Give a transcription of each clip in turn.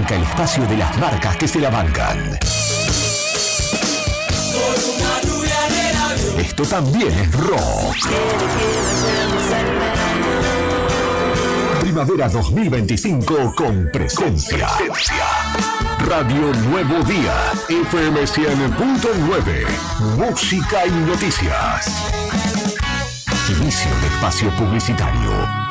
arranca el espacio de las marcas que se la bancan. Esto también es rock. Primavera 2025 con presencia. Radio Nuevo Día, FM 100.9, música y noticias. Inicio de espacio publicitario.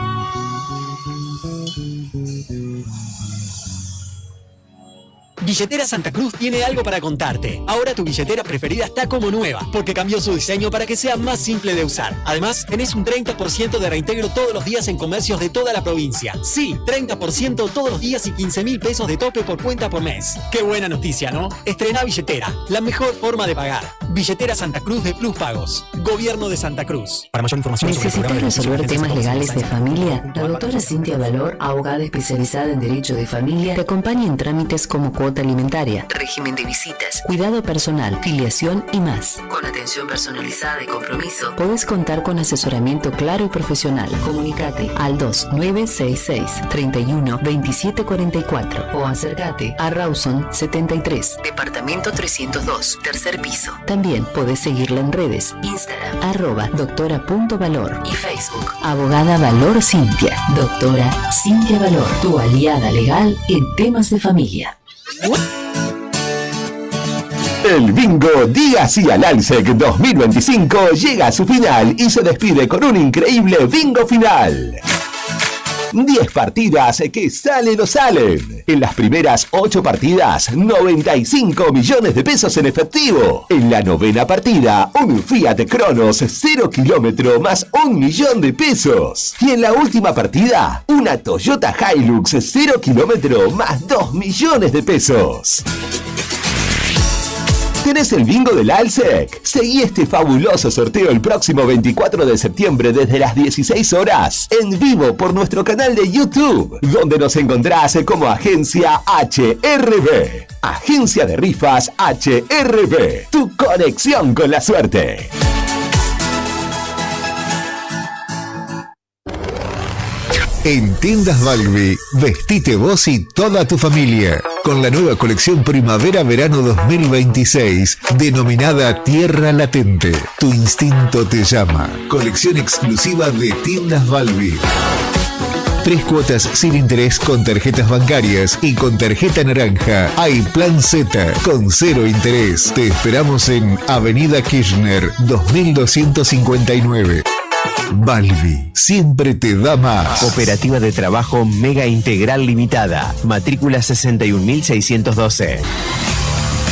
Billetera Santa Cruz tiene algo para contarte. Ahora tu billetera preferida está como nueva, porque cambió su diseño para que sea más simple de usar. Además, tenés un 30% de reintegro todos los días en comercios de toda la provincia. Sí, 30% todos los días y 15.000 pesos de tope por cuenta por mes. Qué buena noticia, ¿no? Estrena billetera, la mejor forma de pagar. Billetera Santa Cruz de Plus Pagos. Gobierno de Santa Cruz. Para mayor información sobre el programa de resolver temas legales de familia? La doctora Cintia Valor, abogada especializada en Derecho de Familia, te acompaña en trámites como cuota alimentaria, régimen de visitas, cuidado personal, filiación y más. Con atención personalizada y compromiso, podés contar con asesoramiento claro y profesional. Comunicate al 2966 31 27 44 o acércate a Rawson 73, departamento 302, tercer piso. También podés seguirla en redes, Instagram, @doctora.valor y Facebook, Abogada Valor Cintia. Doctora Cintia Valor, tu aliada legal en temas de familia. El bingo Días y al Alsec 2025 llega a su final y se despide con un increíble bingo final. 10 partidas que salen o salen. En las primeras 8 partidas, 95 millones de pesos en efectivo. En la 9ª partida, un Fiat Cronos 0 kilómetro más 1 millón de pesos. Y en la última partida, una Toyota Hilux 0 kilómetro más 2 millones de pesos. ¿Tenés el bingo del Alsec? Seguí este fabuloso sorteo el próximo 24 de septiembre desde las 16 horas en vivo por nuestro canal de YouTube, donde nos encontrás como Agencia HRB. Agencia de Rifas HRB. Tu conexión con la suerte. En Tiendas Balbi, vestite vos y toda tu familia con la nueva colección Primavera-Verano 2026, denominada Tierra Latente. Tu instinto te llama. Colección exclusiva de Tiendas Balbi. 3 cuotas sin interés con tarjetas bancarias y con tarjeta naranja. Hay plan Z con 0 interés. Te esperamos en Avenida Kirchner 2259. Balbi, siempre te da más. Cooperativa de Trabajo Mega Integral Limitada. Matrícula 61.612.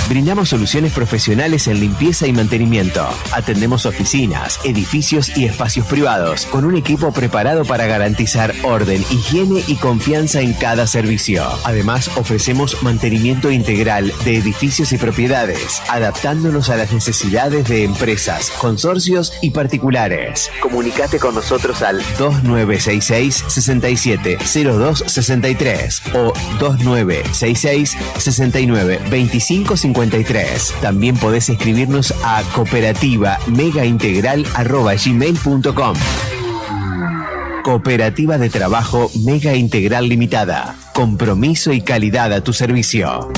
Brindamos soluciones profesionales en limpieza y mantenimiento. Atendemos oficinas, edificios y espacios privados con un equipo preparado para garantizar orden, higiene y confianza en cada servicio. Además, ofrecemos mantenimiento integral de edificios y propiedades, adaptándonos a las necesidades de empresas, consorcios y particulares. Comunicate con nosotros al 2966 67 02 63 o 2966 69 25 53. También podés escribirnos a cooperativa-megaintegral@gmail.com. Cooperativa de Trabajo Mega Integral Limitada. Compromiso y calidad a tu servicio.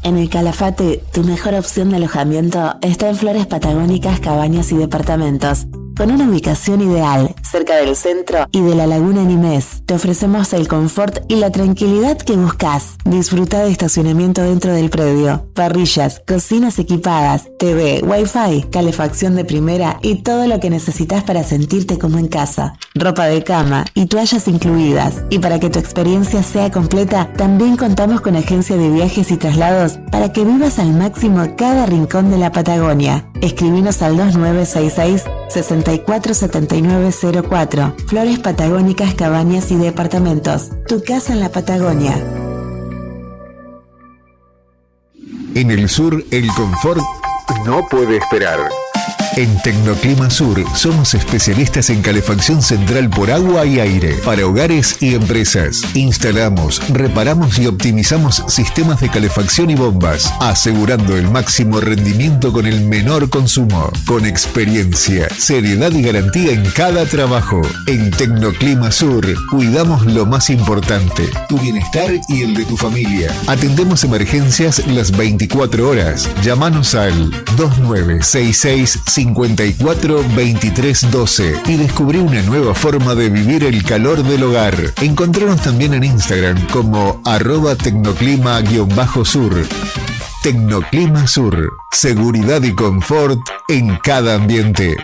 En el Calafate, tu mejor opción de alojamiento está en Flores Patagónicas, Cabañas y Departamentos. Con una ubicación ideal, cerca del centro y de la laguna Nimes, te ofrecemos el confort y la tranquilidad que buscas. Disfruta de estacionamiento dentro del predio, parrillas, cocinas equipadas, TV, Wi-Fi, calefacción de primera y todo lo que necesitas para sentirte como en casa. Ropa de cama y toallas incluidas. Y para que tu experiencia sea completa, también contamos con agencia de viajes y traslados para que vivas al máximo cada rincón de la Patagonia. Escribinos al 2966 647904. Flores Patagónicas, Cabañas y Departamentos. Tu casa en la Patagonia. En el sur, el confort no puede esperar. En Tecnoclima Sur somos especialistas en calefacción central por agua y aire para hogares y empresas. Instalamos, reparamos y optimizamos sistemas de calefacción y bombas, asegurando el máximo rendimiento con el menor consumo. Con experiencia, seriedad y garantía en cada trabajo. En Tecnoclima Sur cuidamos lo más importante, tu bienestar y el de tu familia. Atendemos emergencias las 24 horas. Llámanos al 2966-542312 y descubrí una nueva forma de vivir el calor del hogar. Encontranos también en Instagram como @tecnoclima_sur. Tecnoclima Sur, seguridad y confort en cada ambiente.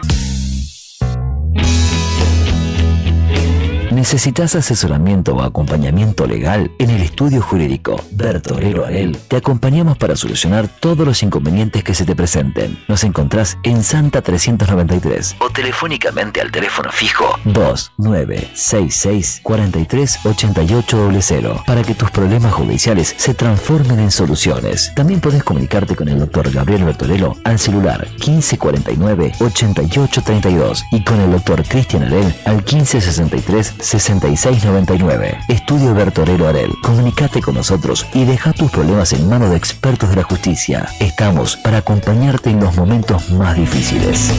¿Necesitas asesoramiento o acompañamiento legal? En el estudio jurídico Bertorero Arel te acompañamos para solucionar todos los inconvenientes que se te presenten. Nos encontrás en Santa 393 o telefónicamente al teléfono fijo 2966 438800 para que tus problemas judiciales se transformen en soluciones. También podés comunicarte con el Dr. Gabriel Bertorello al celular 1549 8832 y con el Dr. Cristian Arel al 1563 6699. Estudio Bertorello Arel. Comunicate con nosotros y deja tus problemas en manos de expertos de la justicia. Estamos para acompañarte en los momentos más difíciles.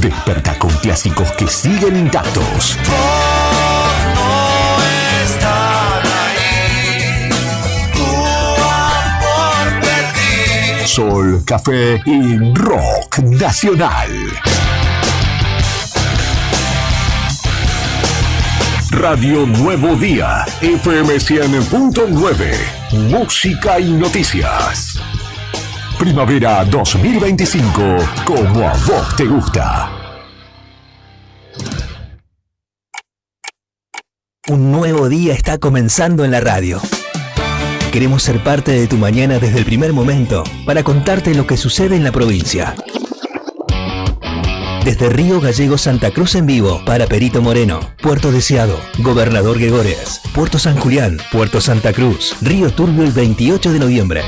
Desperta con clásicos que siguen intactos. Sol, café y rock nacional. Radio Nuevo Día, FM 100.9, música y noticias. Primavera 2025, como a vos te gusta. Un nuevo día está comenzando en la radio. Queremos ser parte de tu mañana desde el primer momento para contarte lo que sucede en la provincia. Desde Río Gallegos Santa Cruz en vivo para Perito Moreno, Puerto Deseado, Gobernador Gregores, Puerto San Julián, Puerto Santa Cruz, Río Turbio el 28 de noviembre.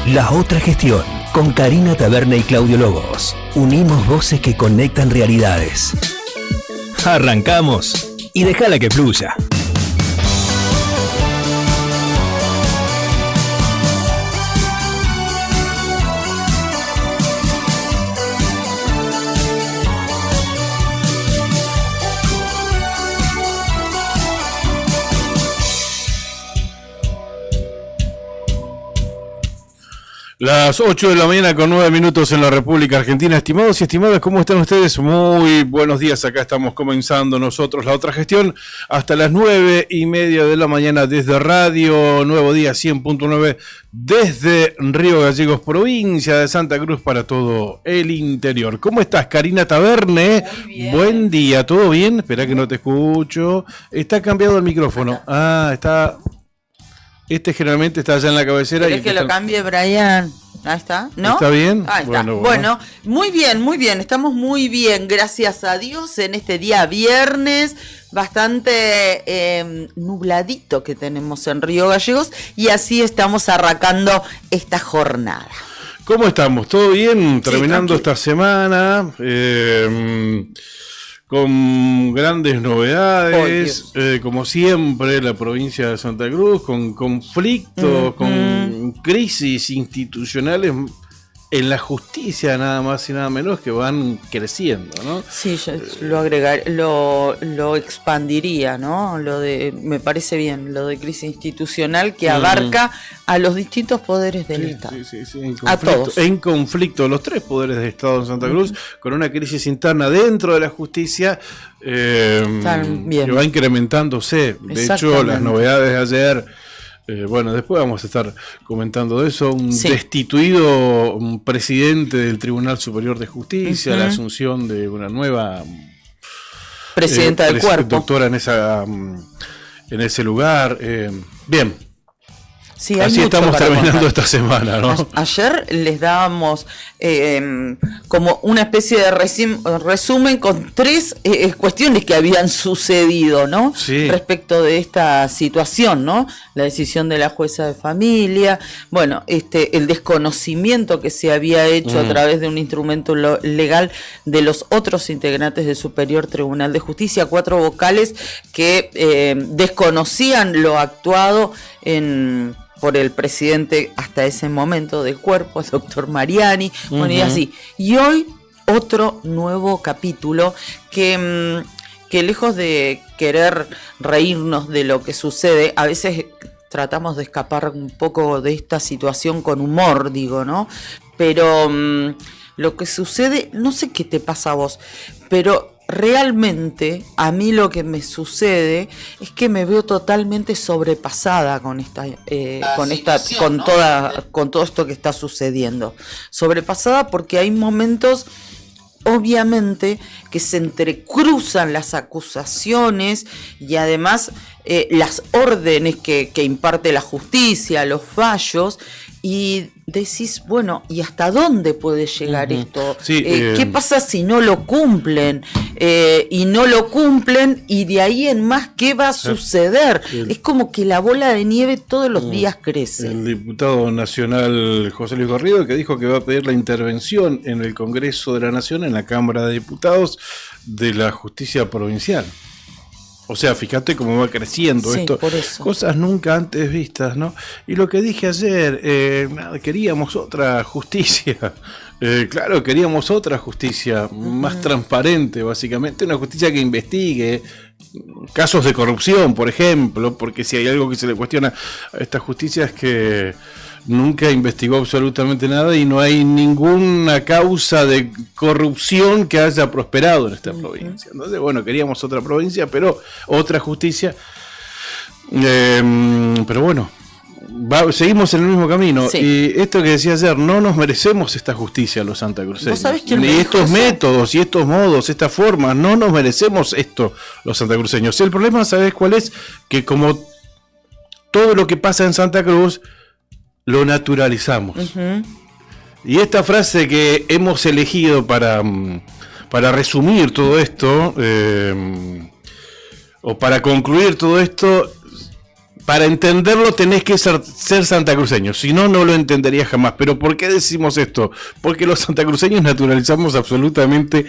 La otra gestión, con Karina Taberna y Claudio Lobos. Unimos voces que conectan realidades. Arrancamos y déjala que fluya. Las 8 de la mañana con 9 minutos en la República Argentina. Estimados y estimadas, ¿cómo están ustedes? Muy buenos días. Acá estamos comenzando nosotros la otra gestión hasta las 9:30 de la mañana desde Radio Nuevo Día 100.9 desde Río Gallegos, provincia de Santa Cruz para todo el interior. ¿Cómo estás, Karina Taberne? Buen día, ¿todo bien? Espera que no te escucho. Está cambiado el micrófono. Está... Este generalmente está allá en la cabecera. ¿Querés que lo cambie, Brian? Ahí está, ¿no? ¿Está bien? Ahí está. Bueno, muy bien. Estamos muy bien, gracias a Dios, en este día viernes, bastante nubladito que tenemos en Río Gallegos, y así estamos arrancando esta jornada. ¿Cómo estamos? ¿Todo bien? Terminando esta semana. Con grandes novedades, como siempre, la provincia de Santa Cruz, con conflictos, con crisis institucionales en la justicia, nada más y nada menos, que van creciendo, ¿no? Sí, yo lo expandiría, ¿no? Me parece bien, lo de crisis institucional que abarca a los distintos poderes del Estado. Sí, a todos. En conflicto los tres poderes del Estado en Santa Cruz, con una crisis interna dentro de la justicia que va incrementándose. De hecho, las novedades de ayer... después vamos a estar comentando de eso. Destituido un presidente del Tribunal Superior de Justicia, la asunción de una nueva presidenta del cuerpo, doctora en ese lugar. Bien, Sí, hay así mucho estamos para terminando contar. esta semana, ¿no? Ayer les dábamos como una especie de resumen con 3 cuestiones que habían sucedido, ¿no? Sí. Respecto de esta situación, ¿no? La decisión de la jueza de familia, bueno, el desconocimiento que se había hecho a través de un instrumento legal de los otros integrantes del Superior Tribunal de Justicia, 4 vocales que desconocían lo actuado por el presidente hasta ese momento del cuerpo, el doctor Mariani, bueno, y así. Y hoy otro nuevo capítulo que lejos de querer reírnos de lo que sucede, a veces tratamos de escapar un poco de esta situación con humor, digo, ¿no? Pero lo que sucede, no sé qué te pasa a vos, pero realmente a mí lo que me sucede es que me veo totalmente sobrepasada con todo esto que está sucediendo. Sobrepasada porque hay momentos, obviamente, que se entrecruzan las acusaciones y además las órdenes que imparte la justicia, los fallos, y decís, bueno, ¿y hasta dónde puede llegar esto? Sí, ¿Qué pasa si no lo cumplen? Y no lo cumplen, y de ahí en más, ¿qué va a suceder? Es como que la bola de nieve todos los días crece. El diputado nacional José Luis Garrido, que dijo que va a pedir la intervención en el Congreso de la Nación, en la Cámara de Diputados, de la justicia provincial. O sea, fíjate cómo va creciendo esto. Por eso. Cosas nunca antes vistas, ¿no? Y lo que dije ayer, queríamos otra justicia. Claro, queríamos otra justicia más transparente, básicamente. Una justicia que investigue casos de corrupción, por ejemplo, porque si hay algo que se le cuestiona a esta justicia es que nunca investigó absolutamente nada y no hay ninguna causa de corrupción que haya prosperado en esta provincia. Entonces, bueno, queríamos otra provincia, pero otra justicia. Pero bueno, seguimos en el mismo camino. Sí. Y esto que decía ayer, no nos merecemos esta justicia los santacruceños. ¿Vos sabés quién Ni me dijo estos eso? métodos y estos modos, estas formas, no nos merecemos esto los santacruceños. El problema, ¿sabés cuál es? Que como todo lo que pasa en Santa Cruz, lo naturalizamos. Y esta frase que hemos elegido para resumir todo esto, o para concluir todo esto, para entenderlo tenés que ser santacruceño, si no, no lo entenderías jamás. Pero ¿por qué decimos esto? Porque los santacruceños naturalizamos absolutamente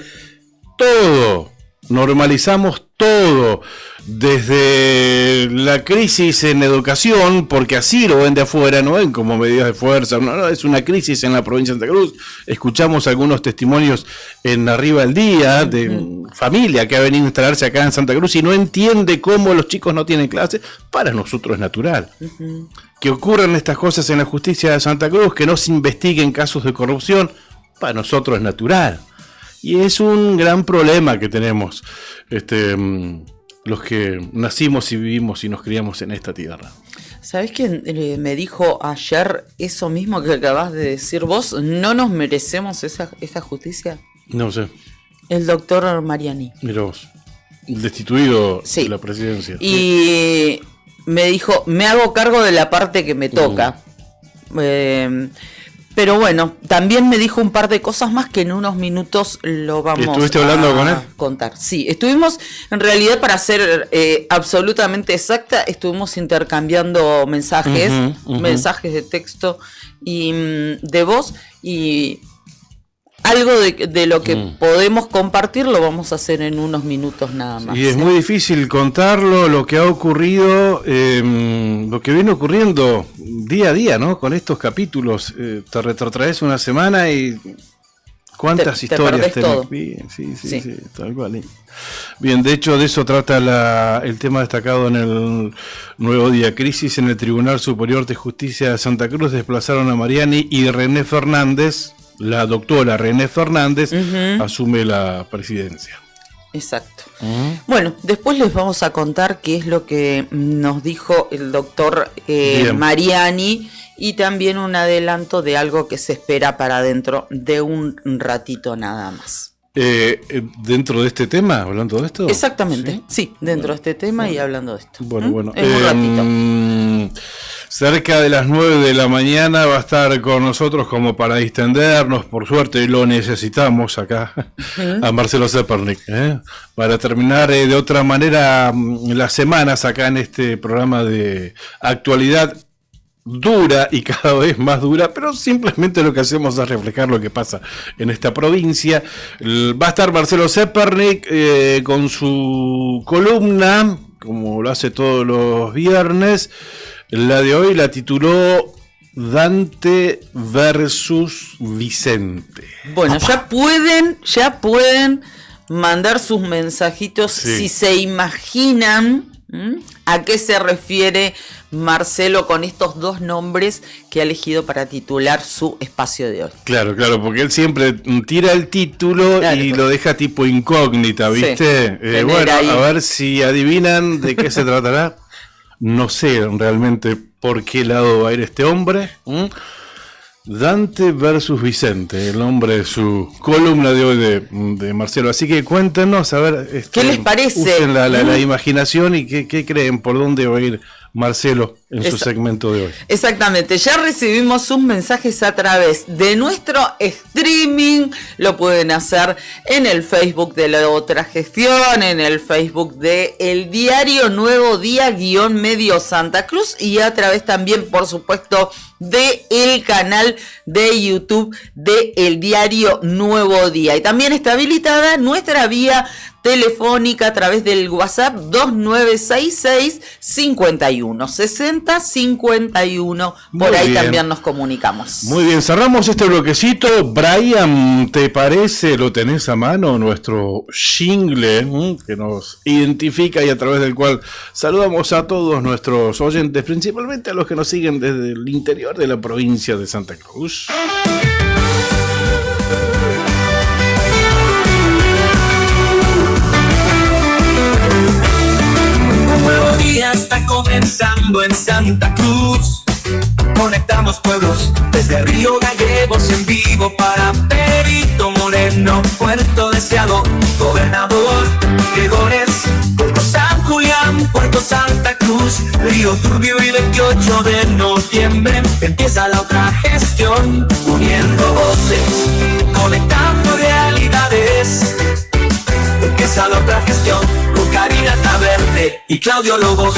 todo. Normalizamos todo, desde la crisis en educación, porque así lo ven de afuera, no ven como medidas de fuerza, no, es una crisis en la provincia de Santa Cruz. Escuchamos algunos testimonios en Arriba del Día de familia que ha venido a instalarse acá en Santa Cruz y no entiende cómo los chicos no tienen clases. Para nosotros es natural. Que ocurran estas cosas en la justicia de Santa Cruz, que no se investiguen casos de corrupción, para nosotros es natural. Y es un gran problema que tenemos los que nacimos y vivimos y nos criamos en esta tierra. ¿Sabés quién me dijo ayer eso mismo que acabas de decir vos? ¿No nos merecemos esa justicia? No sé. El doctor Mariani. Mirá vos. Destituido Sí. de la presidencia. Y me dijo, me hago cargo de la parte que me toca. Pero bueno, también me dijo un par de cosas más que en unos minutos lo vamos ¿Estuviste hablando con él? contar. Sí, estuvimos, en realidad, para ser absolutamente exacta, estuvimos intercambiando mensajes, mensajes de texto y de voz, y algo de lo que podemos compartir lo vamos a hacer en unos minutos nada más. Y es muy difícil contarlo, lo que ha ocurrido, lo que viene ocurriendo día a día, ¿no? Con estos capítulos, te retrotraes una semana y cuántas historias tenés. Todo. Bien, sí, tal cual. Bien, de hecho de eso trata el tema destacado en el Nuevo Día. Crisis en el Tribunal Superior de Justicia de Santa Cruz, desplazaron a Mariani y René Fernández. La doctora René Fernández asume la presidencia. Exacto. Bueno, después les vamos a contar qué es lo que nos dijo el doctor Mariani, y también un adelanto de algo que se espera para dentro de un ratito nada más. ¿Dentro de este tema, hablando de esto? Exactamente, sí, dentro de este tema y hablando de esto. Bueno. En un ratito. Cerca de las 9 de la mañana va a estar con nosotros como para distendernos, por suerte lo necesitamos acá, a Marcelo Zepernik, para terminar de otra manera las semanas acá en este programa de actualidad dura y cada vez más dura, pero simplemente lo que hacemos es reflejar lo que pasa en esta provincia. Va a estar Marcelo Zepernik con su columna, como lo hace todos los viernes. La de hoy la tituló Dante versus Vicente. Bueno, ya pueden mandar sus mensajitos si se imaginan a qué se refiere Marcelo con estos dos nombres que ha elegido para titular su espacio de hoy. Claro, porque él siempre tira el título y lo deja tipo incógnita, ¿viste? Sí, bueno, a ver si adivinan de qué se tratará. No sé realmente por qué lado va a ir este hombre. Dante versus Vicente, el nombre de su columna de hoy de Marcelo. Así que cuéntenos, a ver, ¿qué les parece? Usen la imaginación y qué creen, por dónde va a ir Marcelo en su segmento de hoy. Exactamente, ya recibimos sus mensajes a través de nuestro streaming. Lo pueden hacer en el Facebook de La Otra Gestión, en el Facebook de El Diario Nuevo Día _Medio Santa Cruz, y a través también, por supuesto, de el canal de YouTube de El Diario Nuevo Día. Y también está habilitada nuestra vía telefónica a través del WhatsApp 2966 51 60 51. Por ahí también nos comunicamos. Muy bien, cerramos este bloquecito. Brian, ¿te parece? ¿Lo tenés a mano? Nuestro jingle que nos identifica y a través del cual saludamos a todos nuestros oyentes, principalmente a los que nos siguen desde el interior de la provincia de Santa Cruz. día está comenzando en Santa Cruz. Conectamos pueblos desde Río Gallegos en vivo para Perito Moreno, Puerto Deseado, Gobernador Gregores, Puerto San Julián, Puerto Santa Cruz, Río Turbio y 28 de noviembre empieza la otra gestión, uniendo voces, conectando realidades. Empieza la otra gestión con Karina Taverne y Claudio Lobos.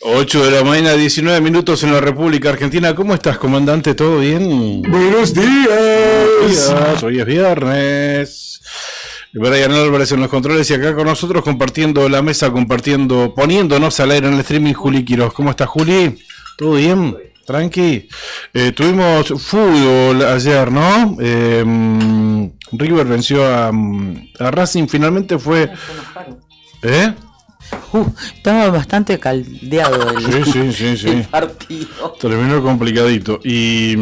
Ocho de la mañana, 19 minutos en la República Argentina. ¿Cómo estás, comandante? ¿Todo bien? Buenos días. Hoy es viernes. Brian Álvarez en los controles y acá con nosotros compartiendo la mesa, poniéndonos al aire en el streaming, Juli Quiroz. ¿Cómo estás, Juli? ¿Todo bien? Tranqui. Tuvimos fútbol ayer, ¿no? River venció a Racing, finalmente fue... Estaba bastante caldeado el partido. Terminó complicadito. Y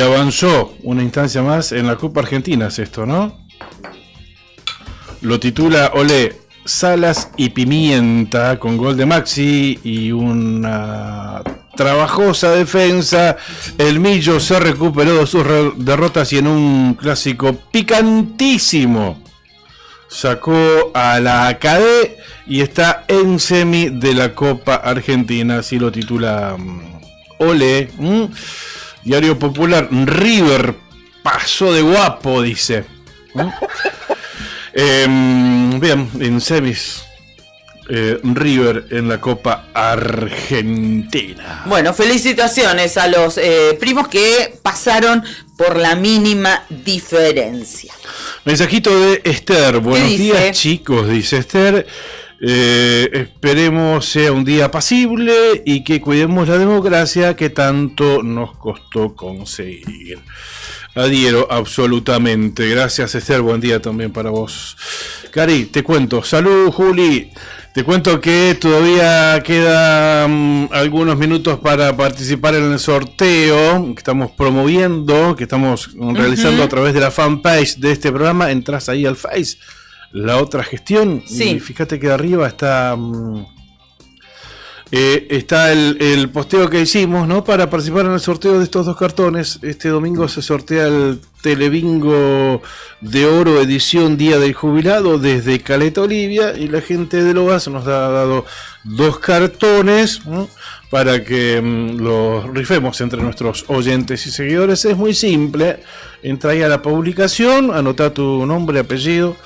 avanzó una instancia más en la Copa Argentina, es esto, ¿no? Lo titula Olé, Salas y Pimienta, con gol de Maxi y una trabajosa defensa. El Millo se recuperó de sus derrotas y en un clásico picantísimo sacó a la ACADE y está en semi de la Copa Argentina, así lo titula Ole. Diario Popular, River pasó de guapo, dice. Bien, en semis. River en la Copa Argentina. Bueno, felicitaciones a los primos que pasaron por la mínima diferencia. Mensajito de Esther. Buenos días, chicos, dice Esther. Esperemos sea un día apacible y que cuidemos la democracia que tanto nos costó conseguir. Adhiero absolutamente. Gracias, Esther. Buen día también para vos. Cari, te cuento. Salud, Juli. Te cuento que todavía quedan algunos minutos para participar en el sorteo que estamos promoviendo, que estamos realizando a través de la fanpage de este programa. Entras ahí al Face, la otra gestión, y fíjate que arriba está... está el posteo que hicimos, ¿no? Para participar en el sorteo de estos 2 cartones. Este domingo se sortea el Telebingo de Oro edición Día del Jubilado desde Caleta Olivia, y la gente de Loas nos ha dado 2 cartones, ¿no? Para que los rifemos entre nuestros oyentes y seguidores. Es muy simple. Entra ahí a la publicación, anota tu nombre, apellido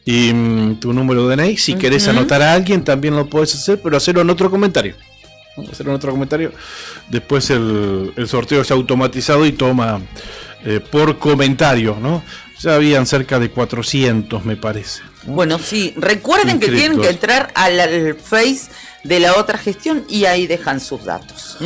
y tu número de DNI. Si querés anotar a alguien también lo podés hacer, pero hacerlo en otro comentario. Después el sorteo es automatizado y toma por comentario, ¿no? Ya habían cerca de 400, me parece. Bueno, sí, recuerden que tienen que entrar al Face de la otra gestión y ahí dejan sus datos.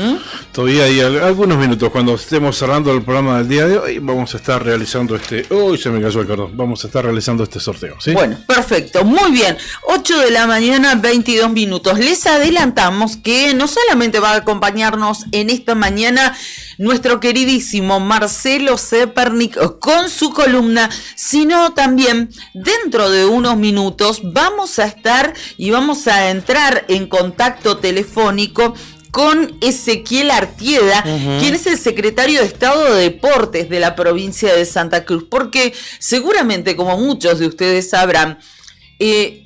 Todavía hay algunos minutos. Cuando estemos cerrando el programa del día de hoy, vamos a estar realizando se me cayó el cordón. Vamos a estar realizando este sorteo, ¿sí? Bueno, perfecto, muy bien. 8 de la mañana, 22 minutos. Les adelantamos que no solamente va a acompañarnos en esta mañana nuestro queridísimo Marcelo Zepernik con su columna, sino también dentro de unos minutos vamos a estar y vamos a entrar en contacto telefónico con Ezequiel Artieda, quien es el secretario de Estado de Deportes de la provincia de Santa Cruz, porque seguramente, como muchos de ustedes sabrán,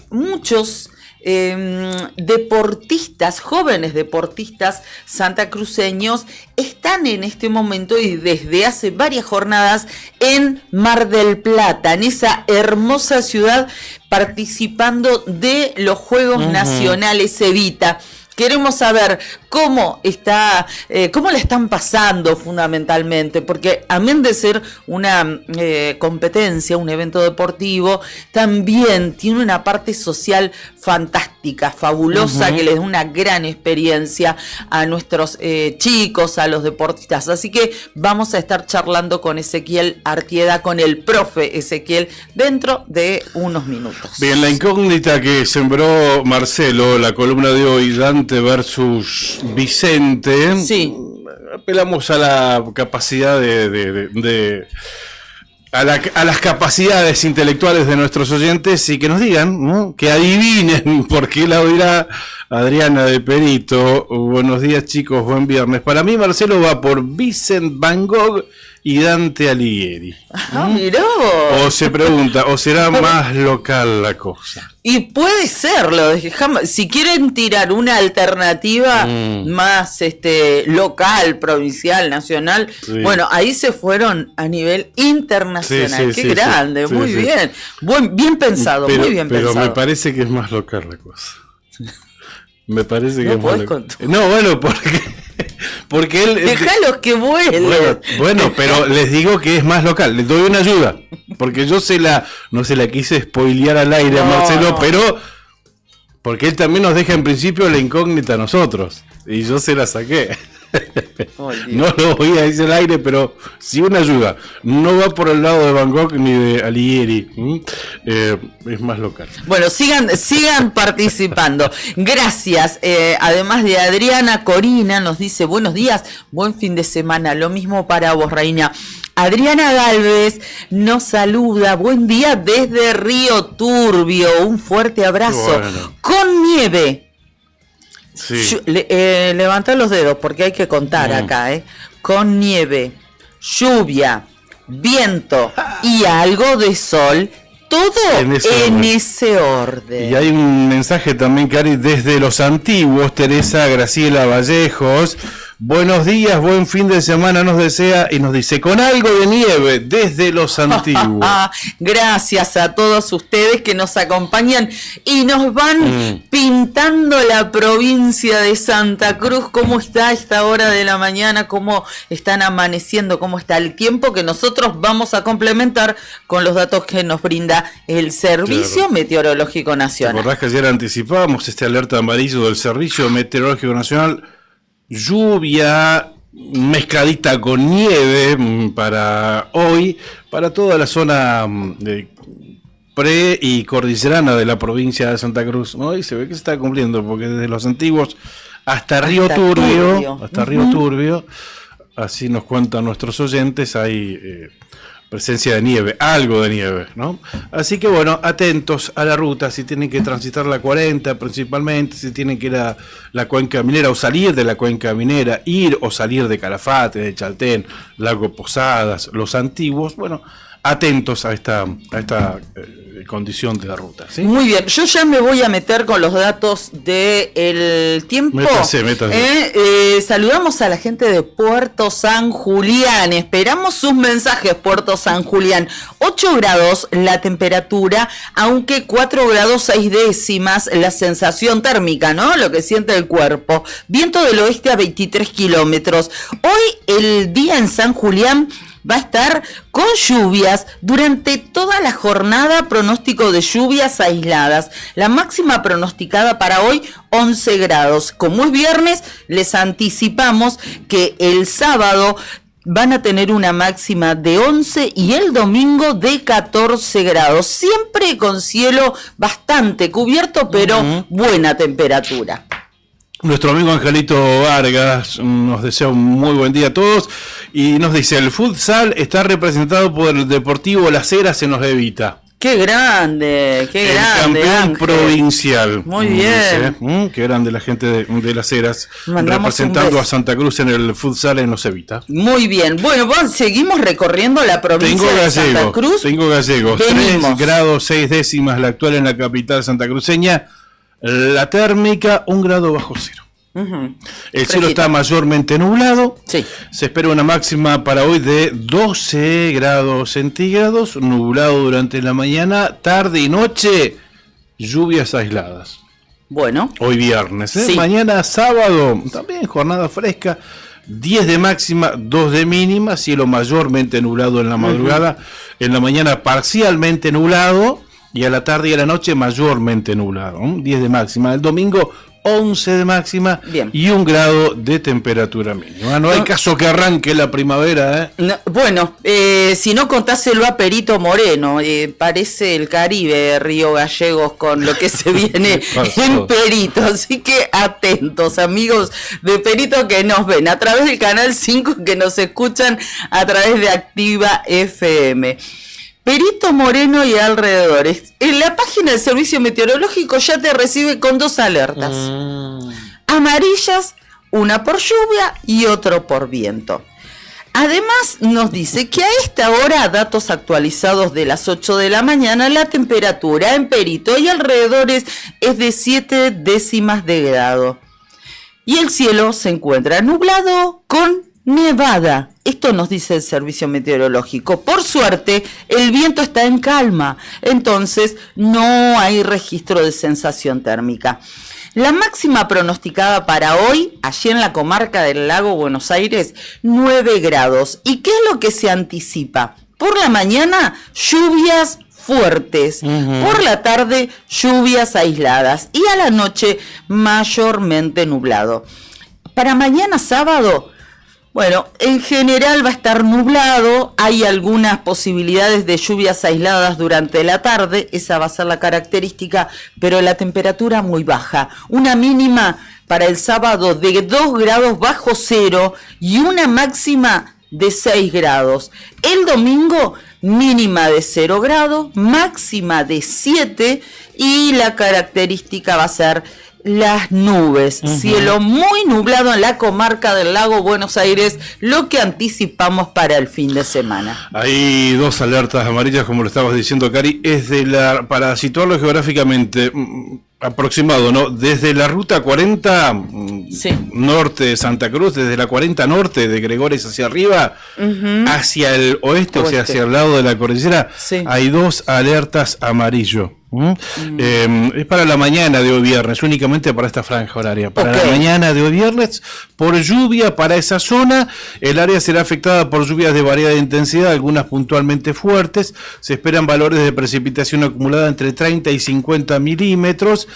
muchos deportistas, jóvenes deportistas santacruceños están en este momento y desde hace varias jornadas en Mar del Plata, en esa hermosa ciudad, participando de los Juegos Nacionales Evita. Queremos saber cómo la están pasando fundamentalmente, porque amén de ser una competencia, un evento deportivo, también tiene una parte social fantástica, fabulosa, que les da una gran experiencia a nuestros chicos, a los deportistas. Así que vamos a estar charlando con Ezequiel Artieda, con el profe Ezequiel, dentro de unos minutos. Bien, la incógnita que sembró Marcelo, la columna de hoy, Dante versus Vicente. Sí. Apelamos a la capacidad a las capacidades intelectuales de nuestros oyentes y que nos digan, ¿no? Que adivinen por qué la dirá Adriana de Perito. Buenos días, chicos, buen viernes. Para mí Marcelo va por Vicent Van Gogh y Dante Alighieri. Miró. O se pregunta, ¿o será más local la cosa? Y puede serlo. Si quieren tirar una alternativa más local, provincial, nacional, bueno, ahí se fueron a nivel internacional. Qué grande, muy bien. Bien pensado, muy bien pensado. Pero me parece que es más local la cosa. Me parece que no es más local. No, bueno, porque él... Déjalos que vuelen. Bueno, pero les digo que es más local. Les doy una ayuda. Porque yo no se la quise spoilear al aire a Marcelo, pero porque él también nos deja en principio la incógnita a nosotros. Y yo se la saqué. No lo voy a decir al aire, pero sí una ayuda. No va por el lado de Van Gogh ni de Alighieri. Es más local. Bueno, sigan participando. Gracias. Además de Adriana, Corina nos dice buenos días, buen fin de semana. Lo mismo para vos, Reina. Adriana Galvez nos saluda. Buen día desde Río Turbio. Un fuerte abrazo. Bueno. Con nieve. Sí. Levanta los dedos porque hay que contar acá, con nieve, lluvia, viento y algo de sol, todo en ese orden. Y hay un mensaje también, Cari, desde los antiguos. Teresa Graciela Vallejos. Buenos días, buen fin de semana nos desea y nos dice, con algo de nieve desde los antiguos. Gracias a todos ustedes que nos acompañan y nos van pintando la provincia de Santa Cruz, cómo está a esta hora de la mañana, cómo están amaneciendo, cómo está el tiempo, que nosotros vamos a complementar con los datos que nos brinda el Servicio Meteorológico Nacional. ¿Te acordás que ayer anticipábamos alerta amarillo del Servicio Meteorológico Nacional? Lluvia, mezcladita con nieve para hoy, para toda la zona de pre y cordillerana de la provincia de Santa Cruz, ¿no? Y se ve que se está cumpliendo, porque desde los antiguos hasta Río Turbio, así nos cuentan nuestros oyentes, hay presencia de nieve, algo de nieve, ¿no? Así que bueno, atentos a la ruta, si tienen que transitar la 40 principalmente, si tienen que ir a la cuenca minera o salir de la cuenca minera, ir o salir de Calafate, de Chaltén, Lago Posadas, Los Antiguos, bueno, atentos a esta condición de la ruta, ¿sí? Muy bien, yo ya me voy a meter con los datos del tiempo. Métase. Saludamos a la gente de Puerto San Julián, esperamos sus mensajes, Puerto San Julián. 8 grados la temperatura, aunque 4 grados 6 décimas la sensación térmica, ¿no? Lo que siente el cuerpo. Viento del oeste a 23 kilómetros. Hoy el día en San Julián va a estar con lluvias durante toda la jornada, pronóstico de lluvias aisladas. La máxima pronosticada para hoy, 11 grados. Como es viernes, les anticipamos que el sábado van a tener una máxima de 11 y el domingo de 14 grados. Siempre con cielo bastante cubierto, pero buena temperatura. Nuestro amigo Angelito Vargas nos desea un muy buen día a todos y nos dice: el futsal está representado por el Deportivo Las Heras en Los Evita. ¡Qué grande! ¡Qué grande! Campeón Ángel. Provincial. Muy bien. Dice, qué grande la gente de Las Heras, Mandamos representando a Santa Cruz en el futsal en Los Evita. Muy bien. Bueno, seguimos recorriendo la provincia de Santa Cruz. Tengo gallegos. Venimos. 3 grados 6 décimas la actual en la capital santacruceña. La térmica, 1 grado bajo cero. El cielo está mayormente nublado. Sí. Se espera una máxima para hoy de 12 grados centígrados, nublado durante la mañana, tarde y noche, lluvias aisladas. Bueno. Hoy viernes, Sí. Mañana sábado, también jornada fresca, 10 de máxima, 2 de mínima, cielo mayormente nublado en la madrugada, en la mañana parcialmente nublado y a la tarde y a la noche mayormente nublado, 10 de máxima. El domingo 11 de máxima. Bien. Y 1 grado de temperatura mínima. No hay caso que arranque la primavera, ¿eh? No, bueno, si no, contáselo a Perito Moreno. Parece el Caribe, Río Gallegos, con lo que se viene en Perito. Así que atentos, amigos de Perito que nos ven a través del canal 5, que nos escuchan a través de Activa FM. Perito Moreno y alrededores. En la página del Servicio Meteorológico ya te recibe con 2 alertas. Amarillas, una por lluvia y otro por viento. Además nos dice que a esta hora, datos actualizados de las 8 de la mañana, la temperatura en Perito y alrededores es de 7 décimas de grado. Y el cielo se encuentra nublado con nevada. Esto nos dice el Servicio Meteorológico. Por suerte, el viento está en calma, entonces no hay registro de sensación térmica. La máxima pronosticada para hoy, allí en la comarca del Lago Buenos Aires, 9 grados. ¿Y qué es lo que se anticipa? Por la mañana, lluvias fuertes. Por la tarde, lluvias aisladas. Y a la noche, mayormente nublado. Para mañana sábado, bueno, en general va a estar nublado, hay algunas posibilidades de lluvias aisladas durante la tarde, esa va a ser la característica, pero la temperatura muy baja. Una mínima para el sábado de 2 grados bajo cero y una máxima de 6 grados. El domingo, mínima de 0 grados, máxima de 7 y la característica va a ser las nubes, cielo muy nublado en la comarca del Lago Buenos Aires, lo que anticipamos para el fin de semana. Hay 2 alertas amarillas, como lo estabas diciendo, Cari, para situarlo geográficamente, aproximado, ¿no? Desde la ruta 40 norte de Santa Cruz, desde la 40 norte de Gregores hacia arriba, hacia el oeste, o sea, hacia el lado de la cordillera, hay 2 alertas amarillo. Es para la mañana de hoy viernes, únicamente para esta franja horaria. Para la mañana de hoy viernes, por lluvia para esa zona, el área será afectada por lluvias de variada intensidad, algunas puntualmente fuertes. Se esperan valores de precipitación acumulada entre 30 y 50 milímetros.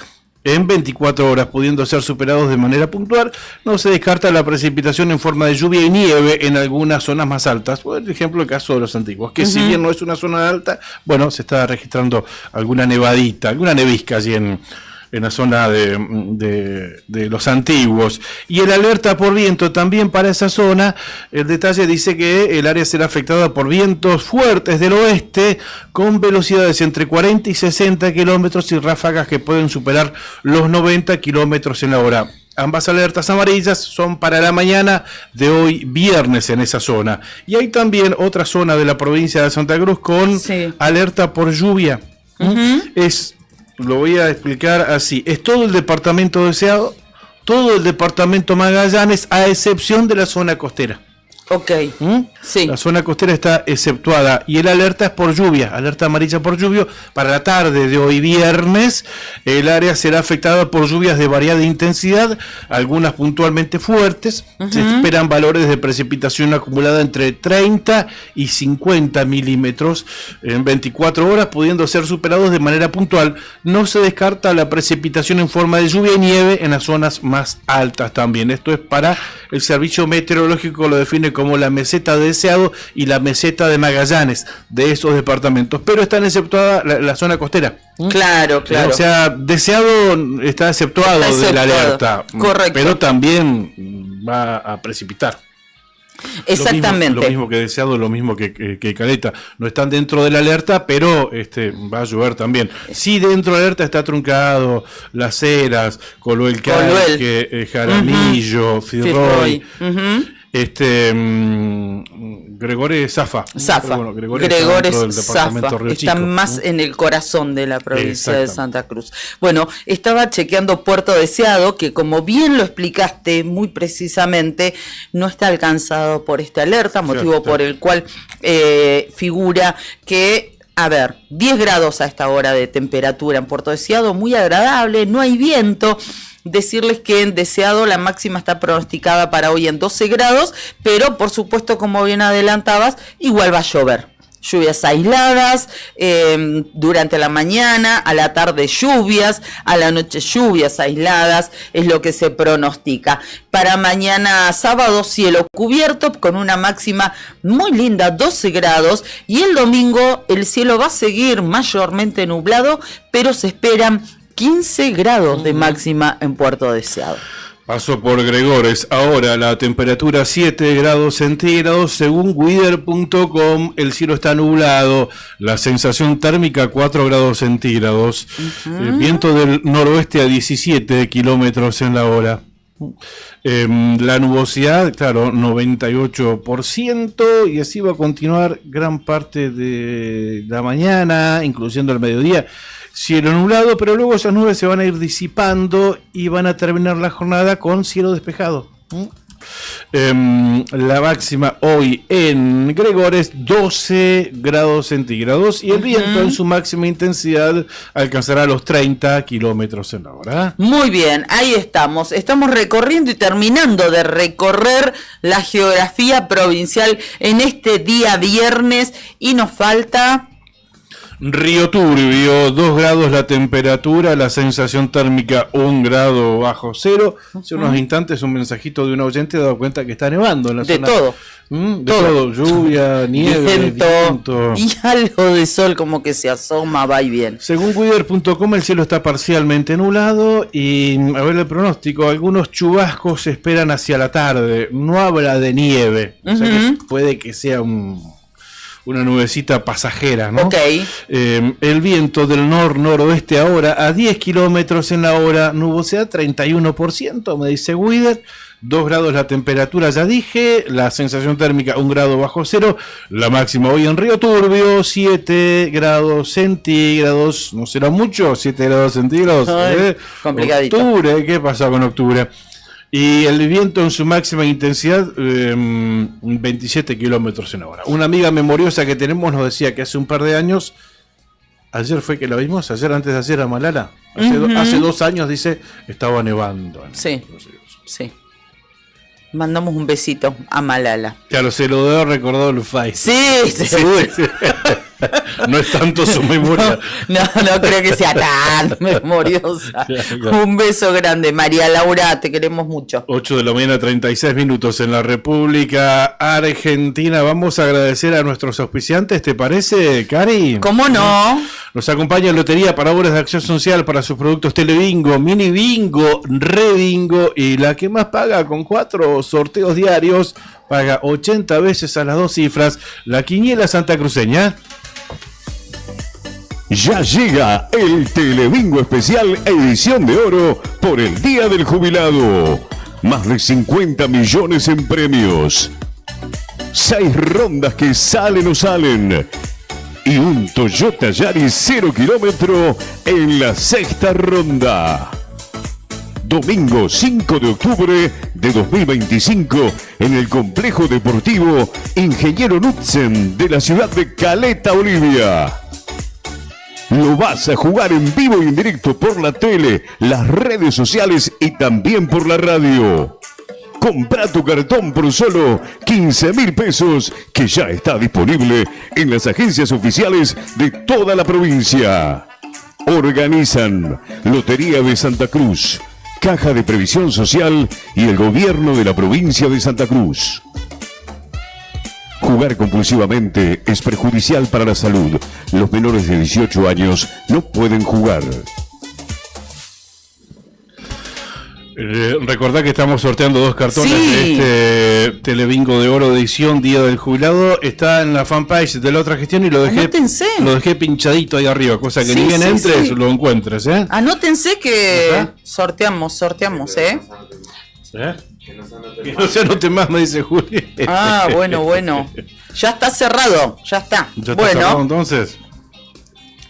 en 24 horas, pudiendo ser superados de manera puntual. No se descarta la precipitación en forma de lluvia y nieve en algunas zonas más altas. Por ejemplo, el caso de Los Antiguos, que si bien no es una zona alta, bueno, se está registrando alguna nevadita, alguna nevisca allí en la zona de Los Antiguos. Y el alerta por viento también para esa zona. El detalle dice que el área será afectada por vientos fuertes del oeste con velocidades entre 40 y 60 kilómetros y ráfagas que pueden superar los 90 kilómetros en la hora. Ambas alertas amarillas son para la mañana de hoy viernes en esa zona. Y hay también otra zona de la provincia de Santa Cruz con alerta por lluvia. Lo voy a explicar así. Es todo el departamento deseado, todo el departamento Magallanes, a excepción de la zona costera. Ok. Sí. La zona costera está exceptuada y el alerta es por lluvia, alerta amarilla por lluvia. Para la tarde de hoy viernes, el área será afectada por lluvias de variada intensidad, algunas puntualmente fuertes. Se esperan valores de precipitación acumulada entre 30 y 50 milímetros en 24 horas, pudiendo ser superados de manera puntual. No se descarta la precipitación en forma de lluvia y nieve en las zonas más altas también. Esto es para el servicio meteorológico, lo define como la meseta de Deseado y la meseta de Magallanes, de esos departamentos, pero están exceptuada la zona costera. Claro. O sea, Deseado está exceptuado de la alerta. Correcto. Pero también va a precipitar. Exactamente. Lo mismo que Deseado, lo mismo que Caleta. No están dentro de la alerta, pero va a llover también. Sí, dentro de la alerta está Truncado, Las Heras, Coloel Calque, Jaramillo, Firroy. Gregores Zafa. Bueno, Gregores Zafa. Está más en el corazón de la provincia de Santa Cruz. Bueno, estaba chequeando Puerto Deseado, que como bien lo explicaste muy precisamente, no está alcanzado por esta alerta, motivo por el cual figura que 10 grados a esta hora de temperatura en Puerto Deseado, muy agradable, no hay viento. Decirles que en Deseado la máxima está pronosticada para hoy en 12 grados, pero por supuesto, como bien adelantabas, igual va a llover. Lluvias aisladas, durante la mañana, a la tarde lluvias, a la noche lluvias aisladas, es lo que se pronostica. Para mañana sábado, cielo cubierto, con una máxima muy linda, 12 grados, y el domingo el cielo va a seguir mayormente nublado, pero se esperan 15 grados de máxima en Puerto Deseado. Paso por Gregores. Ahora la temperatura 7 grados centígrados. Según Weather.com, el cielo está nublado. La sensación térmica 4 grados centígrados. El viento del noroeste a 17 kilómetros en la hora. La nubosidad, claro, 98%. Y así va a continuar gran parte de la mañana, incluyendo el mediodía. Cielo nublado, pero luego esas nubes se van a ir disipando y van a terminar la jornada con cielo despejado. La máxima hoy en Gregores 12 grados centígrados y el viento en su máxima intensidad alcanzará los 30 kilómetros en la hora. Muy bien, ahí estamos recorriendo y terminando de recorrer la geografía provincial en este día viernes y nos falta... Río Turbio, 2 grados la temperatura, la sensación térmica 1 grado bajo cero. Hace unos instantes un mensajito de un oyente ha dado cuenta que está nevando en la zona. De todo, lluvia, nieve, viento. Y algo de sol como que se asoma, va y viene. Según Weather.com, el cielo está parcialmente nublado y, a ver el pronóstico, algunos chubascos se esperan hacia la tarde. No habla de nieve, o sea que puede que sea una nubecita pasajera, ¿no? El viento del noroeste ahora a 10 kilómetros en la hora, nubosidad 31%, me dice Weather. 2 grados la temperatura, ya dije, la sensación térmica 1 grado bajo cero, la máxima hoy en Río Turbio 7 grados centígrados, no será mucho, 7 grados centígrados. Complicadito. Octubre, ¿qué pasa con octubre? Y el viento en su máxima intensidad, 27 kilómetros en hora. Una amiga memoriosa que tenemos nos decía que hace un par de años, ayer fue que la vimos, antes de ayer a Malala, hace 2 años, dice, estaba nevando. Sí. Mandamos un besito a Malala. Claro, se lo debe haber recordado el Fai. Sí. no es tanto su memoria. No creo que sea tan memoriosa. Claro. Un beso grande, María Laura, te queremos mucho. 8 de la mañana, 36 minutos en la República Argentina. Vamos a agradecer a nuestros auspiciantes, ¿te parece, Cari? ¿Cómo no? Nos acompaña Lotería para Obras de Acción Social para sus productos Telebingo, Mini Bingo, Rebingo y la que más paga con 4 sorteos diarios, paga 80 veces a las 2 cifras, la Quiniela Santacruceña. Ya llega el Telebingo Especial Edición de Oro por el Día del Jubilado. Más de 50 millones en premios. 6 rondas que salen o salen. Y un Toyota Yaris 0 kilómetro en la 6ª ronda. Domingo 5 de octubre de 2025 en el Complejo Deportivo Ingeniero Knudsen de la ciudad de Caleta, Bolivia. Lo vas a jugar en vivo y en directo por la tele, las redes sociales y también por la radio. Compra tu cartón por solo 15.000 pesos, que ya está disponible en las agencias oficiales de toda la provincia. Organizan Lotería de Santa Cruz, Caja de Previsión Social y el Gobierno de la provincia de Santa Cruz. Jugar compulsivamente es perjudicial para la salud. Los menores de 18 años no pueden jugar. Recordá que estamos sorteando 2 cartones Sí. de este Telebingo de Oro de edición Día del Jubilado. Está en la fanpage de la otra gestión y lo dejé pinchadito ahí arriba, cosa que Sí, ni bien sí, entres sí. lo encuentres, ¿eh? Anótense que ¿Ajá? sorteamos, ¿eh? Que no se anote más, me dice Juli. Ah, bueno. Ya está cerrado, ya está. ¿Ya está cerrado entonces?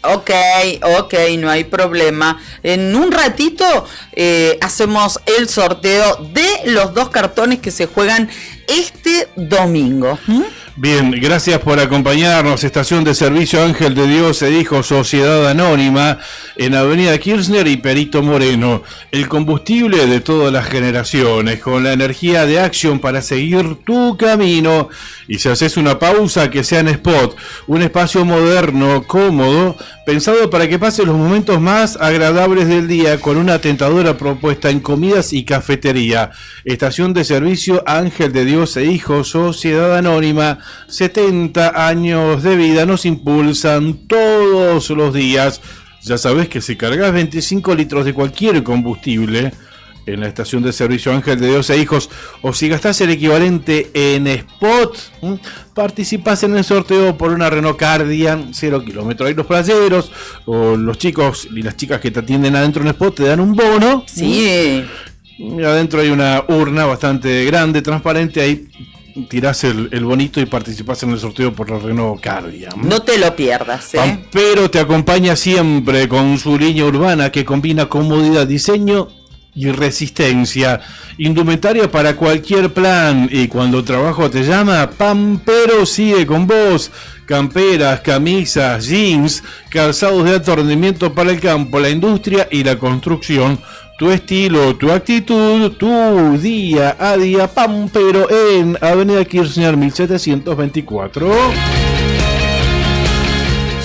Ok, no hay problema. En un ratito hacemos el sorteo de los 2 cartones que se juegan este domingo. Bien, gracias por acompañarnos. Estación de servicio Ángel de Dios e Hijo, Sociedad Anónima, en Avenida Kirchner y Perito Moreno. El combustible de todas las generaciones, con la energía de Action para seguir tu camino. Y si haces una pausa, que sea en Spot, un espacio moderno, cómodo, pensado para que pases los momentos más agradables del día, con una tentadora propuesta en comidas y cafetería. Estación de servicio Ángel de Dios e Hijo, Sociedad Anónima. 70 años de vida nos impulsan todos los días. Ya sabes que si cargas 25 litros de cualquier combustible en la estación de servicio Ángel de Dios e Hijos, o si gastás el equivalente en Spot, participás en el sorteo por una Renault Cardian 0 kilómetros. Ahí los playeros o los chicos y las chicas que te atienden adentro en Spot te dan un bono. Sí. Y adentro hay una urna bastante grande, transparente, ahí tirás el bonito y participás en el sorteo por la Renault Cardian. No te lo pierdas, Pampero te acompaña siempre con su línea urbana que combina comodidad, diseño y resistencia. Indumentaria para cualquier plan, y cuando el trabajo te llama, Pampero sigue con vos. Camperas, camisas, jeans, calzados de alto rendimiento para el campo, la industria y la construcción. Tu estilo, tu actitud, tu día a día. Pampero en Avenida Kirchner 1724.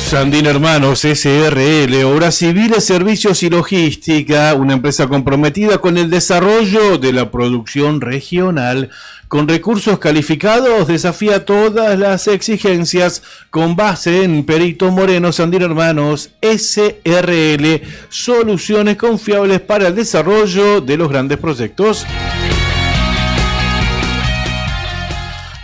Sandin Hermanos SRL, Obras Civiles, Servicios y Logística, una empresa comprometida con el desarrollo de la producción regional. Con recursos calificados, desafía todas las exigencias, con base en Perito Moreno. Sandin Hermanos SRL, soluciones confiables para el desarrollo de los grandes proyectos.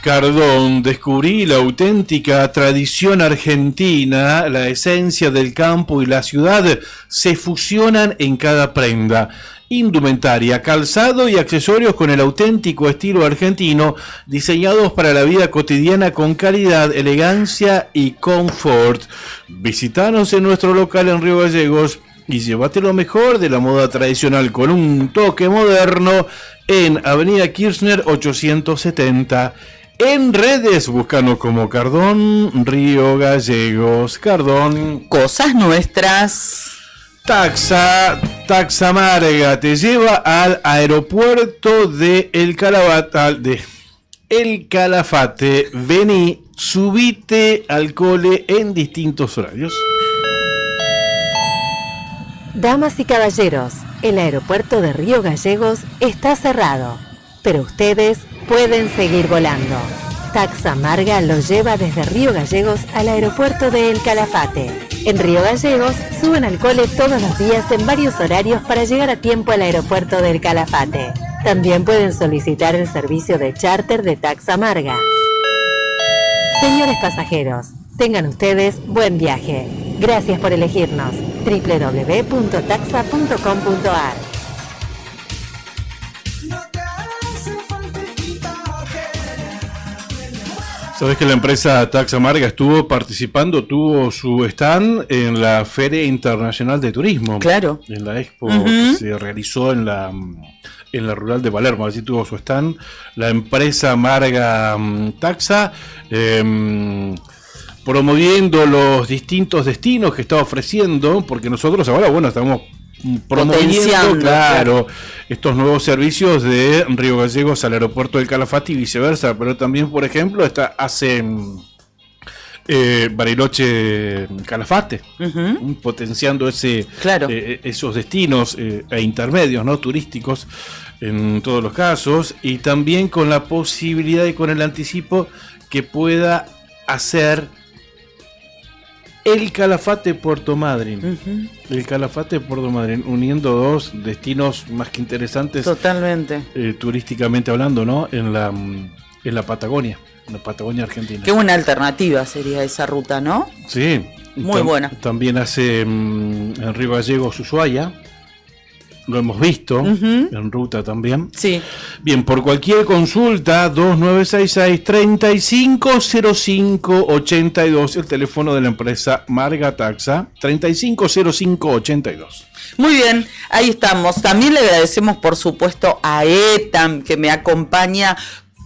Cardón, descubrí la auténtica tradición argentina, la esencia del campo y la ciudad se fusionan en cada prenda. Indumentaria, calzado y accesorios con el auténtico estilo argentino, diseñados para la vida cotidiana con calidad, elegancia y confort. Visítanos en nuestro local en Río Gallegos y llévate lo mejor de la moda tradicional con un toque moderno en Avenida Kirchner 870. En redes, búscanos como Cardón Río Gallegos. Cardón. Cosas nuestras. Taxa Marga te lleva al aeropuerto de El Calafate, El Calafate. Vení, subite al cole en distintos horarios. Damas y caballeros, el aeropuerto de Río Gallegos está cerrado, pero ustedes pueden seguir volando. Taxa Marga los lleva desde Río Gallegos al aeropuerto de El Calafate. En Río Gallegos suben al cole todos los días en varios horarios para llegar a tiempo al aeropuerto del Calafate. También pueden solicitar el servicio de charter de Taxa Marga. Señores pasajeros, tengan ustedes buen viaje. Gracias por elegirnos. www.taxa.com.ar. Sabés que la empresa Taxa Marga tuvo su stand en la Feria Internacional de Turismo. Claro. En la expo que se realizó en la rural de Palermo. Así tuvo su stand la empresa Marga Taxa, promoviendo los distintos destinos que está ofreciendo, porque nosotros ahora, estamos promoviendo, claro, estos nuevos servicios de Río Gallegos al aeropuerto del Calafate y viceversa, pero también, por ejemplo, hace Bariloche Calafate, potenciando esos destinos e intermedios, ¿no?, turísticos en todos los casos, y también con la posibilidad y con el anticipo que pueda hacer el Calafate Puerto Madryn. El Calafate Puerto Madryn, uniendo dos destinos más que interesantes. Totalmente. Turísticamente hablando, ¿no? En la Patagonia, argentina. Qué buena alternativa sería esa ruta, ¿no? Sí. Muy buena. También hace en Río Gallegos, Ushuaia. Lo hemos visto en ruta también. Sí. Bien, por cualquier consulta, 2966-350582, el teléfono de la empresa Marga Taxa, 350582. Muy bien, ahí estamos. También le agradecemos, por supuesto, a Etam, que me acompaña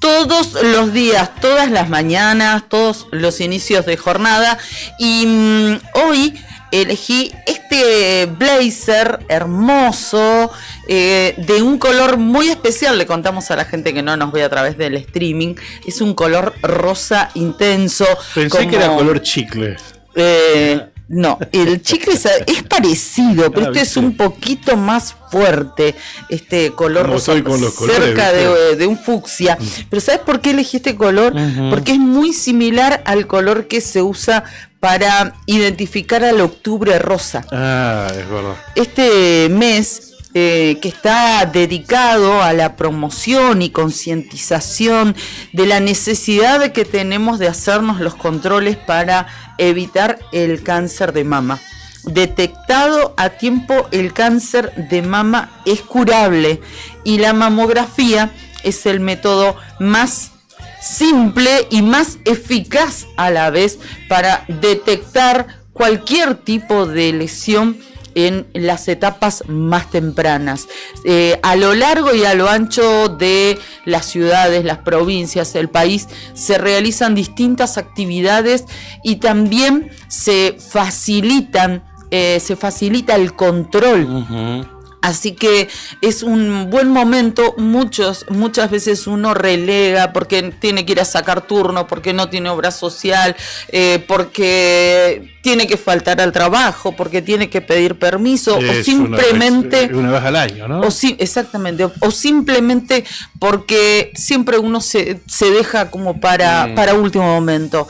todos los días, todas las mañanas, todos los inicios de jornada. Y hoy elegí este blazer hermoso, de un color muy especial. Le contamos a la gente que no nos ve a través del streaming. Es un color rosa intenso. Pensé que era color chicle. No, el chicle es parecido, pero este es un poquito más fuerte, este color rosa, cerca de un fucsia. Pero ¿sabes por qué elegí este color? Porque es muy similar al color que se usa para identificar al octubre rosa. Ah, es verdad. Este mes que está dedicado a la promoción y concientización de la necesidad que tenemos de hacernos los controles para evitar el cáncer de mama. Detectado a tiempo, el cáncer de mama es curable y la mamografía es el método más simple y más eficaz a la vez para detectar cualquier tipo de lesión en las etapas más tempranas. A lo largo y a lo ancho de las ciudades, las provincias, el país, se realizan distintas actividades y también se facilita el control. Así que es un buen momento. Muchas veces uno relega porque tiene que ir a sacar turno, porque no tiene obra social, porque tiene que faltar al trabajo, porque tiene que pedir permiso, o simplemente una vez al año, ¿no? Exactamente, o simplemente porque siempre uno se deja como para último momento.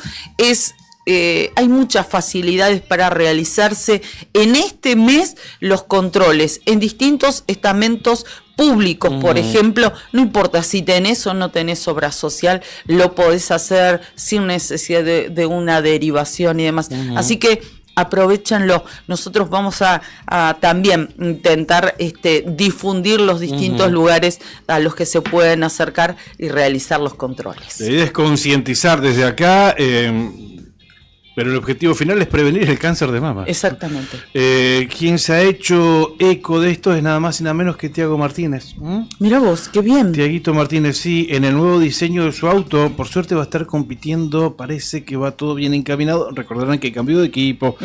Hay muchas facilidades para realizarse en este mes los controles en distintos estamentos públicos. Por ejemplo, no importa si tenés o no tenés obra social, lo podés hacer sin necesidad de una derivación y demás. Así que aprovechanlo. Nosotros vamos a también intentar difundir los distintos lugares a los que se pueden acercar y realizar los controles. La idea es concientizar desde acá. Pero el objetivo final es prevenir el cáncer de mama. Exactamente. Quien se ha hecho eco de esto es nada más y nada menos que Tiago Martínez. Mira vos, qué bien. Tiaguito Martínez, sí, en el nuevo diseño de su auto, por suerte va a estar compitiendo, parece que va todo bien encaminado. Recordarán que cambió de equipo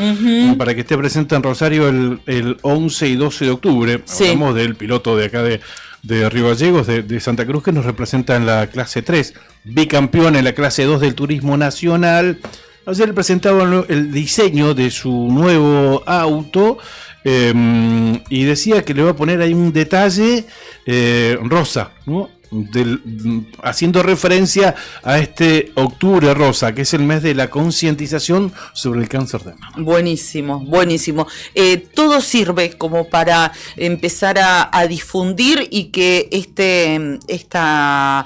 para que esté presente en Rosario el 11 y 12 de octubre. Sí. Hablamos del piloto de acá de de Río Gallegos, de Santa Cruz, que nos representa en la clase 3, bicampeón en la clase 2 del turismo nacional. Ayer presentaba el diseño de su nuevo auto y decía que le va a poner ahí un detalle rosa, ¿no? Haciendo referencia a este octubre rosa, que es el mes de la concientización sobre el cáncer de mama. Buenísimo, buenísimo. Todo sirve como para empezar a difundir y que esta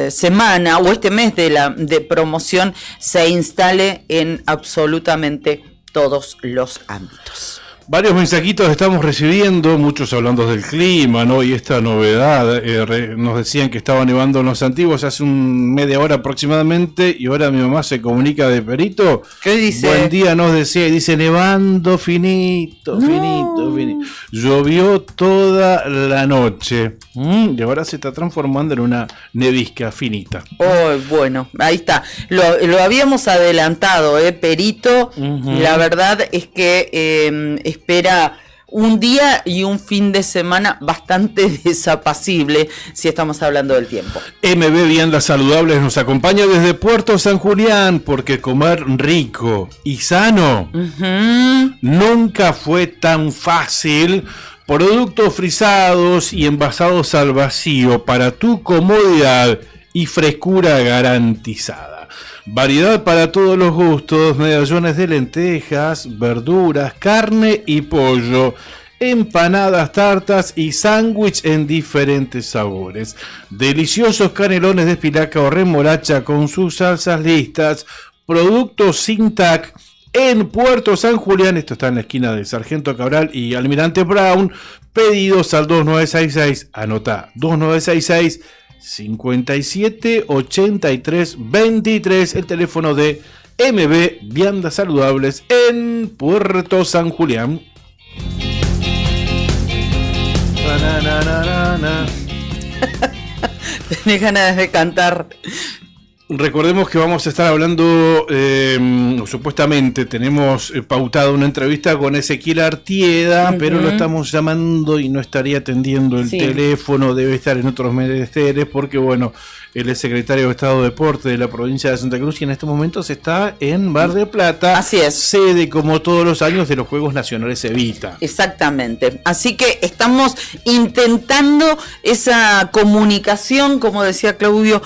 semana o este mes de promoción se instale en absolutamente todos los ámbitos. Varios mensajitos estamos recibiendo, muchos hablando del clima, ¿no? Y esta novedad, nos decían que estaba nevando en Los Antiguos hace media hora aproximadamente, y ahora mi mamá se comunica de Perito. ¿Qué dice? Buen día, nos decía, y dice, nevando finito. Llovió toda la noche, y ahora se está transformando en una nevisca finita. Oh, bueno, ahí está. Lo habíamos adelantado, Perito. La verdad es que espera un día y un fin de semana bastante desapacible si estamos hablando del tiempo. MB Viandas Saludables nos acompaña desde Puerto San Julián, porque comer rico y sano nunca fue tan fácil. Productos frisados y envasados al vacío para tu comodidad y frescura garantizada. Variedad para todos los gustos, medallones de lentejas, verduras, carne y pollo, empanadas, tartas y sándwich en diferentes sabores. Deliciosos canelones de espinaca o remolacha con sus salsas listas. Productos sin TAC en Puerto San Julián. Esto está en la esquina de Sargento Cabral y Almirante Brown. Pedidos al 2966. Anota, 2966 57 83 23, el teléfono de MB Viandas Saludables en Puerto San Julián. Tenés ganas de cantar. Recordemos que vamos a estar hablando, supuestamente tenemos pautada una entrevista con Ezequiel Artieda, pero lo estamos llamando y no estaría atendiendo el teléfono, debe estar en otros menesteres, porque bueno, él es secretario de Estado de Deporte de la provincia de Santa Cruz y en estos momentos está en Mar del Plata. Así es. Sede, como todos los años, de los Juegos Nacionales Evita. Exactamente. Así que estamos intentando esa comunicación, como decía Claudio,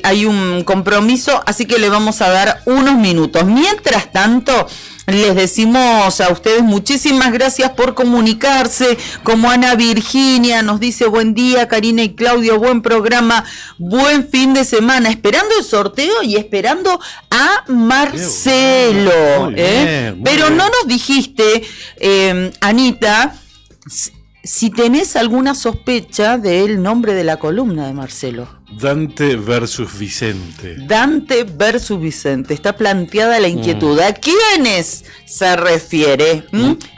hay un compromiso, así que le vamos a dar unos minutos. Mientras tanto, les decimos a ustedes muchísimas gracias por comunicarse, como Ana Virginia nos dice buen día, Karina y Claudio, buen programa, buen fin de semana, esperando el sorteo y esperando a Marcelo. Muy bien, Pero no nos dijiste, Anita, si tenés alguna sospecha del nombre de la columna de Marcelo. Dante versus Vicente. Dante versus Vicente. Está planteada la inquietud. ¿A quiénes se refiere?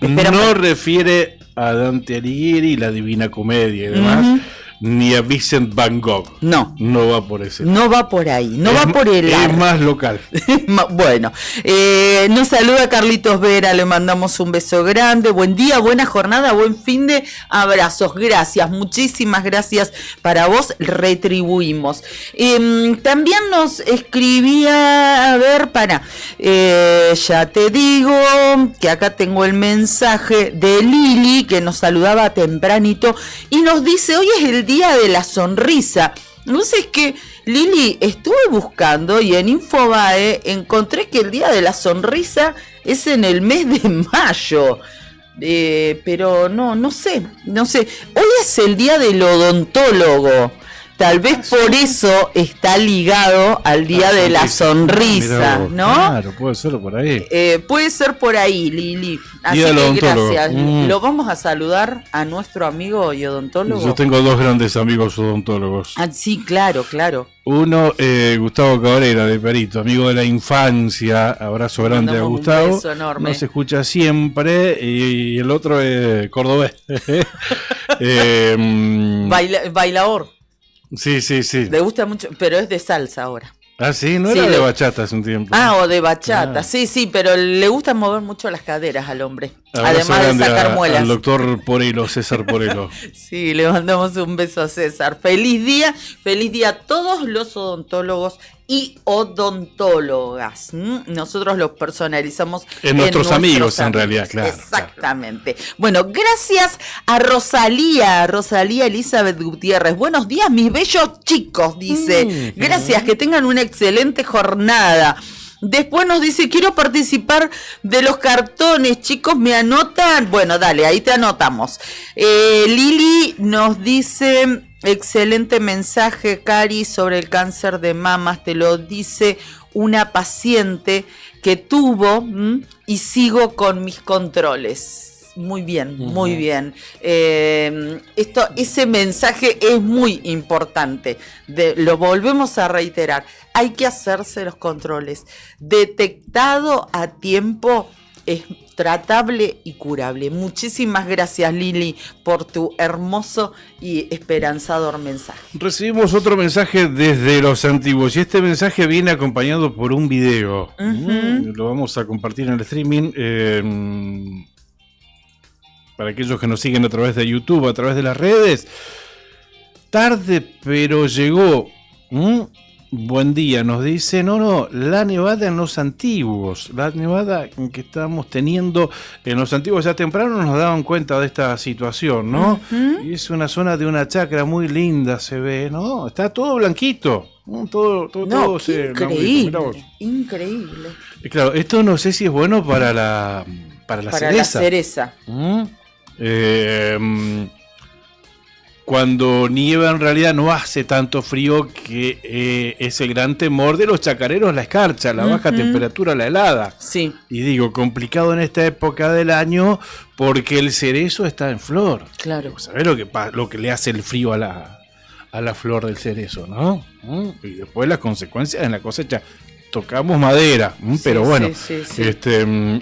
No refiere a Dante Alighieri, la Divina Comedia y demás, ni a Vincent Van Gogh. No. No va por ese. No va por ahí. No va por el Es más local. Bueno, nos saluda Carlitos Vera, le mandamos un beso grande. Buen día, buena jornada, buen fin de abrazos. Gracias, muchísimas gracias para vos. Retribuimos. También nos escribía, a ver, ya te digo que acá tengo el mensaje de Lili, que nos saludaba tempranito y nos dice, hoy es el día de la sonrisa. No sé, es que Lili, estuve buscando y en Infobae encontré que el día de la sonrisa es en el mes de mayo. Pero no sé. Hoy es el día del odontólogo. Tal vez por eso está ligado al día de la sonrisa, vos, ¿no? Claro, puede ser por ahí. Puede ser por ahí, Lili. Así Día del que odontólogo. gracias. Lo vamos a saludar a nuestro amigo y odontólogo. Yo tengo dos grandes amigos odontólogos. Ah, sí, claro. Uno, Gustavo Cabrera, de Perito, amigo de la infancia. Abrazo grande a Gustavo. Un beso enorme. Nos escucha siempre. Y el otro es cordobés. Bailador. Sí. Le gusta mucho, pero es de salsa ahora. Ah, sí, no Sí, era de bachata hace un tiempo. O de bachata, Ah. sí, pero le gusta mover mucho las caderas al hombre. Abrazo Además de grande sacar muelas. al doctor Porelo, César Porelo. Sí, le mandamos un beso a César. Feliz día a todos los odontólogos y odontólogas. Nosotros los personalizamos En nuestros amigos, en realidad, claro. Exactamente. Bueno, gracias a Rosalía Elizabeth Gutiérrez. Buenos días, mis bellos chicos, dice. Gracias, que tengan una excelente jornada. Después nos dice, quiero participar de los cartones, chicos, ¿me anotan? Bueno, dale, ahí te anotamos. Lili nos dice, excelente mensaje, Cari, sobre el cáncer de mamas, te lo dice una paciente que tuvo y sigo con mis controles. Muy bien, muy bien. Ese mensaje es muy importante. Lo volvemos a reiterar. Hay que hacerse los controles. Detectado a tiempo es tratable y curable. Muchísimas gracias, Lili, por tu hermoso y esperanzador mensaje. Recibimos otro mensaje desde los antiguos y este mensaje viene acompañado por un video. Lo vamos a compartir en el streaming. Para aquellos que nos siguen a través de YouTube, a través de las redes. Tarde, pero llegó. Buen día, nos dice. No, la nevada en los antiguos. La nevada que estamos teniendo en los antiguos. Ya temprano nos daban cuenta de esta situación, ¿no? Y es una zona de una chacra muy linda, se ve, ¿no? Está todo blanquito. Todo Increíble. Claro, esto no sé si es bueno para la cereza. Cuando nieva en realidad no hace tanto frío, que es el gran temor de los chacareros, la escarcha, la baja temperatura, la helada. Sí. Y digo, complicado en esta época del año porque el cerezo está en flor. Claro. ¿Sabés lo que le hace el frío a la flor del cerezo, no? Y después las consecuencias en la cosecha. Tocamos madera, pero bueno, sí.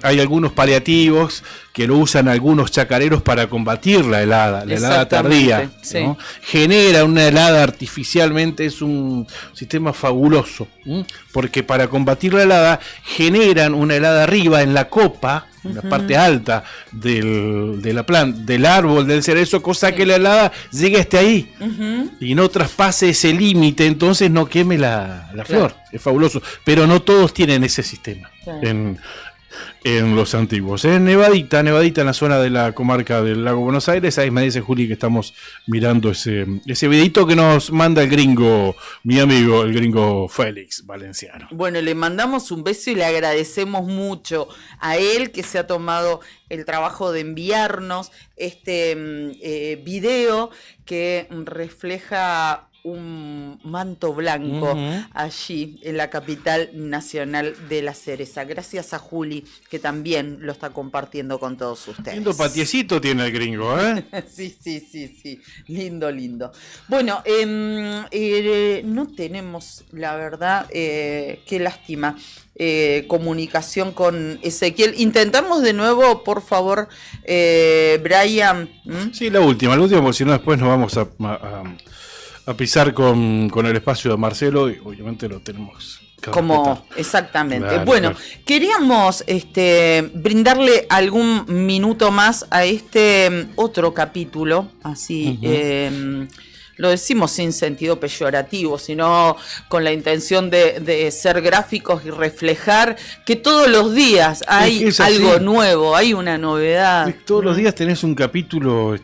Hay algunos paliativos que lo usan algunos chacareros para combatir la helada tardía, sí. ¿no? Genera una helada artificialmente, es un sistema fabuloso, porque para combatir la helada generan una helada arriba en la copa, en la parte alta de la planta, del árbol, del cerezo, cosa que la helada llegue hasta ahí y no traspase ese límite, entonces no queme la flor. Es fabuloso, pero no todos tienen ese sistema en los antiguos. Es nevadita en la zona de la comarca del Lago Buenos Aires. Ahí me dice Juli que estamos mirando ese videito que nos manda el gringo, mi amigo, el gringo Félix Valenciano. Bueno, le mandamos un beso y le agradecemos mucho a él que se ha tomado el trabajo de enviarnos este video que refleja un manto blanco allí en la capital nacional de la cereza. Gracias a Juli, que también lo está compartiendo con todos ustedes. Lindo patiecito tiene el gringo, ¿eh? Sí. Lindo. Bueno, no tenemos, la verdad, qué lástima, comunicación con Ezequiel. Intentamos de nuevo, por favor, Brian. Sí, la última, porque si no después nos vamos a pisar con el espacio de Marcelo y obviamente lo tenemos que respetar. Exactamente. Claro, bueno, claro. Queríamos brindarle algún minuto más a este otro capítulo, así lo decimos sin sentido peyorativo, sino con la intención de ser gráficos y reflejar que todos los días hay algo nuevo, hay una novedad. Todos los días tenés un capítulo,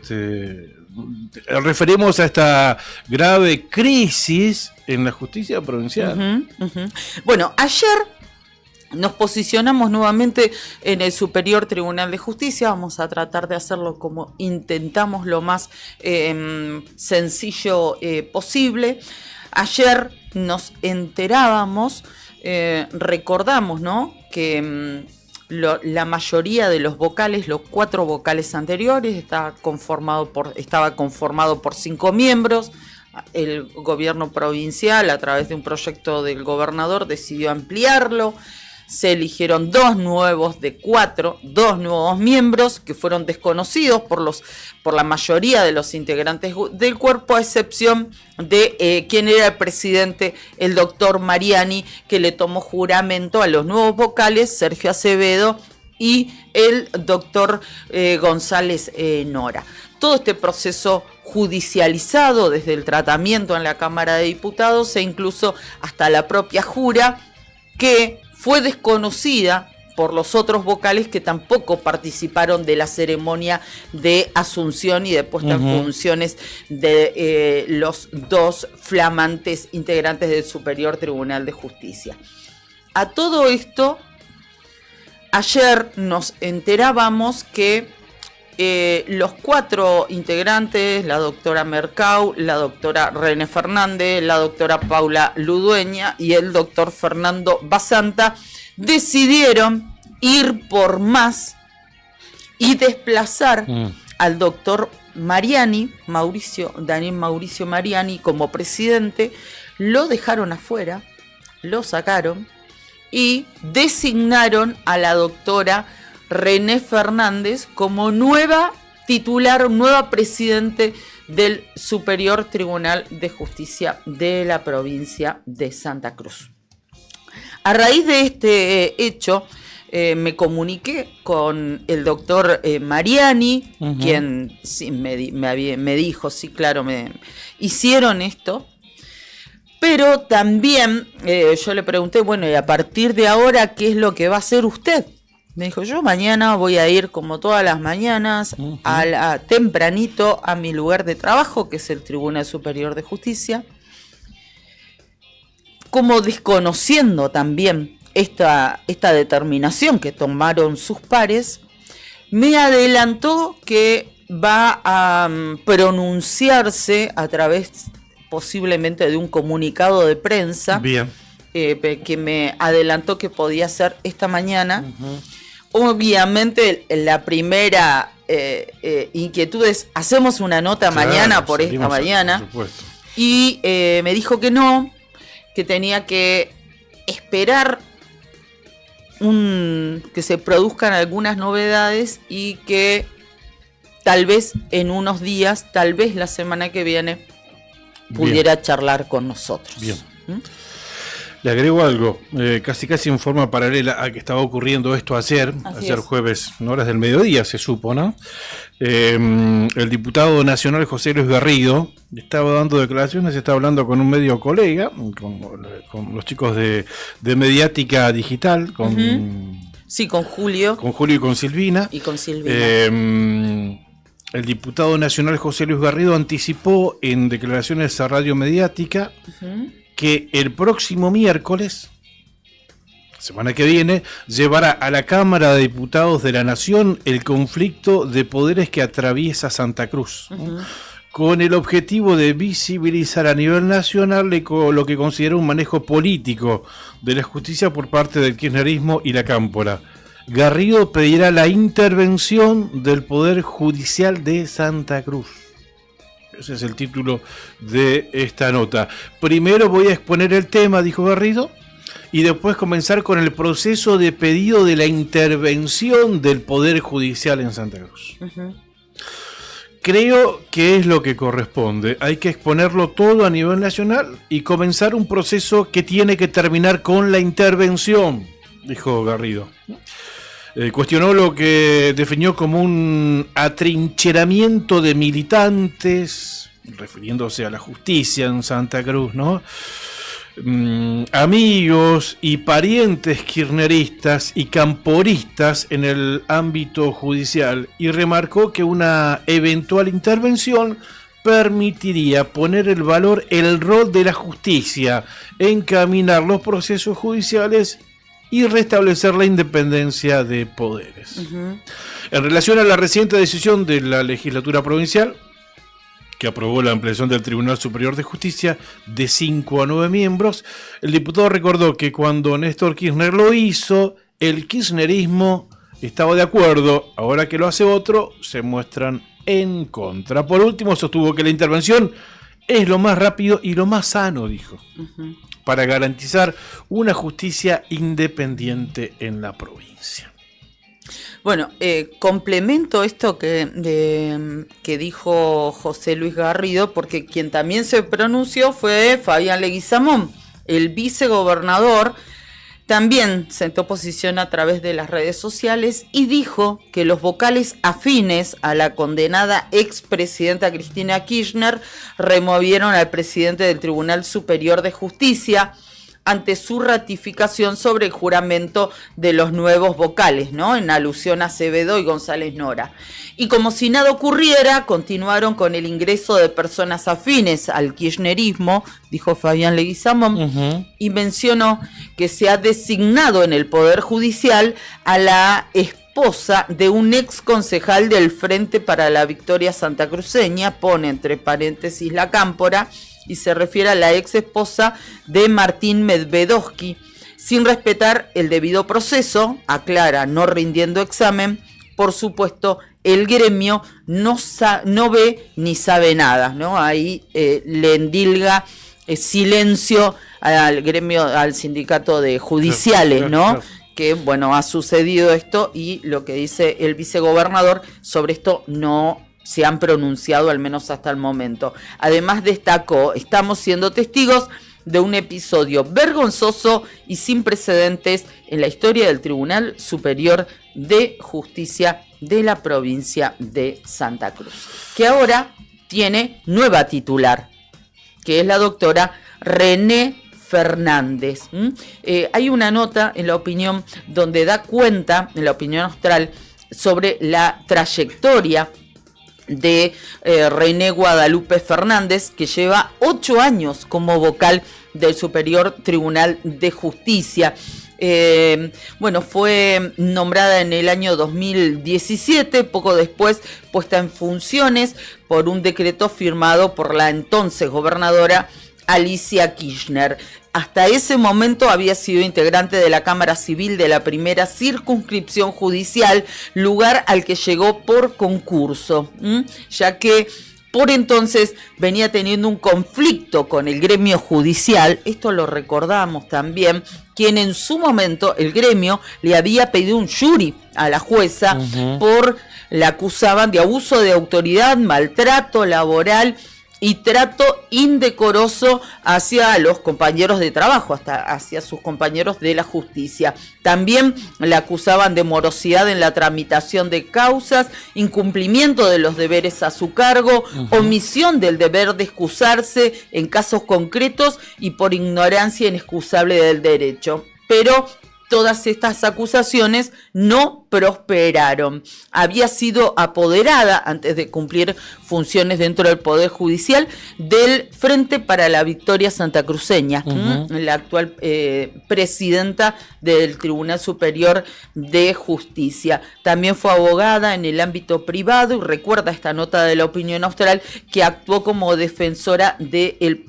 referimos a esta grave crisis en la justicia provincial. Bueno, ayer nos posicionamos nuevamente en el Superior Tribunal de Justicia. Vamos a tratar de hacerlo como intentamos, lo más sencillo posible. Ayer nos enterábamos, recordamos, ¿no?, que la mayoría de los vocales, los 4 vocales anteriores, estaba conformado por 5 miembros. El gobierno provincial, a través de un proyecto del gobernador, decidió ampliarlo. se eligieron dos nuevos miembros que fueron desconocidos por la mayoría de los integrantes del cuerpo, a excepción de quien era el presidente, el doctor Mariani, que le tomó juramento a los nuevos vocales, Sergio Acevedo y el doctor González Nora. Todo este proceso judicializado desde el tratamiento en la Cámara de Diputados e incluso hasta la propia jura, que fue desconocida por los otros vocales que tampoco participaron de la ceremonia de asunción y de puesta en funciones de los dos flamantes integrantes del Superior Tribunal de Justicia. A todo esto, ayer nos enterábamos que los 4 integrantes, la doctora Mercau, la doctora René Fernández, la doctora Paula Ludueña y el doctor Fernando Basanta, decidieron ir por más y desplazar al doctor Mariani, Daniel Mauricio Mariani, como presidente. Lo dejaron afuera, lo sacaron y designaron a la doctora René Fernández como nueva titular, nueva presidente del Superior Tribunal de Justicia de la provincia de Santa Cruz. A raíz de este hecho, me comuniqué con el doctor Mariani, quien sí, me dijo, sí, claro, me hicieron esto. Pero también yo le pregunté, bueno, y a partir de ahora, ¿qué es lo que va a hacer usted? Me dijo, yo mañana voy a ir como todas las mañanas tempranito a mi lugar de trabajo, que es el Tribunal Superior de Justicia, como desconociendo también esta determinación que tomaron sus pares. Me adelantó que va a pronunciarse a través posiblemente de un comunicado de prensa. Bien. Que me adelantó que podía ser esta mañana. Obviamente la primera inquietud es, hacemos una nota mañana por esta mañana. Por supuesto. Y me dijo que no, que tenía que esperar que se produzcan algunas novedades y que tal vez en unos días, tal vez la semana que viene, pudiera charlar con nosotros. Bien. Le agrego algo, casi en forma paralela a que estaba ocurriendo esto ayer jueves, en horas del mediodía se supo, ¿no? El diputado nacional José Luis Garrido estaba dando declaraciones, estaba hablando con un medio colega, con los chicos de Mediática Digital, con Julio. Con Julio y con Silvina. El diputado nacional José Luis Garrido anticipó en declaraciones a Radio Mediática que el próximo miércoles, semana que viene, llevará a la Cámara de Diputados de la Nación el conflicto de poderes que atraviesa Santa Cruz, con el objetivo de visibilizar a nivel nacional lo que considera un manejo político de la justicia por parte del kirchnerismo y la cámpora. Garrido pedirá la intervención del Poder Judicial de Santa Cruz. Ese es el título de esta nota. Primero voy a exponer el tema, dijo Garrido, y después comenzar con el proceso de pedido de la intervención del Poder Judicial en Santa Cruz. Creo que es lo que corresponde. Hay que exponerlo todo a nivel nacional y comenzar un proceso que tiene que terminar con la intervención, dijo Garrido. Cuestionó lo que definió como un atrincheramiento de militantes, refiriéndose a la justicia en Santa Cruz, ¿no? Amigos y parientes kirchneristas y camporistas en el ámbito judicial, y remarcó que una eventual intervención permitiría poner el rol de la justicia, encaminar los procesos judiciales y restablecer la independencia de poderes. En relación a la reciente decisión de la legislatura provincial, que aprobó la ampliación del Tribunal Superior de Justicia de 5 a 9 miembros, el diputado recordó que cuando Néstor Kirchner lo hizo, el kirchnerismo estaba de acuerdo. Ahora que lo hace otro, se muestran en contra. Por último, sostuvo que la intervención es lo más rápido y lo más sano, dijo, para garantizar una justicia independiente en la provincia. Bueno, complemento esto que dijo José Luis Garrido, porque quien también se pronunció fue Fabián Leguizamón, el vicegobernador. También sentó posición a través de las redes sociales y dijo que los vocales afines a la condenada expresidenta Cristina Kirchner removieron al presidente del Tribunal Superior de Justicia ante su ratificación sobre el juramento de los nuevos vocales, ¿no? En alusión a Acevedo y González Nora. Y como si nada ocurriera, continuaron con el ingreso de personas afines al kirchnerismo, dijo Fabián Leguizamón, y mencionó que se ha designado en el Poder Judicial a la esposa de un ex concejal del Frente para la Victoria Santacruceña, pone entre paréntesis la Cámpora, y se refiere a la ex esposa de Martín Medvedovsky, sin respetar el debido proceso, aclara, no rindiendo examen. Por supuesto, el gremio no ve ni sabe nada, ¿no? Ahí le endilga silencio al gremio, al sindicato de judiciales, ¿no? Que, bueno, ha sucedido esto y lo que dice el vicegobernador sobre esto no se han pronunciado, al menos hasta el momento. Además destacó, estamos siendo testigos de un episodio vergonzoso y sin precedentes en la historia del Tribunal Superior de Justicia de la provincia de Santa Cruz, que ahora tiene nueva titular, que es la doctora René Fernández. Hay una nota en La Opinión donde da cuenta, en La Opinión Austral, sobre la trayectoria de René Guadalupe Fernández, que lleva 8 años como vocal del Superior Tribunal de Justicia. Bueno, fue nombrada en el año 2017, poco después puesta en funciones por un decreto firmado por la entonces gobernadora Alicia Kirchner. Hasta ese momento había sido integrante de la Cámara Civil de la primera circunscripción judicial, lugar al que llegó por concurso, ya que por entonces venía teniendo un conflicto con el gremio judicial. Esto lo recordamos también, quien en su momento el gremio le había pedido un jury a la jueza la acusaban de abuso de autoridad, maltrato laboral y trato indecoroso hacia los compañeros de trabajo, hasta hacia sus compañeros de la justicia. También la acusaban de morosidad en la tramitación de causas, incumplimiento de los deberes a su cargo, omisión del deber de excusarse en casos concretos y por ignorancia inexcusable del derecho. Pero todas estas acusaciones no prosperaron. Había sido apoderada, antes de cumplir funciones dentro del Poder Judicial, del Frente para la Victoria Santacruceña, la actual presidenta del Tribunal Superior de Justicia. También fue abogada en el ámbito privado y recuerda esta nota de La Opinión Austral que actuó como defensora del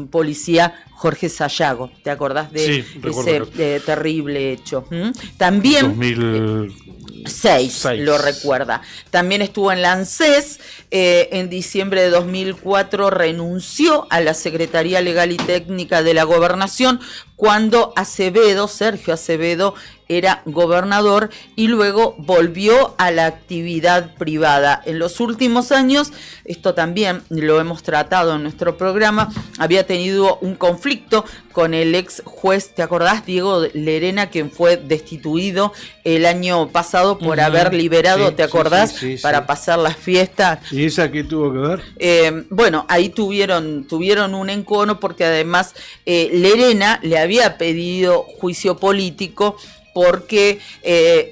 policía Jorge Sayago. ¿Te acordás de ese terrible hecho? También 2006 lo recuerda. También estuvo en la ANSES. En diciembre de 2004 renunció a la Secretaría Legal y Técnica de la Gobernación cuando Sergio Acevedo era gobernador, y luego volvió a la actividad privada. En los últimos años, esto también lo hemos tratado en nuestro programa, había tenido un conflicto con el ex juez, ¿te acordás? Diego Lerena, quien fue destituido el año pasado por haber liberado, ¿te acordás? Para pasar las fiestas. ¿Y esa qué tuvo que ver? Bueno, ahí tuvieron un encono porque además Lerena le había pedido juicio político porque,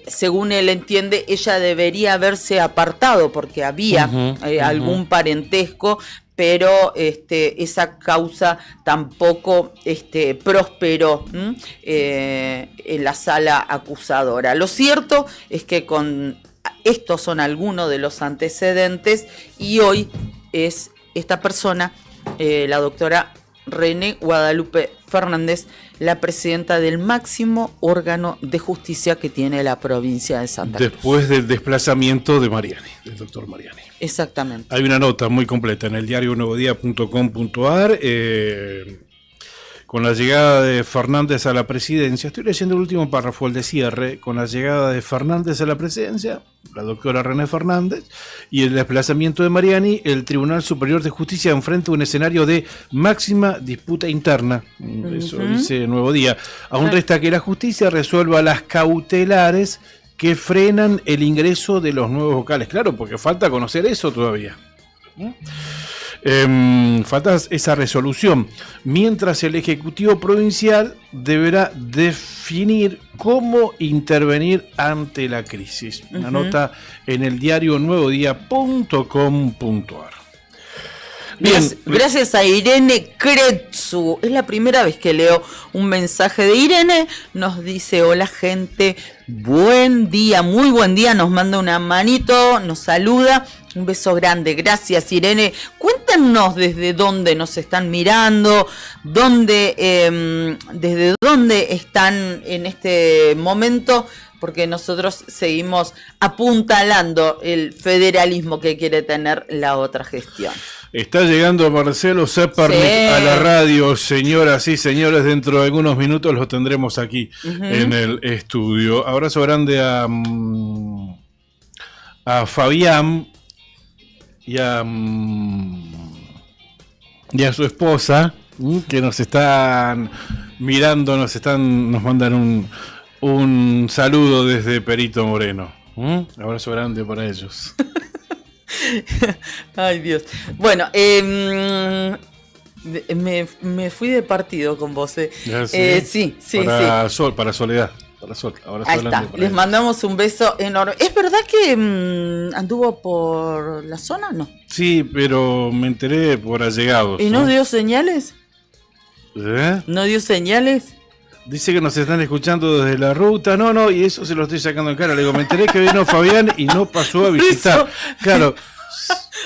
según él entiende, ella debería haberse apartado porque había algún parentesco, pero esa causa tampoco prosperó en la sala acusadora. Lo cierto es que estos son algunos de los antecedentes, y hoy es esta persona, la doctora René Guadalupe Fernández, la presidenta del máximo órgano de justicia que tiene la provincia de Santa Cruz. Después del desplazamiento de Mariani, del doctor Mariani. Exactamente. Hay una nota muy completa en el diario nuevodía.com.ar con la llegada de Fernández a la presidencia. Estoy leyendo el último párrafo, el de cierre. Con la llegada de Fernández a la presidencia, la doctora René Fernández, y el desplazamiento de Mariani, el Tribunal Superior de Justicia enfrenta un escenario de máxima disputa interna. Eso dice Nuevo Día. Aún resta que la justicia resuelva las cautelares que frenan el ingreso de los nuevos vocales. Claro, porque falta conocer eso todavía. Falta esa resolución, mientras el Ejecutivo Provincial deberá definir cómo intervenir ante la crisis. Una nota en el diario nuevodía.com.ar. Bien. Gracias a Irene Kretzu. Es la primera vez que leo un mensaje de Irene. Nos dice: hola gente, buen día, muy buen día. Nos manda una manito, nos saluda. Un beso grande. Gracias, Irene. Cuéntenos desde dónde nos están mirando, desde dónde están en este momento, porque nosotros seguimos apuntalando el federalismo que quiere tener la otra gestión. Está llegando Marcelo Zepernik a la radio, señoras y señores. Dentro de algunos minutos lo tendremos aquí en el estudio. Abrazo grande a Fabián y a su esposa, que nos están mirando, nos mandan un saludo desde Perito Moreno. Abrazo grande para ellos. Ay, Dios. Bueno, me fui de partido con vos. Sí. Para Soledad. Ahí está. Les mandamos un beso enorme. ¿Es verdad que anduvo por la zona? No. Sí, pero me enteré por allegados. ¿Y no dio señales? ¿No dio señales? Dice que nos están escuchando desde la ruta. No, y eso se lo estoy sacando en cara. Le digo, me enteré que vino Fabián y no pasó a visitar. Claro.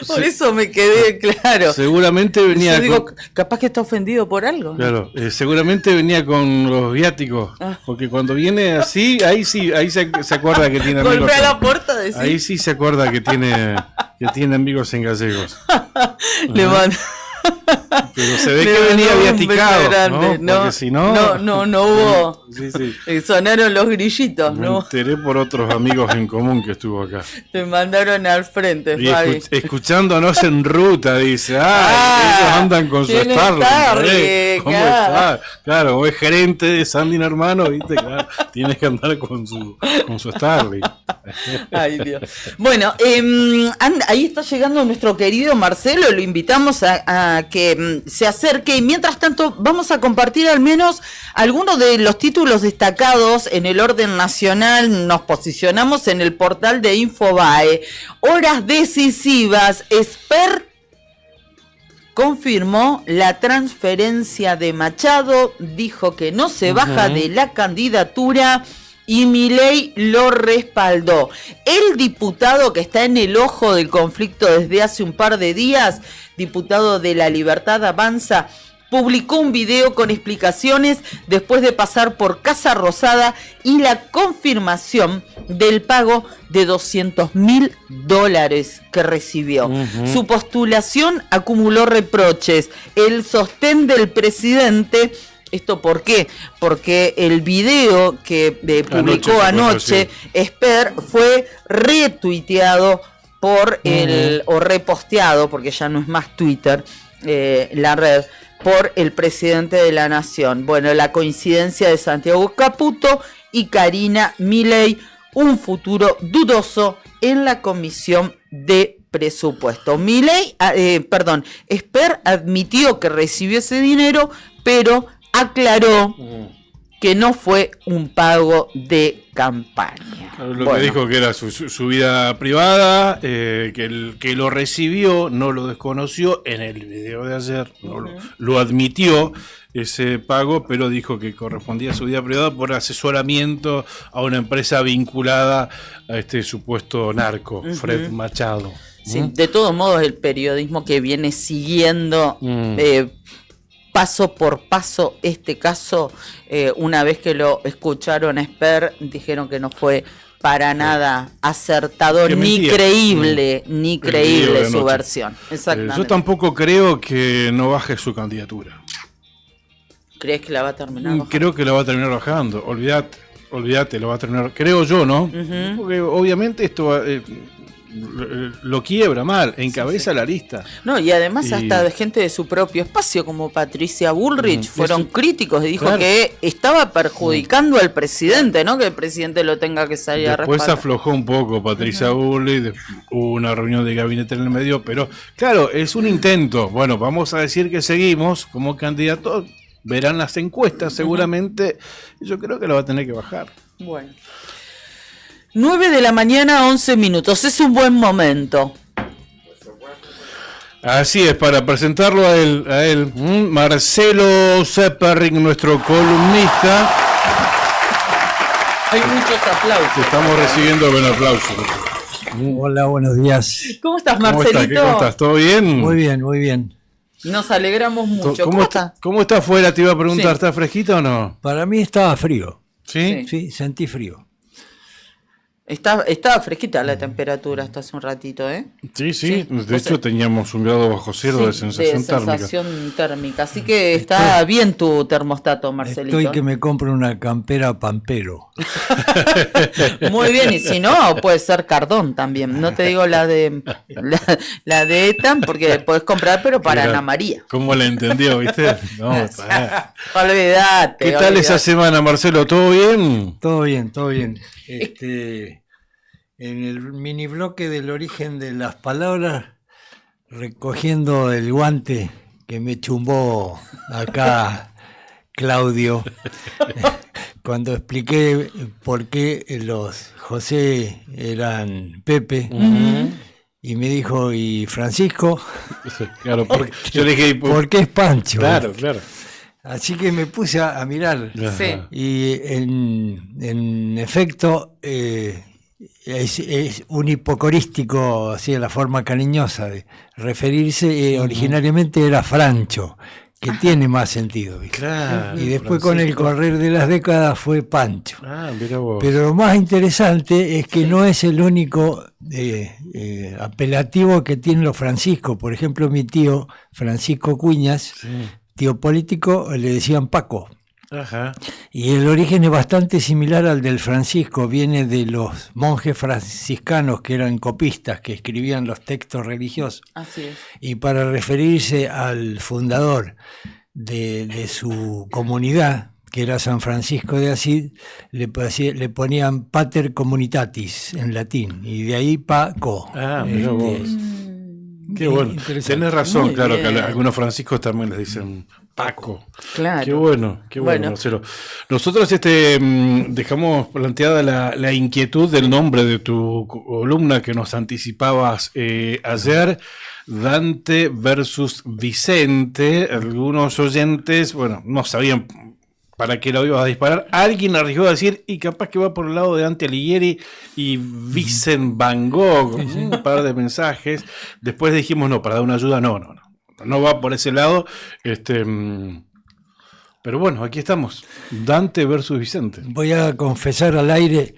Por eso me quedé claro. Seguramente venía. Yo digo, capaz que está ofendido por algo, ¿no? Claro, seguramente venía con los viáticos. Porque cuando viene así, ahí se acuerda que tiene amigos. Golpea la puerta, decís. Ahí sí se acuerda que tiene amigos en gallegos. Le mando. Pero se ve que venía viaticado, ¿no? Porque si no hubo. Sí. Sonaron los grillitos, me enteré por otros amigos en común que estuvo acá. Te mandaron al frente, y Fabi. Escuchándonos en ruta, dice. Ellos andan con su Starling. ¿Cómo está? Claro, es gerente de Sandin Hermano, ¿viste? Claro, tienes que andar con su Starling. Ay, Dios. Bueno, ahí está llegando nuestro querido Marcelo. Lo invitamos a que se acerque, y mientras tanto vamos a compartir al menos algunos de los títulos destacados en el orden nacional. Nos posicionamos en el portal de Infobae. Horas decisivas. Esper confirmó la transferencia de Machado, dijo que no se baja de la candidatura y Milei lo respaldó. El diputado que está en el ojo del conflicto desde hace un par de días, diputado de La Libertad Avanza, publicó un video con explicaciones después de pasar por Casa Rosada y la confirmación del pago de $200.000 que recibió. Su postulación acumuló reproches. El sostén del presidente. ¿Esto por qué? Porque el video que publicó anoche Esper fue retuiteado por o reposteado, porque ya no es más Twitter, la red, por el presidente de la Nación. Bueno, la coincidencia de Santiago Caputo y Karina Milei, un futuro dudoso en la comisión de presupuesto. Esper admitió que recibió ese dinero, pero aclaró que no fue un pago de campaña. Que dijo que era su vida privada, que lo recibió, no lo desconoció en el video de ayer, lo admitió ese pago, pero dijo que correspondía a su vida privada por asesoramiento a una empresa vinculada a este supuesto narco, Fred Machado. Sí, de todos modos, el periodismo que viene siguiendo paso por paso este caso. Una vez que lo escucharon a Esper, dijeron que no fue para nada acertador, ni creíble su versión. Exactamente. Yo tampoco creo que no baje su candidatura. ¿Crees que la va a terminar bajando? Creo que la va a terminar bajando. Olvídate, lo va a terminar. Creo yo, ¿no? Porque obviamente esto lo quiebra mal, encabeza la lista. No, y además hasta de gente de su propio espacio, como Patricia Bullrich, fueron críticos y dijo que estaba perjudicando al presidente, ¿no? Que el presidente lo tenga que salir a respaldar. Después aflojó un poco Patricia Bullrich, hubo una reunión de gabinete en el medio, pero claro, es un intento. Bueno, vamos a decir que seguimos como candidatos. Verán las encuestas seguramente. Yo creo que lo va a tener que bajar. Bueno. 9 de la mañana, 11 minutos. Es un buen momento. Así es, para presentarlo a él. Marcelo Sepperring, nuestro columnista. Hay muchos aplausos. Estamos recibiendo buen aplauso. Hola, buenos días. ¿Cómo estás, Marcelito? ¿Qué contás? ¿Todo bien? Muy bien, muy bien. Nos alegramos mucho. ¿Cómo está afuera? Te iba a preguntar, ¿está fresquito o no? Para mí estaba frío. ¿Sí? Sí, sentí frío. Estaba fresquita la temperatura hasta hace un ratito, ¿eh? Sí. De hecho, teníamos un grado bajo cero de sensación térmica. Así que está bien tu termostato, Marcelito. Estoy que me compro una campera Pampero. Muy bien, y si no, puede ser Cardón también. No te digo la de Etan, porque podés comprar, pero para Ana María. ¿Cómo la entendió, viste? No, olvídate. ¿Qué tal esa semana, Marcelo? ¿Todo bien? Todo bien. En el mini bloque del origen de las palabras, recogiendo el guante que me chumbó acá Claudio, cuando expliqué por qué los José eran Pepe, y me dijo, ¿y Francisco? Claro, yo dije, ¿por qué es Pancho? Claro. Así que me puse a mirar, y en efecto es un hipocorístico, así de la forma cariñosa de referirse. Originariamente era Francho, que tiene más sentido, ¿viste? Claro, y después Francisco. Con el correr de las décadas fue Pancho. Mira vos. Pero lo más interesante es que no es el único apelativo que tienen los Franciscos. Por ejemplo, mi tío Francisco Cuñas, tío político, le decían Paco. Ajá. Y el origen es bastante similar al del Francisco, viene de los monjes franciscanos que eran copistas, que escribían los textos religiosos. Así es. Y para referirse al fundador de su comunidad, que era San Francisco de Asís, le ponían Pater Communitatis en latín, y de ahí Paco. Mira vos. Qué bueno. Tenés razón, Muy claro, bien. que algunos franciscos también les dicen Paco. Claro. Qué bueno, Marcelo. Nosotros dejamos planteada la inquietud del nombre de tu columna que nos anticipabas ayer, Dante versus Vicente. Algunos oyentes, no sabían para qué lo ibas a disparar. Alguien arriesgó a decir, y capaz que va por el lado de Dante Alighieri y Vincent Van Gogh. Un par de mensajes. Después dijimos, no, para dar una ayuda, no va por ese lado. Pero bueno, aquí estamos. Dante versus Vicente. Voy a confesar al aire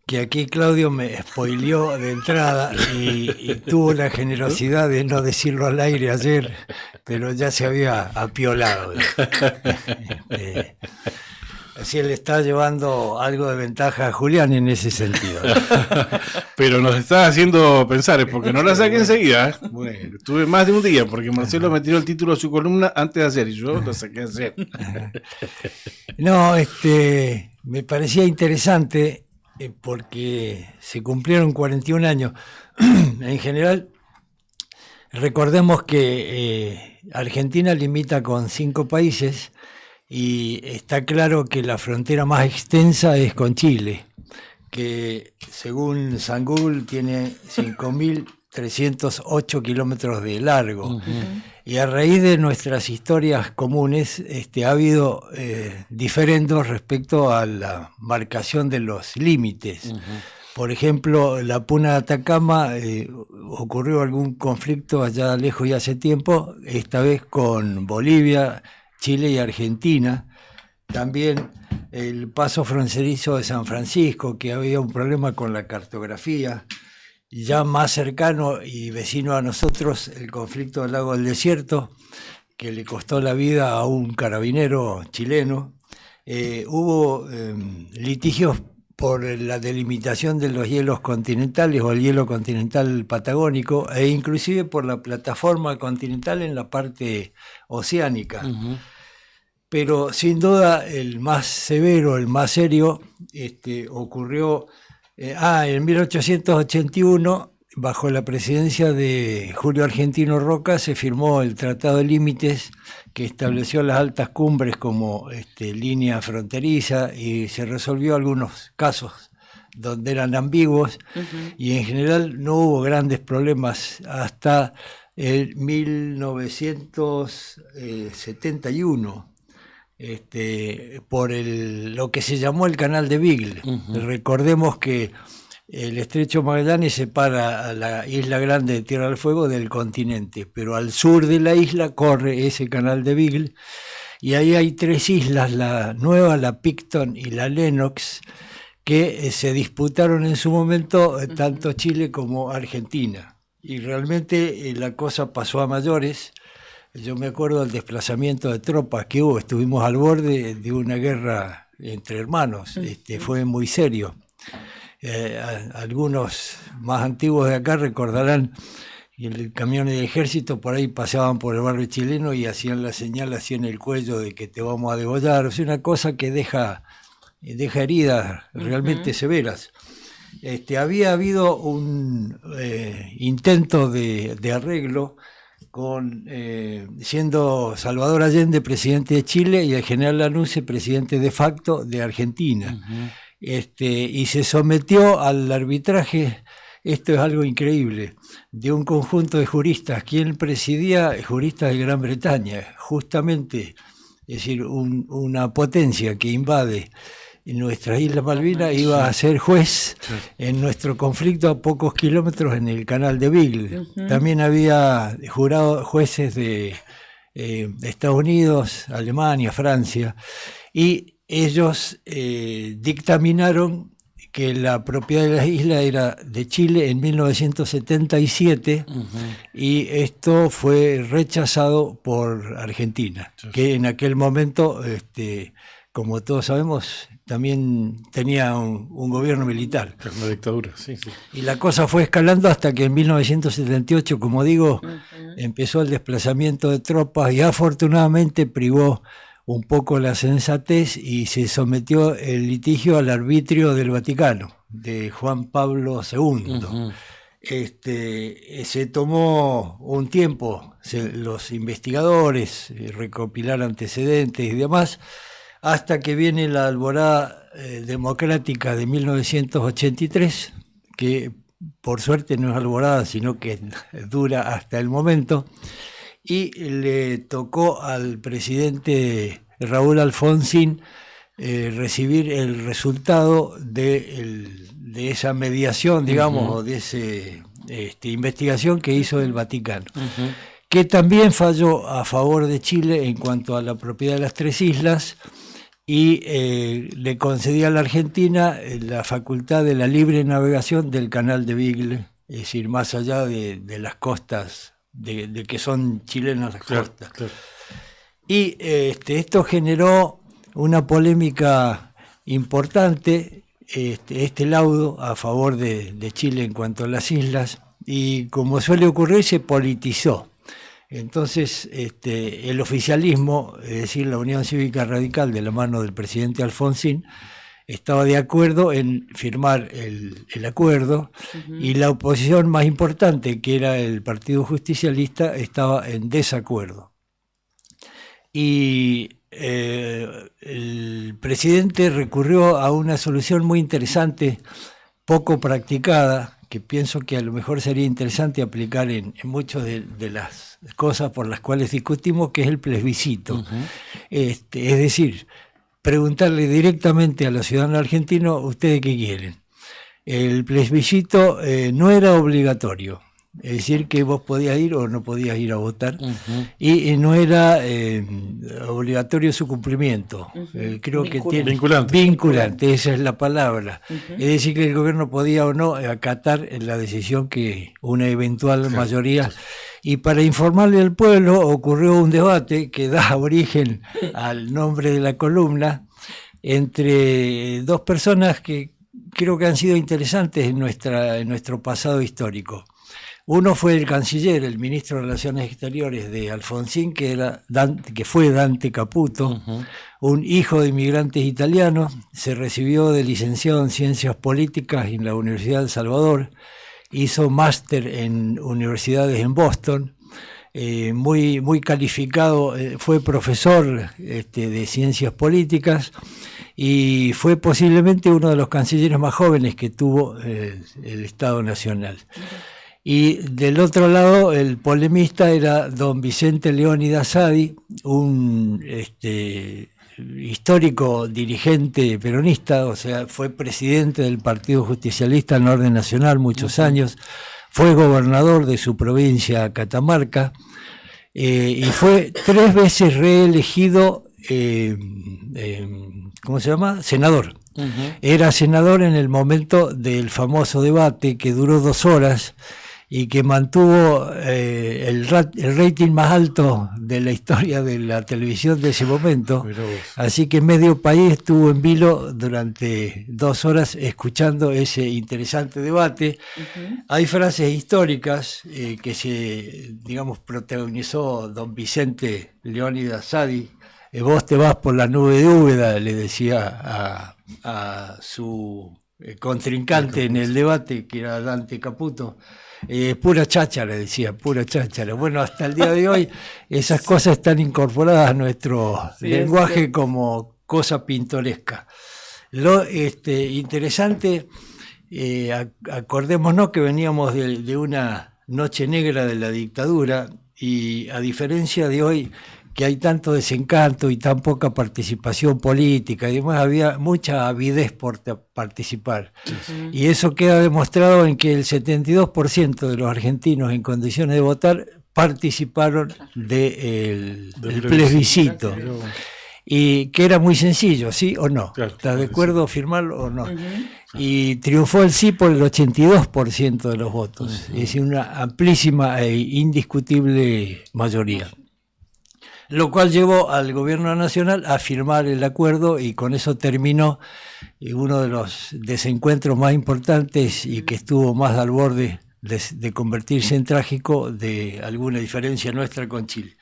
que aquí Claudio me spoileó de entrada y tuvo la generosidad de no decirlo al aire ayer, pero ya se había apiolado. Así él está llevando algo de ventaja a Julián en ese sentido. Pero nos está haciendo pensar, porque no la saqué enseguida. Bueno, tuve más de un día, porque Marcelo me tiró el título a su columna antes de ayer, y yo lo saqué ayer. No, me parecía interesante porque se cumplieron 41 años. En general, recordemos que Argentina limita con 5 países y está claro que la frontera más extensa es con Chile, que según San Google tiene 5.308 kilómetros de largo. Y a raíz de nuestras historias comunes ha habido diferendos respecto a la marcación de los límites. Por ejemplo, la Puna de Atacama, ocurrió algún conflicto allá lejos y hace tiempo, esta vez con Bolivia, Chile y Argentina. También el paso fronterizo de San Francisco, que había un problema con la cartografía. Ya más cercano y vecino a nosotros, el conflicto del Lago del Desierto, que le costó la vida a un carabinero chileno. Hubo litigios por la delimitación de los hielos continentales o el hielo continental patagónico, e inclusive por la plataforma continental en la parte oceánica. Pero sin duda el más severo, el más serio, ocurrió en 1881, bajo la presidencia de Julio Argentino Roca, se firmó el Tratado de Límites, que estableció las altas cumbres como línea fronteriza, y se resolvió algunos casos donde eran ambiguos, y en general no hubo grandes problemas hasta el 1971. Por lo que se llamó el Canal de Beagle. Recordemos que el Estrecho Magallanes separa a la Isla Grande de Tierra del Fuego del continente, pero al sur de la isla corre ese Canal de Beagle, y ahí hay 3 islas, la Nueva, la Picton y la Lennox, que se disputaron en su momento tanto Chile como Argentina, y realmente la cosa pasó a mayores. Yo me acuerdo del desplazamiento de tropas que hubo, estuvimos al borde de una guerra entre hermanos, fue muy serio. Algunos más antiguos de acá recordarán que el camión del ejército por ahí pasaban por el barrio chileno y hacían la señal así en el cuello de que te vamos a degollar. Es una cosa que deja heridas realmente severas. Había habido un intento de arreglo siendo Salvador Allende presidente de Chile y el general Lanusse presidente de facto de Argentina. Y se sometió al arbitraje, esto es algo increíble, de un conjunto de juristas. Quien presidía, juristas de Gran Bretaña, justamente, es decir, una potencia que invade nuestras Islas Malvinas, iba a ser juez en nuestro conflicto a pocos kilómetros en el Canal de Beagle. También había jurado jueces de Estados Unidos, Alemania, Francia, y ellos dictaminaron que la propiedad de la isla era de Chile en 1977, y esto fue rechazado por Argentina, que en aquel momento, como todos sabemos, también tenía un gobierno militar. Una dictadura, sí. Y la cosa fue escalando hasta que en 1978, como digo, empezó el desplazamiento de tropas, y afortunadamente privó un poco la sensatez y se sometió el litigio al arbitrio del Vaticano, de Juan Pablo II. Se tomó un tiempo, los investigadores recopilar antecedentes y demás, hasta que viene la alborada democrática de 1983, que por suerte no es alborada, sino que dura hasta el momento, y le tocó al presidente Raúl Alfonsín recibir el resultado de esa mediación, digamos, o de esa investigación que hizo el Vaticano, que también falló a favor de Chile en cuanto a la propiedad de las 3 islas, y le concedía a la Argentina la facultad de la libre navegación del Canal de Beagle, es decir, más allá de las costas, de que son chilenas las costas. Y esto generó una polémica importante, este laudo a favor de Chile en cuanto a las islas, y como suele ocurrir, se politizó. Entonces, el oficialismo, es decir, la Unión Cívica Radical, de la mano del presidente Alfonsín, estaba de acuerdo en firmar el acuerdo, y la oposición más importante, que era el Partido Justicialista, estaba en desacuerdo. Y el presidente recurrió a una solución muy interesante, poco practicada, que pienso que a lo mejor sería interesante aplicar en muchas de las cosas por las cuales discutimos, que es el plebiscito. Es decir, preguntarle directamente a los ciudadanos argentinos, ¿ustedes qué quieren? El plebiscito no era obligatorio, Es decir, que vos podías ir o no podías ir a votar, y no era obligatorio su cumplimiento. Creo que tiene vinculante, esa es la palabra. Es decir, que el gobierno podía o no acatar la decisión que una eventual mayoría. Y para informarle al pueblo ocurrió un debate que da origen al nombre de la columna entre dos personas que creo que han sido interesantes en nuestro pasado histórico. Uno fue el canciller, el ministro de Relaciones Exteriores de Alfonsín, que fue Dante Caputo, un hijo de inmigrantes italianos, se recibió de licenciado en Ciencias Políticas en la Universidad de El Salvador, hizo máster en universidades en Boston, muy calificado, fue profesor de Ciencias Políticas y fue posiblemente uno de los cancilleres más jóvenes que tuvo el Estado Nacional. Y del otro lado, el polemista era don Vicente Leónidas Sadi, un histórico dirigente peronista, o sea, fue presidente del Partido Justicialista en orden nacional muchos años, fue gobernador de su provincia, Catamarca, y fue 3 veces reelegido, ¿cómo se llama? Senador. Era senador en el momento del famoso debate que duró 2 horas, y que mantuvo el rating más alto de la historia de la televisión de ese momento. Así que medio país estuvo en vilo durante 2 horas escuchando ese interesante debate. Hay frases históricas que protagonizó don Vicente Leónidas Sadi. Vos te vas por la nube de Úbeda, le decía a su contrincante en el debate, que era Dante Caputo. Pura cháchara, decía, pura cháchara. Bueno, hasta el día de hoy esas cosas están incorporadas a nuestro lenguaje como cosa pintoresca. Lo interesante, acordémonos que veníamos de una noche negra de la dictadura, y a diferencia de hoy, que hay tanto desencanto y tan poca participación política, y además había mucha avidez por participar. Y eso queda demostrado en que el 72% de los argentinos en condiciones de votar participaron del plebiscito. Y que era muy sencillo, ¿sí o no? ¿Estás de acuerdo? ¿Firmarlo o no? Y triunfó el sí por el 82% de los votos. Es decir, una amplísima e indiscutible mayoría. Lo cual llevó al gobierno nacional a firmar el acuerdo, y con eso terminó uno de los desencuentros más importantes y que estuvo más al borde de convertirse en trágico, de alguna diferencia nuestra con Chile.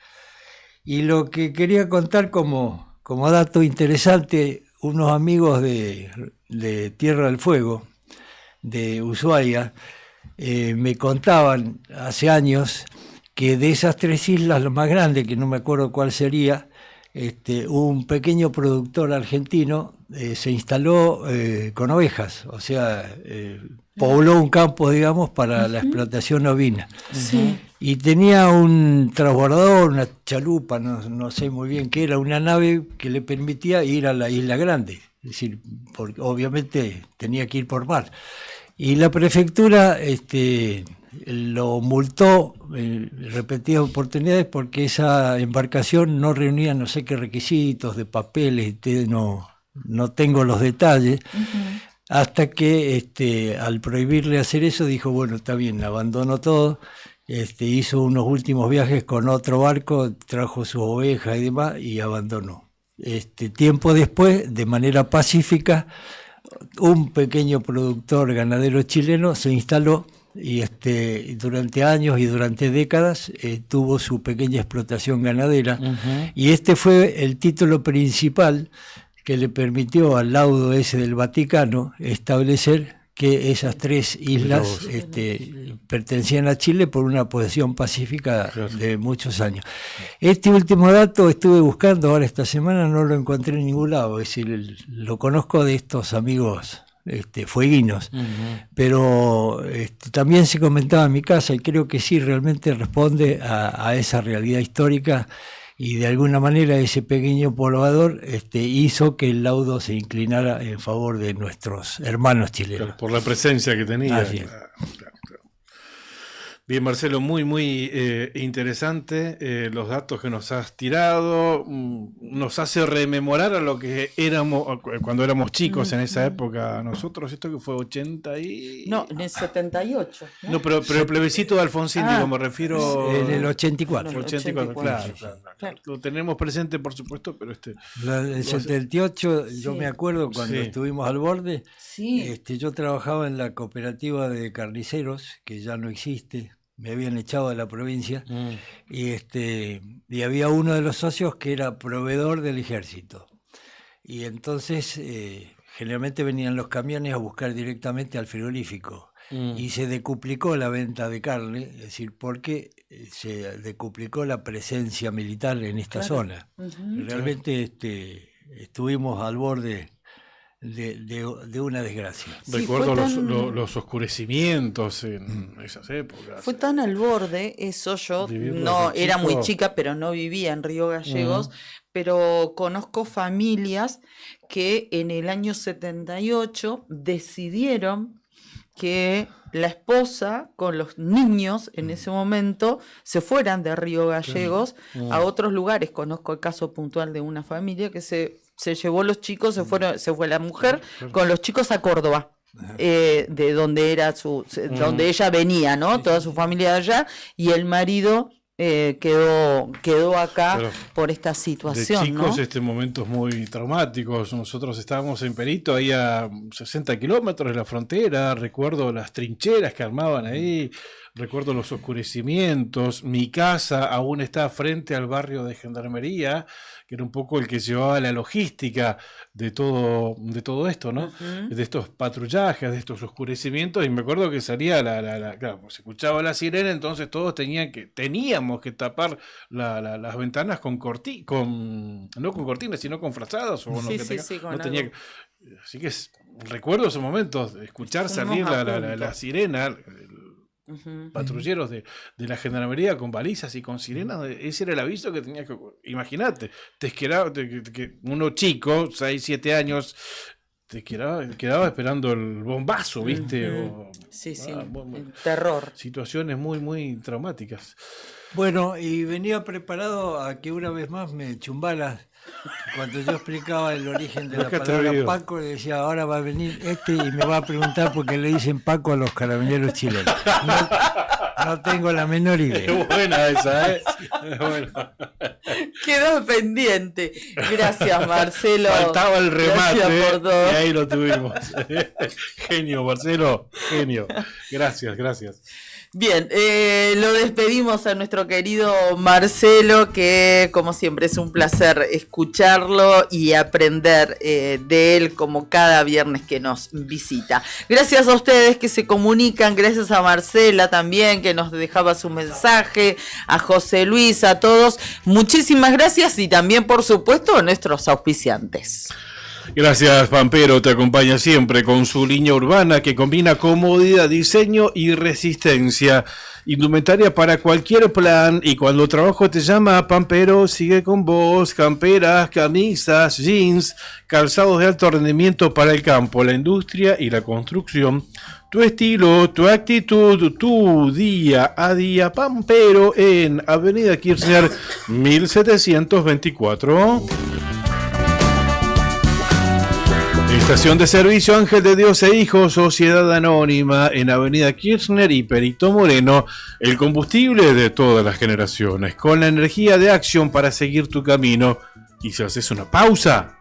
Y lo que quería contar como dato interesante, unos amigos de Tierra del Fuego, de Ushuaia, me contaban hace años que de esas 3 islas, la más grande, que no me acuerdo cuál sería, un pequeño productor argentino se instaló con ovejas, o sea, pobló un campo, digamos, para la explotación ovina. Y tenía un transbordador, una chalupa, no sé muy bien qué era, una nave que le permitía ir a la Isla Grande, es decir, porque obviamente tenía que ir por mar. Y la prefectura lo multó repetidas oportunidades porque esa embarcación no reunía no sé qué requisitos de papeles, no tengo los detalles, hasta que al prohibirle hacer eso dijo, bueno, está bien, abandonó todo, hizo unos últimos viajes con otro barco, trajo sus ovejas y demás y abandonó. Tiempo después, de manera pacífica, un pequeño productor ganadero chileno se instaló y durante años y durante décadas tuvo su pequeña explotación ganadera, y fue el título principal que le permitió al laudo ese del Vaticano establecer que esas 3 islas pertenecían a Chile por una posesión pacífica de muchos años. Este último dato estuve buscando ahora esta semana, no lo encontré en ningún lado, es decir, lo conozco de estos amigos fueguinos, pero también se comentaba en mi casa, y creo que sí, realmente responde a esa realidad histórica, y de alguna manera ese pequeño poblador hizo que el laudo se inclinara en favor de nuestros hermanos chilenos. Por la presencia que tenía. Así es. Bien, Marcelo, muy interesante los datos que nos has tirado. Nos hace rememorar a lo que éramos cuando éramos chicos en esa época. Nosotros, esto que fue 80 y... No, en el 78. No, pero el plebiscito de Alfonsín, digo, me refiero... En el 84. El 84, claro. Lo tenemos presente, por supuesto, pero el 78, yo me acuerdo cuando estuvimos al borde, yo trabajaba en la cooperativa de carniceros, que ya no existe. Me habían echado de la provincia y había uno de los socios que era proveedor del ejército. Y entonces generalmente venían los camiones a buscar directamente al frigorífico. Y se decuplicó la venta de carne, es decir, porque se decuplicó la presencia militar en esta zona. Realmente estuvimos al borde de una desgracia. Recuerdo los oscurecimientos en esas épocas. Fue tan al borde eso, yo no era muy chica, pero no vivía en Río Gallegos, pero conozco familias que en el año 78 decidieron que la esposa con los niños en ese momento se fueran de Río Gallegos a otros lugares. Conozco el caso puntual de una familia que se llevó los chicos, se fue la mujer con los chicos a Córdoba, de donde era donde ella venía, ¿no? Toda su familia de allá, y el marido quedó acá por esta situación. De chicos, ¿no? Momentos muy traumáticos. Nosotros estábamos en Perito, ahí a 60 kilómetros de la frontera. Recuerdo las trincheras que armaban ahí. Recuerdo los oscurecimientos. Mi casa aún está frente al barrio de Gendarmería, que era un poco el que llevaba la logística de todo esto, ¿no? De estos patrullajes, de estos oscurecimientos. Y me acuerdo que salía claro, se escuchaba la sirena, entonces todos teníamos que tapar las ventanas no con cortinas, sino con frazadas. O así que recuerdo esos momentos, escuchar salir la sirena. Patrulleros de la Gendarmería con balizas y con sirenas, ese era el aviso que tenías que... Imagínate, que uno chico, 6, 7 años, te quedaba esperando el bombazo, ¿viste? El terror. Situaciones muy traumáticas. Bueno, y venía preparado a que una vez más me chumbara. Cuando yo explicaba el origen de la palabra Paco, le decía, ahora va a venir y me va a preguntar por qué le dicen Paco a los carabineros chilenos. No tengo la menor idea. Es buena esa, ¿eh? Es buena. Quedó pendiente. Gracias, Marcelo. Faltaba el remate, por todo. Y ahí lo tuvimos. Genio, Marcelo, genio. Gracias. Bien, lo despedimos a nuestro querido Marcelo, que como siempre es un placer escucharlo y aprender de él como cada viernes que nos visita. Gracias a ustedes que se comunican, gracias a Marcela también que nos dejaba su mensaje, a José Luis, a todos. Muchísimas gracias y también por supuesto a nuestros auspiciantes. Gracias, Pampero, te acompaña siempre con su línea urbana que combina comodidad, diseño y resistencia. Indumentaria para cualquier plan, y cuando el trabajo te llama, Pampero sigue con vos. Camperas, camisas, jeans, calzados de alto rendimiento para el campo, la industria y la construcción. Tu estilo, tu actitud, tu día a día. Pampero en Avenida Kirchner 1724. Estación de servicio Ángel de Dios e Hijos, Sociedad Anónima, en Avenida Kirchner y Perito Moreno, el combustible de todas las generaciones, con la energía de acción para seguir tu camino. Y si haces una pausa,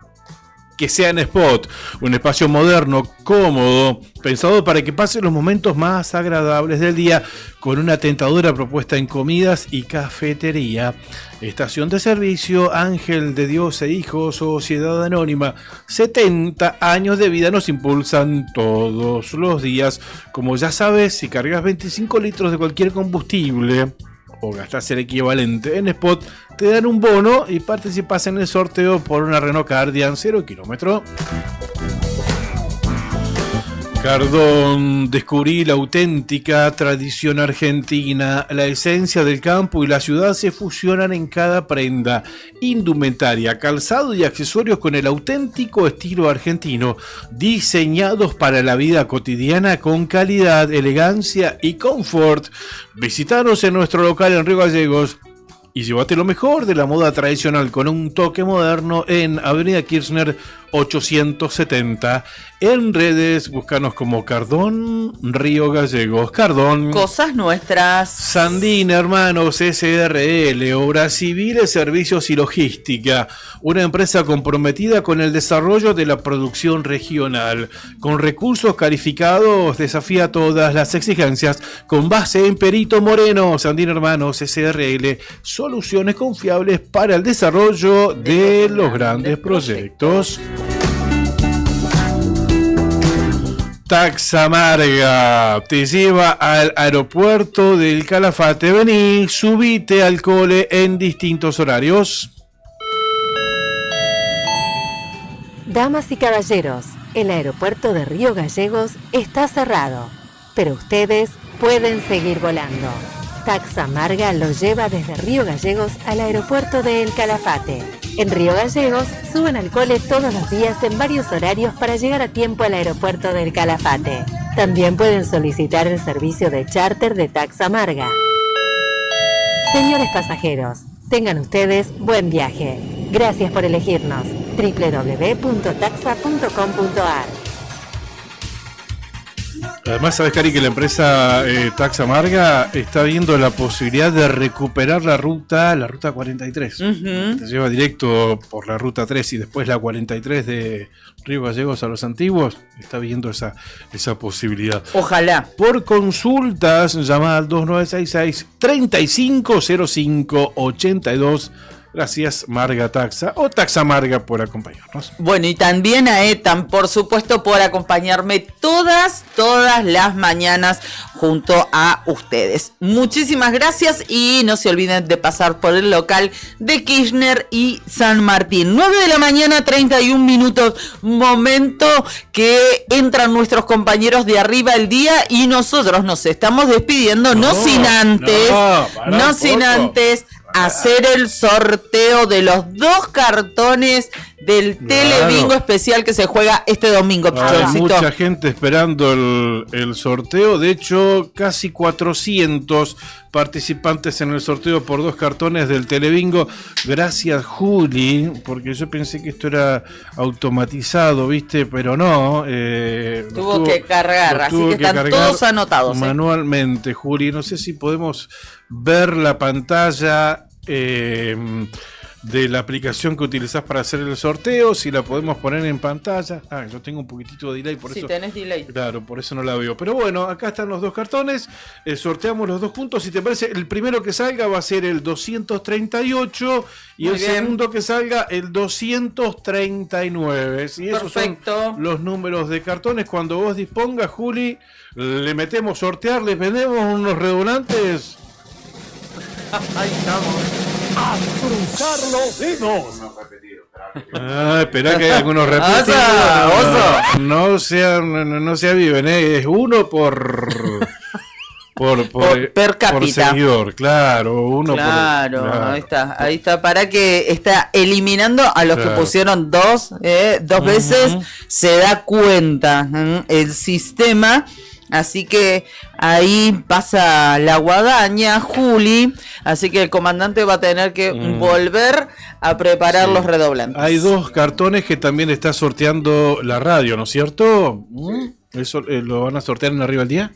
que sea en Spot, un espacio moderno, cómodo, pensado para que pases los momentos más agradables del día, con una tentadora propuesta en comidas y cafetería. Estación de servicio Ángel de Dios e Hijos, Sociedad Anónima. 70 años de vida nos impulsan todos los días. Como ya sabes, si cargas 25 litros de cualquier combustible o gastas el equivalente en Spot, te dan un bono y participas en el sorteo por una Renault Cardian 0 kilómetro. Cardón, descubrí la auténtica tradición argentina. La esencia del campo y la ciudad se fusionan en cada prenda. Indumentaria, calzado y accesorios con el auténtico estilo argentino, diseñados para la vida cotidiana con calidad, elegancia y confort. Visítanos en nuestro local en Río Gallegos y llévate lo mejor de la moda tradicional con un toque moderno en Avenida Kirchner 870. En redes, búscanos como Cardón Río Gallegos. Cardón. Cosas nuestras. Sandín Hermanos SRL, Obras Civiles, Servicios y Logística. Una empresa comprometida con el desarrollo de la producción regional. Con recursos calificados, desafía todas las exigencias. Con base en Perito Moreno. Sandín Hermanos SRL, soluciones confiables para el desarrollo de los grandes proyectos. Taxamarga te lleva al aeropuerto del Calafate. Vení, subite al cole en distintos horarios. Damas y caballeros, el aeropuerto de Río Gallegos está cerrado, pero ustedes pueden seguir volando. Taxamarga los lleva desde Río Gallegos al aeropuerto de El Calafate. En Río Gallegos suben al cole todos los días en varios horarios para llegar a tiempo al aeropuerto del Calafate. También pueden solicitar el servicio de charter de Taxamarga. Señores pasajeros, tengan ustedes buen viaje. Gracias por elegirnos. www.taxa.com.ar. Además, sabes, Cari, que la empresa Taxamarga está viendo la posibilidad de recuperar la ruta 43. Te lleva directo por la ruta 3 y después la 43 de Río Gallegos a Los Antiguos. Está viendo esa posibilidad. Ojalá. Por consultas, llama al 2966-350582. Gracias, Marga Taxa o Taxamarga, por acompañarnos. Bueno, y también a Etan, por supuesto, por acompañarme todas las mañanas junto a ustedes. Muchísimas gracias y no se olviden de pasar por el local de Kirchner y San Martín. 9 de la mañana, 31 minutos. Momento que entran nuestros compañeros de Arriba el Día y nosotros nos estamos despidiendo, no sin antes hacer el sorteo de los 2 cartones del Telebingo especial que se juega este domingo. Hay mucha gente esperando el sorteo. De hecho, casi 400 participantes en el sorteo por 2 cartones del Telebingo. Gracias, Juli, porque yo pensé que esto era automatizado, ¿viste? Pero no. Tuvo que cargar, así que están todos anotados. Manualmente, Juli. No sé si podemos ver la pantalla de la aplicación que utilizás para hacer el sorteo, si la podemos poner en pantalla. Yo tengo un poquitito de delay, por eso. Si tenés delay. Claro, por eso no la veo. Pero bueno, acá están los 2 cartones. Sorteamos los 2 juntos. Si te parece, el primero que salga va a ser el 238 y Muy el bien. segundo que salga el 239. ¿Sí? Esos Perfecto. son los números de cartones. Cuando vos dispongas, Juli, le metemos sortear, les vendemos unos redondantes. Ahí estamos. A cruzar los dedos. Esperá que hay algunos repetidos. No se aviven, es uno por per cápita. Por seguidor, claro. Ahí está, para que está eliminando a los que pusieron 2 veces, se da cuenta el sistema. Así que ahí pasa la guadaña, Juli. Así que el comandante va a tener que volver a preparar los redoblantes. Hay 2 cartones que también está sorteando la radio, ¿no es cierto? ¿Eso lo van a sortear en Arriba el Día?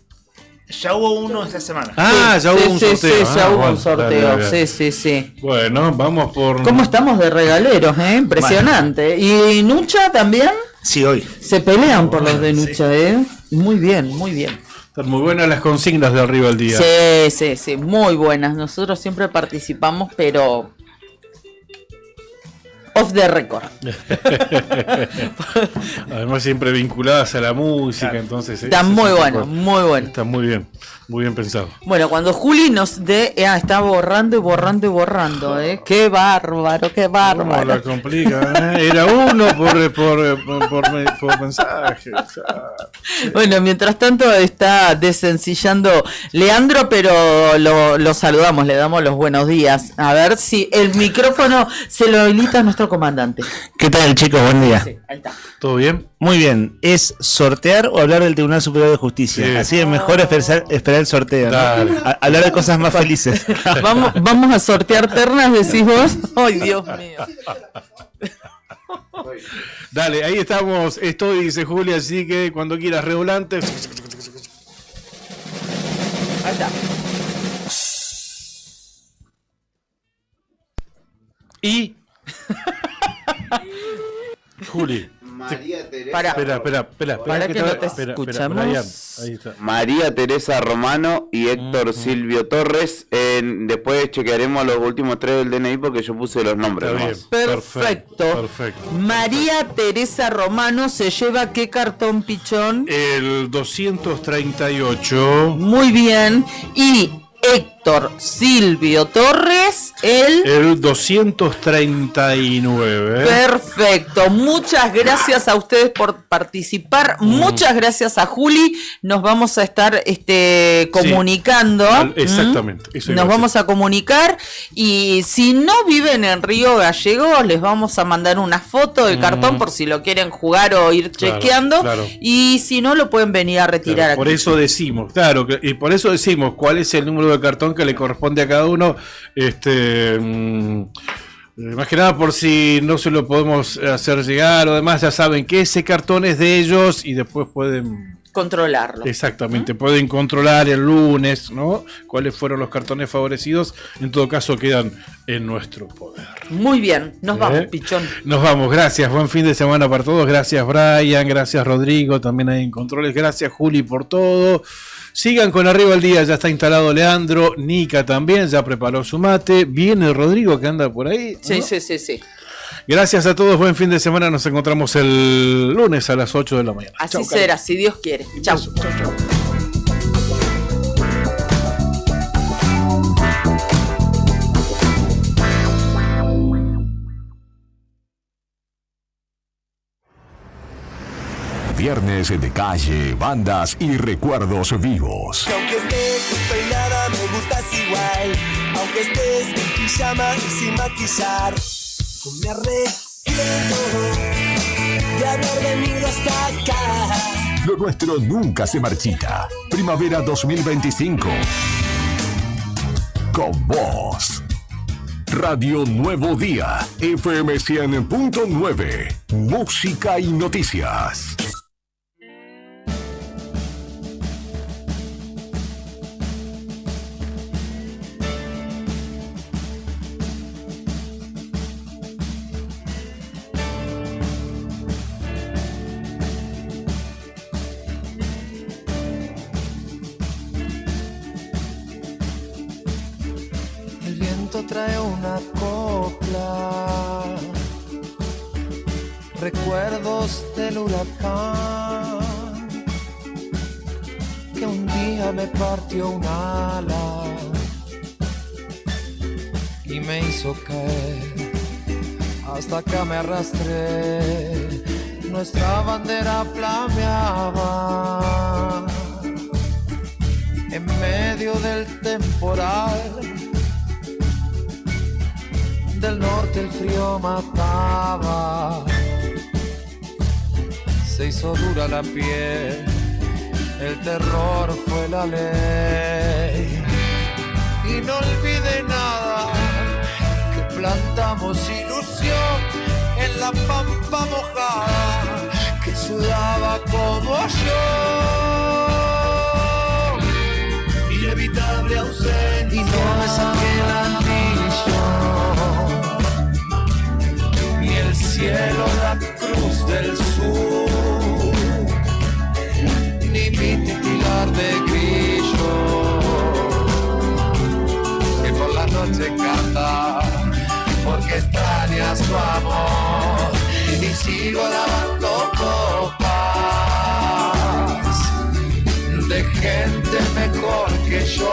Ya hubo uno esta semana. Ya hubo un sorteo. Sí, ya hubo un sorteo. Dale. Sí. Bueno, vamos por... ¿Cómo estamos de regaleros, Impresionante. Bueno. ¿Y Nucha también? Sí, hoy. Se pelean por los de Nucha, Muy bien. Están muy buenas las consignas de Arriba el Día. Sí, muy buenas. Nosotros siempre participamos, pero off the record. Además siempre vinculadas a la música, entonces... Está muy bueno, muy bueno. Está muy bien pensado. Bueno, cuando Juli nos dé... está borrando y borrando y borrando, ¿eh? ¡Qué bárbaro, qué bárbaro! No la complica, ¿eh? Era uno por mensaje. Bueno, mientras tanto está desencillando Leandro, pero lo saludamos, le damos los buenos días. A ver si el micrófono se lo habilita a nuestro comandante. ¿Qué tal, chicos? Buen día. Sí, ahí está. ¿Todo bien? Muy bien. ¿Es sortear o hablar del Tribunal Superior de Justicia? Sí. Así es mejor esperar el sorteo, ¿no? Hablar de cosas más felices. Vamos a sortear ternas, decís vos. ¡Ay, Dios mío! Dale, ahí estamos. Estoy, dice Julia, así que cuando quieras revolante. Ahí está. Y... Juli. María Teresa. Para que no te escuchamos. Brian, ahí está. María Teresa Romano y Héctor Silvio Torres. Después chequearemos los últimos 3 del DNI porque yo puse los nombres. Perfecto. María Teresa Romano se lleva ¿qué cartón, Pichón? El 238. Muy bien. Y Héctor Silvio Torres, el 239. Perfecto. Muchas gracias a ustedes por participar. Muchas gracias a Juli. Nos vamos a estar comunicando. Sí, exactamente. Nos vamos a comunicar. Y si no viven en Río Gallegos, les vamos a mandar una foto del cartón por si lo quieren jugar o ir chequeando. Claro. Y si no, lo pueden venir a retirar aquí. Por eso decimos, y por eso decimos cuál es el número de cartón que le corresponde a cada uno, más que nada por si no se lo podemos hacer llegar o demás, ya saben que ese cartón es de ellos y después pueden controlarlo. Exactamente, pueden controlar el lunes, ¿no? Cuáles fueron los cartones favorecidos, en todo caso quedan en nuestro poder. Muy bien, nos vamos, Pichón. Nos vamos, gracias, buen fin de semana para todos, gracias Brian, gracias Rodrigo, también ahí en controles, gracias Juli por todo. Sigan con Arriba el Día, ya está instalado Leandro, Nica también, ya preparó su mate, viene Rodrigo que anda por ahí, ¿no? Sí. Gracias a todos, buen fin de semana, nos encontramos el lunes a las 8 de la mañana. Así será, si Dios quiere. Chau. Chau. Viernes de calle, bandas y recuerdos vivos. Aunque estés despeinada, me gustas igual. Aunque estés en pijama y sin maquillar, me arrepiento de haber venido hasta acá. Lo nuestro nunca se marchita. Primavera 2025. Con vos. Radio Nuevo Día, FM 100.9. Música y noticias. Trae una copla, recuerdos del huracán que un día me partió un ala y me hizo caer hasta que me arrastré. Nuestra bandera flameaba en medio del temporal. Del norte el frío mataba, se hizo dura la piel, el terror fue la ley. Y no olvide nada, que plantamos ilusión en la pampa mojada, que sudaba como yo. Inevitable ausencia. Y no me saqué el anillo, ni el cielo, la cruz del sur, ni mi titilar de grillo, que por la noche canta, porque extrañas su amor y sigo lavando copas de gente mejor que yo.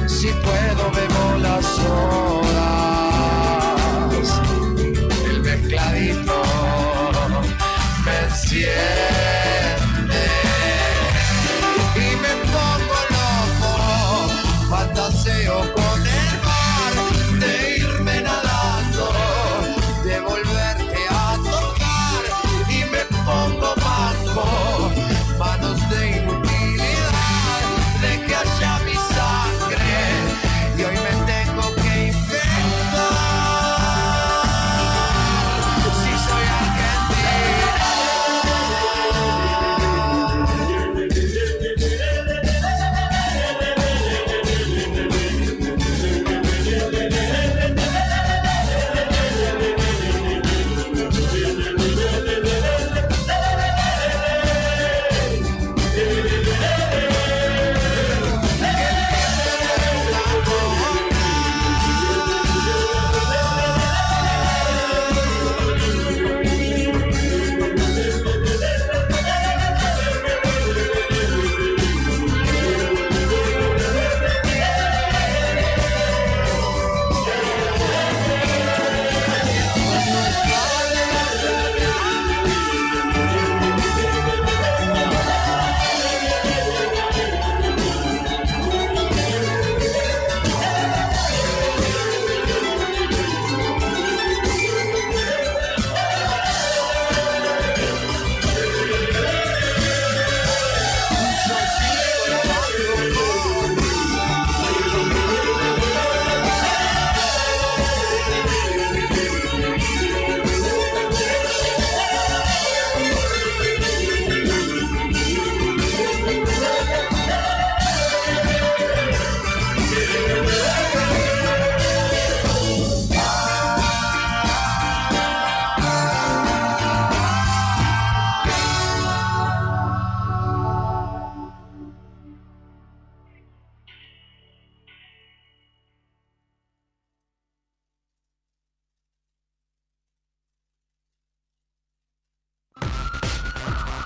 Si puedo bebo las horas, el mezcladito me enciende y me pongo loco, fantaseo con el mar, de irme nadando, de volverte a tocar y me pongo manco, manos de inutilidad, de que haya mi sangre y hoy me tengo que inventar si soy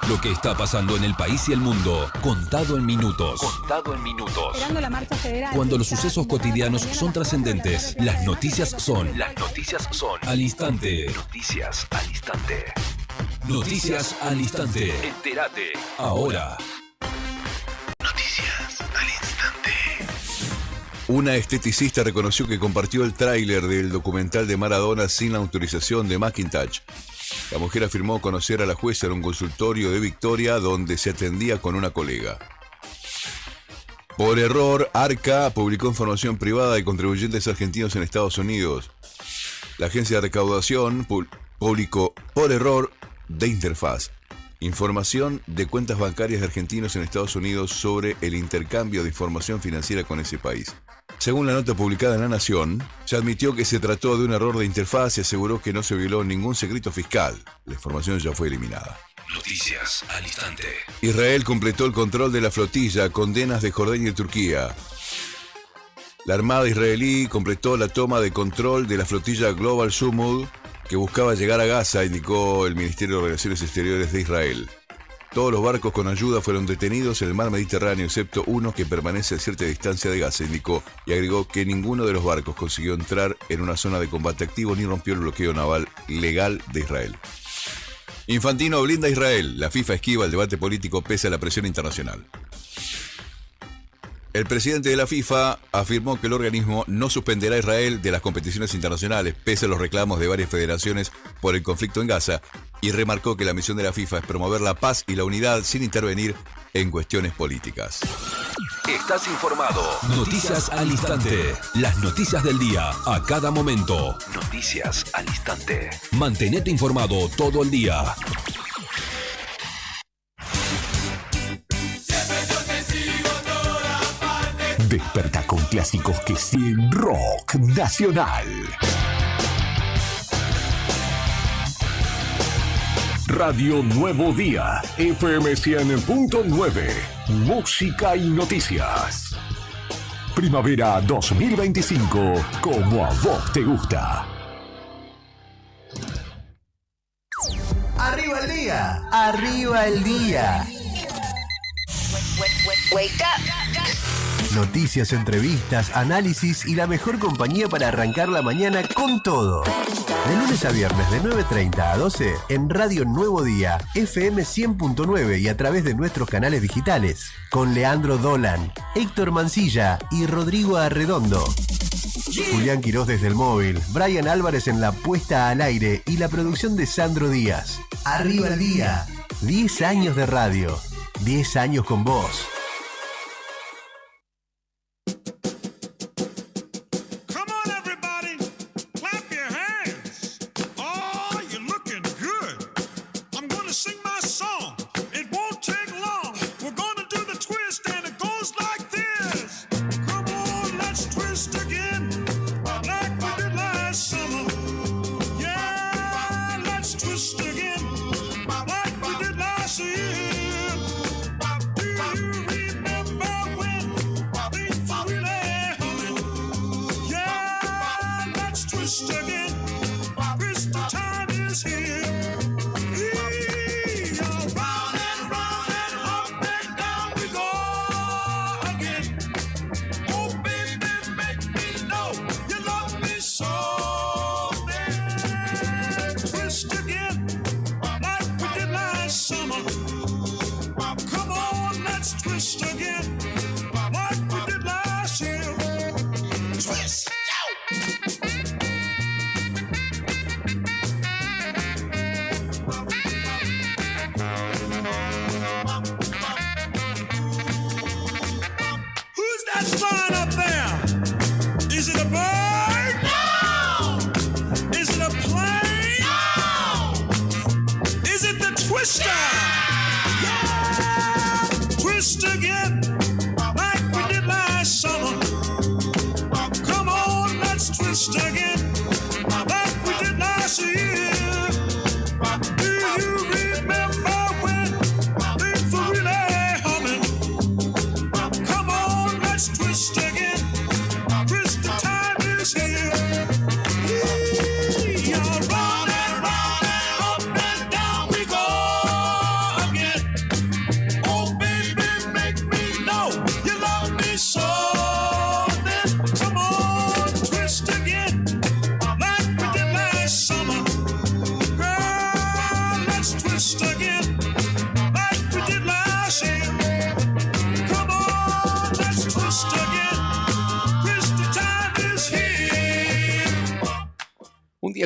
Lo que está pasando en el país y el mundo, contado en minutos. Contado en minutos. Esperando la marcha federal. Cuando los sucesos cotidianos son trascendentes, las noticias son. Las noticias son. Al instante. Noticias al instante. Noticias al instante. Entérate. Ahora. Noticias al instante. Una esteticista reconoció que compartió el tráiler del documental de Maradona sin la autorización de McIntosh. La mujer afirmó conocer a la jueza en un consultorio de Victoria donde se atendía con una colega. Por error, Arca publicó información privada de contribuyentes argentinos en Estados Unidos. La agencia de recaudación publicó por error de Interfaz información de cuentas bancarias de argentinos en Estados Unidos sobre el intercambio de información financiera con ese país. Según la nota publicada en La Nación, se admitió que se trató de un error de interfaz y aseguró que no se violó ningún secreto fiscal. La información ya fue eliminada. Noticias al instante. Israel completó el control de la flotilla, condenas de Jordania y Turquía. La Armada israelí completó la toma de control de la flotilla Global Sumud que buscaba llegar a Gaza, indicó el Ministerio de Relaciones Exteriores de Israel. Todos los barcos con ayuda fueron detenidos en el mar Mediterráneo, excepto uno que permanece a cierta distancia de Gaza, indicó, y agregó que ninguno de los barcos consiguió entrar en una zona de combate activo ni rompió el bloqueo naval legal de Israel. Infantino blinda a Israel. La FIFA esquiva el debate político pese a la presión internacional. El presidente de la FIFA afirmó que el organismo no suspenderá a Israel de las competiciones internacionales, pese a los reclamos de varias federaciones por el conflicto en Gaza, y remarcó que la misión de la FIFA es promover la paz y la unidad sin intervenir en cuestiones políticas. Estás informado. Noticias al instante. Las noticias del día a cada momento. Noticias al instante. Mantenete informado todo el día. Desperta con clásicos que siguen rock nacional. Radio Nuevo Día, FM 100.9, música y noticias. Primavera 2025, como a vos te gusta. ¡Arriba el día! ¡Arriba el día! Wake up. Noticias, entrevistas, análisis y la mejor compañía para arrancar la mañana con todo. De lunes a viernes de 9:30 a 12 en Radio Nuevo Día, FM 100.9 y a través de nuestros canales digitales. Con Leandro Dolan, Héctor Mancilla y Rodrigo Arredondo. Julián Quirós desde el móvil, Brian Álvarez en la puesta al aire y la producción de Sandro Díaz. Arriba el día. 10 años de radio. 10 años con vos.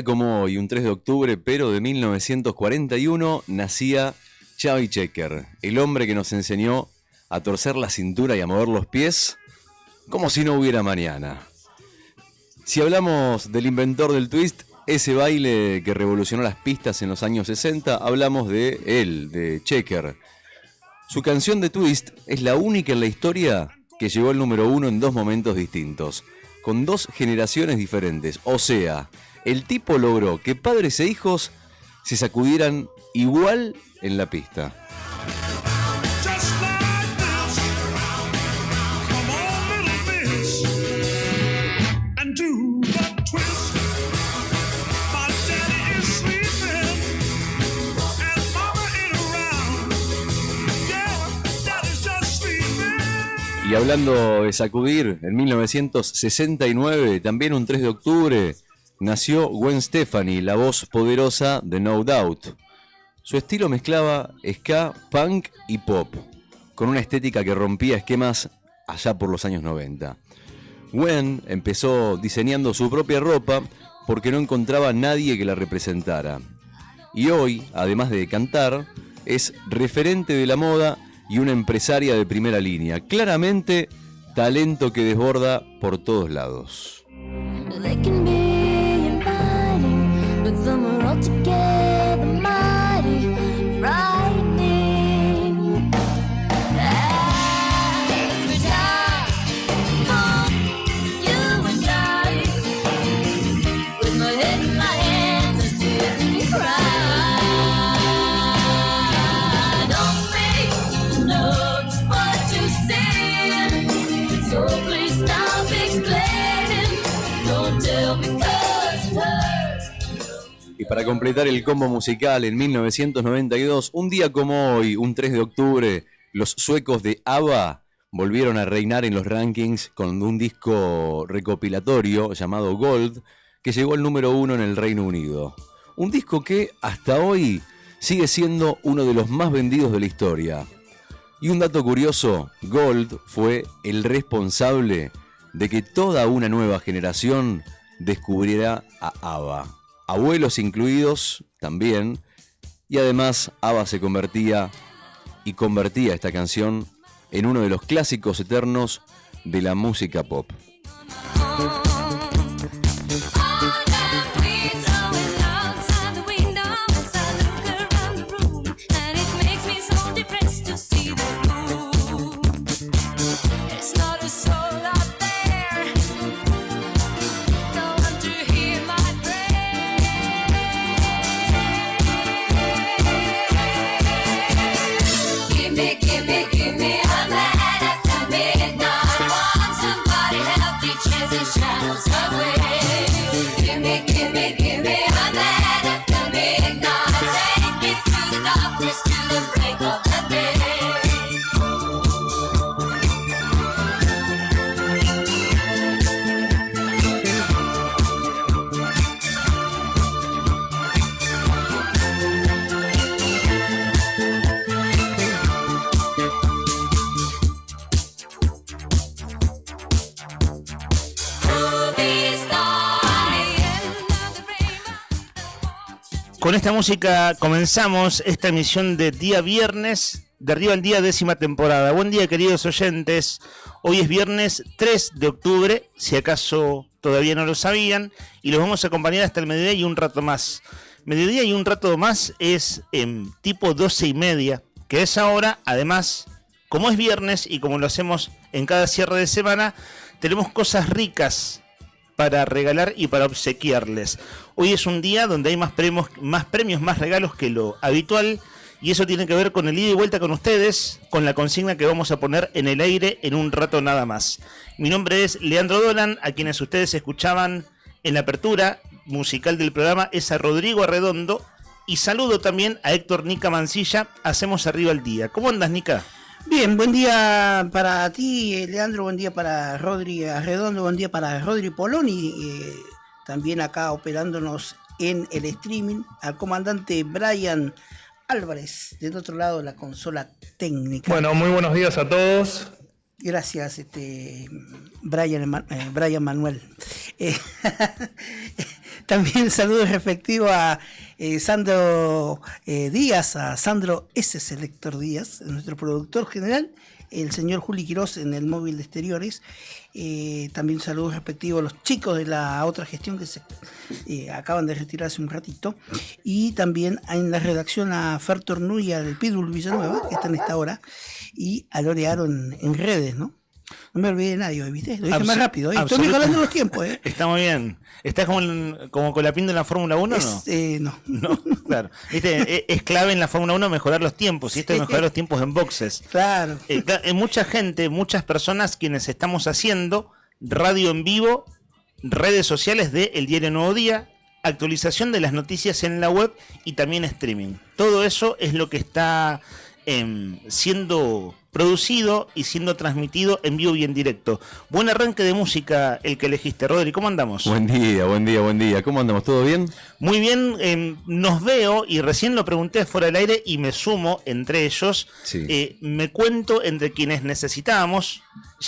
Como hoy, un 3 de octubre, pero de 1941, nacía Chubby Checker, el hombre que nos enseñó a torcer la cintura y a mover los pies como si no hubiera mañana. Si hablamos del inventor del twist, ese baile que revolucionó las pistas en los años 60, hablamos de él, de Checker. Su canción de twist es la única en la historia que llegó al número 1 en dos momentos distintos, con dos generaciones diferentes, o sea, el tipo logró que padres e hijos se sacudieran igual en la pista. Y hablando de sacudir, en 1969, también un 3 de octubre, nació Gwen Stefani, la voz poderosa de No Doubt. Su estilo mezclaba ska, punk y pop, con una estética que rompía esquemas allá por los años 90. Gwen empezó diseñando su propia ropa porque no encontraba nadie que la representara. Y hoy, además de cantar, es referente de la moda y una empresaria de primera línea. Claramente, talento que desborda por todos lados. But some are altogether mighty frightening. Every time, you and I, with my head in my hands, I sit and cry. Don't speak, know just what you said, so please stop. Y para completar el combo musical, en 1992, un día como hoy, un 3 de octubre, los suecos de ABBA volvieron a reinar en los rankings con un disco recopilatorio llamado Gold, que llegó al número 1 en el Reino Unido. Un disco que hasta hoy sigue siendo uno de los más vendidos de la historia. Y un dato curioso, Gold fue el responsable de que toda una nueva generación descubriera a ABBA. Abuelos incluidos también. Y además ABBA se convertía esta canción en uno de los clásicos eternos de la música pop. Con esta música comenzamos esta emisión de día viernes, de Arriba al Día, 10ª temporada. Buen día, queridos oyentes. Hoy es viernes 3 de octubre, si acaso todavía no lo sabían, y los vamos a acompañar hasta el mediodía y un rato más. Mediodía y un rato más es tipo 12:30, que es ahora. Además, como es viernes y como lo hacemos en cada cierre de semana, tenemos cosas ricas para regalar y para obsequiarles. Hoy es un día donde hay más premios, más regalos que lo habitual, y eso tiene que ver con el ida y vuelta con ustedes, con la consigna que vamos a poner en el aire en un rato nada más. Mi nombre es Leandro Dolan, a quienes ustedes escuchaban en la apertura musical del programa es a Rodrigo Arredondo, y saludo también a Héctor Nica Mancilla. Hacemos Arriba al Día. ¿Cómo andas, Nica? Bien, buen día para ti, Leandro, buen día para Rodri Arredondo, buen día para Rodri Poloni, también acá operándonos en el streaming, al comandante Brian Álvarez, del otro lado de la consola técnica. Bueno, muy buenos días a todos. Gracias, Brian Manuel. También saludos respectivos a Sandro Díaz, a Sandro S. Selector Díaz, nuestro productor general, el señor Juli Quirós en el móvil de exteriores. También saludos respectivos a los chicos de la otra gestión que se acaban de retirarse un ratito. Y también en la redacción a Fer Tornuya del Pitbull Villanueva, que está en esta hora, y a Lore Aro en redes, ¿no? No me olvidé de nadie hoy, ¿viste? Lo dije más rápido, estoy mejorando los tiempos, Está muy bien. ¿Estás como con la pinta en la Fórmula 1 o no? No, claro. ¿Viste? Es clave en la Fórmula 1 mejorar los tiempos, y esto es mejorar los tiempos en boxes. Claro. Mucha gente, muchas personas quienes estamos haciendo radio en vivo, redes sociales de El Diario Nuevo Día, actualización de las noticias en la web y también streaming. Todo eso es lo que está siendo producido y siendo transmitido en vivo y en directo. Buen arranque de música el que elegiste, Rodri. ¿Cómo andamos? Buen día. ¿Cómo andamos? ¿Todo bien? Muy bien. Nos veo, y recién lo pregunté fuera del aire y me sumo entre ellos. Sí. Me cuento entre quienes necesitábamos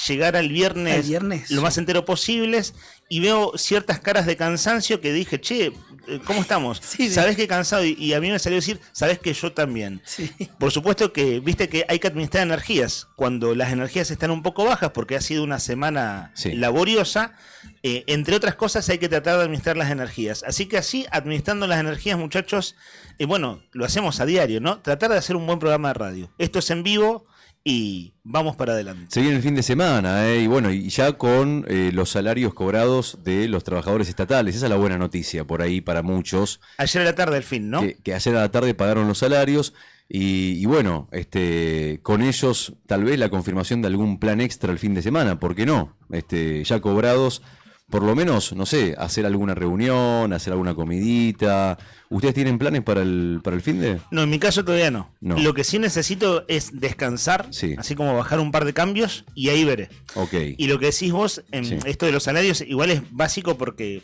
llegar al viernes lo más entero posible, y veo ciertas caras de cansancio que dije, che, ¿cómo estamos? Sí, ¿Sabés que cansado? Y a mí me salió decir, ¿sabés que yo también? Sí. Por supuesto que, viste que hay que administrar energías. Cuando las energías están un poco bajas, porque ha sido una semana laboriosa, entre otras cosas hay que tratar de administrar las energías. Así que así, administrando las energías, muchachos, bueno, lo hacemos a diario, ¿no? Tratar de hacer un buen programa de radio. Esto es en vivo y vamos para adelante. Se viene el fin de semana, y bueno, y ya con los salarios cobrados de los trabajadores estatales. Esa es la buena noticia por ahí para muchos. Ayer a la tarde, el fin, ¿no? Que ayer a la tarde pagaron los salarios. Y bueno, con ellos tal vez la confirmación de algún plan extra el fin de semana, ¿por qué no? Ya cobrados por lo menos, no sé, hacer alguna reunión, hacer alguna comidita. ¿Ustedes tienen planes para el fin de? No, en mi caso todavía no. No. Lo que sí necesito es descansar, Sí. así como bajar un par de cambios y ahí veré. Ok. Y lo que decís vos, Sí. esto de los salarios, igual es básico porque,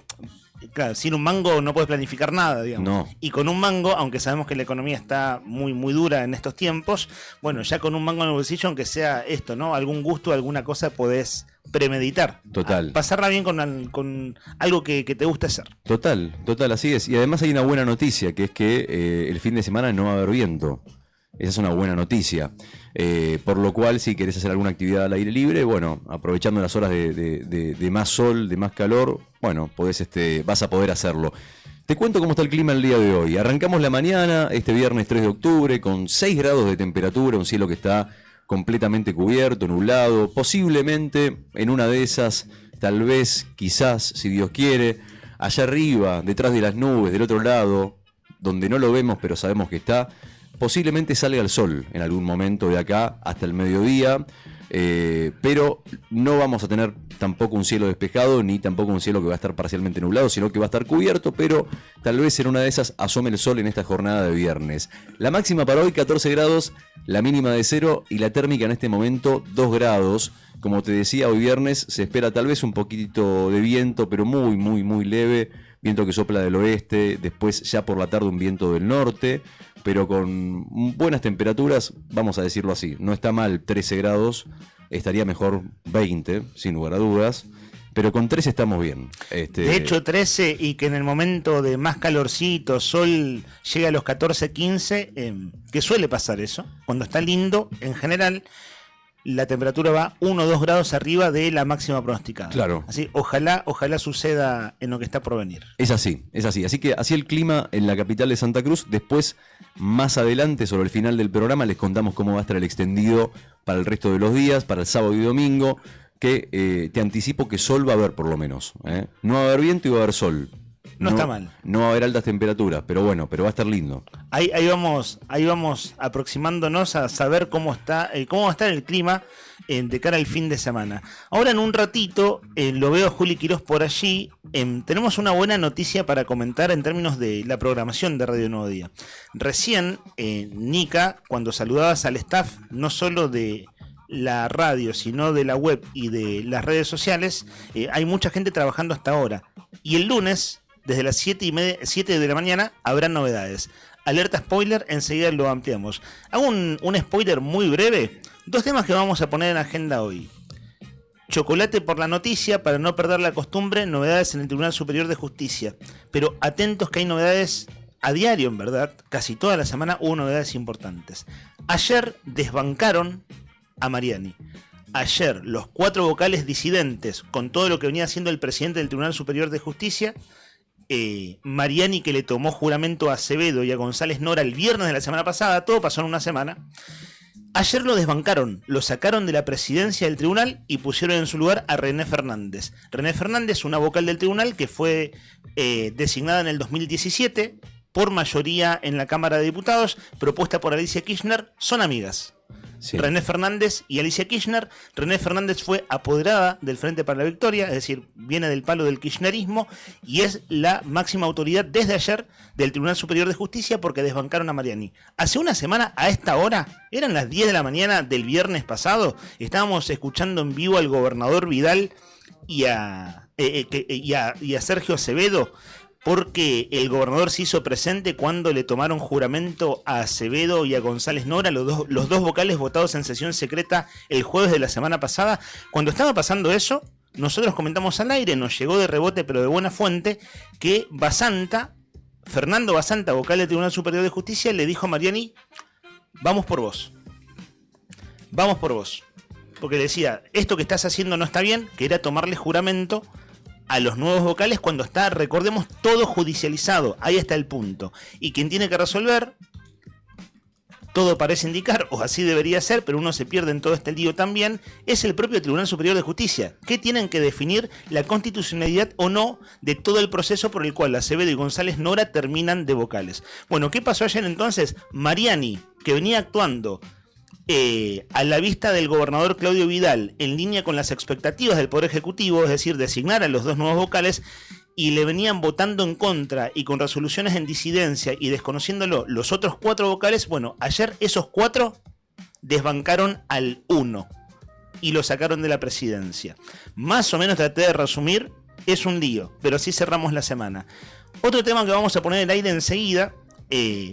claro, sin un mango no puedes planificar nada, digamos. No. Y con un mango, aunque sabemos que la economía está muy, muy dura en estos tiempos, bueno, ya con un mango en el bolsillo, aunque sea esto, ¿no? Algún gusto, alguna cosa podés premeditar. Total. Pasarla bien con algo que te guste hacer. Total, así es. Y además hay una buena noticia, que es que el fin de semana no va a haber viento. Esa es una buena noticia. Por lo cual, si querés hacer alguna actividad al aire libre, bueno, aprovechando las horas de más sol, de más calor, bueno, vas a poder hacerlo. Te cuento cómo está el clima el día de hoy. Arrancamos la mañana, este viernes 3 de octubre, con 6 grados de temperatura, un cielo que está completamente cubierto, nublado. Posiblemente en una de esas, tal vez, quizás, si Dios quiere, allá arriba, detrás de las nubes, del otro lado, donde no lo vemos pero sabemos que está, posiblemente salga el sol en algún momento de acá hasta el mediodía, pero no vamos a tener tampoco un cielo despejado, ni tampoco un cielo que va a estar parcialmente nublado, sino que va a estar cubierto, pero tal vez en una de esas asome el sol en esta jornada de viernes. La máxima para hoy 14 grados, la mínima de 0 y la térmica en este momento 2 grados. Como te decía, hoy viernes se espera tal vez un poquito de viento, pero muy, muy, muy leve. Viento que sopla del oeste, después ya por la tarde un viento del norte, pero con buenas temperaturas, vamos a decirlo así. No está mal 13 grados, estaría mejor 20, sin lugar a dudas, pero con 13 estamos bien. De hecho, 13 y que en el momento de más calorcito, sol llega a los 14, 15, que suele pasar eso. Cuando está lindo, en general, la temperatura va 1 o 2 grados arriba de la máxima pronosticada. Claro. Así, ojalá suceda en lo que está por venir. Es así, es así. Así que así el clima en la capital de Santa Cruz. Después, más adelante, sobre el final del programa, les contamos cómo va a estar el extendido para el resto de los días, para el sábado y domingo, que te anticipo que sol va a haber por lo menos. No va a haber viento y va a haber sol. No está mal. No va a haber altas temperaturas, pero bueno, pero va a estar lindo. Ahí vamos aproximándonos a saber cómo va a estar el clima de cara al fin de semana. Ahora en un ratito lo veo a Juli Quirós por allí. Tenemos una buena noticia para comentar en términos de la programación de Radio Nuevo Día. Recién, Nica, cuando saludabas al staff, no solo de la radio, sino de la web y de las redes sociales, hay mucha gente trabajando hasta ahora. Y el lunes, desde las 7 de la mañana, habrá novedades. Alerta spoiler, enseguida lo ampliamos. Hago un spoiler muy breve. 2 temas que vamos a poner en agenda hoy. Chocolate por la noticia, para no perder la costumbre, novedades en el Tribunal Superior de Justicia. Pero atentos que hay novedades a diario, en verdad. Casi toda la semana hubo novedades importantes. Ayer desbancaron a Mariani. Ayer los 4 vocales disidentes, con todo lo que venía haciendo el presidente del Tribunal Superior de Justicia, Mariani, que le tomó juramento a Acevedo y a González Nora el viernes de la semana pasada, todo pasó en una semana. Ayer lo desbancaron, lo sacaron de la presidencia del tribunal y pusieron en su lugar a René Fernández. René Fernández, una vocal del tribunal que fue designada en el 2017 por mayoría en la Cámara de Diputados, propuesta por Alicia Kirchner, son amigas. Sí. René Fernández y Alicia Kirchner. René Fernández fue apoderada del Frente para la Victoria, es decir, viene del palo del kirchnerismo y es la máxima autoridad desde ayer del Tribunal Superior de Justicia porque desbancaron a Mariani. Hace una semana, a esta hora, eran las 10 de la mañana del viernes pasado, estábamos escuchando en vivo al gobernador Vidal y a Sergio Acevedo, porque el gobernador se hizo presente cuando le tomaron juramento a Acevedo y a González Nora, los dos vocales votados en sesión secreta el jueves de la semana pasada. Cuando estaba pasando eso, nosotros comentamos al aire, nos llegó de rebote pero de buena fuente, que Fernando Basanta, vocal del Tribunal Superior de Justicia, le dijo a Mariani, vamos por vos. Vamos por vos. Porque le decía, esto que estás haciendo no está bien, que era tomarle juramento a los nuevos vocales cuando está, recordemos, todo judicializado. Ahí está el punto. Y quien tiene que resolver, todo parece indicar, o así debería ser, pero uno se pierde en todo este lío también, es el propio Tribunal Superior de Justicia, que tienen que definir la constitucionalidad o no de todo el proceso por el cual Acevedo y González Nora terminan de vocales. Bueno, ¿qué pasó ayer entonces? Mariani, que venía actuando a la vista del gobernador Claudio Vidal, en línea con las expectativas del Poder Ejecutivo, es decir, designar a los 2 nuevos vocales, y le venían votando en contra y con resoluciones en disidencia y desconociéndolo los otros 4 vocales, bueno, ayer esos 4 desbancaron al 1 y lo sacaron de la presidencia. Más o menos traté de resumir, es un lío, pero así cerramos la semana. Otro tema que vamos a poner en el aire enseguida,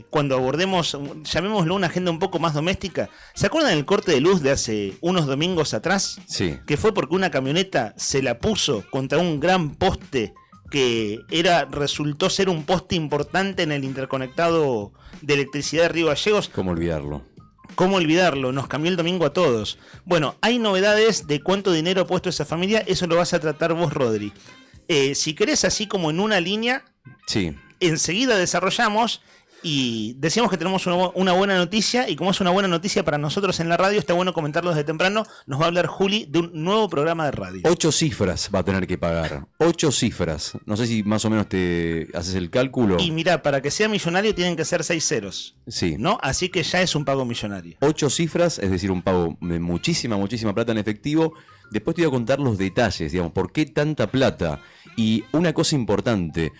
cuando abordemos, llamémoslo una agenda un poco más doméstica. ¿Se acuerdan del corte de luz de hace unos domingos atrás? Sí. Que fue porque una camioneta se la puso contra un gran poste que resultó ser un poste importante en el interconectado de electricidad de Río Gallegos. ¿Cómo olvidarlo? ¿Cómo olvidarlo? Nos cambió el domingo a todos. Bueno, hay novedades de cuánto dinero ha puesto esa familia, eso lo vas a tratar vos, Rodri. Si querés, así como en una línea, sí, enseguida desarrollamos. Y decíamos que tenemos una buena noticia, y como es una buena noticia para nosotros en la radio, está bueno comentarlo desde temprano. Nos va a hablar Juli de un nuevo programa de radio. 8 cifras va a tener que pagar. 8 cifras. No sé si más o menos te haces el cálculo. Y mirá, para que sea millonario tienen que ser 6 ceros. Sí. ¿No? Así que ya es un pago millonario. 8 cifras, es decir, un pago de muchísima plata en efectivo. Después te voy a contar los detalles, digamos, por qué tanta plata. Y una cosa importante.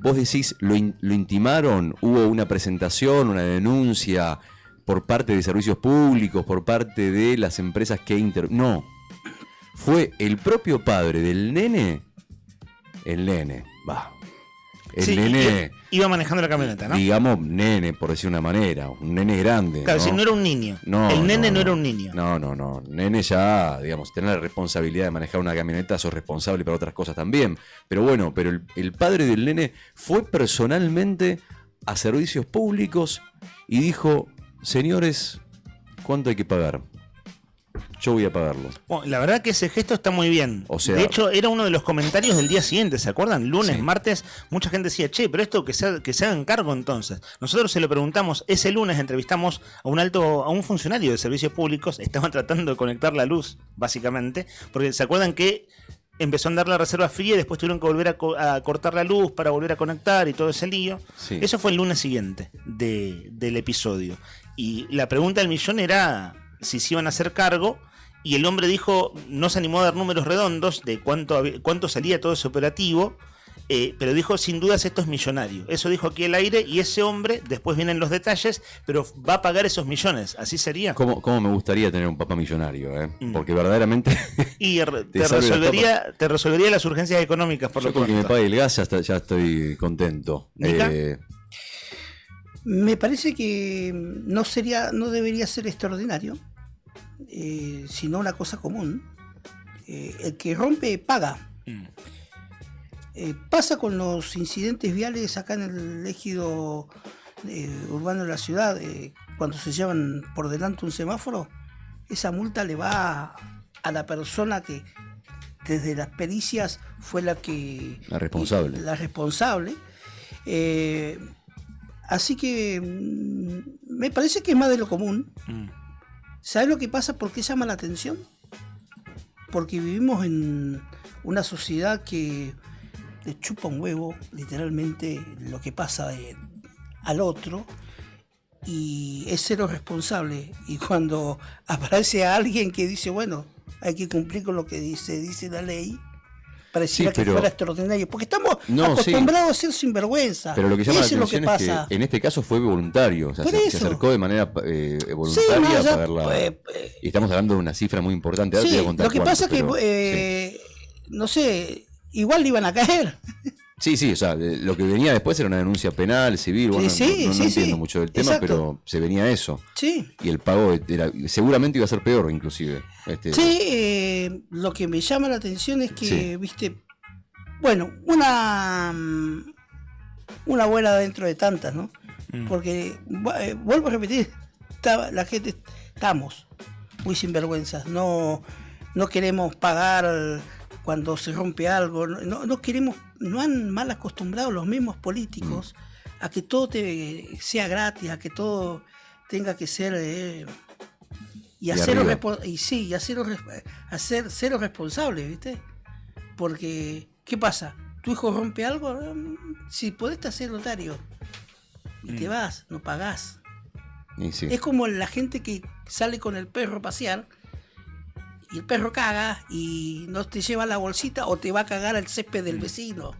Vos decís, lo intimaron, hubo una presentación, una denuncia por parte de servicios públicos, por parte de las empresas que No, fue el propio padre del nene, el nene iba manejando la camioneta, ¿no? Digamos nene, por decir una manera, un nene grande. Claro, ¿no? si no era un niño. El nene no era un niño. No. Nene ya, digamos, tener la responsabilidad de manejar una camioneta, sos responsable para otras cosas también. Pero bueno, el padre del nene fue personalmente a servicios públicos y dijo, señores, ¿cuánto hay que pagar? Yo voy a pagarlo. Bueno, la verdad que ese gesto está muy bien. O sea, de hecho, era uno de los comentarios del día siguiente, ¿se acuerdan? Lunes, sí. Martes, mucha gente decía, che, pero esto que se hagan cargo entonces. Nosotros se lo preguntamos, ese lunes entrevistamos a un funcionario de servicios públicos, estaban tratando de conectar la luz, básicamente, porque ¿se acuerdan que empezó a andar la reserva fría y después tuvieron que volver a cortar la luz para volver a conectar y todo ese lío? Sí. Eso fue el lunes siguiente del episodio. Y la pregunta del millón era si se iban a hacer cargo. Y el hombre dijo, no se animó a dar números redondos de cuánto salía todo ese operativo, pero dijo, sin dudas esto es millonario. Eso dijo aquí al aire, y ese hombre, después vienen los detalles, pero va a pagar esos millones. ¿Así sería? ¿Cómo me gustaría tener un papá millonario? Porque verdaderamente... Y te resolvería las urgencias económicas, por lo pronto. Yo con que me pague el gas ya estoy contento. Me parece que no debería ser extraordinario. Sino una cosa común. El que rompe paga. Pasa con los incidentes viales acá en el ejido urbano de la ciudad. Cuando se llevan por delante un semáforo, esa multa le va a la persona que desde las pericias fue la responsable. Así que me parece que es más de lo común. ¿Sabes lo que pasa? ¿Por qué llama la atención? Porque vivimos en una sociedad que le chupa un huevo, literalmente, lo que pasa al otro, y es cero responsable. Y cuando aparece alguien que dice, bueno, hay que cumplir con lo que dice la ley, pareciera que fuera extraordinario, porque estamos acostumbrados a ser sinvergüenza. Pero lo que llama la atención es que en este caso fue voluntario, o sea, se acercó de manera voluntaria a pagarla. Y estamos hablando de una cifra muy importante. Sí, lo que pasa es que, no sé, igual le iban a caer. Sí, o sea, lo que venía después era una denuncia penal, civil, bueno, no entiendo mucho del tema, pero se venía eso. Sí. Y el pago seguramente iba a ser peor, inclusive. Lo que me llama la atención es que, viste, bueno, una buena dentro de tantas, ¿no? Porque, vuelvo a repetir, la gente estamos muy sinvergüenzas, no queremos pagar cuando se rompe algo, no queremos, no han mal acostumbrado los mismos políticos a que todo sea gratis, a que todo tenga que ser y hacerlo hacer cero responsable, ¿viste? Porque ¿qué pasa? Tu hijo rompe algo, si podés hacer notario y te vas, no pagás. Y sí. Es como la gente que sale con el perro a pasear y el perro caga y no te lleva la bolsita o te va a cagar al césped del vecino.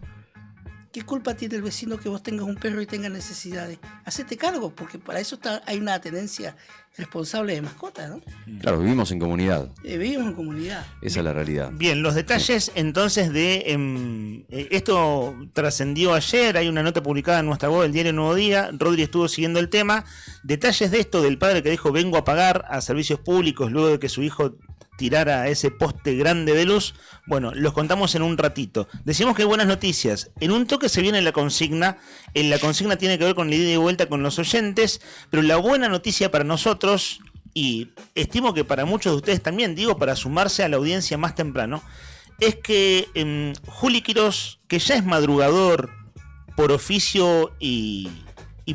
¿Qué culpa tiene el vecino que vos tengas un perro y tengas necesidades? Hacete cargo, porque para eso hay una tenencia responsable de mascota, ¿no? Claro, vivimos en comunidad. Vivimos en comunidad. Esa es la realidad. Bien, los detalles entonces de esto trascendió ayer, hay una nota publicada en nuestra web, el diario Nuevo Día, Rodri estuvo siguiendo el tema, detalles de esto del padre que dijo vengo a pagar a servicios públicos luego de que su hijo tirara ese poste grande de luz. Bueno, los contamos en un ratito. Decimos que hay buenas noticias. En un toque se viene la consigna. La consigna tiene que ver con la ida y vuelta con los oyentes. Pero la buena noticia para nosotros, y estimo que para muchos de ustedes también, digo, para sumarse a la audiencia más temprano, es que Juli Quirós, que ya es madrugador por oficio y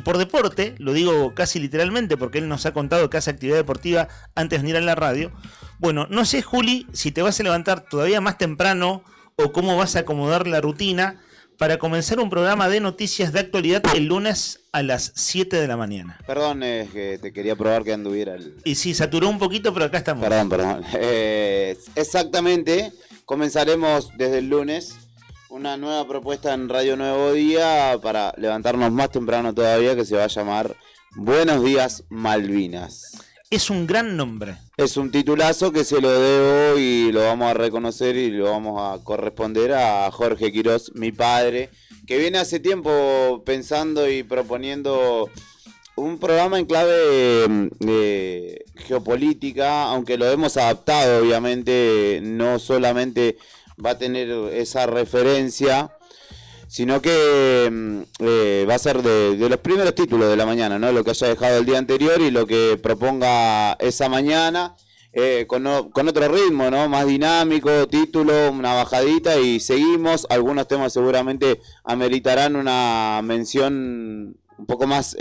por deporte, lo digo casi literalmente porque él nos ha contado que hace actividad deportiva antes de venir a la radio. Bueno, no sé, Juli, si te vas a levantar todavía más temprano o cómo vas a acomodar la rutina para comenzar un programa de noticias de actualidad el lunes a las 7 de la mañana. Perdón, es que te quería probar que anduviera el... Y sí, saturó un poquito, pero acá estamos. Perdón. Exactamente, comenzaremos desde el lunes una nueva propuesta en Radio Nuevo Día para levantarnos más temprano todavía, que se va a llamar Buenos Días Malvinas. Es un gran nombre. Es un titulazo que se lo debo y lo vamos a reconocer y lo vamos a corresponder a Jorge Quirós, mi padre, que viene hace tiempo pensando y proponiendo un programa en clave de geopolítica, aunque lo hemos adaptado, obviamente, no solamente va a tener esa referencia, sino que va a ser de los primeros títulos de la mañana, ¿no? Lo que haya dejado el día anterior y lo que proponga esa mañana, con otro ritmo, ¿no? Más dinámico, título, una bajadita y seguimos. Algunos temas seguramente ameritarán una mención un poco más,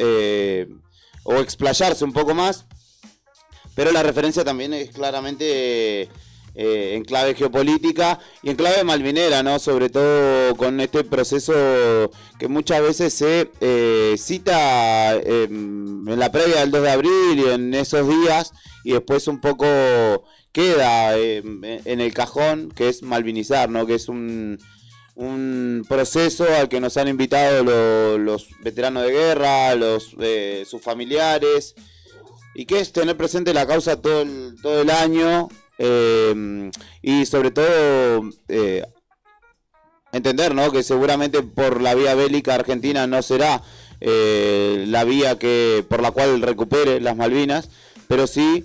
o explayarse un poco más, pero la referencia también es claramente... en clave geopolítica y en clave malvinera, ¿no? Sobre todo con este proceso que muchas veces se cita en la previa del 2 de abril y en esos días, y después un poco queda en el cajón, que es malvinizar, ¿no? Que es un proceso al que nos han invitado los veteranos de guerra, sus familiares, y que es tener presente la causa todo el año. Y sobre todo entender, ¿no? Que seguramente por la vía bélica Argentina no será la vía por la cual recupere las Malvinas, pero sí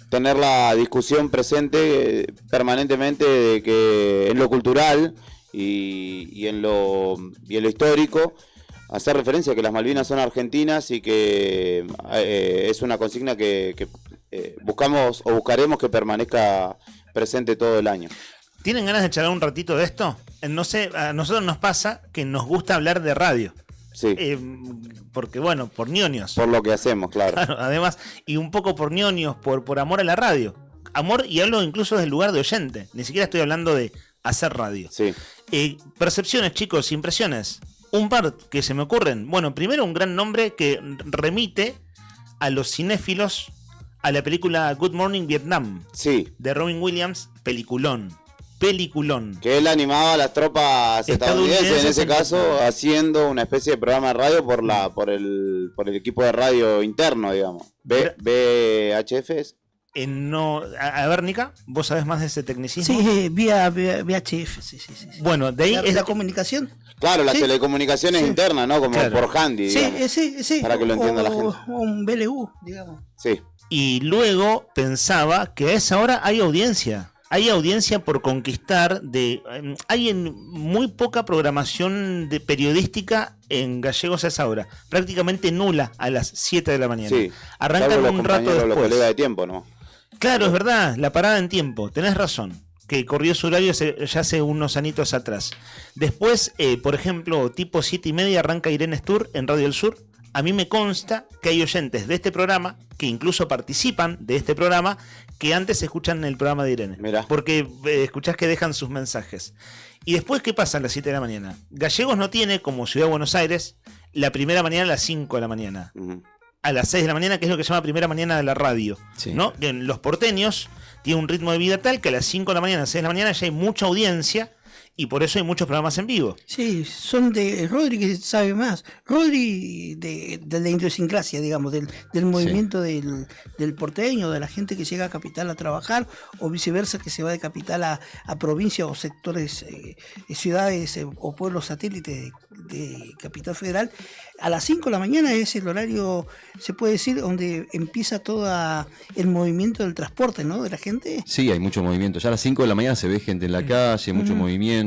tener la discusión presente permanentemente de que en lo cultural y en lo histórico hacer referencia a que las Malvinas son argentinas y que es una consigna que buscamos o buscaremos que permanezca presente todo el año. ¿Tienen ganas de charlar un ratito de esto? No sé, a nosotros nos pasa que nos gusta hablar de radio. Sí. Porque bueno, por ñoños. Por lo que hacemos, claro. Además, y un poco por ñoños, por amor a la radio. Amor, y hablo incluso del lugar de oyente. Ni siquiera estoy hablando de hacer radio. Sí. Percepciones, chicos, impresiones. Un par que se me ocurren. Bueno, primero un gran nombre que remite a los cinéfilos a la película Good Morning Vietnam. Sí. De Robin Williams, peliculón. Que él animaba a las tropas estadounidenses, en ese caso, haciendo una especie de programa de radio por el equipo de radio interno, digamos. ¿VHF? No, a ver, Nica, ¿vos sabés más de ese tecnicismo? Sí, vía VHF, sí. Bueno, de ahí la comunicación. Claro, las telecomunicaciones internas, ¿no? Como claro. Por handy, digamos, sí. Para que lo entienda la gente. O un BLU, digamos. Sí. Y luego pensaba que a esa hora hay audiencia. Hay audiencia por conquistar. Hay muy poca programación periodística en gallegos a esa hora. Prácticamente nula a las 7 de la mañana. Sí. Arrancan un rato después. Los colegas de tiempo, ¿no? Claro, es verdad, la parada en tiempo. Tenés razón. Que corrió su horario ya hace unos anitos atrás. Después, por ejemplo, tipo 7:30 arranca Irene Stur en Radio del Sur. A mí me consta que hay oyentes de este programa que incluso participan de este programa que antes escuchan el programa de Irene. Mirá. Porque escuchás que dejan sus mensajes. Y después, ¿qué pasa a las 7 de la mañana? Gallegos no tiene, como Ciudad de Buenos Aires, la primera mañana a las 5 de la mañana. a las 6 de la mañana, que es lo que se llama primera mañana de la radio. Sí. ¿No? En los porteños tiene un ritmo de vida tal que a las 5 de la mañana, a las 6 de la mañana ya hay mucha audiencia y por eso hay muchos programas en vivo. Sí, son de Rodri que sabe más. Rodri de la idiosincrasia, digamos, del movimiento del porteño, de la gente que llega a capital a trabajar o viceversa, que se va de capital a provincia o sectores, ciudades o pueblos satélites de Capital Federal. A las 5 de la mañana es el horario, se puede decir, donde empieza todo el movimiento del transporte, ¿no? De la gente. Sí, hay mucho movimiento. Ya a las 5 de la mañana se ve gente en la calle, mucho movimiento.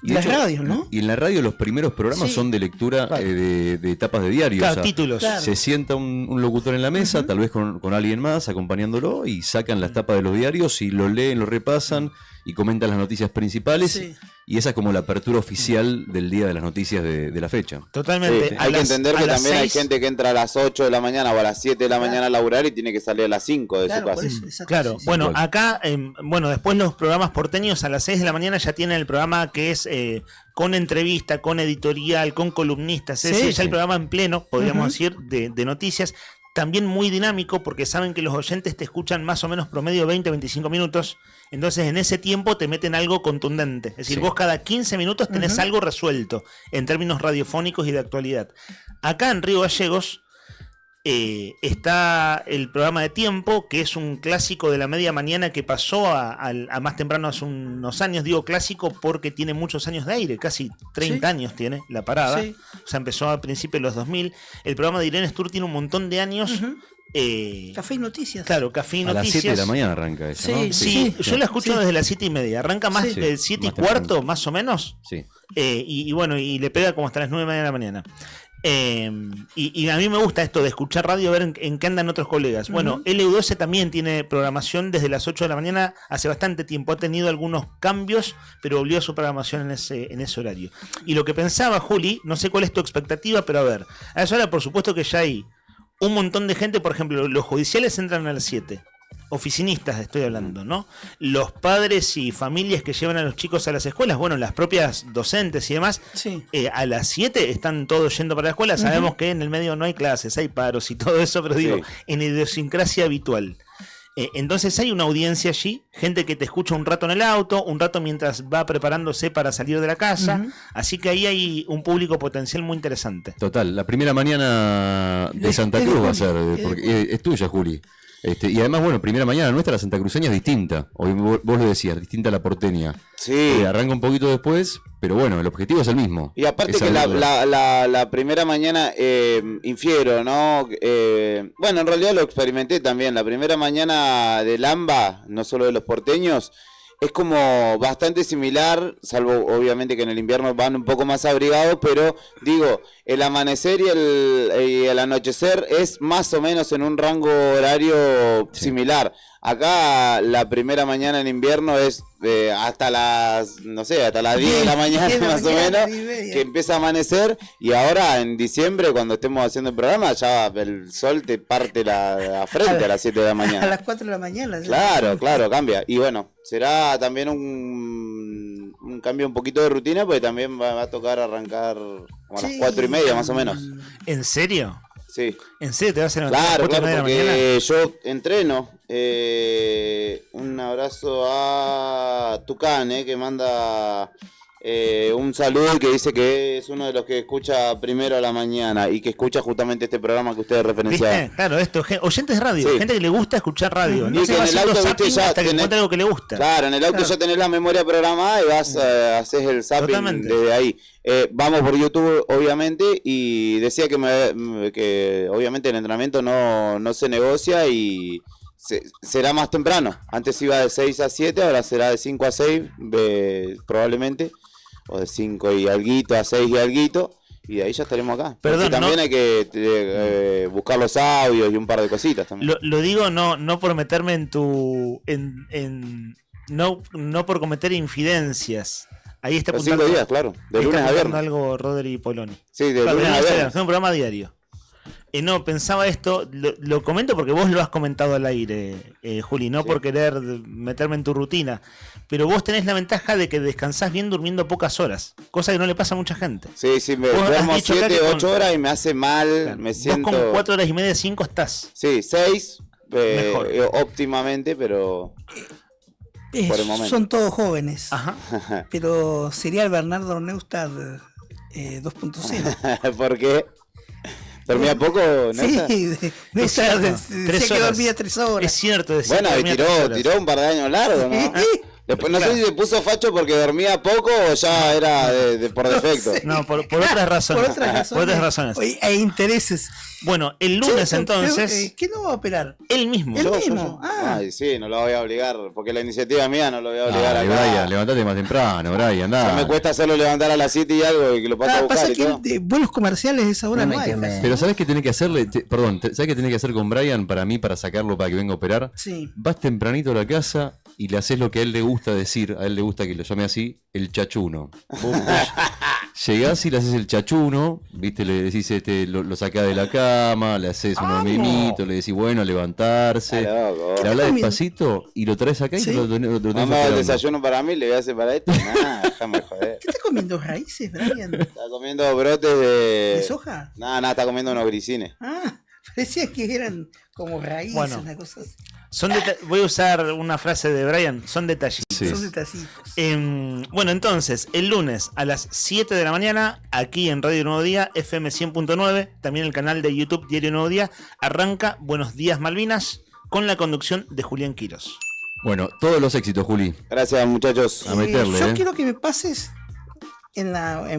Y de las hecho, radios, ¿no? Y en la radio los primeros programas son de lectura de etapas de diario. Claro, o sea, títulos. Claro. Se sienta un locutor en la mesa, tal vez con alguien más acompañándolo, y sacan las tapas de los diarios y lo leen, lo repasan y comentan las noticias principales. Sí. Y esa es como la apertura oficial del día de las noticias de la fecha. Totalmente. Sí, hay que entender que también hay gente que entra a las 8 de la mañana o a las 7 de la mañana a laburar y tiene que salir a las 5 de su casa. Claro, bueno, acá, después los programas porteños a las 6 de la mañana ya tienen el programa que es con entrevista, con editorial, con columnistas, es decir, ya el programa en pleno, podríamos decir, de noticias. También muy dinámico porque saben que los oyentes te escuchan más o menos promedio 20-25 minutos. Entonces en ese tiempo te meten algo contundente. Es decir, vos cada 15 minutos tenés algo resuelto en términos radiofónicos y de actualidad. Acá en Río Gallegos está el programa de Tiempo, que es un clásico de la media mañana que pasó a más temprano hace unos años. Digo clásico porque tiene muchos años de aire, casi 30 años tiene la parada. Sí. O sea, empezó a principios de los 2000. El programa de Irene Stur tiene un montón de años. Café y Noticias. Claro, Café y Noticias. A las 7 de la mañana arranca eso, ¿no? Sí, yo la escucho desde las 7:30. Arranca más del 7:15, más o menos. Sí. Y le pega como hasta las 9:30 de la mañana. Y a mí me gusta esto de escuchar radio, ver en qué andan otros colegas. Bueno, LU12 también tiene programación desde las 8 de la mañana hace bastante tiempo. Ha tenido algunos cambios, pero volvió a su programación en ese horario. Y lo que pensaba, Juli, no sé cuál es tu expectativa, pero a ver, a esa hora por supuesto que ya hay un montón de gente. Por ejemplo, los judiciales entran a las 7. Oficinistas estoy hablando, ¿no? Los padres y familias que llevan a los chicos a las escuelas, bueno, las propias docentes y demás, a las 7 están todos yendo para la escuela. Sabemos que en el medio no hay clases, hay paros y todo eso, pero digo, en idiosincrasia habitual. Entonces hay una audiencia allí, gente que te escucha un rato en el auto, un rato mientras va preparándose para salir de la casa, así que ahí hay un público potencial muy interesante. Total, la primera mañana de Santa Cruz va a ser, porque es tuya, Juli. Y además, bueno, primera mañana nuestra, la santacruceña es distinta. Hoy vos lo decías, distinta a la porteña. Sí. Arranca un poquito después, pero bueno, el objetivo es el mismo. Y aparte que la primera mañana, infiero, ¿no? Bueno, en realidad lo experimenté también. La primera mañana del AMBA, no solo de los porteños, es como bastante similar, salvo obviamente que en el invierno van un poco más abrigados, pero digo, el amanecer y el anochecer es más o menos en un rango horario similar. Acá la primera mañana en invierno es hasta las 10 de la mañana más o menos, que empieza a amanecer, y ahora en diciembre cuando estemos haciendo el programa ya el sol te parte la frente a las 7 de la mañana. A las 4 de la mañana. Claro, cambia. Y bueno, será también un cambio un poquito de rutina, porque también va a tocar arrancar como a las 4:30 más o menos. ¿En serio? Sí. ¿En serio te vas a levantar? Claro, porque yo entreno. Un abrazo a Tucán, que manda un saludo y que dice que es uno de los que escucha primero a la mañana y que escucha justamente este programa que ustedes referenciaban. Claro, oyentes de radio, gente que le gusta escuchar radio. No y se que va en el haciendo auto, zapping viste, ya hasta que encuentra algo que le gusta. Claro, en el auto ya tenés la memoria programada y vas haces el zapping desde ahí. Vamos por YouTube, obviamente, y decía que obviamente el entrenamiento no se negocia y será más temprano. Antes iba de 6 a 7, ahora será de 5 a 6 probablemente, o de 5 y alguito a 6 y alguito, y de ahí ya estaremos acá. Perdón, también hay que buscar los audios y un par de cositas también. Lo digo no por meterme no por cometer infidencias. Ahí está apuntando. 5 días, claro, de lunes a viernes. Algo Rodri Poloni. Sí, de lunes a viernes. Es un programa diario. No, pensaba esto, lo comento porque vos lo has comentado al aire, Juli, no por querer meterme en tu rutina, pero vos tenés la ventaja de que descansás bien durmiendo pocas horas, cosa que no le pasa a mucha gente. Sí, me Vos has duermo dicho acá 7, que 8 horas y me hace mal, me siento... Vos con 4 horas y media, 5 estás. Sí, 6, Mejor. óptimamente, pero... por el momento. Son todos jóvenes. Pero Pero sería el Bernardo Neustadt 2.0. ¿por qué? ¿Dormía poco? Neustadt? Sí, Neustadt decía que dormía 3 horas. Es cierto, decía Bueno, que y dormía 3 horas. tiró un par de años largos, ¿no? Después no sé si se puso facho porque dormía poco o ya era por defecto. No, por otras razones. Por otras razones. Oye, hay intereses. Bueno, el lunes Che, entonces... ¿quién lo va a operar? Él mismo. Él Yo. mismo. Ah. Ay, sí, no lo voy a obligar, porque la iniciativa mía no lo voy a obligar Dale, acá. Brian, levantate más temprano, Brian, Ya anda. me cuesta hacerlo levantar a las 7 y algo y que lo paso a buscar Pasa y que todo. de vuelos comerciales a esa hora no hay. Pero ¿sabés qué tenés que hacerle? ¿Sabés qué tenés que hacer con Brian para mí, para sacarlo, para que venga a operar? Sí. Vas tempranito a la casa y le haces lo que a él le gusta decir, a él le gusta que lo llame así, el chachuno. Llegás y le haces el chachuno, viste, le decís, lo sacás de la cama, le haces unos mimitos, le decís, bueno, a levantarse, le hablas despacito y lo traes acá y Sí. lo tenés Mamá, el esperando. desayuno para mí, le voy a hacer para esto. Nah, déjame joder. ¿Qué está comiendo raíces, Brian? Está comiendo brotes de... ¿De soja? Nada, está comiendo unos grisines. Ah, parecía que eran como raíces, Bueno. una cosa así. Voy a usar una frase de Brian, son detallitos. Son detallitos. Bueno, entonces, el lunes a las 7 de la mañana, aquí en Radio Nuevo Día, FM 100.9, también el canal de YouTube Diario Nuevo Día, arranca Buenos Días Malvinas con la conducción de Julián Quirós. Bueno, todos los éxitos, Juli. Gracias, muchachos. A meterle, Yo quiero que me pases en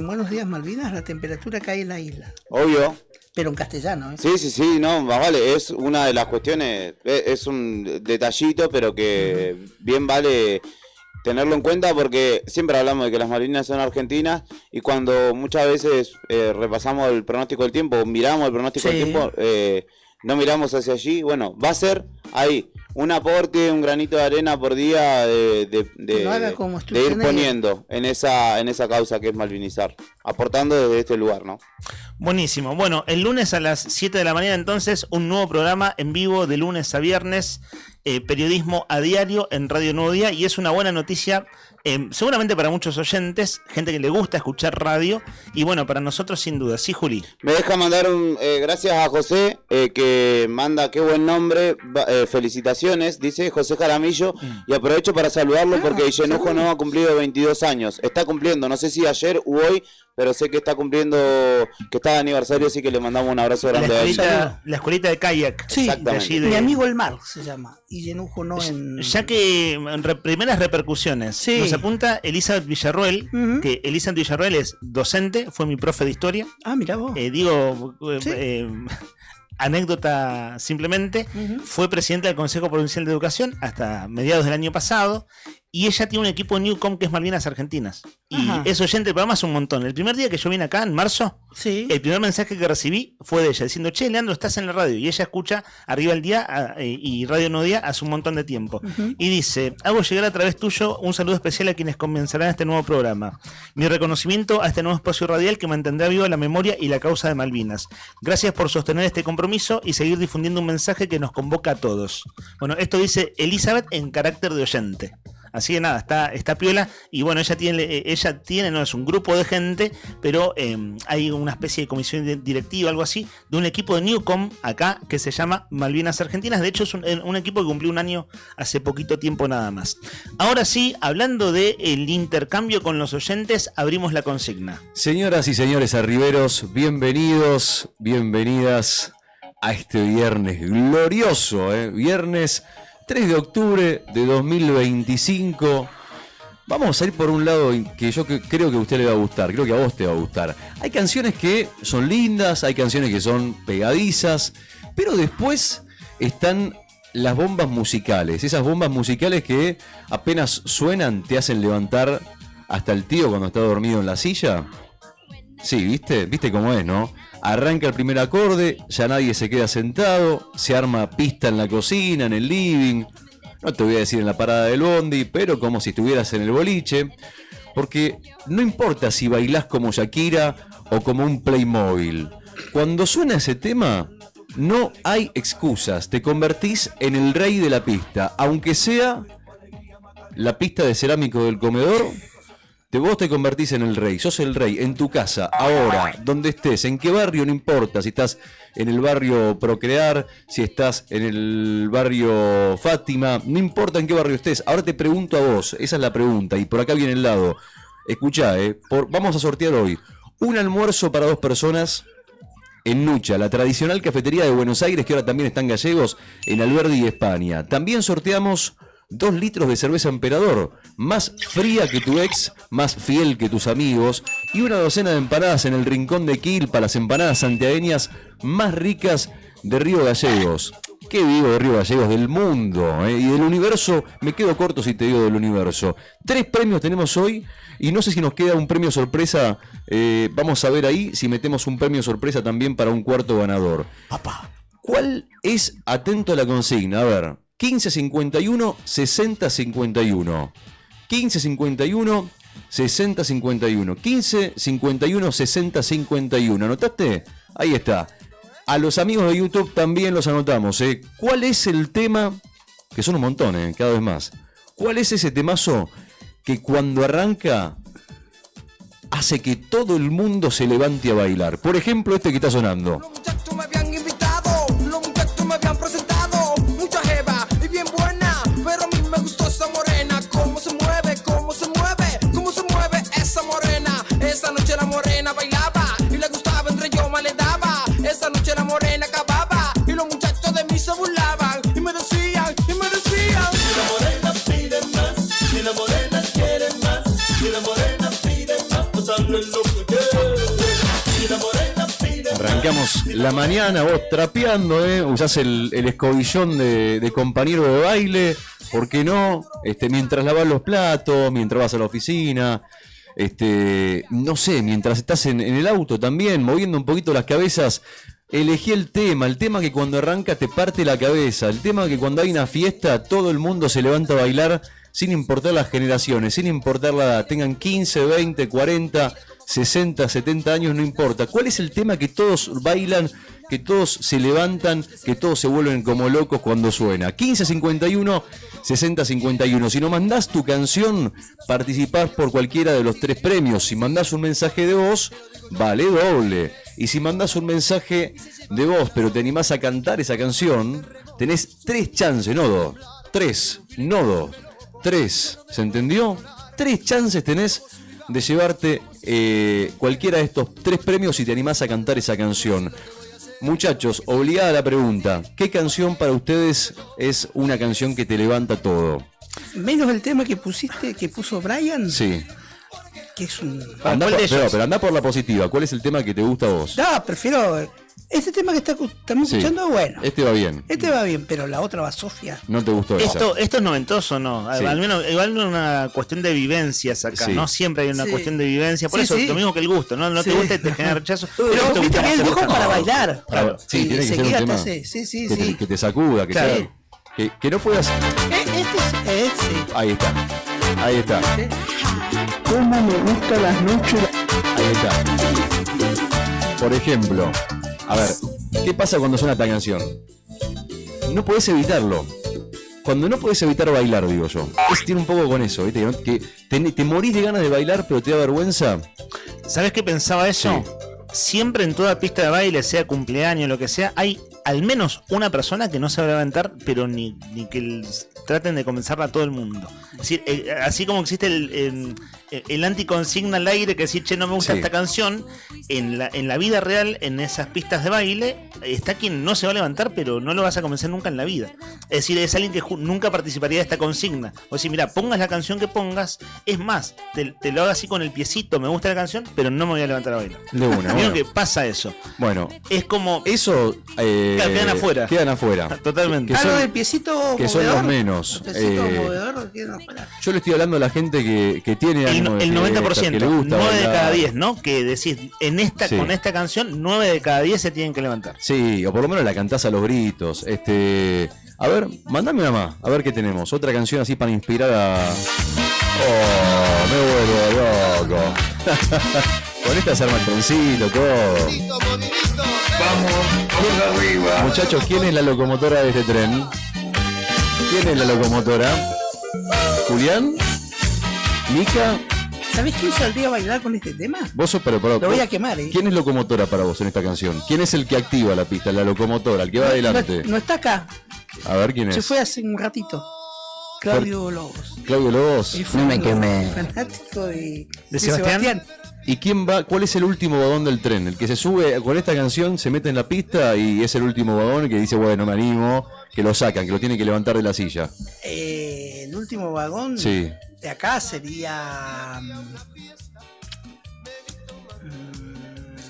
Buenos Días Malvinas la temperatura que hay en la isla. Obvio. Pero en castellano, ¿eh? Sí, no, más vale, es una de las cuestiones, es un detallito, pero que bien vale tenerlo en cuenta porque siempre hablamos de que las Malvinas son argentinas y cuando muchas veces repasamos el pronóstico del tiempo, o miramos el pronóstico del tiempo, no miramos hacia allí, bueno, va a ser ahí un aporte, un granito de arena por día de ir poniendo en esa causa que es malvinizar, aportando desde este lugar, ¿no? Buenísimo. Bueno, el lunes a las 7 de la mañana entonces un nuevo programa en vivo de lunes a viernes, periodismo a diario en Radio Nuevo Día, y es una buena noticia seguramente para muchos oyentes, gente que le gusta escuchar radio, y bueno, para nosotros sin duda. Sí, Juli. Me deja mandar gracias a José, que manda qué buen nombre, felicitaciones, dice José Jaramillo, y aprovecho para saludarlo porque Illenujo no ha cumplido 22 años, está cumpliendo, no sé si ayer u hoy, pero sé que está cumpliendo, que está de aniversario, así que le mandamos un abrazo grande a él. La escuelita de kayak. Sí, Exactamente. mi amigo el mar se llama, y Llenujo no en... Ya que primeras repercusiones, nos apunta Elizabeth Villarroel, que Elizabeth Villarroel es docente, fue mi profe de historia. Ah, mira vos. Anécdota simplemente, fue presidenta del Consejo Provincial de Educación hasta mediados del año pasado, y ella tiene un equipo en Newcom que es Malvinas Argentinas. Y es oyente del programa hace un montón. El primer día que yo vine acá, en marzo, el primer mensaje que recibí fue de ella, diciendo, che, Leandro, estás en la radio. Y ella escucha Arriba el Día y Radio Nuevo Día hace un montón de tiempo. Y dice, hago llegar a través tuyo un saludo especial a quienes comenzarán este nuevo programa. Mi reconocimiento a este nuevo espacio radial que mantendrá viva la memoria y la causa de Malvinas. Gracias por sostener este compromiso y seguir difundiendo un mensaje que nos convoca a todos. Bueno, esto dice Elizabeth en carácter de oyente. Así que nada, está piola. Y bueno, ella tiene, no es un grupo de gente, pero hay una especie de comisión directiva, algo así, de un equipo de Newcom acá que se llama Malvinas Argentinas. De hecho, es un equipo que cumplió un año hace poquito tiempo nada más. Ahora sí, hablando del intercambio con los oyentes, abrimos la consigna. Señoras y señores arriberos, bienvenidos, bienvenidas a este viernes glorioso, viernes 3 de octubre de 2025. Vamos a ir por un lado que yo creo que a usted le va a gustar, creo que a vos te va a gustar. Hay canciones que son lindas, hay canciones que son pegadizas, pero después están las bombas musicales, esas bombas musicales que apenas suenan te hacen levantar hasta el tío cuando está dormido en la silla. Sí, ¿viste cómo es, no? Arranca el primer acorde, ya nadie se queda sentado, se arma pista en la cocina, en el living, no te voy a decir en la parada del bondi, pero como si estuvieras en el boliche, porque no importa si bailás como Shakira o como un Playmobil, cuando suena ese tema, No hay excusas, te convertís en el rey de la pista, aunque sea la pista de cerámico del comedor. Vos te convertís en el rey, sos el rey en tu casa, ahora, donde estés, en qué barrio, no importa, si estás en el barrio Procrear, si estás en el barrio Fátima, no importa en qué barrio estés. Ahora te pregunto a vos, esa es la pregunta, y por acá viene el lado. Escuchá, vamos a sortear hoy un almuerzo para 2 personas en Nucha, la tradicional cafetería de Buenos Aires, que ahora también está en Gallegos, en Alberdi, España. También sorteamos 2 litros de cerveza Emperador, más fría que tu ex, más fiel que tus amigos, y una docena de empanadas en el rincón de Quilpa, las empanadas santiagueñas más ricas de Río Gallegos. ¿Qué digo de Río Gallegos? Del mundo, y del universo. Me quedo corto si te digo del universo. 3 premios tenemos hoy, y no sé si nos queda un premio sorpresa. Vamos a ver ahí si metemos un premio sorpresa también para un cuarto ganador. ¿Cuál es, atento a la consigna? A ver, 1551 6051. 1551 6051. 1551 6051. ¿Anotaste? Ahí está. A los amigos de YouTube también los anotamos. ¿Cuál es el tema? Que son un montón, cada vez más. ¿Cuál es ese temazo que cuando arranca hace que todo el mundo se levante a bailar? Por ejemplo, este que está sonando. Me habían invitado, los muchachos me habían presentado, mucha jeva y bien buena, pero a mí me gustó esa morena, cómo se mueve, cómo se mueve, cómo se mueve esa morena. Esa noche la morena bailaba y le gustaba, entre yo más le daba. Esa noche la morena acababa y los muchachos de mí se burlaban y me decían, y me decían. Si la morena pide más, si la morena quiere más, si la morena pide más, pues hazlo en lo que quiere. Si la morena pide más. Arrancamos la mañana, vos trapeando, usás el escobillón de compañero de baile, ¿por qué no? Mientras lavas los platos, mientras vas a la oficina, no sé, mientras estás en el auto también, moviendo un poquito las cabezas. Elegí el tema que cuando arranca te parte la cabeza, el tema que cuando hay una fiesta todo el mundo se levanta a bailar sin importar las generaciones, sin importar la edad, tengan 15, 20, 40, 60, 70 años, no importa. ¿Cuál es el tema que todos bailan, que todos se levantan, que todos se vuelven como locos cuando suena? 1551 6051. Si no mandás tu canción, participás por cualquiera de los 3 premios. Si mandás un mensaje de voz, vale doble. Y si mandás un mensaje de voz, pero te animás a cantar esa canción, tenés 3 chances, no 2. 3, no 2. 3, ¿se entendió? 3 chances tenés de llevarte cualquiera de estos 3 premios si te animás a cantar esa canción. Muchachos, obligada la pregunta, ¿qué canción para ustedes es una canción que te levanta todo? Menos el tema que pusiste, que puso Brian. Sí. Que es un... Pero andá por la positiva, ¿cuál es el tema que te gusta a vos? No, prefiero... Este tema que estamos escuchando, bueno. Este va bien. Este va bien, pero la otra va Sofía. ¿No te gustó esa? Esto es noventoso, ¿no? Sí. Al menos, igual no una cuestión de vivencias acá, Sí. ¿no? Siempre hay una Sí. cuestión de vivencia. Por Sí, eso, sí. lo mismo que el gusto, ¿no? No Sí. te gusta y te genera rechazo. Pero te viste gusta bien, más, te dijo gusta para más. bailar. Claro, sí, Y tiene que ser un seguida tema sí. que te sacuda, que sea... Que no puedas... Este. Ahí está. Ahí está. ¿Cómo me gustan las noches? Ahí está. Por ejemplo, a ver, ¿qué pasa cuando suena esta canción? No podés evitarlo. Cuando no podés evitar bailar, digo yo. Tiene un poco con eso, ¿viste? Que te morís de ganas de bailar, pero te da vergüenza. ¿Sabes qué pensaba eso? Sí. Siempre en toda pista de baile, sea cumpleaños, lo que sea, hay al menos una persona que no sabe levantar, pero ni que traten de convencerla a todo el mundo. Es decir, así como existe el anticonsigna al aire que decir, che, no me gusta esta canción, en la vida real, en esas pistas de baile, está quien no se va a levantar, pero no lo vas a convencer nunca en la vida. Es decir, es alguien que nunca participaría de esta consigna. O decir, mira, pongas la canción que pongas, es más, te lo hago así con el piecito, me gusta la canción, pero no me voy a levantar a bailar. De una, Vieron bueno. que pasa eso. Bueno. Es como... Eso... quedan afuera. Quedan afuera. Totalmente. Que son, del piecito que son los movedor. menos. El piecito movedor quedan afuera. Yo le estoy hablando a la gente que tiene ánimo de El 90%, que le gusta 9 de bailar. cada 10, ¿no? Que decís, Sí. con esta canción, 9 de cada 10 se tienen que levantar. Sí, o por lo menos la cantás a los gritos. A ver, mandame una más, a ver qué tenemos. Otra canción así para inspirar a... Oh, me vuelvo loco. Con esta se arma el trencito, todo. Vamos. Muchachos, ¿quién es la locomotora de este tren? ¿Quién es la locomotora? ¿Julián? ¿Mica? ¿Sabés quién saldría a bailar con este tema? Vos sos, pero Lo voy a quemar, ¿eh? ¿Quién es locomotora para vos en esta canción? ¿Quién es el que activa la pista? La locomotora, el que va adelante. No está acá. A ver quién es. Se fue hace un ratito. Claudio Lobos. Claudio Lobos. No me quemé. Fanático de Sebastián. ¿Y quién va? ¿Cuál es el último vagón del tren? El que se sube con esta canción, se mete en la pista y es el último vagón que dice, bueno, me animo, que lo sacan, que lo tienen que levantar de la silla. El último vagón Sí. de acá sería...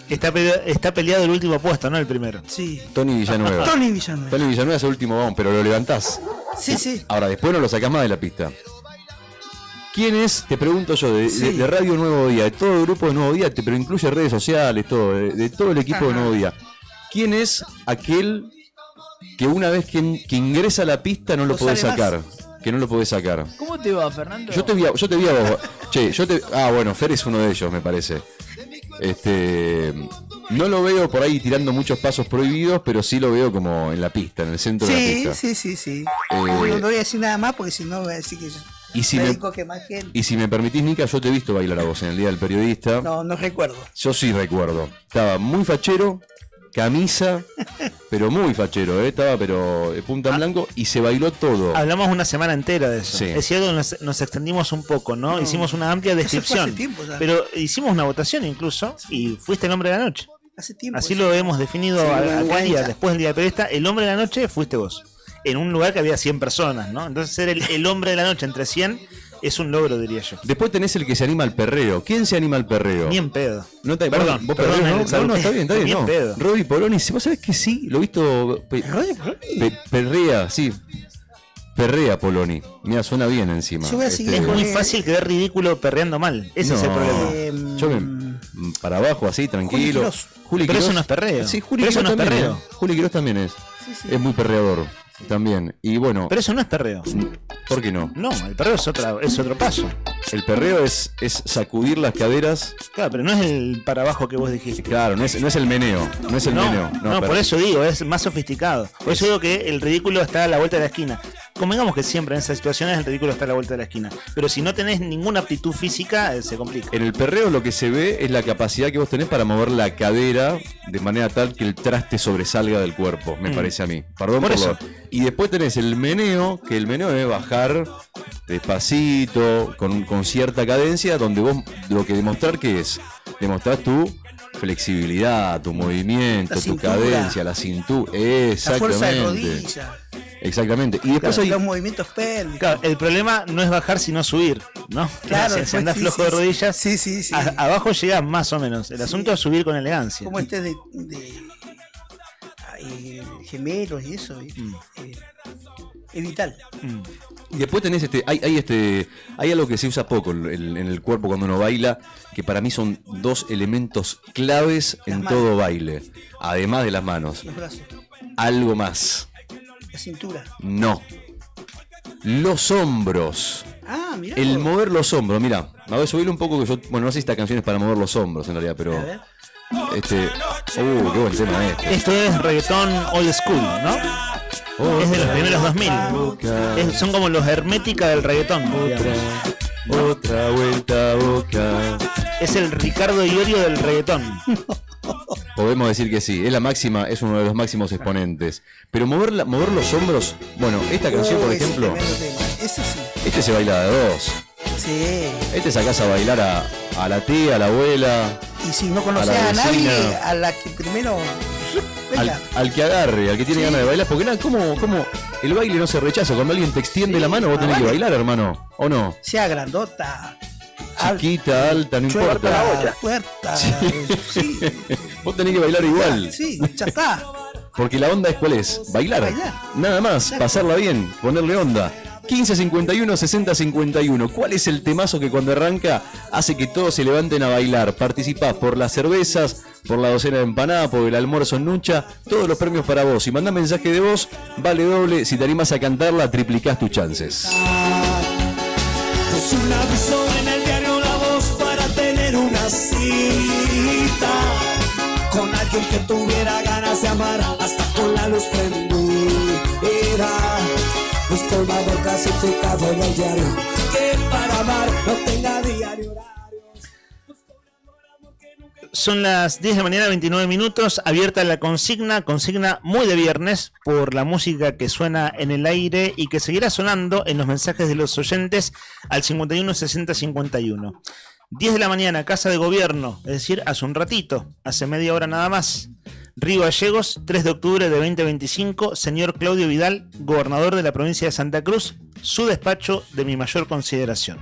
Está peleado el último puesto, no el primero. Sí. Tony Villanueva. Tony Villanueva. Tony Villanueva es el último vagón, pero lo levantás. Sí, sí. Ahora, después no lo sacás más de la pista. ¿Quién es, te pregunto yo, de Radio Nuevo Día, de todo el grupo de Nuevo Día, pero incluye redes sociales, todo, de todo el equipo de Nuevo Día? ¿Quién es aquel que una vez que ingresa a la pista no lo podés sacar? Que no lo podés sacar. ¿Cómo te va, Fernando? Yo te vi a vos. Che, bueno, Fer es uno de ellos, me parece. No lo veo por ahí tirando muchos pasos prohibidos, pero sí lo veo como en la pista, en el centro de la pista. Sí. No voy a decir nada más porque si no voy a decir que yo y si me permitís, Nica, yo te he visto bailar a vos en el Día del Periodista. No recuerdo. Yo sí recuerdo. Estaba muy fachero, camisa, pero muy fachero, estaba pero punta en blanco y se bailó todo. Hablamos una semana entera de eso. Sí. Es cierto que nos extendimos un poco, ¿no? Hicimos una amplia descripción. Hace tiempo ya. Pero hicimos una votación incluso y fuiste el hombre de la noche. Hace tiempo. Así lo hemos definido acá después del Día del Periodista. El hombre de la noche fuiste vos. En un lugar que había 100 personas, ¿no? Entonces ser el hombre de la noche entre 100 es un logro, diría yo. Después tenés el que se anima al perreo. ¿Quién se anima al perreo? Ni en pedo. No te, Perdón, vos perdón, perreos, ¿no? No, está bien, Ni en no. pedo. Robbie Poloni, vos sabés que sí, lo he visto. Perrea, sí. Perrea Poloni. Mira, suena bien encima. Es muy fácil quedar ridículo perreando mal. Ese es el problema. Yo para abajo, así, tranquilo. Juli Quirós. Pero eso no es perreo. Sí, Juli Pero eso Quirós no es también perreo. Juli Quirós también es. Es muy perreador. También. Y bueno. Pero eso no es perreo. ¿Por qué no? No, el perreo es otro paso. El perreo es sacudir las caderas. Claro, pero no es el para abajo que vos dijiste. Claro, no es el meneo. No es el meneo. No, por eso digo, es más sofisticado. Por eso digo que el ridículo está a la vuelta de la esquina. Convengamos que siempre en esas situaciones el ridículo está a la vuelta de la esquina. Pero si no tenés ninguna aptitud física, se complica. En el perreo lo que se ve es la capacidad que vos tenés para mover la cadera de manera tal que el traste sobresalga del cuerpo, me parece a mí. Perdón por eso. Y después tenés el meneo, que el meneo debe bajar despacito, con cierta cadencia, donde vos lo que demostrar que es, demostrás tu flexibilidad, tu movimiento, tu cadencia, la cintura, exactamente. La fuerza de rodilla. Exactamente. Y después hay los movimientos pélvicos. Claro, el problema no es bajar sino subir, ¿no? Claro, si andás flojo de rodillas, sí. Abajo llegás más o menos. El asunto es subir con elegancia. Como de gemelos y eso. Es vital. Y después tenés hay algo que se usa poco en el cuerpo cuando uno baila, que para mí son dos elementos claves en todo baile, además de las manos. Los brazos. Algo más. La cintura. No. Los hombros. Ah, mirá. El mover los hombros, mira, a ver, subirle un poco que yo, bueno, no sé si esta canción es para mover los hombros en realidad, pero qué buen tema este. Esto es reggaetón old school, ¿no? Es de los primeros 2000. Son como los Hermética del reggaetón. Otra vuelta boca. Es el Ricardo Iorio del reggaetón. Podemos decir que sí, es la máxima, es uno de los máximos exponentes. Pero mover los hombros, bueno, esta canción por ejemplo, este se baila de dos. Sí. Este sacás a bailar a la tía, a la abuela. Y si no conoces a nadie, a la que primero al que agarre, al que tiene ganas de bailar, porque nada, como el baile no se rechaza, cuando alguien te extiende la mano vos tenés que bailar, hermano, ¿o no? Sea grandota, chiquita, alta, no importa. Puerta, sí. Vos tenés que bailar igual. Sí, ya está. Porque la onda es ¿cuál es? Bailar. Nada más, pasarla bien, ponerle onda. 15 51 60 51. ¿Cuál es el temazo que cuando arranca hace que todos se levanten a bailar? Participás por las cervezas, por la docena de empanadas, por el almuerzo en Nucha, todos los premios para vos. Si mandás mensaje de voz, vale doble. Si te animás a cantarla, triplicás tus chances. Puse un aviso en el diario La Voz para tener una cita con alguien que tuviera ganas ganas de amar hasta con la luz prendida. Es colmado clasificado en el diario, que para amar no tenga diario. Son las 10 de la mañana, 29 minutos, abierta la consigna muy de viernes por la música que suena en el aire y que seguirá sonando en los mensajes de los oyentes al 51 60 51. 10 de la mañana, Casa de Gobierno, es decir, hace un ratito, hace media hora nada más. Río Gallegos, 3 de octubre de 2025, señor Claudio Vidal, gobernador de la provincia de Santa Cruz, su despacho de mi mayor consideración.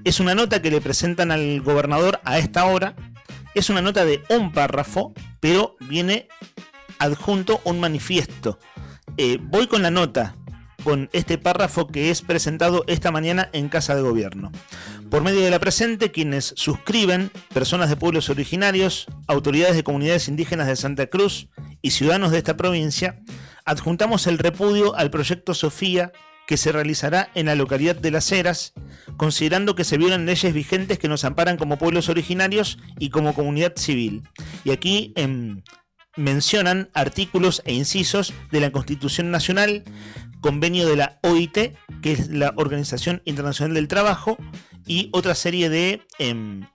Es una nota que le presentan al gobernador a esta hora. Es una nota de un párrafo, pero viene adjunto un manifiesto. Voy con la nota, con este párrafo que es presentado esta mañana en Casa de Gobierno. Por medio de la presente, quienes suscriben, personas de pueblos originarios, autoridades de comunidades indígenas de Santa Cruz y ciudadanos de esta provincia, adjuntamos el repudio al proyecto Sofía que se realizará en la localidad de Las Heras, considerando que se violan leyes vigentes que nos amparan como pueblos originarios y como comunidad civil. Y aquí mencionan artículos e incisos de la Constitución Nacional, convenio de la OIT, que es la Organización Internacional del Trabajo, y otra serie de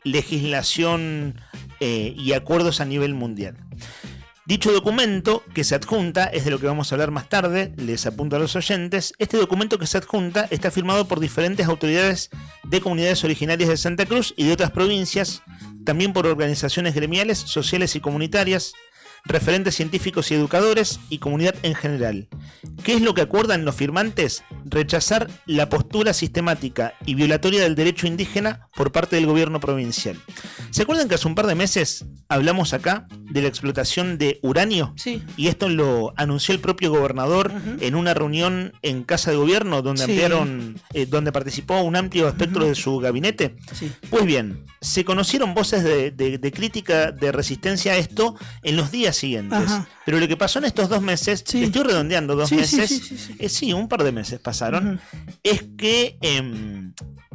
legislación y acuerdos a nivel mundial. Dicho documento que se adjunta, es de lo que vamos a hablar más tarde, les apunto a los oyentes, este documento que se adjunta está firmado por diferentes autoridades de comunidades originarias de Santa Cruz y de otras provincias, también por organizaciones gremiales, sociales y comunitarias, referentes científicos y educadores y comunidad en general. ¿Qué es lo que acuerdan los firmantes? Rechazar la postura sistemática y violatoria del derecho indígena por parte del gobierno provincial. ¿Se acuerdan que hace un par de meses hablamos acá de la explotación de uranio? Sí. Y esto lo anunció el propio gobernador en una reunión en Casa de Gobierno donde donde participó un amplio espectro de su gabinete. Sí. Pues bien, se conocieron voces de crítica, de resistencia a esto en los días siguientes. Ajá. Pero lo que pasó en estos 2 meses, estoy redondeando 2 meses, sí, un par de meses pasaron, es que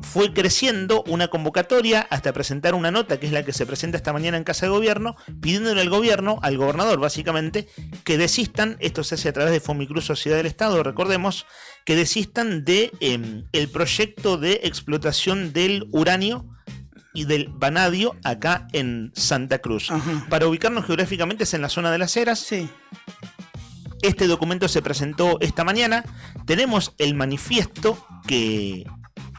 fue creciendo una convocatoria hasta presentar una nota, que es la que se presenta esta mañana en Casa de Gobierno, pidiéndole al gobierno, al gobernador básicamente, que desistan, esto se hace a través de Fomicruz Sociedad del Estado, recordemos, que desistan de el proyecto de explotación del uranio y del vanadio acá en Santa Cruz. Ajá. Para ubicarnos geográficamente es en la zona de Las Heras. Sí. Este documento se presentó esta mañana. Tenemos el manifiesto que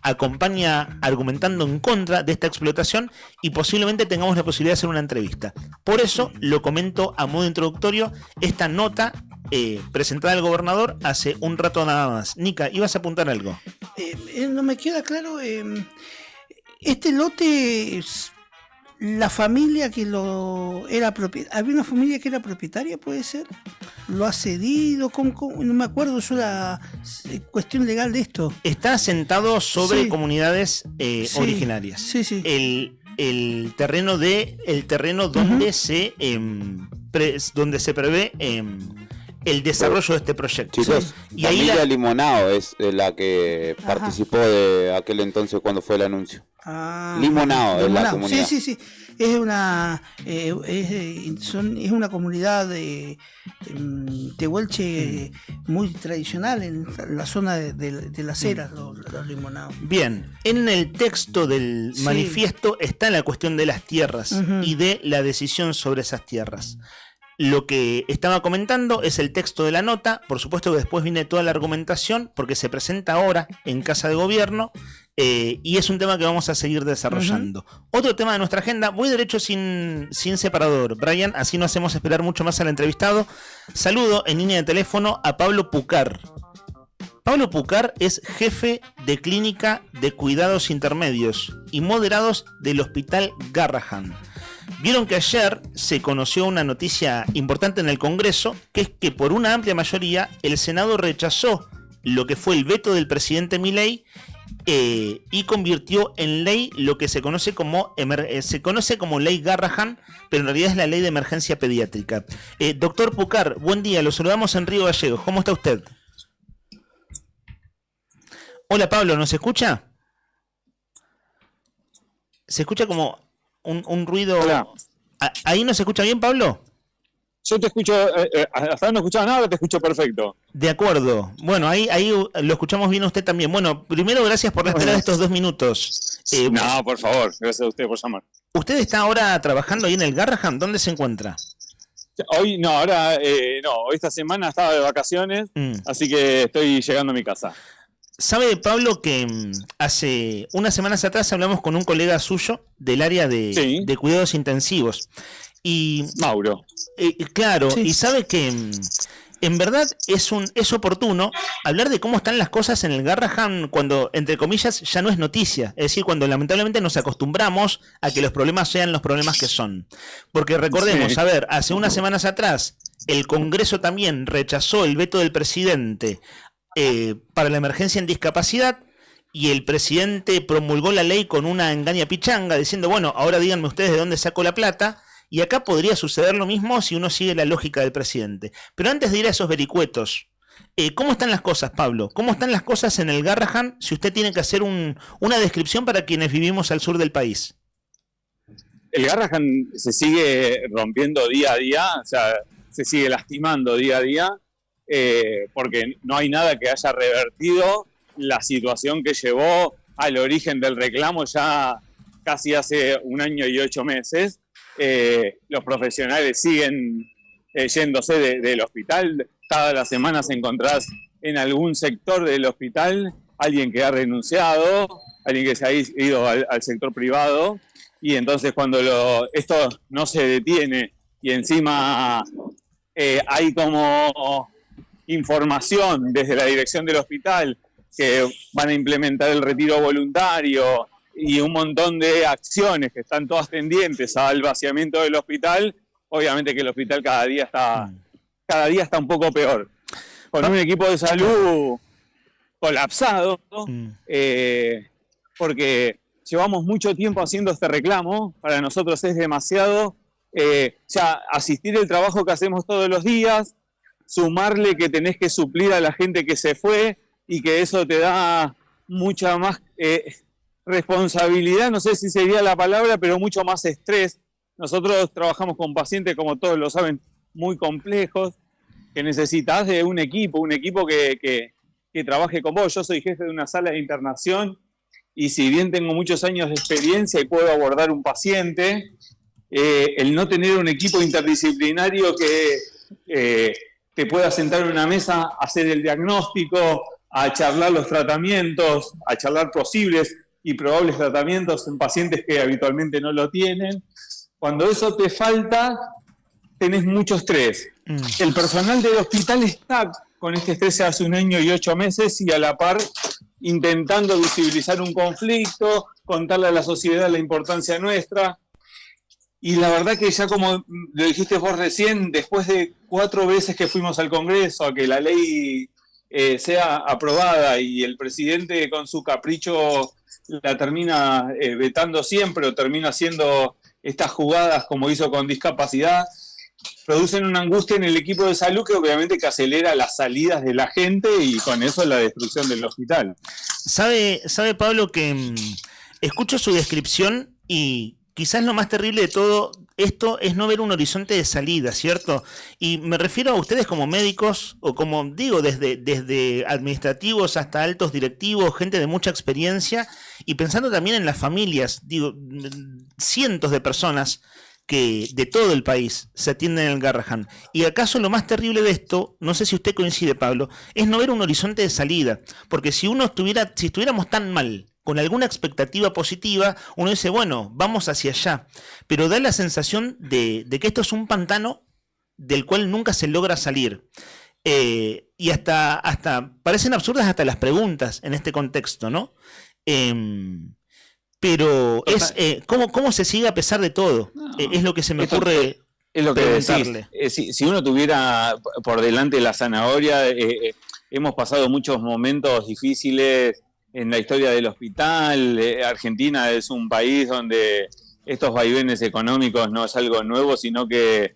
acompaña argumentando en contra de esta explotación y posiblemente tengamos la posibilidad de hacer una entrevista. Por eso lo comento a modo introductorio, esta nota presentada al gobernador hace un rato nada más. Nica, ¿ibas a apuntar algo? No me queda claro... Este lote, la familia que lo era propietaria, había una familia que era propietaria, puede ser, lo ha cedido, no me acuerdo yo la cuestión legal de esto. Está asentado sobre comunidades originarias. Sí, sí. El terreno donde donde se prevé el desarrollo de este proyecto. Chicos, y familia ahí Limonao es la que participó de aquel entonces cuando fue el anuncio. Limonao es la comunidad. Sí. Es una es una comunidad de tehuelche muy tradicional en la zona de Las Heras, los Limonao. Bien, en el texto del manifiesto está la cuestión de las tierras y de la decisión sobre esas tierras. Lo que estaba comentando es el texto de la nota, por supuesto que después viene toda la argumentación, porque se presenta ahora en Casa de Gobierno, y es un tema que vamos a seguir desarrollando. Otro tema de nuestra agenda, voy derecho sin separador, Brian, así no hacemos esperar mucho más al entrevistado. Saludo en línea de teléfono a Pablo Pucar. Pablo Pucar es jefe de clínica de cuidados intermedios y moderados del Hospital Garrahan. Vieron que ayer se conoció una noticia importante en el Congreso, que es que por una amplia mayoría el Senado rechazó lo que fue el veto del presidente Milei y convirtió en ley lo que se conoce como ley Garrahan, pero en realidad es la ley de emergencia pediátrica. Doctor Pucar, buen día, lo saludamos en Río Gallegos. ¿Cómo está usted? Hola Pablo, ¿nos escucha? Se escucha como un ruido. Hola. ¿Ahí nos escucha bien, Pablo? Yo te escucho, hasta no escuchaba nada, ahora te escucho perfecto. De acuerdo. Bueno, ahí lo escuchamos bien a usted también. Bueno, primero gracias por la espera de estos 2 minutos. No, por favor, gracias a usted por llamar. ¿Usted está ahora trabajando ahí en el Garrahan? ¿Dónde se encuentra? Hoy, no, ahora, no, esta semana estaba de vacaciones, así que estoy llegando a mi casa. ¿Sabe, Pablo, que hace unas semanas atrás hablamos con un colega suyo del área de cuidados intensivos? Y Mauro. Claro, sí. Y sabe que en verdad es oportuno hablar de cómo están las cosas en el Garrahan cuando, entre comillas, ya no es noticia. Es decir, cuando lamentablemente nos acostumbramos a que los problemas sean los problemas que son. Porque recordemos, a ver, hace unas semanas atrás el Congreso también rechazó el veto del presidente para la emergencia en discapacidad, y el presidente promulgó la ley con una engaña pichanga diciendo, bueno, ahora díganme ustedes de dónde sacó la plata. Y acá podría suceder lo mismo si uno sigue la lógica del presidente. Pero antes de ir a esos vericuetos, ¿cómo están las cosas, Pablo? ¿Cómo están las cosas en el Garrahan si usted tiene que hacer una descripción para quienes vivimos al sur del país? El Garrahan se sigue rompiendo día a día, o sea, se sigue lastimando día a día, porque no hay nada que haya revertido la situación que llevó al origen del reclamo ya casi hace 1 año y 8 meses. Los profesionales siguen yéndose del hospital. Cada las semanas encontrás en algún sector del hospital alguien que ha renunciado, alguien que se ha ido al sector privado, y entonces cuando esto no se detiene y encima hay como información desde la dirección del hospital que van a implementar el retiro voluntario y un montón de acciones que están todas tendientes al vaciamiento del hospital, obviamente que el hospital cada día está un poco peor. Con un equipo de salud colapsado, porque llevamos mucho tiempo haciendo este reclamo, para nosotros es demasiado, ya asistir el trabajo que hacemos todos los días, sumarle que tenés que suplir a la gente que se fue y que eso te da mucha más... responsabilidad, no sé si sería la palabra, pero mucho más estrés. Nosotros trabajamos con pacientes, como todos lo saben, muy complejos, que necesitas de un equipo que trabaje con vos. Yo soy jefe de una sala de internación y si bien tengo muchos años de experiencia y puedo abordar un paciente, el no tener un equipo interdisciplinario que te pueda sentar en una mesa, hacer el diagnóstico, a charlar los tratamientos, a charlar posibles y probables tratamientos en pacientes que habitualmente no lo tienen. Cuando eso te falta, tenés mucho estrés. El personal del hospital está con este estrés hace 1 año y 8 meses y a la par intentando visibilizar un conflicto, contarle a la sociedad la importancia nuestra. Y la verdad que ya como lo dijiste vos recién, después de 4 veces que fuimos al Congreso a que la ley sea aprobada y el presidente con su capricho la termina vetando siempre o termina haciendo estas jugadas como hizo con discapacidad, producen una angustia en el equipo de salud que obviamente que acelera las salidas de la gente y con eso la destrucción del hospital. ¿Sabe Pablo, que escucho su descripción y quizás lo más terrible de todo esto es no ver un horizonte de salida, ¿cierto? Y me refiero a ustedes como médicos, o como digo, desde administrativos hasta altos directivos, gente de mucha experiencia, y pensando también en las familias, digo, cientos de personas que de todo el país se atienden en el Garrahan. Y acaso lo más terrible de esto, no sé si usted coincide, Pablo, es no ver un horizonte de salida, porque si estuviéramos tan mal, con alguna expectativa positiva, uno dice, bueno, vamos hacia allá. Pero da la sensación de que esto es un pantano del cual nunca se logra salir. Y hasta parecen absurdas hasta las preguntas en este contexto, ¿no? Pero es ¿cómo se sigue a pesar de todo? Es lo que se me ocurre. Es lo que preguntarle. Si uno tuviera por delante la zanahoria, hemos pasado muchos momentos difíciles en la historia del hospital. Argentina es un país donde estos vaivenes económicos no es algo nuevo, sino que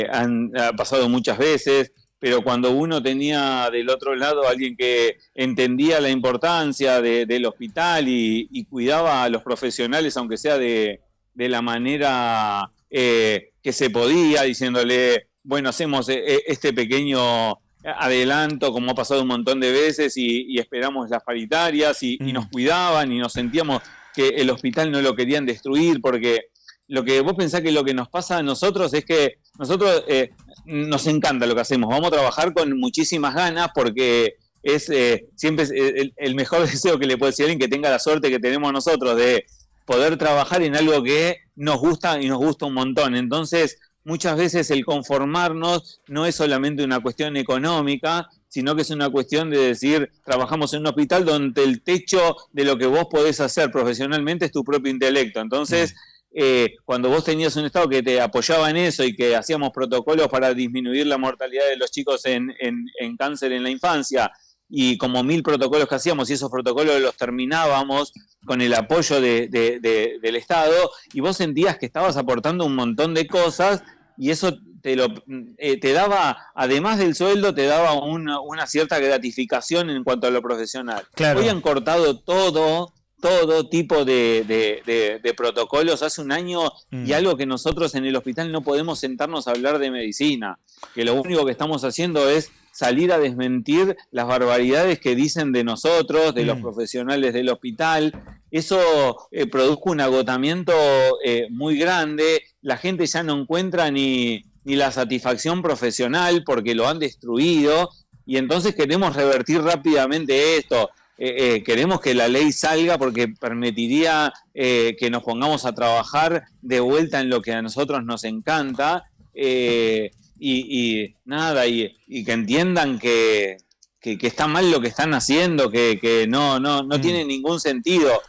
ha pasado muchas veces, pero cuando uno tenía del otro lado a alguien que entendía la importancia del hospital y cuidaba a los profesionales, aunque sea de la manera que se podía, diciéndole bueno, hacemos este pequeño adelanto, como ha pasado un montón de veces, y esperamos las paritarias, y nos cuidaban, y nos sentíamos que el hospital no lo querían destruir, porque lo que vos pensás que lo que nos pasa a nosotros es que nosotros nos encanta lo que hacemos, vamos a trabajar con muchísimas ganas, porque es siempre es el mejor deseo que le puede decir a alguien, que tenga la suerte que tenemos nosotros de poder trabajar en algo que nos gusta y nos gusta un montón. Entonces, muchas veces el conformarnos no es solamente una cuestión económica, sino que es una cuestión de decir, trabajamos en un hospital donde el techo de lo que vos podés hacer profesionalmente es tu propio intelecto. Entonces, cuando vos tenías un Estado que te apoyaba en eso y que hacíamos protocolos para disminuir la mortalidad de los chicos en cáncer en la infancia, y como 1000 protocolos que hacíamos, y esos protocolos los terminábamos con el apoyo del Estado, y vos sentías que estabas aportando un montón de cosas, y eso te daba, además del sueldo, te daba una cierta gratificación en cuanto a lo profesional. Claro. Hoy han cortado todo tipo de protocolos hace un año, y algo que nosotros en el hospital no podemos sentarnos a hablar de medicina, que lo único que estamos haciendo es salir a desmentir las barbaridades que dicen de nosotros, de los profesionales del hospital. Eso produjo un agotamiento muy grande, la gente ya no encuentra ni la satisfacción profesional porque lo han destruido, y entonces queremos revertir rápidamente esto. Queremos que la ley salga porque permitiría que nos pongamos a trabajar de vuelta en lo que a nosotros nos encanta, y que entiendan que está mal lo que están haciendo, que no tiene ningún sentido.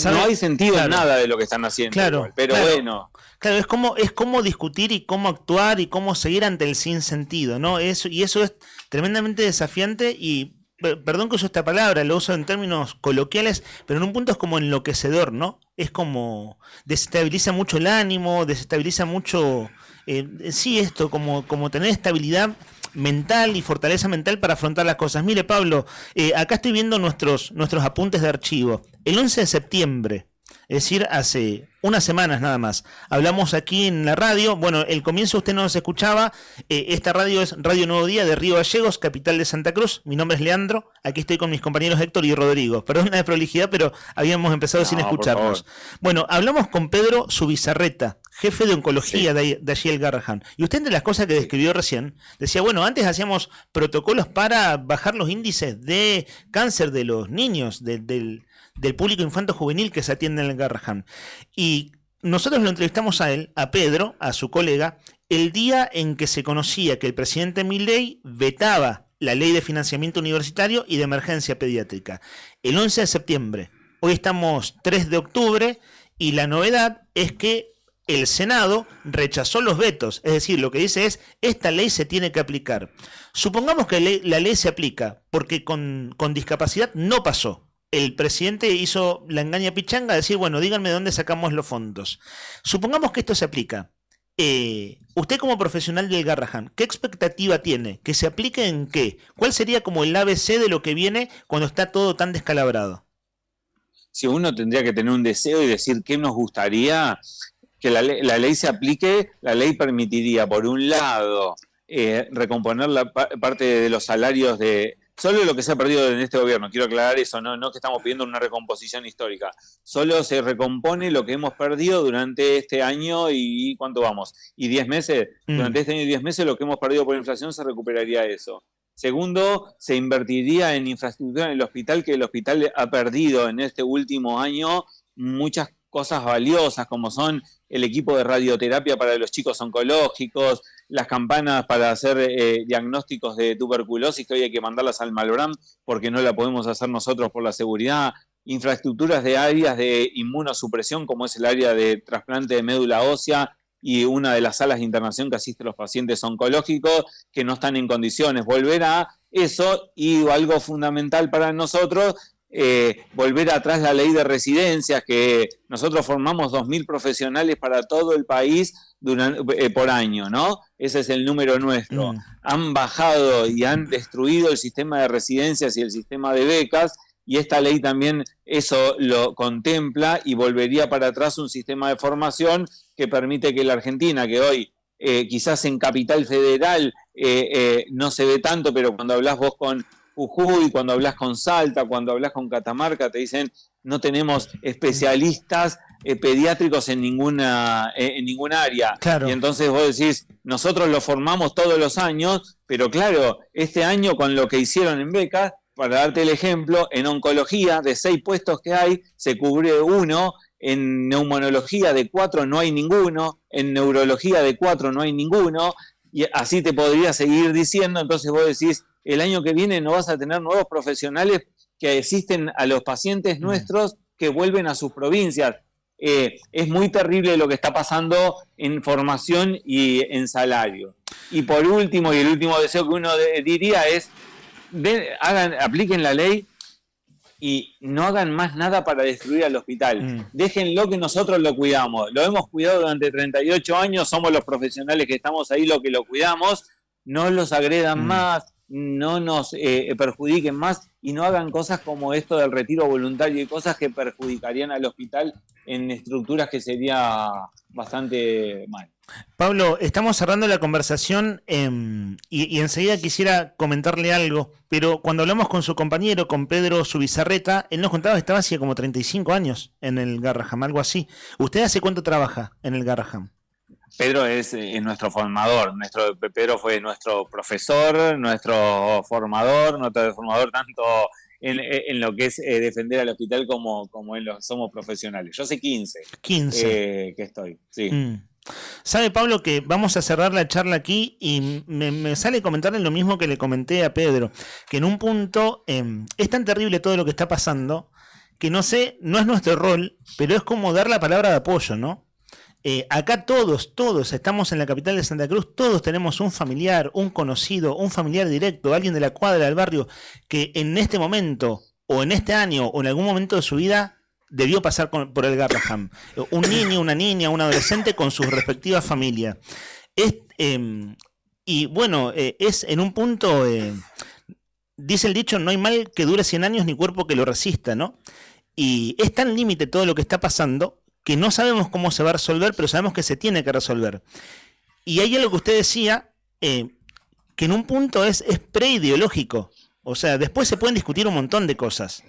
No hay sentido en nada de lo que están haciendo. Claro, igual, pero claro. bueno. Claro, es como discutir y cómo actuar y cómo seguir ante el sinsentido, ¿no? Eso es tremendamente desafiante, y perdón que uso esta palabra, lo uso en términos coloquiales, pero en un punto es como enloquecedor, ¿no? Es como desestabiliza mucho el ánimo, desestabiliza mucho, esto, como tener estabilidad mental y fortaleza mental para afrontar las cosas. Mire, Pablo, acá estoy viendo nuestros apuntes de archivo. El 11 de septiembre, es decir, hace unas semanas nada más, hablamos aquí en la radio. Bueno, el comienzo usted no nos escuchaba. Esta radio es Radio Nuevo Día de Río Gallegos, capital de Santa Cruz. Mi nombre es Leandro. Aquí estoy con mis compañeros Héctor y Rodrigo. Perdón la desprolijidad, pero habíamos empezado sin escucharnos. Bueno, hablamos con Pedro Subizarreta, jefe de oncología de allí el Garrahan. Y usted, entre las cosas que describió recién, decía, bueno, antes hacíamos protocolos para bajar los índices de cáncer de los niños, del público infanto-juvenil que se atiende en el Garrahan. Y nosotros lo entrevistamos a él, a Pedro, a su colega, el día en que se conocía que el presidente Milei vetaba la ley de financiamiento universitario y de emergencia pediátrica. El 11 de septiembre. Hoy estamos 3 de octubre y la novedad es que el Senado rechazó los vetos, es decir, lo que dice es, esta ley se tiene que aplicar. Supongamos que la ley se aplica, porque con discapacidad no pasó. El presidente hizo la engaña pichanga de decir, bueno, díganme de dónde sacamos los fondos. Supongamos que esto se aplica. Usted como profesional del Garrahan, ¿qué expectativa tiene? ¿Que se aplique en qué? ¿Cuál sería como el ABC de lo que viene cuando está todo tan descalabrado? Si uno tendría que tener un deseo y decir qué nos gustaría que la ley se aplique, la ley permitiría, por un lado, recomponer la parte de los salarios de... Solo lo que se ha perdido en este gobierno, quiero aclarar eso, no que estamos pidiendo una recomposición histórica. Solo se recompone lo que hemos perdido durante este año y ¿cuánto vamos? ¿Y 10 meses? Durante este año y 10 meses lo que hemos perdido por inflación se recuperaría eso. Segundo, se invertiría en infraestructura en el hospital, que el hospital ha perdido en este último año muchas cosas valiosas, como son el equipo de radioterapia para los chicos oncológicos, las campanas para hacer diagnósticos de tuberculosis, que hoy hay que mandarlas al Malbrán porque no la podemos hacer nosotros por la seguridad, infraestructuras de áreas de inmunosupresión, como es el área de trasplante de médula ósea y una de las salas de internación que asiste a los pacientes oncológicos que no están en condiciones. Volver a eso, y algo fundamental para nosotros, volver atrás la ley de residencias, que nosotros formamos 2.000 profesionales para todo el país por año, ¿no? Ese es el número nuestro. Han bajado y han destruido el sistema de residencias y el sistema de becas, y esta ley también eso lo contempla, y volvería para atrás un sistema de formación que permite que la Argentina, que hoy quizás en Capital Federal no se ve tanto, pero cuando hablas vos con Jujuy, cuando hablas con Salta, cuando hablas con Catamarca, te dicen no tenemos especialistas pediátricos en ninguna área. Claro. Y entonces vos decís, nosotros lo formamos todos los años, pero claro, este año con lo que hicieron en becas, para darte el ejemplo, en oncología, de 6 puestos que hay, se cubre 1, en neumonología de 4 no hay ninguno, en neurología de 4 no hay ninguno, y así te podría seguir diciendo. Entonces vos decís, el año que viene no vas a tener nuevos profesionales que asisten a los pacientes nuestros que vuelven a sus provincias. Es muy terrible lo que está pasando en formación y en salario. Y por último, y el último deseo que uno diría es, apliquen la ley y no hagan más nada para destruir al hospital. Déjenlo que nosotros lo cuidamos. Lo hemos cuidado durante 38 años, somos los profesionales que estamos ahí los que lo cuidamos. No los agredan más, no nos perjudiquen más y no hagan cosas como esto del retiro voluntario y cosas que perjudicarían al hospital en estructuras que sería bastante mal. Pablo, estamos cerrando la conversación y enseguida quisiera comentarle algo, pero cuando hablamos con su compañero, con Pedro Zubizarreta, él nos contaba que estaba hacía como 35 años en el Garraham, algo así. ¿Usted hace cuánto trabaja en el Garraham? Pedro es nuestro formador. Pedro fue nuestro profesor, nuestro formador tanto en lo que es defender al hospital como en lo somos profesionales. Yo hace 15. Que estoy, sí. Sabe, Pablo, que vamos a cerrar la charla aquí y me sale comentarle lo mismo que le comenté a Pedro, que en un punto es tan terrible todo lo que está pasando que no sé, no es nuestro rol, pero es como dar la palabra de apoyo, ¿no? Acá todos estamos en la capital de Santa Cruz, todos tenemos un familiar, un conocido, un familiar directo, alguien de la cuadra, del barrio, que en este momento, o en este año, o en algún momento de su vida, debió pasar por el Garraham. Un niño, una niña, un adolescente con sus respectivas familias. Y bueno, es en un punto, dice el dicho, no hay mal que dure 100 años ni cuerpo que lo resista, ¿no? Y es tan límite todo lo que está pasando que no sabemos cómo se va a resolver, pero sabemos que se tiene que resolver. Y hay algo que usted decía, que en un punto es preideológico. O sea, después se pueden discutir un montón de cosas.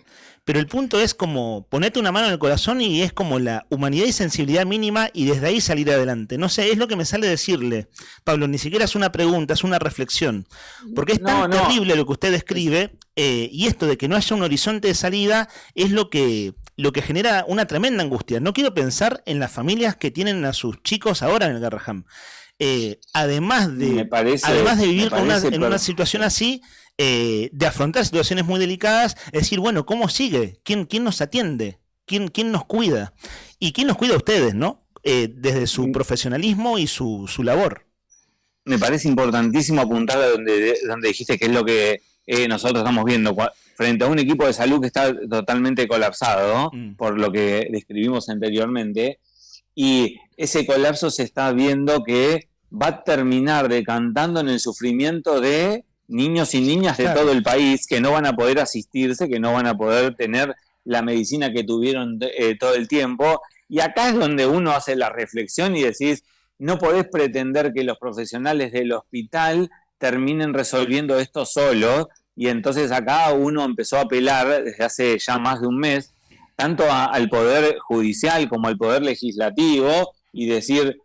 Pero el punto es como ponerte una mano en el corazón y es como la humanidad y sensibilidad mínima y desde ahí salir adelante. No sé, es lo que me sale decirle, Pablo, ni siquiera es una pregunta, es una reflexión. Porque es tan terrible lo que usted describe y esto de que no haya un horizonte de salida es lo que genera una tremenda angustia. No quiero pensar en las familias que tienen a sus chicos ahora en el Garraham. Además de vivir en una situación así, de afrontar situaciones muy delicadas, es decir, bueno, ¿cómo sigue? ¿Quién nos atiende? ¿Quién nos cuida? ¿Y quién nos cuida a ustedes, no? Desde su profesionalismo y su labor. Me parece importantísimo apuntar a donde dijiste que es lo que nosotros estamos viendo. Frente a un equipo de salud que está totalmente colapsado, por lo que describimos anteriormente, y ese colapso se está viendo que va a terminar decantando en el sufrimiento de niños y niñas de todo el país que no van a poder asistirse, que no van a poder tener la medicina que tuvieron todo el tiempo. Y acá es donde uno hace la reflexión y decís, no podés pretender que los profesionales del hospital terminen resolviendo esto solos. Y entonces acá uno empezó a apelar desde hace ya más de un mes, tanto al Poder Judicial como al Poder Legislativo, y decir,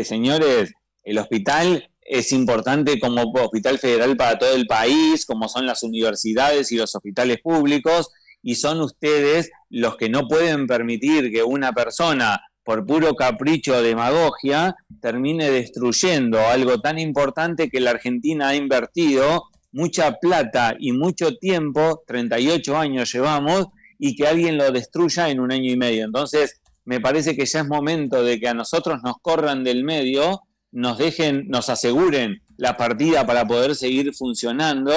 señores, el hospital es importante como hospital federal para todo el país, como son las universidades y los hospitales públicos, y son ustedes los que no pueden permitir que una persona, por puro capricho o demagogia, termine destruyendo algo tan importante que la Argentina ha invertido mucha plata y mucho tiempo, 38 años llevamos, y que alguien lo destruya en 1 año y medio. Entonces, me parece que ya es momento de que a nosotros nos corran del medio, nos aseguren la partida para poder seguir funcionando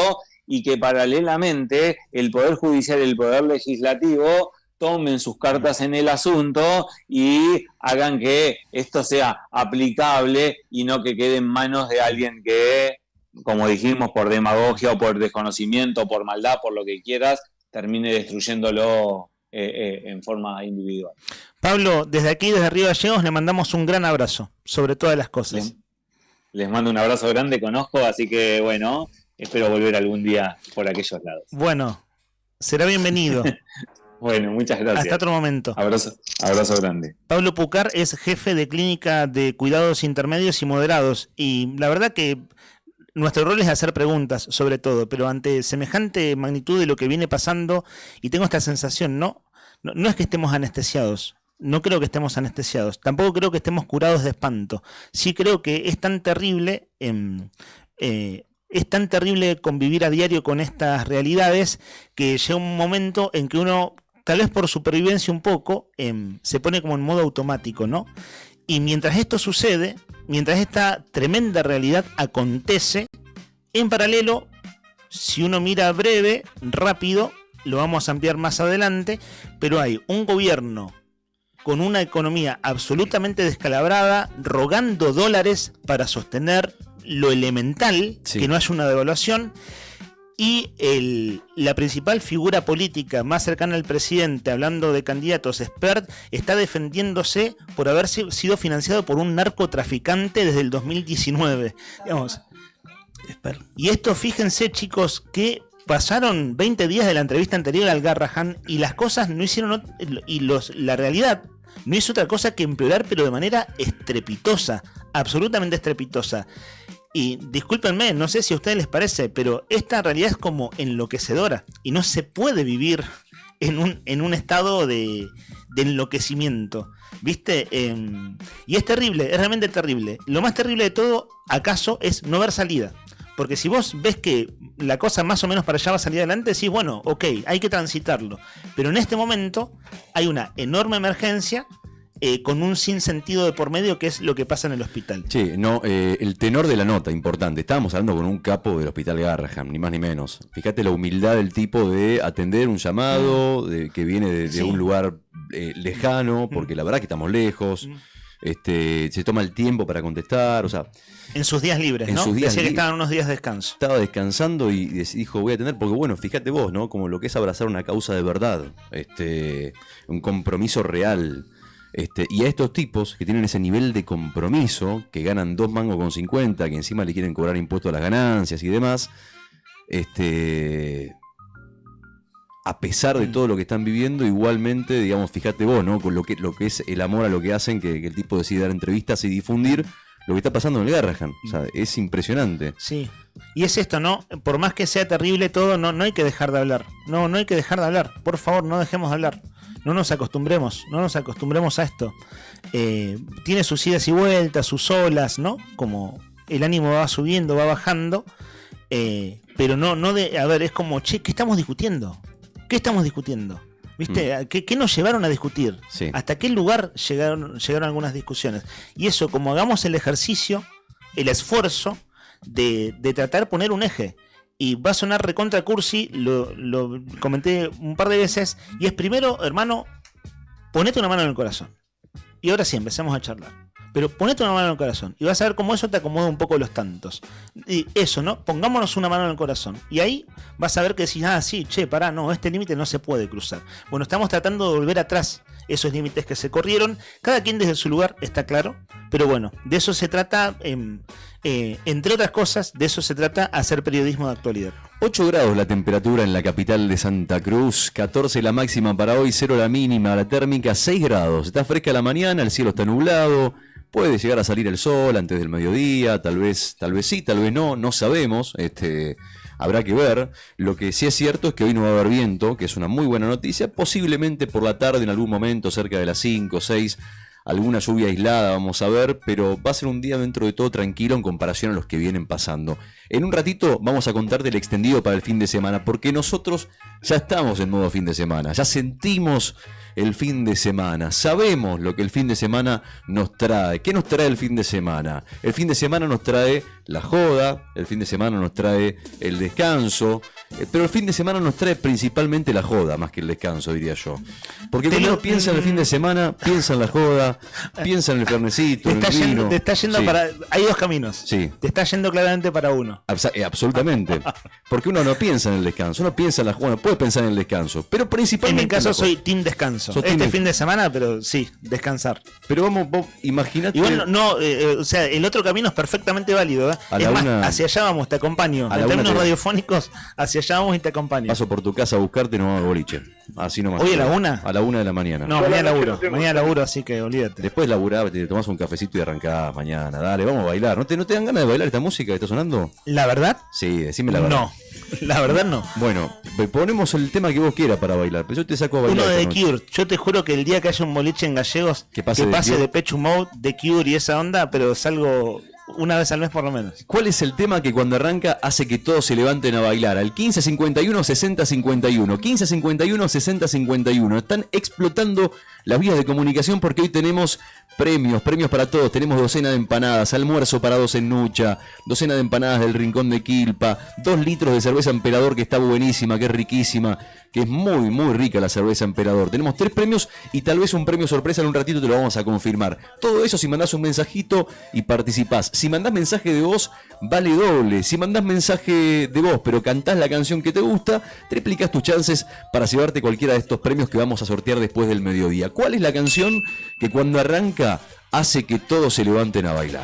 y que paralelamente el Poder Judicial y el Poder Legislativo tomen sus cartas en el asunto y hagan que esto sea aplicable y no que quede en manos de alguien que, como dijimos, por demagogia o por desconocimiento, por maldad, por lo que quieras, termine destruyéndolo en forma individual. Pablo, desde aquí, desde Río Gallegos, le mandamos un gran abrazo sobre todas las cosas. Les mando un abrazo grande, conozco, así que bueno, espero volver algún día por aquellos lados. Bueno, será bienvenido. Bueno, muchas gracias. Hasta otro momento. Abrazo grande. Pablo Pucar es jefe de clínica de cuidados intermedios y moderados. Y la verdad que nuestro rol es hacer preguntas, sobre todo, pero ante semejante magnitud de lo que viene pasando, y tengo esta sensación, no es que estemos anestesiados. No creo que estemos anestesiados. Tampoco creo que estemos curados de espanto. Sí creo que es tan terrible. Es tan terrible convivir a diario con estas realidades que llega un momento en que uno, tal vez por supervivencia un poco, se pone como en modo automático, ¿no? Y mientras esto sucede, mientras esta tremenda realidad acontece, en paralelo, si uno mira breve, rápido, lo vamos a ampliar más adelante, pero hay un gobierno con una economía absolutamente descalabrada, rogando dólares para sostener lo elemental, sí, que no haya una devaluación, y la principal figura política más cercana al presidente, hablando de candidatos expert, está defendiéndose por haber sido financiado por un narcotraficante desde el 2019. Digamos. Y esto, fíjense, chicos, que pasaron 20 días de la entrevista anterior al Garrahan y las cosas no hicieron, la realidad no hizo otra cosa que empeorar, pero de manera estrepitosa, absolutamente estrepitosa. Y discúlpenme, no sé si a ustedes les parece, pero esta realidad es como enloquecedora y no se puede vivir en un estado de enloquecimiento, ¿viste? Y es terrible, es realmente terrible. Lo más terrible de todo, acaso, es no ver salida. Porque si vos ves que la cosa más o menos para allá va a salir adelante, decís, bueno, ok, hay que transitarlo. Pero en este momento hay una enorme emergencia con un sinsentido de por medio, que es lo que pasa en el hospital. Che, no, el tenor de la nota, importante. Estábamos hablando con un capo del hospital Garrahan, ni más ni menos. Fíjate la humildad del tipo de atender un llamado que viene de un lugar lejano, porque la verdad que estamos lejos. Se toma el tiempo para contestar, o sea... En sus días libres, ¿no? Decía que estaban unos días de descanso. Estaba descansando y dijo, voy a atender, porque bueno, fíjate vos, ¿no? Como lo que es abrazar una causa de verdad, un compromiso real. Y a estos tipos que tienen ese nivel de compromiso, que ganan 2 mangos con 50, que encima le quieren cobrar impuestos a las ganancias y demás, a pesar de todo lo que están viviendo, igualmente, digamos, fíjate vos, ¿no? Con lo que es el amor a lo que hacen, que el tipo decide dar entrevistas y difundir lo que está pasando en el Garrahan. O sea, es impresionante. Sí. Y es esto, ¿no? Por más que sea terrible todo, no hay que dejar de hablar. No hay que dejar de hablar. Por favor, no dejemos de hablar. No nos acostumbremos a esto. Tiene sus idas y vueltas, sus olas, ¿no? Como el ánimo va subiendo, va bajando. Pero a ver, es como, che, ¿qué estamos discutiendo? ¿Qué estamos discutiendo? ¿Viste? ¿Qué nos llevaron a discutir? Sí. ¿Hasta qué lugar llegaron algunas discusiones? Y eso, como hagamos el ejercicio, el esfuerzo de tratar de poner un eje. Y va a sonar recontra cursi, lo comenté un par de veces, y es primero, hermano, ponete una mano en el corazón. Y ahora sí, empecemos a charlar. Pero ponete una mano en el corazón y vas a ver cómo eso te acomoda un poco los tantos. Y eso, ¿no? Pongámonos una mano en el corazón. Y ahí vas a ver que decís, sí, pará, no, este límite no se puede cruzar. Bueno, estamos tratando de volver atrás esos límites que se corrieron, cada quien desde su lugar, está claro. Pero bueno, de eso se trata, entre otras cosas, de eso se trata hacer periodismo de actualidad. 8 grados la temperatura en la capital de Santa Cruz, 14 la máxima para hoy, 0 la mínima, la térmica 6 grados. Está fresca la mañana, el cielo está nublado. Puede llegar a salir el sol antes del mediodía, tal vez sí, tal vez no sabemos, habrá que ver. Lo que sí es cierto es que hoy no va a haber viento, que es una muy buena noticia, posiblemente por la tarde en algún momento, cerca de las 5 o 6, alguna lluvia aislada vamos a ver, pero va a ser un día dentro de todo tranquilo en comparación a los que vienen pasando. En un ratito vamos a contar del extendido para el fin de semana, porque nosotros ya estamos en modo fin de semana, ya sentimos el fin de semana, sabemos lo que el fin de semana nos trae. ¿Qué nos trae el fin de semana? El fin de semana nos trae la joda, el fin de semana nos trae el descanso, Pero el fin de semana nos trae principalmente la joda, más que el descanso, diría yo. Porque cuando uno piensa en el fin de semana, piensa en la joda, piensa en el fernecito, en el vino. Te está yendo Sí. hay dos caminos. Sí. Te está yendo claramente para uno. Absolutamente. Porque uno no piensa en el descanso, uno piensa en la joda, puede pensar en el descanso, pero En principalmente mi caso en la joda. soy team descanso. Sos team Fin de semana, pero sí, descansar. Pero vos imaginate. Igual o sea, el otro camino es perfectamente válido. A Es la más, una- hacia allá vamos, te acompaño. a la En una términos te- radiofónicos, hacia allá vamos y te acompaño. Paso por tu casa a buscarte y nos vamos al boliche. Así nomás. ¿Hoy a la 1? A la 1 de la mañana. No, mañana laburo, así que olvídate. Después laburás, te tomás un cafecito y arrancás mañana. Dale, vamos a bailar. ¿No te dan ganas de bailar esta música que está sonando? ¿La verdad? Sí, decime la verdad. No, la verdad no. Bueno, ponemos el tema que vos quieras para bailar, pero yo te saco a bailar. Uno de esta The noche. Cure. Yo te juro que el día que haya un boliche en Gallegos, que pase The Cure. de Pechu Mode, The Cure y esa onda, pero salgo una vez al mes por lo menos. ¿Cuál es el tema que cuando arranca hace que todos se levanten a bailar? Al 1551 6051. 1551 6051. Están explotando las vías de comunicación porque hoy tenemos premios para todos. Tenemos docena de empanadas, almuerzo para 2 en Nucha, docena de empanadas del Rincón de Quilpa, 2 litros de cerveza Emperador que está buenísima, que es riquísima, que es muy, muy rica la cerveza Emperador. Tenemos 3 premios y tal vez un premio sorpresa en un ratito te lo vamos a confirmar. Todo eso si mandás un mensajito y participás. Si mandás mensaje de voz, vale doble. Si mandás mensaje de voz, pero cantás la canción que te gusta, triplicás tus chances para llevarte cualquiera de estos premios que vamos a sortear después del mediodía. ¿Cuál es la canción que cuando arranca hace que todos se levanten a bailar?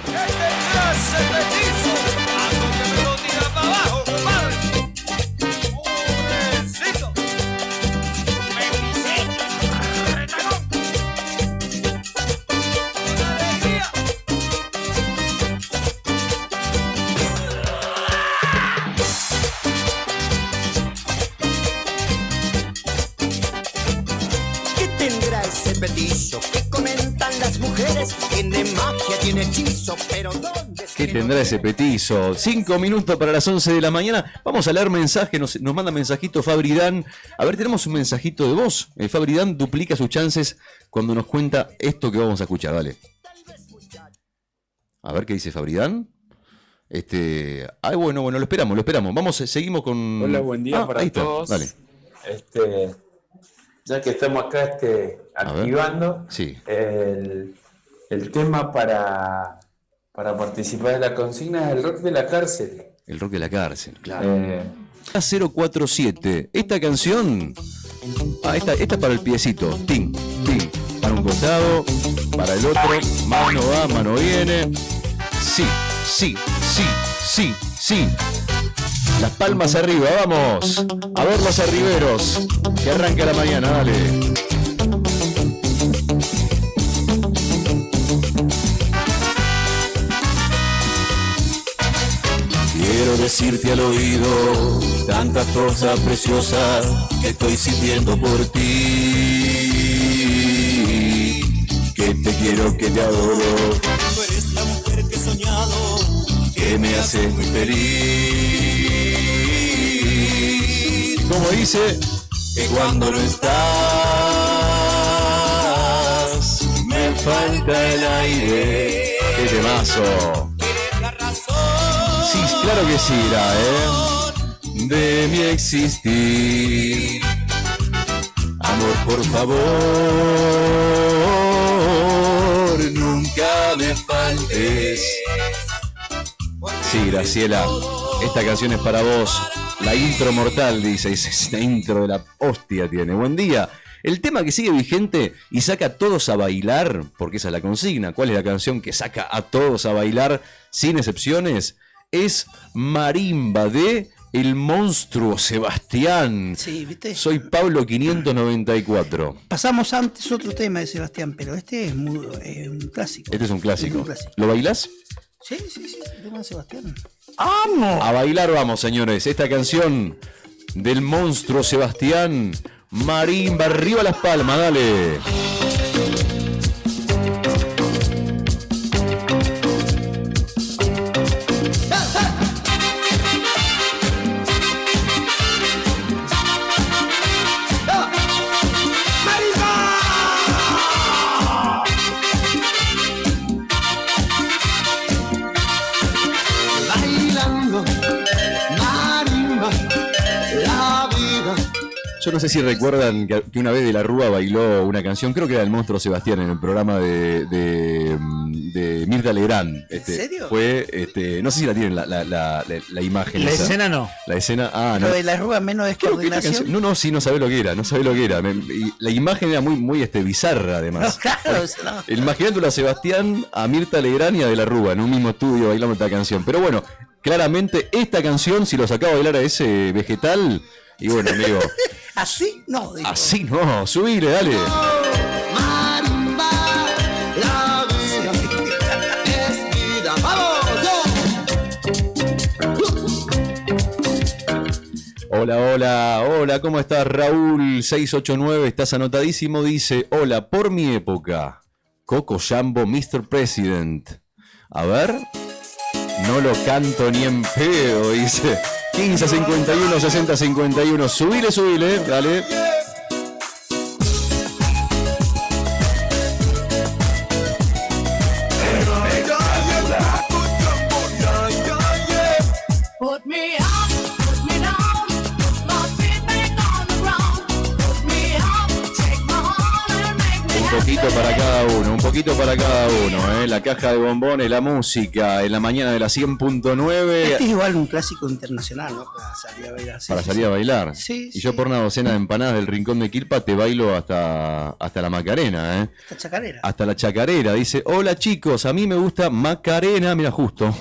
¿Qué tendrá ese petizo que comentan las mujeres? Tiene magia, tiene hechizo, pero ¿dónde ¿Qué tendrá ese petizo? 5 minutos para las 11 de la mañana. Vamos a leer mensajes. Nos manda mensajito Fabridán. A ver, tenemos un mensajito de voz. Fabridán duplica sus chances cuando nos cuenta esto que vamos a escuchar. Dale. A ver qué dice Fabridán. Ay, bueno, lo esperamos. Vamos, seguimos con. Hola, buen día para ahí está, todos. Dale. Ya que estamos acá activando Sí. el tema para participar de la consigna es el rock de la cárcel. El rock de la cárcel, claro. 047. Esta canción. Esta para el piecito. Ting, ting. Para un costado, para el otro. Mano va, mano viene. Sí. Las palmas arriba, vamos. A ver los arriberos. Que arranca la mañana, dale. Quiero decirte al oído tantas cosas preciosas que estoy sintiendo por ti. Que te quiero, que te adoro. Tú eres la mujer que he soñado, que me hace muy feliz. ¿Cómo dice? Que cuando no estás, me falta el aire. ¡Qué temazo! Sí, claro que sí, De mi existir. Amor, por favor, nunca me faltes. Sí, Graciela. Esta canción es para vos. La intro mortal, dice. Esta intro de la hostia tiene. Buen día. El tema que sigue vigente y saca a todos a bailar, porque esa es la consigna. ¿Cuál es la canción que saca a todos a bailar sin excepciones? Es Marimba de El Monstruo Sebastián. Sí, ¿viste? Soy Pablo 594. Pasamos antes otro tema de Sebastián, pero este es un clásico. Este es un clásico. Es un clásico. ¿Lo bailás? Sí, el tema de Sebastián. ¡Vamos! A bailar vamos, señores. Esta canción del Monstruo Sebastián. Marimba, arriba las palmas, dale. Bailando, marimba, Yo no sé si recuerdan que una vez De la Rúa bailó una canción, creo que era El Monstruo Sebastián, en el programa de Mirta Legrand. ¿En serio? Fue, no sé si la tienen la imagen. La esa. escena no. La escena, no. Lo de la Rúa menos descoordinación. No, sí, no sabés lo que era, y la imagen era muy bizarra, además. Claro, no. Imaginando a Sebastián, a Mirta Legrand y a De la Rúa en un mismo estudio bailando esta canción. Pero bueno, claramente esta canción, si lo sacaba a bailar a ese vegetal, y bueno, amigo. ¿Así? No, digo. Así no, subile, dale. Marimba, la vida es vida. ¡Vamos! Hola, ¿cómo estás, Raúl? 689, estás anotadísimo, dice, hola, por mi época, Coco Jambo, Mr. President. A ver, no lo canto ni en pedo, dice. 15 51 60 51, subile, dale. Put me up, put me down, put my feet back on the ground. Put me up, take my heart and make me Un poquito para cada uno, ¿eh? La caja de bombones, la música, en la mañana de la 100.9. Este es igual un clásico internacional, ¿no? Para salir a bailar. Sí, Para sí, salir sí. a bailar. Sí, Y yo por una docena de empanadas del Rincón de Quilpa te bailo hasta la Macarena, ¿eh? Esta chacarera. Hasta la chacarera. Dice, hola chicos, a mí me gusta Macarena, mira justo,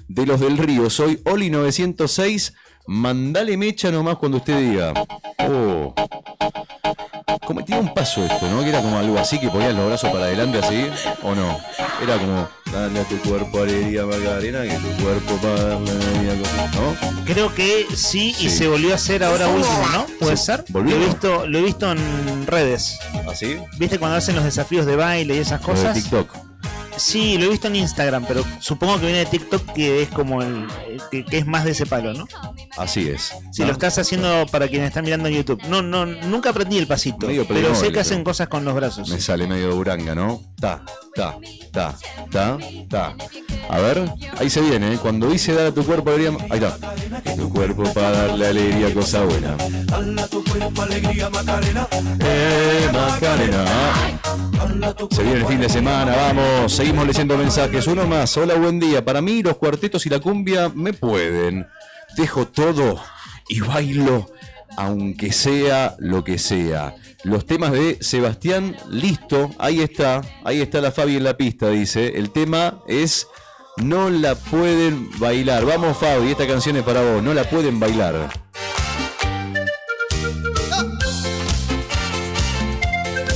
de los del Río. Soy Oli 906, mandale mecha nomás cuando usted diga. Oh. Como tiene un paso esto, ¿no? Que era como algo así, que ponías los brazos para adelante así, ¿o no? Era como, dale a tu cuerpo alegría, Macarena, que tu cuerpo para darle alegría, ¿no? Creo que sí, y se volvió a hacer ahora último, ¿no? ¿Puede ser? ¿Volvió? Lo he visto en redes. ¿Así? ¿Viste cuando hacen los desafíos de baile y esas Lo de cosas? TikTok. Sí, lo he visto en Instagram, pero supongo que viene de TikTok, que es como que es más de ese palo, ¿no? Así es. Si lo estás haciendo para quienes están mirando en YouTube. Nunca aprendí el pasito, Medio pero sé Playmobil, que hacen ¿no? cosas con los brazos. Me sale medio buranga, ¿no? Ta. A ver, ahí se viene, ¿eh? Cuando dice dar a tu cuerpo alegría. Ahí está. Que tu cuerpo para darle alegría, cosa buena. Dale a tu cuerpo alegría, Macarena. Macarena. Se viene el fin de semana, vamos. Seguimos leyendo mensajes. Uno más. Hola, buen día. Para mí, los cuartetos y la cumbia me pueden. Dejo todo y bailo, aunque sea lo que sea. Los temas de Sebastián, listo, ahí está la Fabi en la pista, dice. El tema es No la pueden bailar. Vamos, Fabi, esta canción es para vos, No la pueden bailar.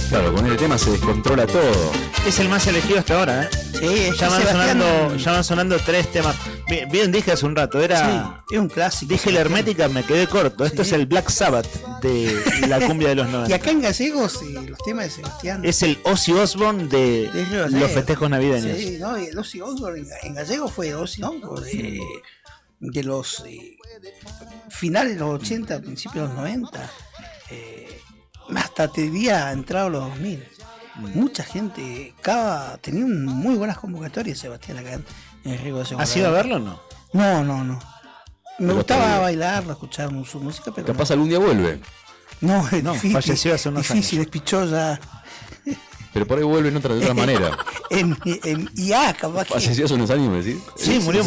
Claro, con este tema se descontrola todo. Es el más elegido hasta ahora, ¿eh? Sí, Ya van sonando 3 temas. Bien dije hace un rato, era... Sí, es un clásico. Dije la hermética, me quedé corto. Esto es el Black Sabbath de la cumbia de los 90. Y acá en gallegos, los temas de Sebastián. Es el Ozzy Osbourne de los festejos navideños. Sí, no, y el Ozzy Osbourne en gallego fue Ozzy Osbourne de los finales de los 80, principios de los 90. Hasta te había entrado los 2000. Mucha gente, tenía muy buenas convocatorias Sebastián acá en el Riego de Segunda. ¿Has ido a verlo o no? No. Me Pero gustaba bailarlo, escuchar su música, pero Capaz algún día vuelve. no, es No, difícil, falleció hace unos difícil, despichó ya Pero por ahí vuelve de otra manera. en IA, capaz que. ¿Falleció hace unos años, me decís? Sí, murió.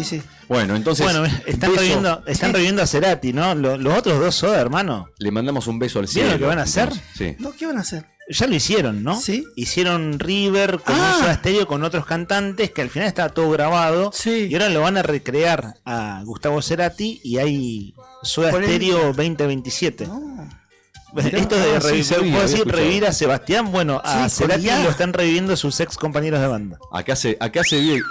Sí. Bueno, entonces. Están reviviendo a Cerati, ¿no? Los otros dos Soda, hermano. Le mandamos un beso al cielo. ¿Vieron lo que van a hacer? Sí. No, ¿qué van a hacer? Ya lo hicieron, ¿no? Sí. Hicieron River con un Soda Stereo con otros cantantes, que al final estaba todo grabado. Sí. Y ahora lo van a recrear a Gustavo Cerati y hay Soda Por el- Stereo 2027. Mirá, Esto de sí, sabía, ¿puedo decir había revivir a Sebastián? Bueno, a Sí, con Cerati IA. lo están reviviendo sus ex compañeros de banda. Acá se vive.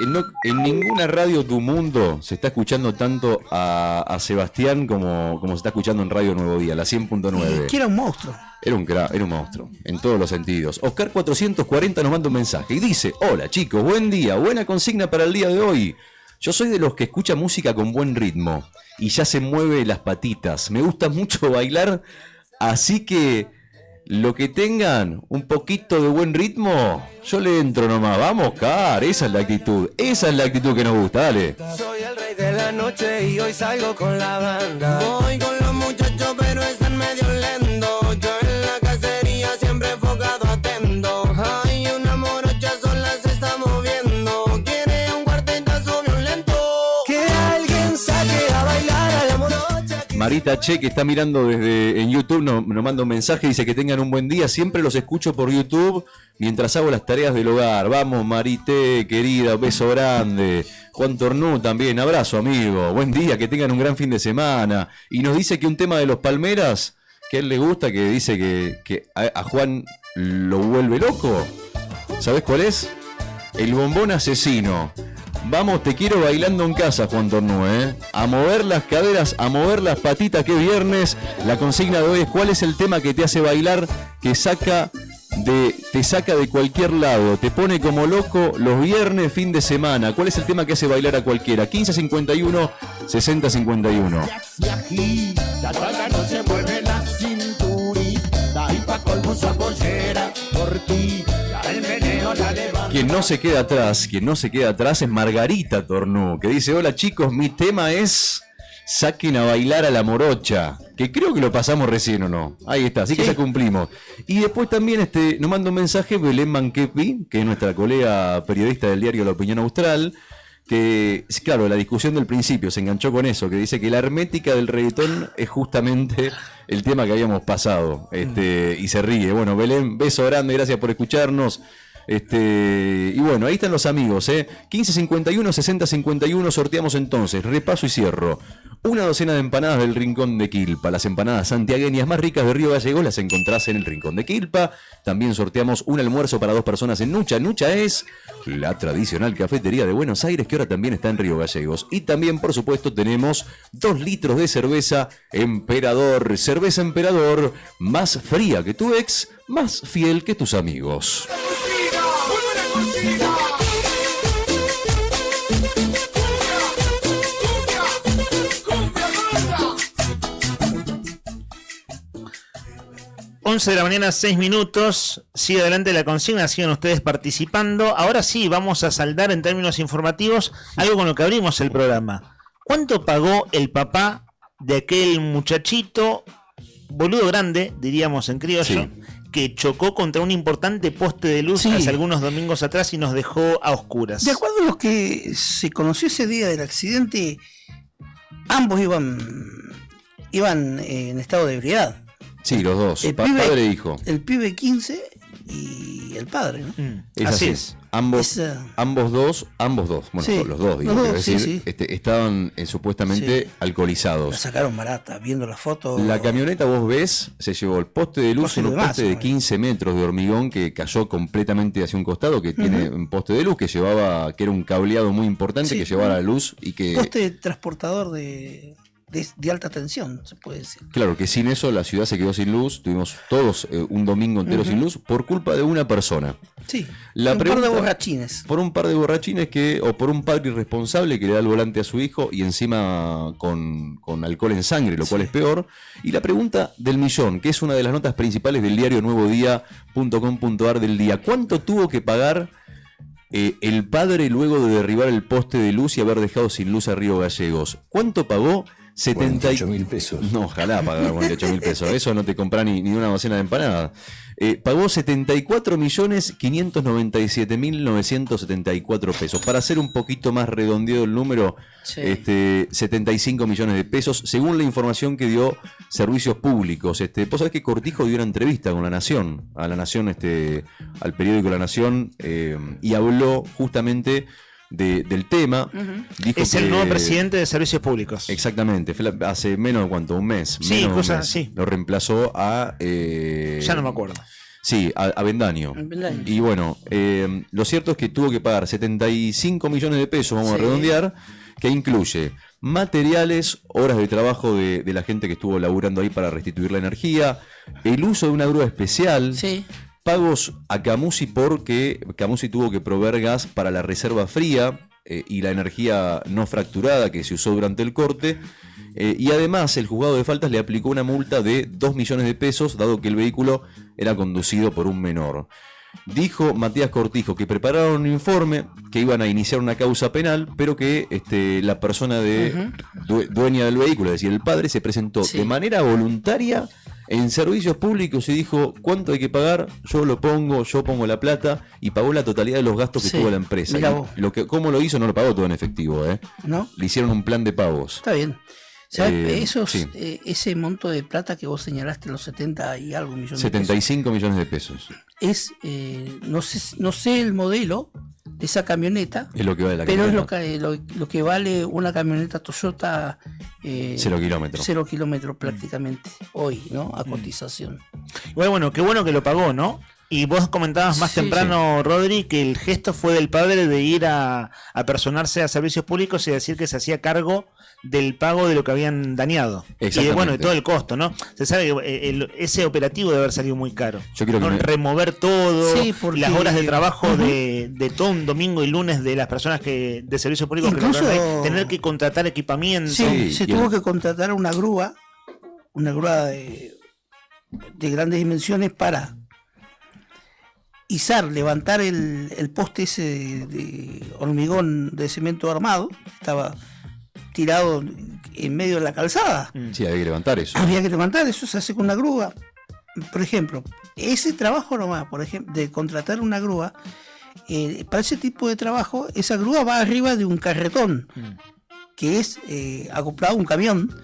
En ninguna radio de tu mundo se está escuchando tanto a Sebastián como se está escuchando en Radio Nuevo Día, la 100.9. Que era un monstruo. Era un monstruo, en todos los sentidos. Oscar 440 nos manda un mensaje y dice: hola chicos, buen día, buena consigna para el día de hoy. Yo soy de los que escucha música con buen ritmo y ya se mueve las patitas. Me gusta mucho bailar, así que lo que tengan un poquito de buen ritmo, yo le entro nomás. Vamos, Car, esa es la actitud que nos gusta, dale. Soy el rey de la la noche y hoy salgo con la banda. Voy con los muchachos pero están medio lentos. Yo en la cacería siempre enfocado atento. Hay una morocha sola se está moviendo. Quiere un cuartetazo violento. Que alguien saque a bailar a la morocha. Marita Che, que está mirando desde en YouTube, nos manda un mensaje, dice que tengan un buen día. Siempre los escucho por YouTube mientras hago las tareas del hogar. Vamos, Marité, querida, beso grande. Juan Tornú también, abrazo, amigo. Buen día, que tengan un gran fin de semana. Y nos dice que un tema de los Palmeras, que a él le gusta, que dice que a Juan lo vuelve loco. ¿Sabés cuál es? El bombón asesino. Vamos, te quiero bailando en casa, Juan Tornú, ¿eh? A mover las caderas, a mover las patitas, que es viernes. La consigna de hoy es: ¿cuál es el tema que te hace bailar, que te saca de cualquier lado, te pone como loco los viernes, fin de semana? ¿Cuál es el tema que hace bailar a cualquiera? 1551 6051. Y aquí, toda la noche mueve la cinturita y pa' colmo esa pollera por ti, el meneo la levanta. Quien no se queda atrás es Margarita Tornú, que dice: hola chicos, mi tema es saquen a bailar a la morocha, que creo que lo pasamos recién, ¿o no? Ahí está, así que ya cumplimos. Y después también nos manda un mensaje Belén Manquepi, que es nuestra colega periodista del diario La Opinión Austral, que, claro, la discusión del principio se enganchó con eso, que dice que la hermética del reggaetón es justamente el tema que habíamos pasado, y se ríe. Bueno, Belén, beso grande, gracias por escucharnos. Y bueno, ahí están los amigos, 1551 6051. Sorteamos entonces, repaso y cierro, una docena de empanadas del Rincón de Quilpa. Las empanadas santiagueñas más ricas de Río Gallegos las encontrás en el Rincón de Quilpa. También sorteamos un almuerzo para 2 personas en Nucha. Nucha es la tradicional cafetería de Buenos Aires, que ahora también está en Río Gallegos. Y también, por supuesto, tenemos 2 litros de cerveza Emperador. Cerveza Emperador, más fría que tu ex, más fiel que tus amigos. 11 de la mañana, 6 minutos. Sigue adelante la consigna, sigan ustedes participando. Ahora sí, vamos a saldar en términos informativos algo con lo que abrimos el programa. ¿Cuánto pagó el papá de aquel muchachito, boludo grande, diríamos en criollo, que chocó contra un importante poste de luz hace algunos domingos atrás y nos dejó a oscuras? De acuerdo a lo que se conoció ese día del accidente, ambos iban en estado de ebriedad. Sí, los dos, padre e hijo. El pibe 15 y el padre, ¿no? Así es. Ambos dos, bueno, los dos, digo, los dos, estaban supuestamente alcoholizados. La sacaron barata, viendo la foto. La camioneta, vos ves, se llevó el poste de luz, un poste de 15 metros de hormigón que cayó completamente hacia un costado, que tiene un poste de luz que era un cableado muy importante que llevaba la luz y que... Poste transportador de alta tensión, se puede decir. Claro, que sin eso la ciudad se quedó sin luz. Tuvimos todos un domingo entero sin luz por culpa de una persona. Sí, un par de borrachines. Por un par de borrachines o por un padre irresponsable que le da el volante a su hijo y encima con alcohol en sangre, lo cual es peor. Y la pregunta del millón, que es una de las notas principales del diario nuevodía.com.ar del día: ¿cuánto tuvo que pagar el padre luego de derribar el poste de luz y haber dejado sin luz a Río Gallegos? ¿Cuánto pagó? 48.000 pesos. No, ojalá pagar 48.000 pesos. Eso no te compra ni una docena de empanadas. Pagó 74.597.974 pesos. Para hacer un poquito más redondeado el número, 75 millones de pesos, según la información que dio Servicios Públicos. Vos sabés que Cortijo dio una entrevista con La Nación, al periódico La Nación, y habló justamente del tema. Dijo es el nuevo presidente de Servicios Públicos. Exactamente, hace menos de un mes. Lo reemplazó a... ya no me acuerdo. Sí, a Bendaño. Y bueno, lo cierto es que tuvo que pagar 75 millones de pesos, vamos a redondear, que incluye materiales, horas de trabajo de la gente que estuvo laburando ahí para restituir la energía, el uso de una grúa especial, pagos a Camusi porque Camusi tuvo que proveer gas para la reserva fría y la energía no fracturada que se usó durante el corte. Y además el juzgado de faltas le aplicó una multa de 2 millones de pesos, dado que el vehículo era conducido por un menor. Dijo Matías Cortijo que prepararon un informe, que iban a iniciar una causa penal, pero que la persona dueña del vehículo, es decir, el padre, se presentó de manera voluntaria en servicios públicos y dijo: ¿cuánto hay que pagar? Yo pongo la plata, y pagó la totalidad de los gastos que tuvo la empresa. Y ¿cómo lo hizo? No lo pagó todo en efectivo, ¿No? Le hicieron un plan de pagos. Está bien. Ese monto de plata que vos señalaste, los 70 y algo millones 75 millones de pesos. Es, no sé el modelo de esa camioneta, Es lo que vale la pero camioneta. es lo que vale una camioneta Toyota 0 kilómetros. 0 kilómetros prácticamente hoy, ¿no? A cotización. Bueno, qué bueno que lo pagó, ¿no? Y vos comentabas más temprano, Rodri, que el gesto fue del padre de ir a personarse a servicios públicos y decir que se hacía cargo del pago de lo que habían dañado. Y de todo el costo, ¿no? Se sabe que ese operativo debe haber salido muy caro. Yo quiero que remover todo, porque las horas de trabajo de todo un domingo y lunes de las personas de servicios públicos, Incluso, que tener que contratar equipamiento. Se tuvo que contratar una grúa de grandes dimensiones para levantar el poste ese de hormigón de cemento armado, estaba tirado en medio de la calzada. Sí, había que levantar eso. Había que levantar eso, se hace con una grúa. Por ejemplo, ese trabajo nomás, por ejemplo, de contratar una grúa, para ese tipo de trabajo, esa grúa va arriba de un carretón, que es acoplado a un camión,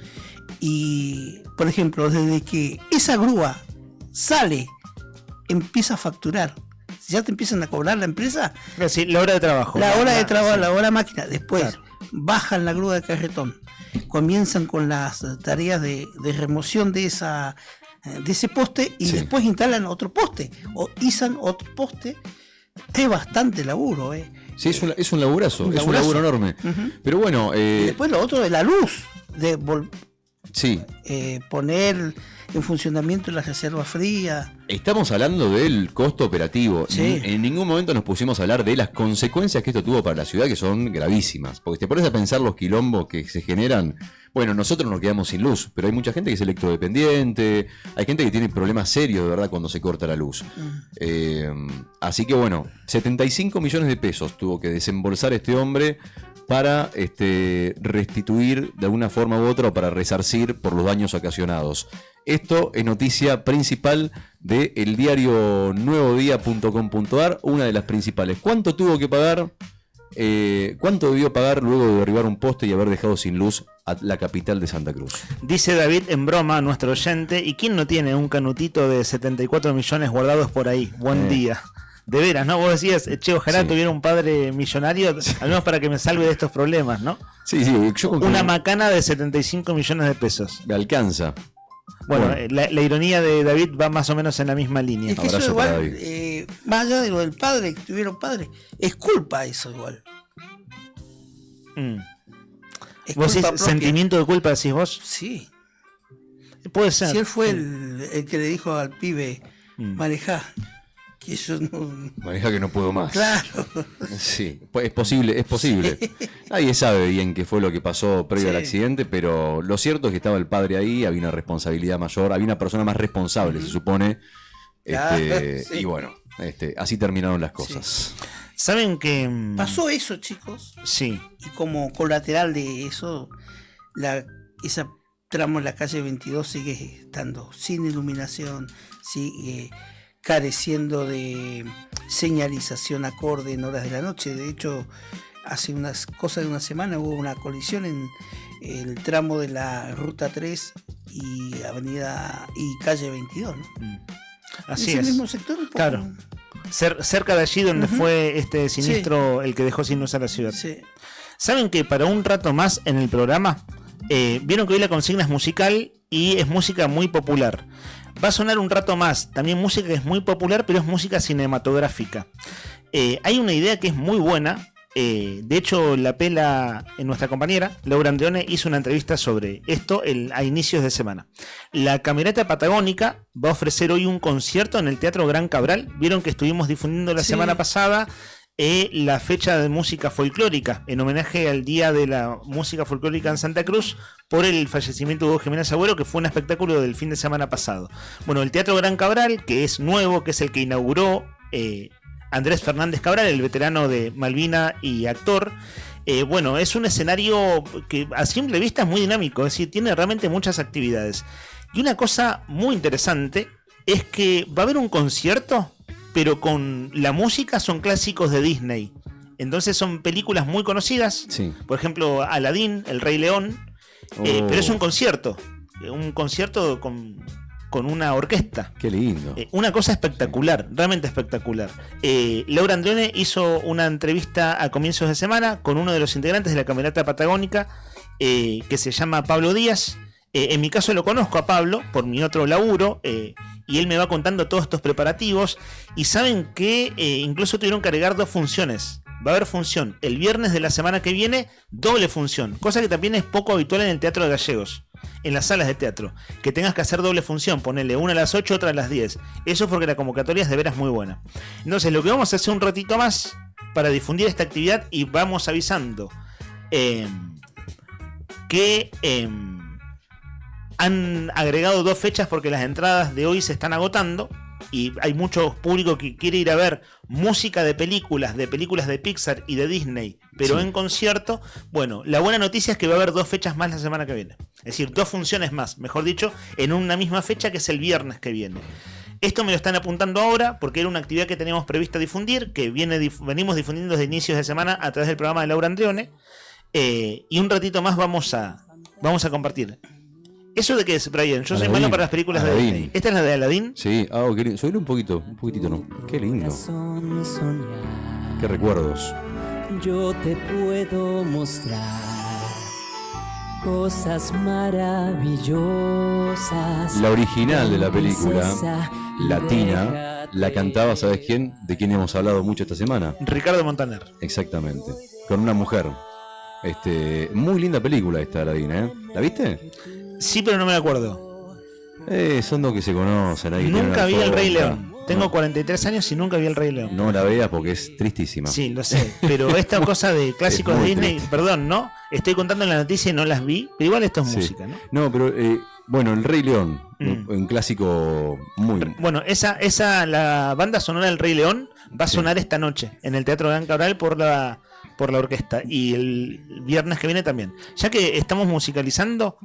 y, por ejemplo, desde que esa grúa sale, empieza a facturar. Ya te empiezan a cobrar la empresa. Sí, la hora de trabajo. La hora de trabajo, la hora máquina. Después bajan la grúa de carretón. Comienzan con las tareas de remoción de ese poste y después instalan otro poste o izan otro poste. Es bastante laburo. Sí, es un laburazo, es un laburo enorme. Pero bueno. Y después lo otro de la luz. De poner en funcionamiento la reserva fría. Estamos hablando del costo operativo. Sí. En ningún momento nos pusimos a hablar de las consecuencias que esto tuvo para la ciudad, que son gravísimas. Porque te pones a pensar los quilombos que se generan. Bueno, nosotros nos quedamos sin luz, pero hay mucha gente que es electrodependiente, hay gente que tiene problemas serios de verdad cuando se corta la luz. Así que bueno, 75 millones de pesos tuvo que desembolsar este hombre para restituir de alguna forma u otra, o para resarcir por los daños ocasionados. Esto es noticia principal de el diario nuevodía.com.ar, una de las principales. ¿Cuánto tuvo que pagar? ¿Cuánto debió pagar luego de derribar un poste y haber dejado sin luz a la capital de Santa Cruz? Dice David en broma, nuestro oyente: ¿y quién no tiene un canutito de 74 millones guardados por ahí? Buen día. De veras, ¿no? Vos decías, che, ojalá tuviera un padre millonario, al menos para que me salve de estos problemas, ¿no? Sí, una macana de 75 millones de pesos. Me alcanza. Bueno, la ironía de David va más o menos en la misma línea. Es que eso igual, más allá de lo del padre, que tuvieron padre, es culpa eso igual. ¿Vos decís sentimiento de culpa, decís vos? Sí. Puede ser. Si él fue el que le dijo al pibe, manejá, que yo no... Maneja que no puedo más. Claro. Sí, es posible. Nadie sabe bien qué fue lo que pasó previo al accidente, pero lo cierto es que estaba el padre ahí, había una responsabilidad mayor, había una persona más responsable, se supone. Y bueno, así terminaron las cosas. ¿Saben que pasó eso, chicos? Sí. Y como colateral de eso, esa tramo en la calle 22 sigue estando sin iluminación, sigue careciendo de señalización acorde en horas de la noche. De hecho, hace unas cosas de una semana hubo una colisión en el tramo de la ruta 3 y avenida y calle 22, ¿no? Así es el es. mismo sector, un poco. Claro. Cerca de allí donde fue este siniestro, el que dejó sin luz a la ciudad. ¿Saben que para un rato más en el programa, vieron que hoy la consigna es musical y es música muy popular? Va a sonar un rato más, también música que es muy popular, pero es música cinematográfica. Hay una idea que es muy buena. De hecho, nuestra compañera Laura Andreone hizo una entrevista sobre esto a inicios de semana. La Camerata Patagónica va a ofrecer hoy un concierto en el Teatro Gran Cabral. Vieron que estuvimos difundiendo la semana pasada la fecha de música folclórica en homenaje al Día de la Música Folclórica en Santa Cruz por el fallecimiento de Hugo Jiménez Agüero, que fue un espectáculo del fin de semana pasado. Bueno, el Teatro Gran Cabral, que es nuevo, que es el que inauguró Andrés Fernández Cabral, el veterano de Malvina y actor. Bueno, es un escenario que a simple vista es muy dinámico, es decir, tiene realmente muchas actividades. Y una cosa muy interesante es que va a haber un concierto, pero con la música son clásicos de Disney. Entonces son películas muy conocidas, Sí. por ejemplo Aladín, El Rey León, pero es un concierto con una orquesta. Qué lindo. Una cosa espectacular, realmente espectacular. Laura Andrione hizo una entrevista a comienzos de semana con uno de los integrantes de la Camerata Patagónica, que se llama Pablo Díaz. En mi caso lo conozco a Pablo por mi otro laburo, y él me va contando todos estos preparativos. Y saben que incluso tuvieron que agregar 2 funciones. Va a haber función el viernes de la semana que viene, doble función, cosa que también es poco habitual en el Teatro de Gallegos, en las salas de teatro, que tengas que hacer doble función, ponerle una a las 8, otra a las 10. Eso es porque la convocatoria es de veras muy buena. Entonces lo que vamos a hacer un ratito más para difundir esta actividad, y vamos avisando que han agregado 2 fechas porque las entradas de hoy se están agotando. Y hay mucho público que quiere ir a ver música de películas de Pixar y de Disney, pero Sí. en concierto. Bueno, la buena noticia es que va a haber 2 fechas más la semana que viene. Es decir, 2 funciones más, mejor dicho, en una misma fecha, que es el viernes que viene. Esto me lo están apuntando ahora porque era una actividad que teníamos prevista difundir, que venimos difundiendo desde inicios de semana a través del programa de Laura Andrione, y un ratito más vamos a compartir. ¿Eso de qué es, Brian? Yo soy Aladín. malo para las películas de Aladín. Disney. ¿Esta es la de Aladín? Sí, qué lindo. Subile un poquitito, ¿no? Qué lindo. Qué recuerdos. Yo te puedo mostrar cosas maravillosas. La original de la película, Princesa, latina, la cantaba, ¿sabes quién? ¿De quién hemos hablado mucho esta semana? Ricardo Montaner. Exactamente. Con una mujer. Muy linda película esta, Aladín, ¿eh? ¿La viste? Sí, pero no me acuerdo. Son 2 que se conocen. Ahí Nunca vi tienen El Rey alfombra. León. Tengo 43 años y nunca vi El Rey León. No la veas porque es tristísima. Sí, lo sé. Pero esta cosa de clásicos Es de muy Disney, triste. perdón, ¿no? Estoy contando la noticia y no las vi, pero igual esto es Sí. música, ¿no? No, pero bueno, El Rey León, un clásico muy... Bueno, la banda sonora del Rey León va a sonar esta noche en el Teatro Gran Cabral por la orquesta, y el viernes que viene también. Ya que estamos musicalizando,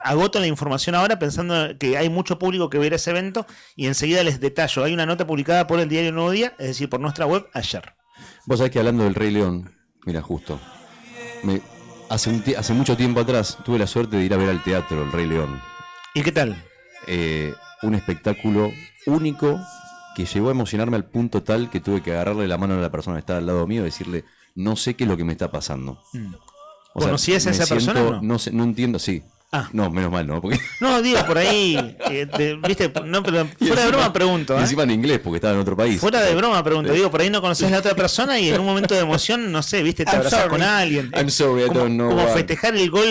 agoto la información ahora pensando que hay mucho público que verá ese evento, y enseguida les detallo. Hay una nota publicada por el diario Nuevo Día, es decir, por nuestra web ayer. Vos sabés que hablando del Rey León, mira, justo, hace mucho tiempo atrás tuve la suerte de ir a ver al teatro El Rey León. ¿Y qué tal? Un espectáculo único que llegó a emocionarme al punto tal que tuve que agarrarle la mano a la persona que estaba al lado mío y decirle, no sé qué es lo que me está pasando. O sea, ¿Conocías a me esa persona o no? No sé, no entiendo, sí. No, menos mal, ¿no? Porque... No, digo, por ahí, viste, no, pero fuera de broma pregunto. Y encima en inglés, porque estaba en otro país. Fuera de broma pregunto, digo, por ahí no conoces a la otra persona y en un momento de emoción, no sé, viste, te abrazás con alguien. I'm sorry, I don't know Como why. festejar el gol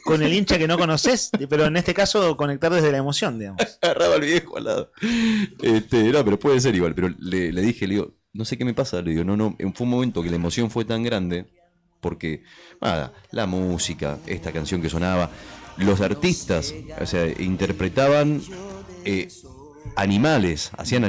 con el hincha que no conoces, pero en este caso conectar desde la emoción, digamos. Agarraba al viejo al lado. No, pero puede ser igual. Pero le dije, le digo, no sé qué me pasa. Le digo, no, fue un momento que la emoción fue tan grande, porque, nada, la música, esta canción que sonaba, los artistas, o sea, interpretaban animales, hacían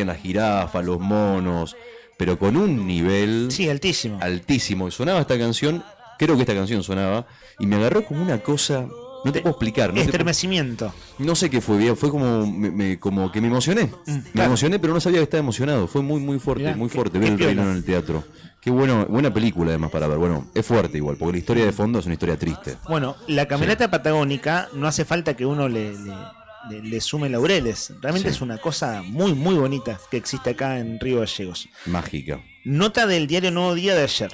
las jirafas, los monos, pero con un nivel... Sí, altísimo. Altísimo. Y sonaba esta canción, creo que esta canción sonaba, y me agarró como una cosa... No te puedo explicar. Estremecimiento. No sé qué fue, bien, fue como, como que me emocioné. Me emocioné, pero no sabía que estaba emocionado. Fue muy fuerte, Mirá, muy fuerte qué ver El Rey piola. León en el teatro. Qué buena película además para ver. Bueno, es fuerte igual, porque la historia de fondo es una historia triste. Bueno, la caminata patagónica no hace falta que uno le sume laureles. Realmente es una cosa muy bonita que existe acá en Río Gallegos. Mágica. Nota del diario Nuevo Día de ayer.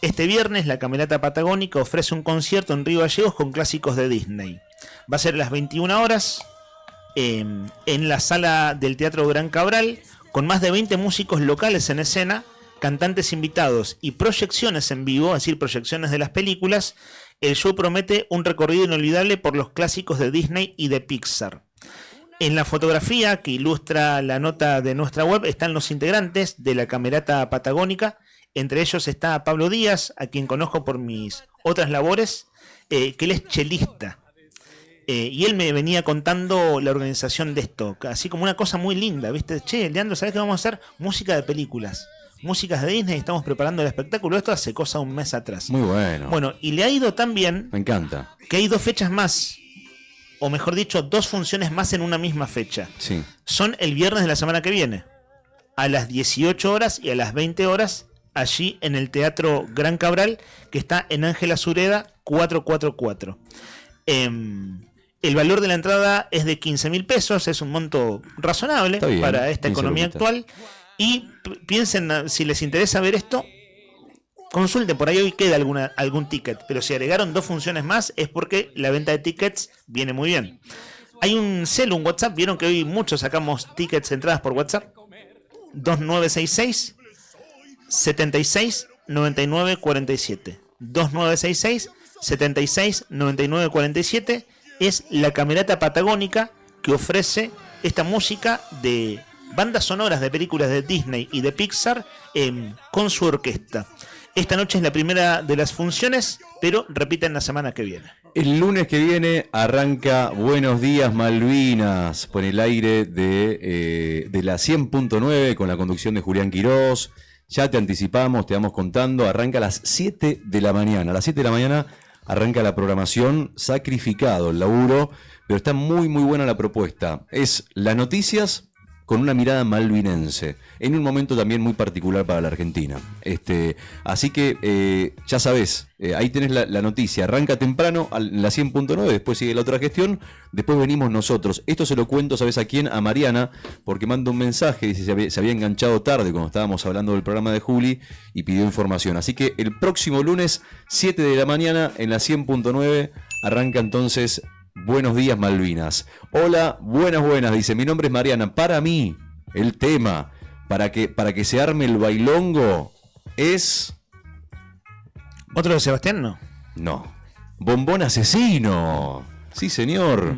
Este viernes la Camerata Patagónica ofrece un concierto en Río Gallegos con clásicos de Disney. Va a ser a las 21 horas en la sala del Teatro Gran Cabral, con más de 20 músicos locales en escena, cantantes invitados y proyecciones en vivo, es decir, proyecciones de las películas. El show promete un recorrido inolvidable por los clásicos de Disney y de Pixar. En la fotografía que ilustra la nota de nuestra web están los integrantes de la Camerata Patagónica. Entre ellos está Pablo Díaz, a quien conozco por mis otras labores, que él es chelista. Y él me venía contando la organización de esto, así como una cosa muy linda, ¿viste? Che, Leandro, ¿sabés qué vamos a hacer? Música de películas, músicas de Disney, estamos preparando el espectáculo. Esto hace cosa un mes atrás. Muy bueno. Bueno, y le ha ido tan bien. Me encanta. Que hay 2 fechas más, o mejor dicho, 2 funciones más en una misma fecha. Sí. Son el viernes de la semana que viene, a las 18 horas y a las 20 horas, allí en el Teatro Gran Cabral, que está en Ángela Sureda 444. El valor de la entrada es de 15.000 pesos, es un monto razonable bien, para esta 15 economía luquitas. actual. Y piensen, si les interesa ver esto, consulten, por ahí hoy queda algún ticket, pero si agregaron 2 funciones más es porque la venta de tickets viene muy bien. Hay un WhatsApp, vieron que hoy muchos sacamos tickets, entradas por WhatsApp, 2966 76 99 47. 2966 76 99 47 es la camerata patagónica que ofrece esta música de bandas sonoras de películas de Disney y de Pixar con su orquesta. Esta noche es la primera de las funciones, pero repiten la semana que viene. El lunes que viene arranca Buenos Días Malvinas por el aire de la 100.9 con la conducción de Julián Quirós. Ya te anticipamos, te vamos contando, arranca a las 7 de la mañana. A las 7 de la mañana arranca la programación, sacrificado el laburo, pero está muy muy buena la propuesta. Es las noticias con una mirada malvinense, en un momento también muy particular para la Argentina. Así que ya sabés, ahí tenés la noticia, arranca temprano en la 100.9, después sigue la otra gestión, después venimos nosotros. Esto se lo cuento, ¿sabés a quién? A Mariana, porque manda un mensaje, dice se había enganchado tarde cuando estábamos hablando del programa de Juli y pidió información. Así que el próximo lunes, 7 de la mañana, en la 100.9, arranca entonces Buenos Días Malvinas. Hola, buenas, dice, mi nombre es Mariana. Para mí, el tema, para que se arme el bailongo, es... ¿Otro de Sebastián, no? No. Bombón Asesino. Sí, señor.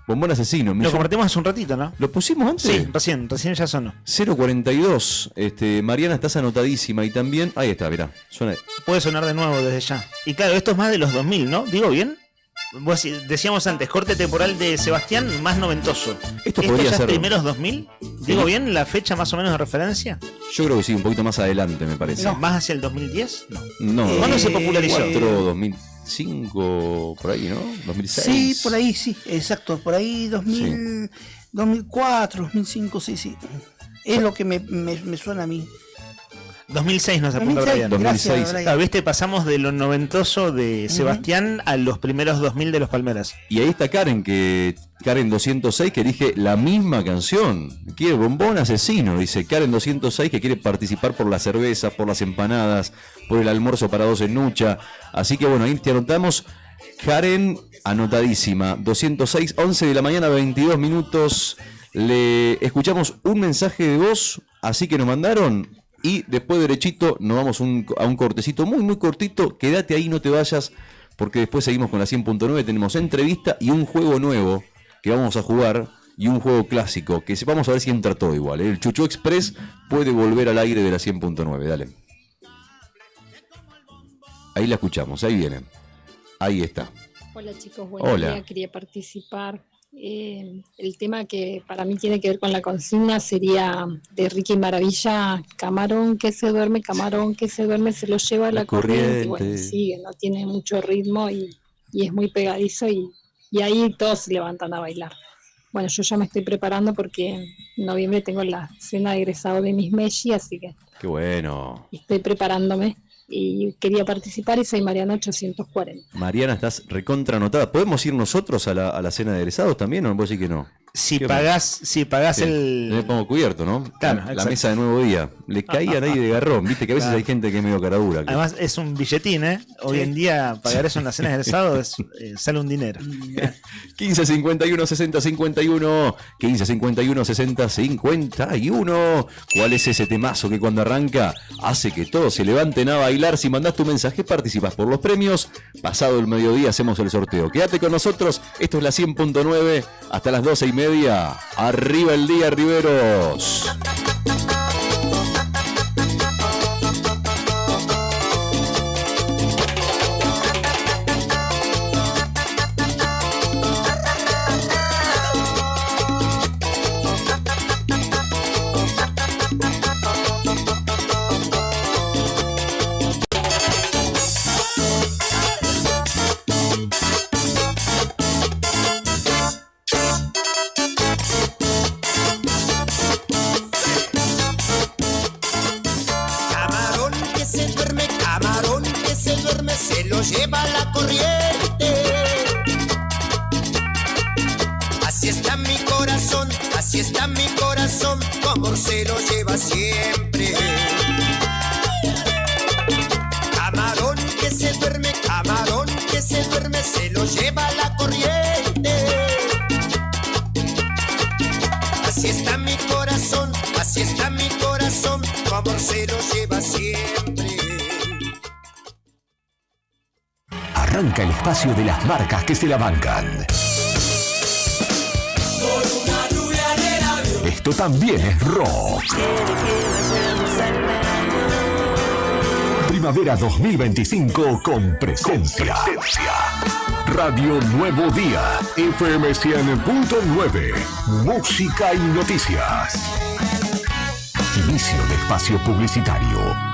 Bombón Asesino. Lo compartimos hace un ratito, ¿no? ¿Lo pusimos antes? Sí, recién ya sonó. 042. Mariana, estás anotadísima y también... Ahí está, mirá. Suena... Puede sonar de nuevo desde ya. Y claro, esto es más de los 2000, ¿no? ¿Digo bien? Decíamos antes, corte temporal de Sebastián más noventoso. Esto podría ya ser... primeros 2000. ¿Digo bien la fecha más o menos de referencia? Yo creo que sí, un poquito más adelante me parece. No. ¿Más hacia el 2010? No. No. ¿Cuándo se popularizó? 2005, por ahí, ¿no? 2006. Sí, por ahí, sí, exacto. Por ahí 2000, 2004, 2005, sí. Es lo que me suena a mí. 2006 nos apunta 2006, Brian. 2006. Gracias, Brian. Claro, viste, pasamos de lo noventoso de Sebastián a los primeros 2000 de los Palmeras. Y ahí está Karen 206, que elige la misma canción. Quiere Bombón Asesino, dice Karen 206, que quiere participar por la cerveza, por las empanadas, por el almuerzo para 2 en Nucha. Así que bueno, ahí te anotamos. Karen, anotadísima. 206, 11 de la mañana, 22 minutos. Le escuchamos un mensaje de voz, así que nos mandaron. Y después derechito nos vamos a un cortecito muy muy cortito. Quédate ahí, no te vayas, porque después seguimos con la 100.9. Tenemos entrevista y un juego nuevo que vamos a jugar, y un juego clásico que vamos a ver si entra todo igual, ¿eh? El Chuchu Express puede volver al aire de la 100.9. Dale. Ahí la escuchamos, ahí viene. Ahí está. Hola chicos, buen día, quería participar. El tema que para mí tiene que ver con la consigna sería de Ricky Maravilla, camarón que se duerme, se lo lleva la corriente. Y bueno, sigue, no tiene mucho ritmo y es muy pegadizo y ahí todos se levantan a bailar. Bueno, yo ya me estoy preparando porque en noviembre tengo la cena de egresado de Miss Messi, así que Qué bueno. estoy preparándome y quería participar y soy Mariana 840. Mariana, estás recontra anotada. ¿Podemos ir nosotros a la cena de egresados también o no? ¿Vos decís que no? Si pagás Sí, le pongo cubierto, ¿no? Claro, la exacto. mesa de nuevo día. Le caían ahí de garrón, viste que a veces Claro. hay gente que es medio caradura. Además es un billetín, ¿eh? Hoy en día pagar eso en las cenas de egresado sale un dinero. 15 51 60 51 15 51 60 51. ¿Cuál es ese temazo que cuando arranca hace que todos se levanten a bailar? Si mandás tu mensaje participas por los premios. Pasado el mediodía hacemos el sorteo. Quédate con nosotros. Esto es la 100.9 hasta las 12:30. Arriba el día, Riveros. lleva la corriente. Así está mi corazón, así está mi corazón, tu amor se lo lleva siempre. Camarón que se duerme, camarón que se duerme, se lo lleva la corriente. Así está mi corazón, así está mi corazón, tu amor se lo lleva siempre. Arranca el espacio de las marcas que se la bancan. Esto también es rock. Primavera 2025 con presencia. Radio Nuevo Día, FM 100.9, música y noticias. Inicio de espacio publicitario.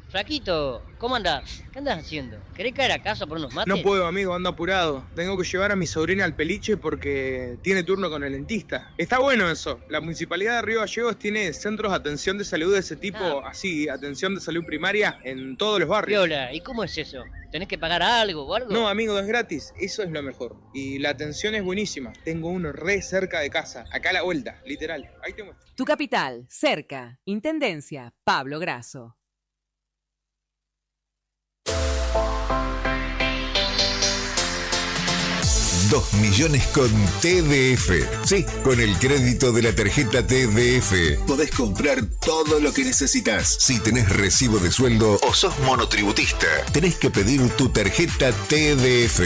Flaquito, ¿cómo andás? ¿Qué andas haciendo? ¿Querés caer a casa por unos mates? No puedo, amigo, ando apurado. Tengo que llevar a mi sobrina al peliche porque tiene turno con el dentista. Está bueno eso. La Municipalidad de Río Gallegos tiene centros de atención de salud de ese tipo, así, atención de salud primaria en todos los barrios. Viola, ¿y cómo es eso? ¿Tenés que pagar algo o algo? No, amigo, es gratis. Eso es lo mejor. Y la atención es buenísima. Tengo uno re cerca de casa. Acá a la vuelta, literal. Ahí te muestro. Tu capital, cerca. Intendencia, Pablo Grasso. 2 millones con TDF. Sí, con el crédito de la tarjeta TDF podés comprar todo lo que necesitas. Si tenés recibo de sueldo o sos monotributista, tenés que pedir tu tarjeta TDF.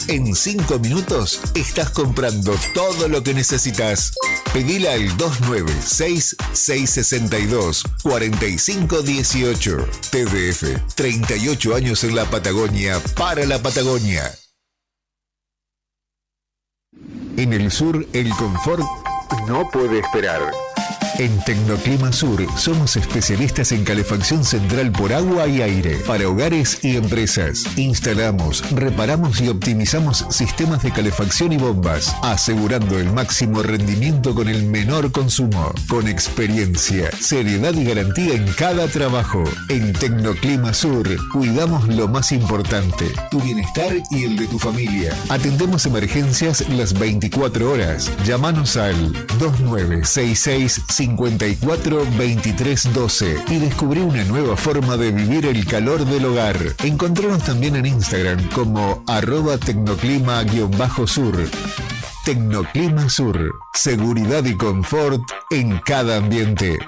En 5 minutos estás comprando todo lo que necesitas. Pedila al 296-662-4518. TDF, 38 años en la Patagonia, para la Patagonia. En el sur, el confort no puede esperar. En Tecnoclima Sur somos especialistas en calefacción central por agua y aire para hogares y empresas. Instalamos, reparamos y optimizamos sistemas de calefacción y bombas, asegurando el máximo rendimiento con el menor consumo. Con experiencia, seriedad y garantía en cada trabajo. En Tecnoclima Sur cuidamos lo más importante, tu bienestar y el de tu familia. Atendemos emergencias las 24 horas. Llámanos al 2966 542312 y descubrí una nueva forma de vivir el calor del hogar. Encontranos también en Instagram como @tecnoclima_sur. Tecnoclima Sur, seguridad y confort en cada ambiente.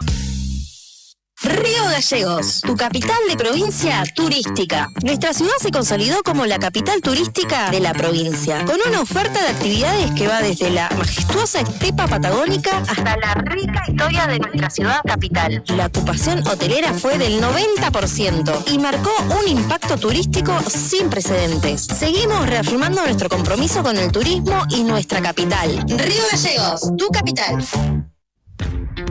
Río Gallegos, tu capital de provincia turística. Nuestra ciudad se consolidó como la capital turística de la provincia, con una oferta de actividades que va desde la majestuosa estepa patagónica hasta la rica historia de nuestra ciudad capital. La ocupación hotelera fue del 90% y marcó un impacto turístico sin precedentes. Seguimos reafirmando nuestro compromiso con el turismo y nuestra capital. Río Gallegos, tu capital.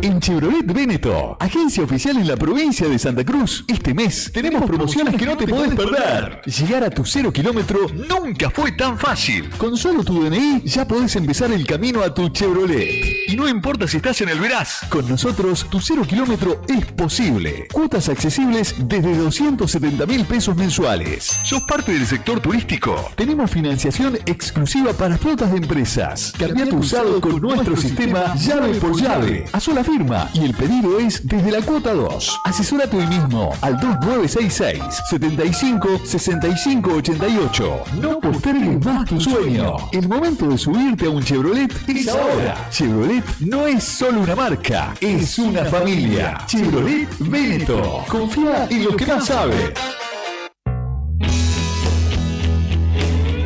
En Chevrolet Véneto, agencia oficial en la provincia de Santa Cruz, este mes tenemos promociones que no te podés perder. Llegar a tu 0 kilómetro nunca fue tan fácil. Con solo tu DNI ya podés empezar el camino a tu Chevrolet. Y no importa si estás en el Veraz, con nosotros tu 0 kilómetro es posible. Cuotas accesibles desde 270.000 pesos mensuales. ¿Sos parte del sector turístico? Tenemos financiación exclusiva para flotas de empresas. Cambia tu usado con nuestro sistema llave por llave. A sola firma y el pedido es desde la cuota 2. Asesórate hoy mismo al 2966 75 65 88. No postergues más tu sueño. El momento de subirte a un Chevrolet es ahora. Chevrolet no es solo una marca, es una familia. Chevrolet Véneto. Confía en los que más saben.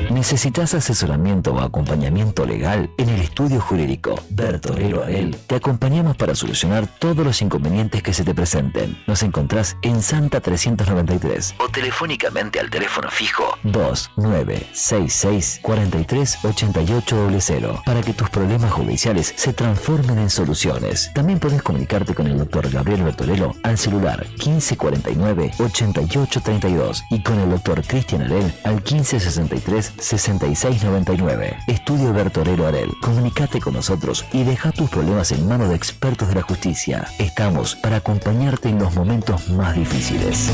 ¿Necesitas asesoramiento o acompañamiento legal? En el estudio jurídico Bertorero Ael te acompañamos para solucionar todos los inconvenientes que se te presenten. Nos encontrás en Santa 393 o telefónicamente al teléfono fijo 2966 43 8800 para que tus problemas judiciales se transformen en soluciones. También podés comunicarte con el doctor Gabriel Bertorello al celular 1549 8832 y con el doctor Cristian Ael al 1563 6699. Estudio Bertorero Arel. Comunicate con nosotros y deja tus problemas en manos de expertos de la justicia. Estamos para acompañarte en los momentos más difíciles.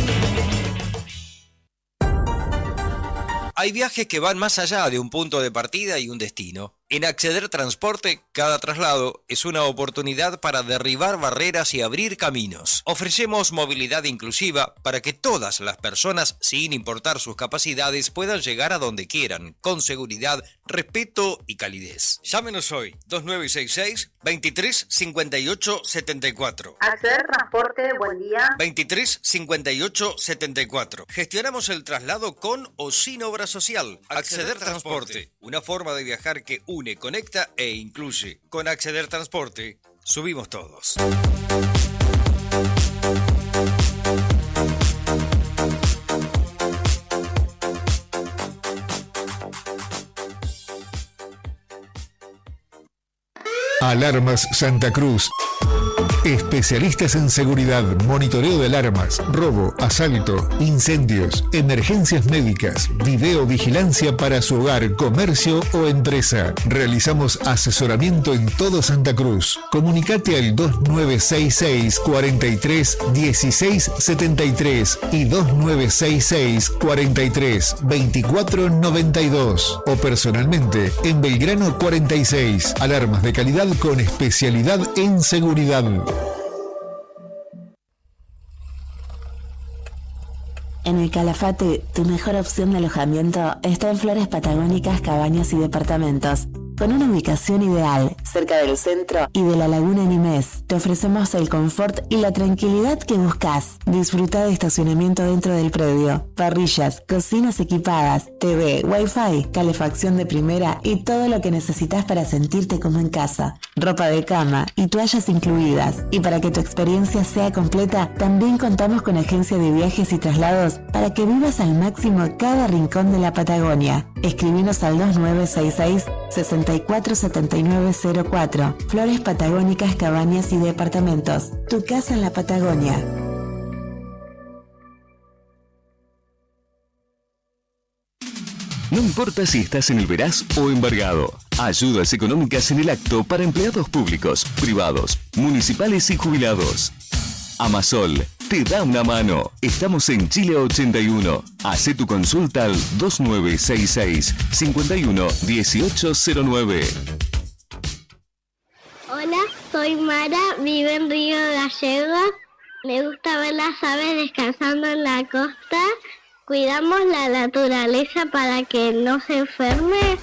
Hay viajes que van más allá de un punto de partida y un destino. En Acceder Transporte, cada traslado es una oportunidad para derribar barreras y abrir caminos. Ofrecemos movilidad inclusiva para que todas las personas, sin importar sus capacidades, puedan llegar a donde quieran, con seguridad, respeto y calidez. Llámenos hoy, 2966 23 58 74. Acceder Transporte, buen día. 23 58 74. Gestionamos el traslado con o sin obra social. Acceder Transporte, una forma de viajar que une, conecta e incluye. Con Acceder Transporte, subimos todos. Alarmas Santa Cruz. Especialistas en seguridad, monitoreo de alarmas, robo, asalto, incendios, emergencias médicas, videovigilancia para su hogar, comercio o empresa. Realizamos asesoramiento en todo Santa Cruz. Comunicate al 2966 43 16 73 y 2966 43 24 92 o personalmente en Belgrano 46. Alarmas de calidad con especialidad en seguridad. En el Calafate, tu mejor opción de alojamiento está en Flores Patagónicas, Cabañas y Departamentos. Con una ubicación ideal, cerca del centro y de la laguna Nimés, te ofrecemos el confort y la tranquilidad que buscas. Disfruta de estacionamiento dentro del predio, parrillas, cocinas equipadas, TV, Wi-Fi, calefacción de primera y todo lo que necesitas para sentirte como en casa. Ropa de cama y toallas incluidas. Y para que tu experiencia sea completa, también contamos con agencia de viajes y traslados para que vivas al máximo cada rincón de la Patagonia. Escribinos al 2966 647904. Flores Patagónicas, Cabañas y Departamentos. Tu casa en la Patagonia. No importa si estás en el veraz o embargado. Ayudas económicas en el acto para empleados públicos, privados, municipales y jubilados. Amasol te da una mano. Estamos en Chile 81. Hacé tu consulta al 2966 51 1809. Hola, soy Mara, vivo en Río Gallegos. Me gusta ver las aves descansando en la costa. Cuidamos la naturaleza para que no se enferme.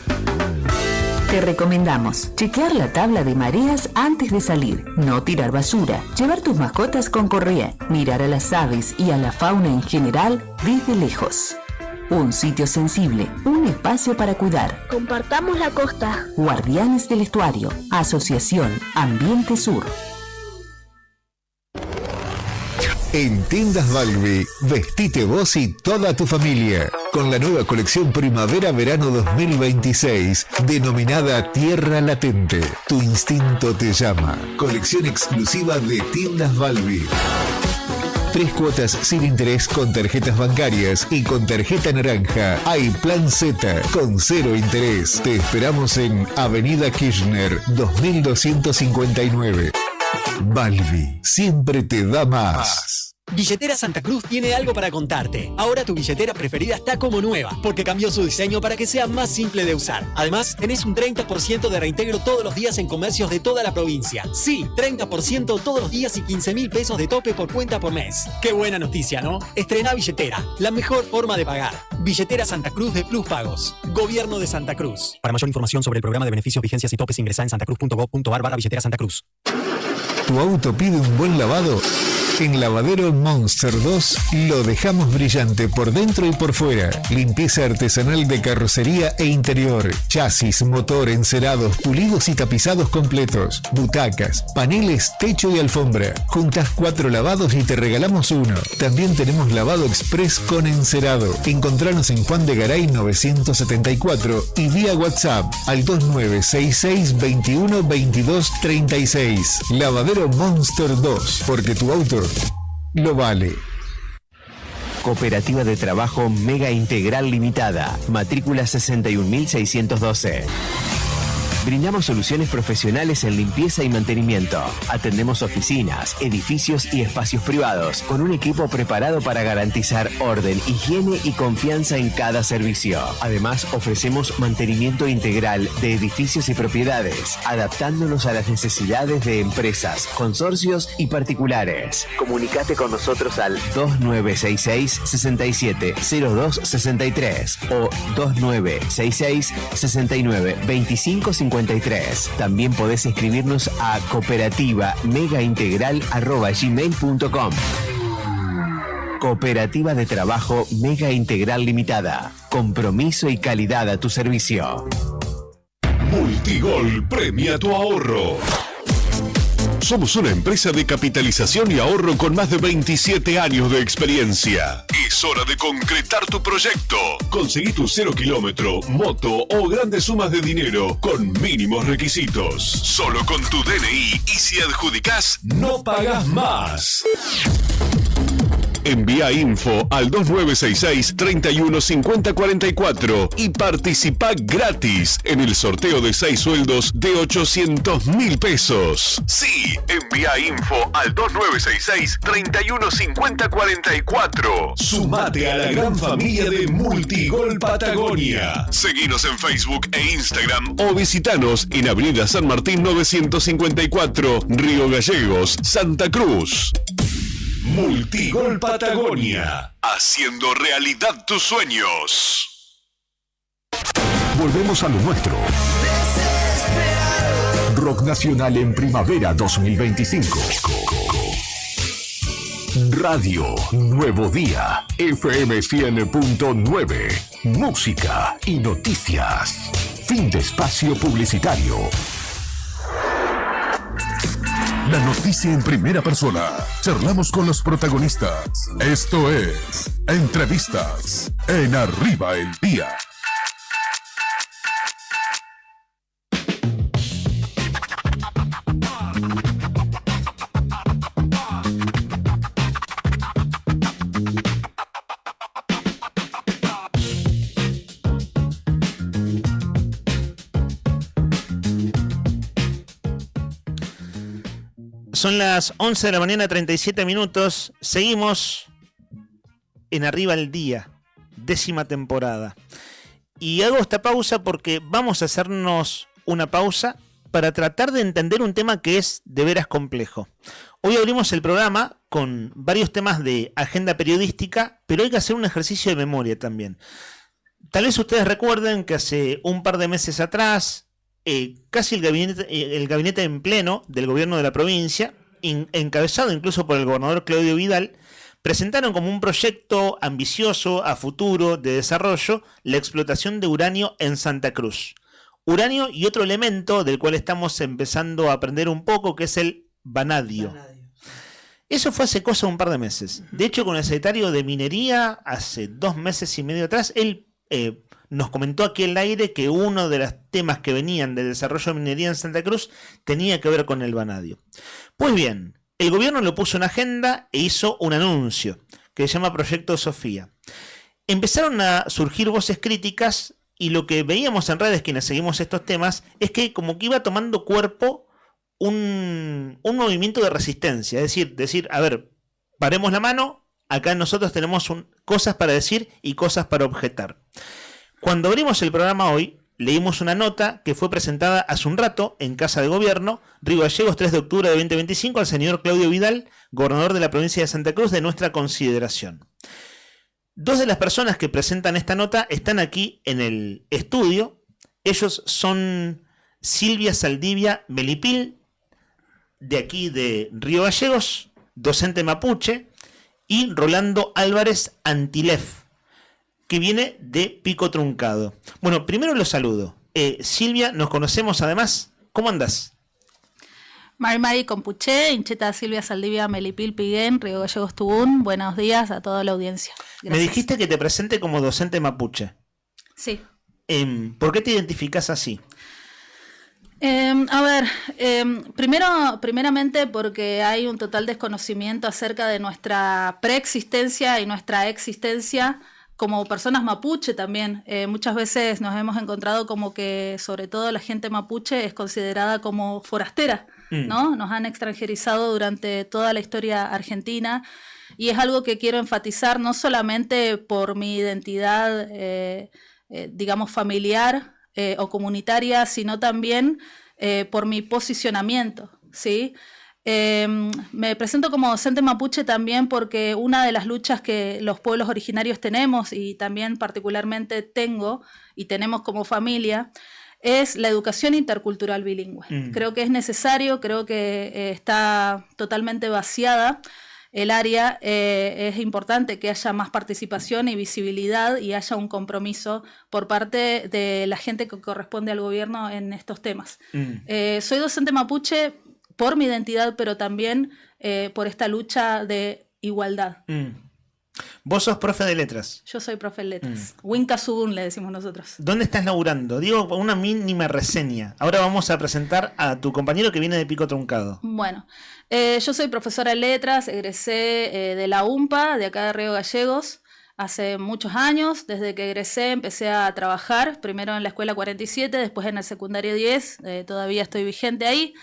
Te recomendamos chequear la tabla de mareas antes de salir, no tirar basura, llevar tus mascotas con correa, mirar a las aves y a la fauna en general desde lejos. Un sitio sensible, un espacio para cuidar. Compartamos la costa. Guardianes del Estuario, Asociación Ambiente Sur. En Tiendas Balbi, vestite vos y toda tu familia con la nueva colección Primavera-Verano 2026 denominada Tierra Latente. Tu instinto te llama. Colección exclusiva de Tiendas Balbi. 3 cuotas sin interés con tarjetas bancarias y con tarjeta naranja. Hay Plan Z con 0 interés. Te esperamos en Avenida Kirchner 2259. Balbi, siempre te da más. Billetera Santa Cruz tiene algo para contarte. Ahora tu billetera preferida está como nueva, porque cambió su diseño para que sea más simple de usar. Además, tenés un 30% de reintegro todos los días en comercios de toda la provincia. Sí, 30% todos los días y 15.000 pesos de tope por cuenta por mes. Qué buena noticia, ¿no? Estrena billetera, la mejor forma de pagar. Billetera Santa Cruz de Plus Pagos. Gobierno de Santa Cruz. Para mayor información sobre el programa de beneficios, vigencias y topes, ingresá en santacruz.gov.ar/billetera Santa Cruz. ¿Tu auto pide un buen lavado? En Lavadero Monster 2 lo dejamos brillante por dentro y por fuera. Limpieza artesanal de carrocería e interior. Chasis, motor, encerados, pulidos y tapizados completos. Butacas, paneles, techo y alfombra. Juntas 4 lavados y te regalamos uno. También tenemos lavado express con encerado. Encontranos en Juan de Garay 974 y vía WhatsApp al 2966 21 22 36. Lavadero Monster 2, porque tu auto lo vale. Cooperativa de Trabajo Mega Integral Limitada. Matrícula 61.612. Brindamos soluciones profesionales en limpieza y mantenimiento. Atendemos oficinas, edificios y espacios privados con un equipo preparado para garantizar orden, higiene y confianza en cada servicio. Además, ofrecemos mantenimiento integral de edificios y propiedades, adaptándonos a las necesidades de empresas, consorcios y particulares. Comunicate con nosotros al 2966-670263 o 2966-692553. También podés escribirnos a cooperativa-megaintegral@gmail.com. Cooperativa de Trabajo Mega Integral Limitada. Compromiso y calidad a tu servicio. Multigol premia tu ahorro. Somos una empresa de capitalización y ahorro con más de 27 años de experiencia. Es hora de concretar tu proyecto. Conseguí tu 0 kilómetro, moto o grandes sumas de dinero con mínimos requisitos. Solo con tu DNI y si adjudicás, no pagás más. Envía info al 2966-315044 y participa gratis en el sorteo de 6 sueldos de 800.000 pesos. Sí, envía info al 2966-315044. Sumate a la gran familia de Multigol Patagonia. Seguinos en Facebook e Instagram o visitanos en Avenida San Martín 954, Río Gallegos, Santa Cruz. Multigol Patagonia, haciendo realidad tus sueños. Volvemos a lo nuestro. Rock Nacional en Primavera 2025. Radio Nuevo Día, FM 100.9. Música y noticias. Fin de espacio publicitario. La noticia en primera persona. Charlamos con los protagonistas. Esto es Entrevistas en Arriba el Día. Son las 11 de la mañana, 37 minutos. Seguimos en Arriba el Día, 10ª temporada. Y hago esta pausa porque vamos a hacernos una pausa para tratar de entender un tema que es de veras complejo. Hoy abrimos el programa con varios temas de agenda periodística, pero hay que hacer un ejercicio de memoria también. Tal vez ustedes recuerden que hace un par de meses atrás, casi el gabinete en pleno del gobierno de la provincia, encabezado incluso por el gobernador Claudio Vidal, presentaron como un proyecto ambicioso a futuro de desarrollo la explotación de uranio en Santa Cruz. Uranio y otro elemento del cual estamos empezando a aprender un poco, que es el vanadio. Eso fue hace cosa un par de meses. De hecho, con el secretario de Minería, hace 2 meses y medio atrás, él nos comentó aquí al aire que uno de los temas que venían del desarrollo de minería en Santa Cruz tenía que ver con el vanadio. Pues bien, el gobierno lo puso en agenda e hizo un anuncio que se llama Proyecto Sofía. Empezaron a surgir voces críticas y lo que veíamos en redes quienes seguimos estos temas es que como que iba tomando cuerpo un movimiento de resistencia. Es decir, a ver, paremos la mano, acá nosotros tenemos cosas para decir y cosas para objetar. Cuando abrimos el programa hoy, leímos una nota que fue presentada hace un rato en Casa de Gobierno, Río Gallegos, 3 de octubre de 2025, al señor Claudio Vidal, gobernador de la provincia de Santa Cruz, de nuestra consideración. 2 de las personas que presentan esta nota están aquí en el estudio. Ellos son Silvia Saldivia Melipil, de aquí de Río Gallegos, docente mapuche, y Rolando Álvarez Antilef, que viene de Pico Truncado. Bueno, primero los saludo. Silvia, nos conocemos además. ¿Cómo andás? Mari Compuché, Incheta Silvia Saldivia Melipil Piguén, Río Gallegos Tubún. Buenos días a toda la audiencia. Gracias. Me dijiste que te presente como docente mapuche. Sí. ¿Por qué te identificás así? Primeramente porque hay un total desconocimiento acerca de nuestra preexistencia y nuestra existencia como personas mapuche también. Muchas veces nos hemos encontrado como que sobre todo la gente mapuche es considerada como forastera, ¿no? Nos han extranjerizado durante toda la historia argentina y es algo que quiero enfatizar no solamente por mi identidad, digamos, familiar o comunitaria, sino también por mi posicionamiento, ¿sí? Me presento como docente mapuche también porque una de las luchas que los pueblos originarios tenemos y también particularmente tenemos como familia es la educación intercultural bilingüe. Creo que es necesario, creo que está totalmente vaciada el área, es importante que haya más participación y visibilidad y haya un compromiso por parte de la gente que corresponde al gobierno en estos temas. Soy docente mapuche por mi identidad, pero también por esta lucha de igualdad. Vos sos profe de letras. Yo soy profe de letras. Winca Sugun le decimos nosotros. ¿Dónde estás laburando? Digo, una mínima reseña. Ahora vamos a presentar a tu compañero que viene de Pico Truncado. Bueno, yo soy profesora de letras, egresé de la UMPA, de acá de Río Gallegos, hace muchos años. Desde que egresé empecé a trabajar, primero en la escuela 47, después en el secundario 10, todavía estoy vigente ahí.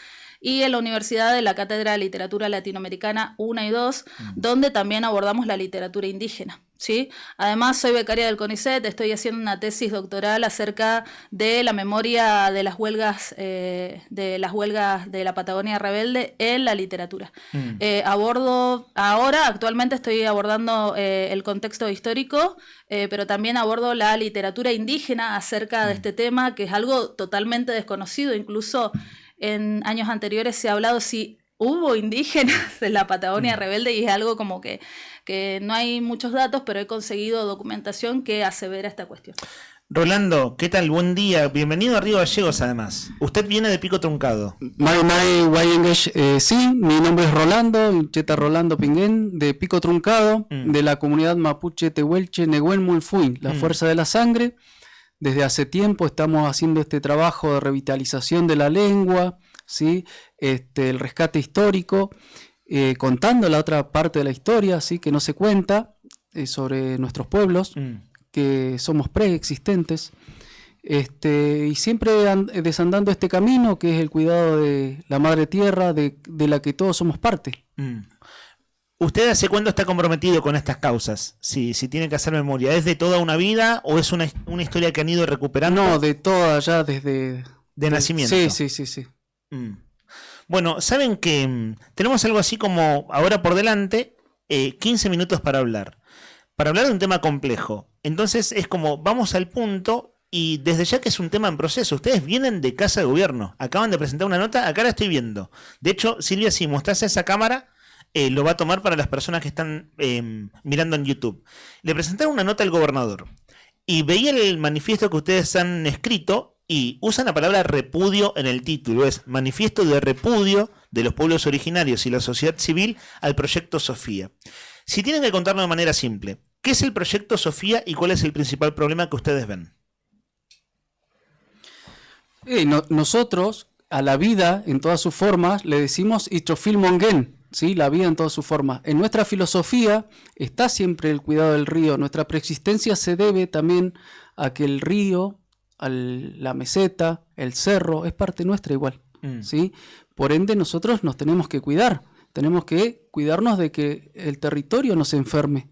Y en la Universidad de la Cátedra de Literatura Latinoamericana 1 y 2, donde también abordamos la literatura indígena, ¿sí? Además, soy becaria del CONICET, estoy haciendo una tesis doctoral acerca de la memoria de las huelgas de la Patagonia Rebelde en la literatura. Actualmente estoy abordando el contexto histórico, pero también abordo la literatura indígena acerca de este tema, que es algo totalmente desconocido, incluso en años anteriores se ha hablado si hubo indígenas en la Patagonia Rebelde y es algo como que no hay muchos datos, pero he conseguido documentación que asevera esta cuestión. Rolando, ¿qué tal? Buen día. Bienvenido a Río Gallegos, además. Usted viene de Pico Truncado. Sí, mi nombre es Rolando, Cheta Rolando Pinguén, de Pico Truncado, de la comunidad mapuche Tehuelche Nehuel Mulfuin, la Fuerza de la Sangre. Desde hace tiempo estamos haciendo este trabajo de revitalización de la lengua, ¿sí? El rescate histórico, contando la otra parte de la historia, ¿sí? Que no se cuenta, sobre nuestros pueblos, que somos preexistentes, y siempre desandando este camino que es el cuidado de la madre tierra, de la que todos somos parte. ¿Usted hace cuándo está comprometido con estas causas? Si tiene que hacer memoria, ¿es de toda una vida o es una historia que han ido recuperando? No, de toda, ya desde... ¿De nacimiento? Sí. Bueno, saben que tenemos algo así como, ahora por delante, 15 minutos para hablar de un tema complejo. Entonces es como, vamos al punto y desde ya que es un tema en proceso. Ustedes vienen de Casa de Gobierno, acaban de presentar una nota, acá la estoy viendo. De hecho, Silvia, si mostrás esa cámara... lo va a tomar para las personas que están mirando en YouTube. Le presentaron una nota al gobernador y veía el manifiesto que ustedes han escrito y usan la palabra repudio en el título. Es manifiesto de repudio de los pueblos originarios y la sociedad civil al proyecto Sofía. Si tienen que contarlo de manera simple, ¿qué es el proyecto Sofía y cuál es el principal problema que ustedes ven? Nosotros a la vida en todas sus formas le decimos Itrofil Mongen. ¿Sí? La vida en todas sus formas. En nuestra filosofía está siempre el cuidado del río. Nuestra preexistencia se debe también a que el río, la meseta, el cerro, es parte nuestra igual. ¿Sí? Por ende, nosotros nos tenemos que cuidar. Tenemos que cuidarnos de que el territorio no se enferme.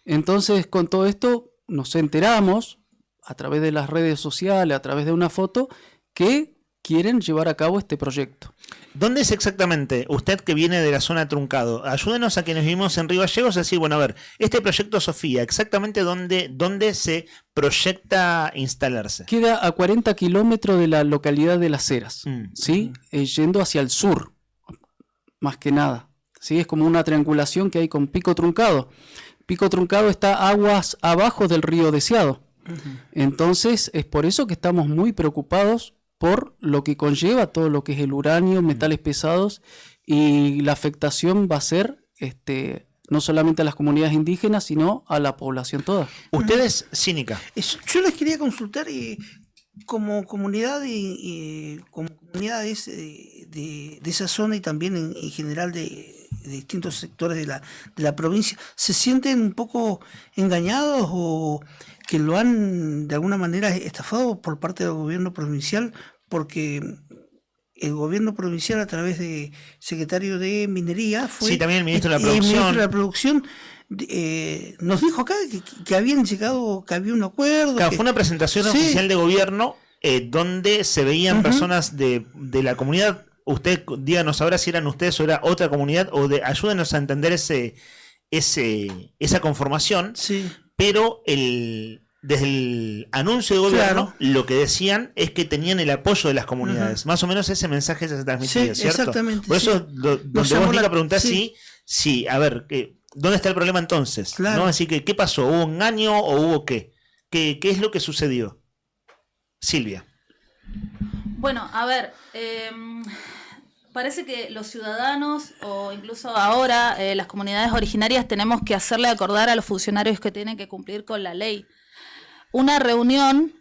Entonces, con todo esto, nos enteramos, a través de las redes sociales, a través de una foto, que quieren llevar a cabo este proyecto. ¿Dónde es exactamente, usted que viene de la zona de Truncado? Ayúdenos a quienes vivimos en Río Gallegos a decir, bueno, a ver, este proyecto Sofía, exactamente dónde se proyecta instalarse. Queda a 40 kilómetros de la localidad de Las Heras, ¿sí? Yendo hacia el sur, más que nada. ¿Sí? Es como una triangulación que hay con Pico Truncado. Pico Truncado está aguas abajo del río Deseado. Entonces, es por eso que estamos muy preocupados por lo que conlleva todo lo que es el uranio, metales pesados, y la afectación va a ser no solamente a las comunidades indígenas, sino a la población toda. ¿Usted es cínica? Yo les quería consultar, como comunidad y como comunidades de esa zona y también en general de distintos sectores de la provincia, ¿se sienten un poco engañados o que lo han de alguna manera estafado por parte del gobierno provincial? Porque el gobierno provincial, a través de secretario de Minería, fue... Sí, también el ministro de la Producción. El ministro de la Producción nos dijo acá que habían llegado, que había un acuerdo. Claro, fue una presentación oficial de gobierno donde se veían personas de la comunidad. Usted díganos ahora si eran ustedes o era otra comunidad, o ayúdenos a entender esa conformación. Sí. Pero desde el anuncio de gobierno, lo que decían es que tenían el apoyo de las comunidades. Más o menos ese mensaje se transmitía, sí, ¿cierto? Exactamente. Por eso, donde vos a preguntar sí, a ver, ¿dónde está el problema entonces? Claro. ¿No? Así que, ¿qué pasó? ¿Hubo engaño o hubo qué? ¿Qué es lo que sucedió? Silvia. Bueno, a ver, parece que los ciudadanos o incluso ahora las comunidades originarias tenemos que hacerle acordar a los funcionarios que tienen que cumplir con la ley. Una reunión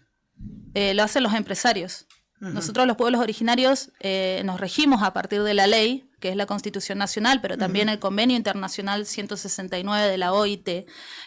lo hacen los empresarios. Nosotros los pueblos originarios nos regimos a partir de la ley, que es la Constitución Nacional, pero también el Convenio Internacional 169 de la OIT,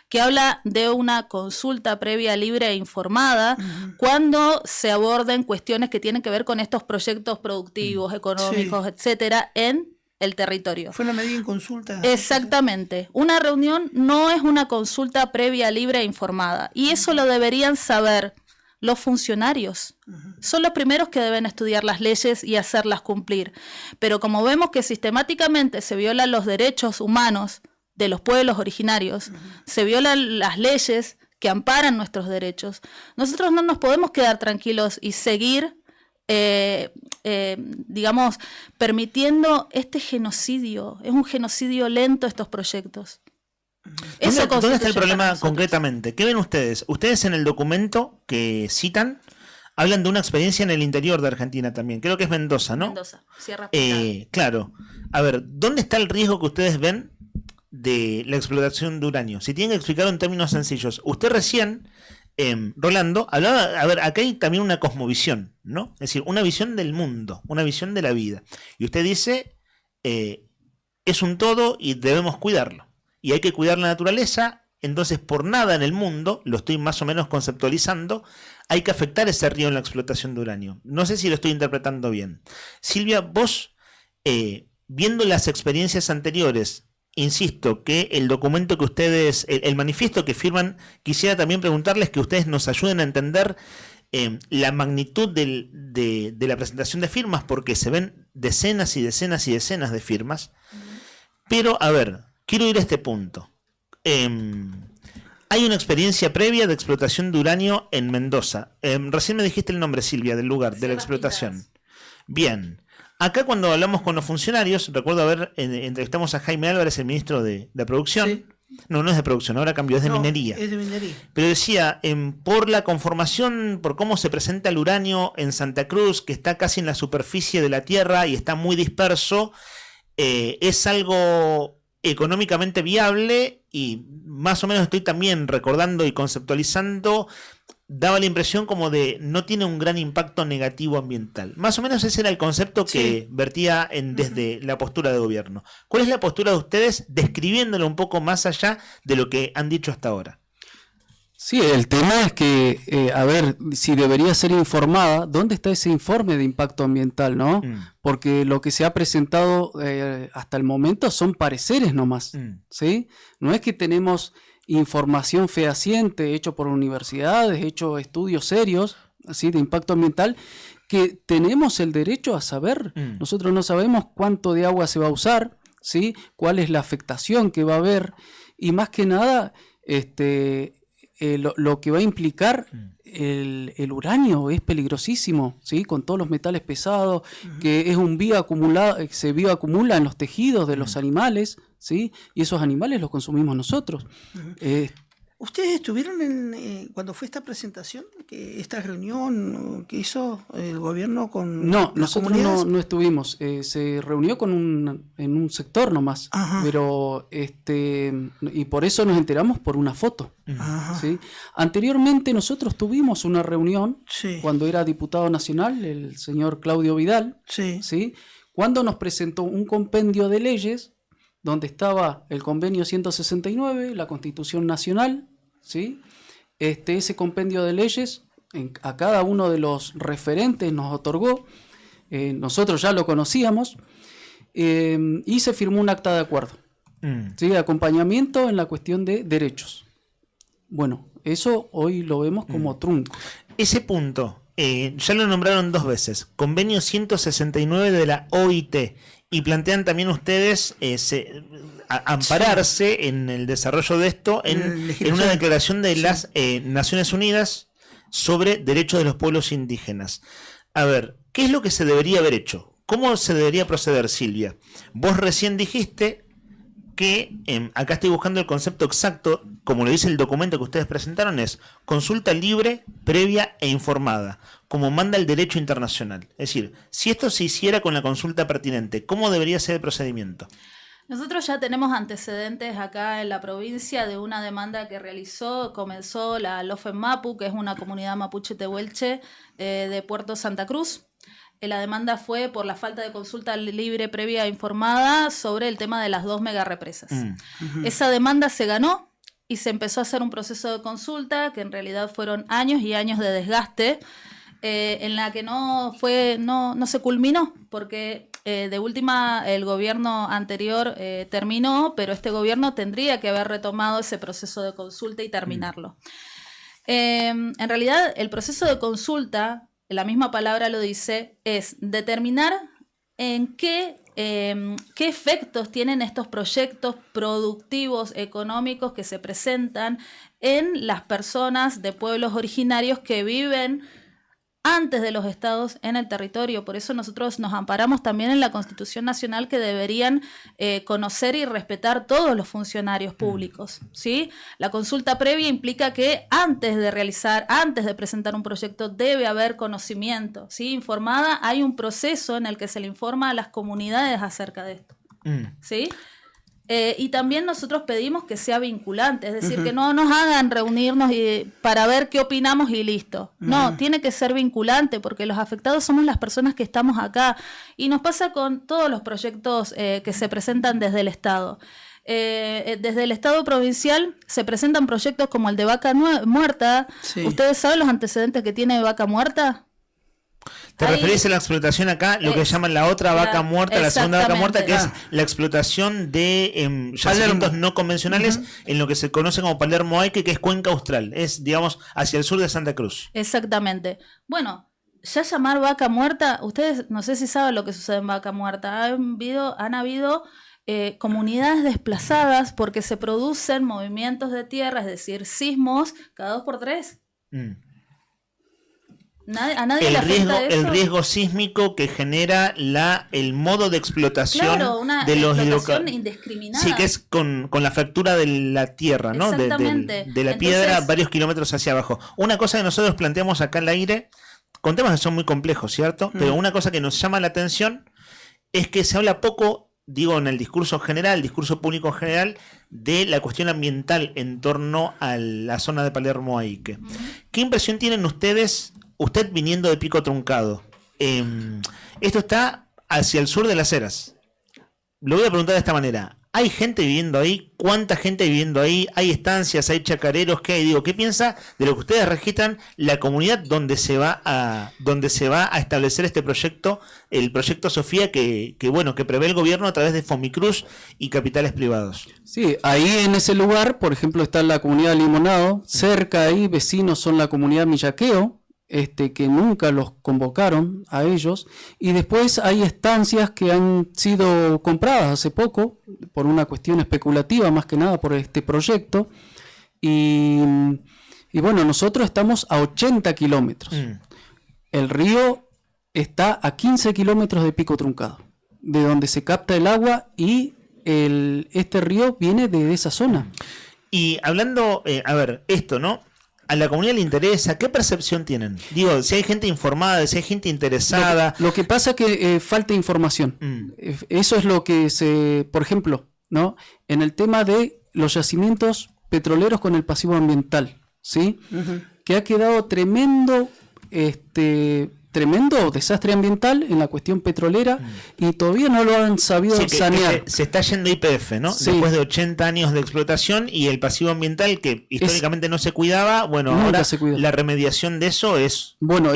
que habla de una consulta previa, libre e informada cuando se aborden cuestiones que tienen que ver con estos proyectos productivos, económicos, etcétera, en el territorio. Fue una medida en consulta. Exactamente. Una reunión no es una consulta previa, libre e informada. Y eso lo deberían saber los funcionarios. Son los primeros que deben estudiar las leyes y hacerlas cumplir. Pero como vemos que sistemáticamente se violan los derechos humanos de los pueblos originarios, se violan las leyes que amparan nuestros derechos, nosotros no nos podemos quedar tranquilos y seguir digamos, permitiendo este genocidio. Es un genocidio lento estos proyectos. ¿Dónde está el problema concretamente? ¿Qué ven ustedes? Ustedes en el documento que citan hablan de una experiencia en el interior de Argentina también. Creo que es Mendoza, ¿no? Mendoza, Sierra Pintada. Claro. A ver, ¿dónde está el riesgo que ustedes ven de la explotación de uranio? Si tienen que explicarlo en términos sencillos. Usted recién, Rolando, hablaba, a ver, acá hay también una cosmovisión, ¿no? Es decir, una visión del mundo, una visión de la vida. Y usted dice, es un todo y debemos cuidarlo. Y hay que cuidar la naturaleza, entonces por nada en el mundo, lo estoy más o menos conceptualizando, hay que afectar ese río en la explotación de uranio. No sé si lo estoy interpretando bien. Silvia, vos, viendo las experiencias anteriores, insisto que el documento que ustedes, el manifiesto que firman, quisiera también preguntarles que ustedes nos ayuden a entender la magnitud de la presentación de firmas, porque se ven decenas y decenas y decenas de firmas. Pero, a ver, quiero ir a este punto. Hay una experiencia previa de explotación de uranio en Mendoza. Recién me dijiste el nombre, Silvia, del lugar, de la explotación. Bien. Acá cuando hablamos con los funcionarios, recuerdo entrevistamos a Jaime Álvarez, el ministro de Producción. Sí. No es de producción, ahora cambió, es de minería. Es de minería. Pero decía, por la conformación, por cómo se presenta el uranio en Santa Cruz, que está casi en la superficie de la Tierra y está muy disperso, es algo económicamente viable y más o menos estoy también recordando y conceptualizando, daba la impresión como de no tiene un gran impacto negativo ambiental. Más o menos ese era el concepto que vertía desde la postura de gobierno. ¿Cuál es la postura de ustedes describiéndolo un poco más allá de lo que han dicho hasta ahora? Sí, el tema es que, a ver, si debería ser informada, ¿dónde está ese informe de impacto ambiental, no? Porque lo que se ha presentado hasta el momento son pareceres nomás, ¿sí? No es que tenemos información fehaciente, hecho por universidades, hecho estudios serios, así de impacto ambiental, que tenemos el derecho a saber. Nosotros no sabemos cuánto de agua se va a usar, ¿sí? Cuál es la afectación que va a haber, y más que nada, lo que va a implicar el uranio es peligrosísimo, ¿sí? Con todos los metales pesados, que es un se bioacumula en los tejidos de los animales, ¿sí? Y esos animales los consumimos nosotros. ¿Ustedes estuvieron cuando fue esta presentación, esta reunión que hizo el gobierno con No, las nosotros comunidades? no estuvimos. Se reunió en un sector nomás. Ajá. Pero y por eso nos enteramos por una foto. Ajá. ¿Sí? Anteriormente nosotros tuvimos una reunión Sí. cuando era diputado nacional, el señor Claudio Vidal, Sí. cuando nos presentó un compendio de leyes donde estaba el convenio 169, la Constitución Nacional, ¿sí? Ese compendio de leyes a cada uno de los referentes nos otorgó, nosotros ya lo conocíamos, y se firmó un acta de acuerdo, ¿sí? De acompañamiento en la cuestión de derechos. Bueno, eso hoy lo vemos como trunco. Ese punto, ya lo nombraron 2 veces, convenio 169 de la OIT, y plantean también ustedes ampararse en el desarrollo de esto en una declaración de las Naciones Unidas sobre derechos de los pueblos indígenas. A ver, ¿qué es lo que se debería haber hecho? ¿Cómo se debería proceder, Silvia? Vos recién dijiste que, acá estoy buscando el concepto exacto, como lo dice el documento que ustedes presentaron, es consulta libre, previa e informada, como manda el derecho internacional. Es decir, si esto se hiciera con la consulta pertinente, ¿cómo debería ser el procedimiento? Nosotros ya tenemos antecedentes acá en la provincia de una demanda que comenzó la Lofen Mapu, que es una comunidad mapuche tehuelche de Puerto Santa Cruz. La demanda fue por la falta de consulta libre, previa e informada sobre el tema de las 2 megarepresas. Esa demanda se ganó y se empezó a hacer un proceso de consulta que en realidad fueron años y años de desgaste, en la que no se culminó, porque de última el gobierno anterior terminó, pero este gobierno tendría que haber retomado ese proceso de consulta y terminarlo. En realidad el proceso de consulta, la misma palabra lo dice, es determinar en qué efectos tienen estos proyectos productivos, económicos que se presentan en las personas de pueblos originarios que viven antes de los estados en el territorio. Por eso nosotros nos amparamos también en la Constitución Nacional, que deberían conocer y respetar todos los funcionarios públicos, ¿sí? La consulta previa implica que antes de presentar un proyecto debe haber conocimiento, ¿sí? Informada, hay un proceso en el que se le informa a las comunidades acerca de esto, ¿sí? Y también nosotros pedimos que sea vinculante, es decir, que no nos hagan reunirnos para ver qué opinamos y listo. No, tiene que ser vinculante, porque los afectados somos las personas que estamos acá. Y nos pasa con todos los proyectos que se presentan desde el Estado. Desde el Estado provincial se presentan proyectos como el de Vaca Muerta. Sí. ¿Ustedes saben los antecedentes que tiene Vaca Muerta? ¿Te referís a la explotación acá, lo que llaman la otra vaca muerta, la segunda vaca muerta, que es la explotación de yacimientos no convencionales en lo que se conoce como Palermo Aike, que es cuenca austral, es, digamos, hacia el sur de Santa Cruz? Exactamente. Bueno, ya llamar vaca muerta, ustedes no sé si saben lo que sucede en Vaca Muerta. Han habido comunidades desplazadas porque se producen movimientos de tierra, es decir, sismos cada 2 por 3. A nadie le afecta eso. El riesgo sísmico que genera el modo de explotación, claro, una de los explotación indiscriminada. Sí, que es con la fractura de la tierra, ¿no? Exactamente. De la piedra varios kilómetros hacia abajo. Una cosa que nosotros planteamos acá al aire, con temas que son muy complejos, ¿cierto? Pero una cosa que nos llama la atención es que se habla poco, digo, en el discurso general, el discurso público en general, de la cuestión ambiental en torno a la zona de Palermo Aike. ¿Qué impresión tienen ustedes? Usted viniendo de Pico Truncado, esto está hacia el sur de Las Heras. Lo voy a preguntar de esta manera. ¿Hay gente viviendo ahí? ¿Cuánta gente viviendo ahí? ¿Hay estancias? ¿Hay chacareros? ¿Qué hay? Digo, ¿qué piensa de lo que ustedes registran la comunidad donde se va a establecer este proyecto, el proyecto Sofía, que prevé el gobierno a través de Fomicruz y capitales privados? Sí, ahí en ese lugar, por ejemplo, está la comunidad Limonado. Cerca ahí, vecinos son la comunidad Millaqueo, que nunca los convocaron a ellos, y después hay estancias que han sido compradas hace poco por una cuestión especulativa, más que nada por este proyecto, y bueno, nosotros estamos a 80 kilómetros. El río está a 15 kilómetros de Pico Truncado, de donde se capta el agua, y este río viene de esa zona. Y hablando, a ver, esto, ¿no? ¿A la comunidad le interesa? ¿Qué percepción tienen? Digo, si hay gente informada, si hay gente interesada. Lo que pasa es que falta información. Eso es lo que por ejemplo, ¿no? En el tema de los yacimientos petroleros con el pasivo ambiental, ¿sí? Que ha quedado tremendo desastre ambiental en la cuestión petrolera y todavía no lo han sabido sanear. Se está yendo YPF, ¿no? Sí. Después de 80 años de explotación y el pasivo ambiental que históricamente no se cuidaba, bueno, ahora la remediación de eso es... Bueno,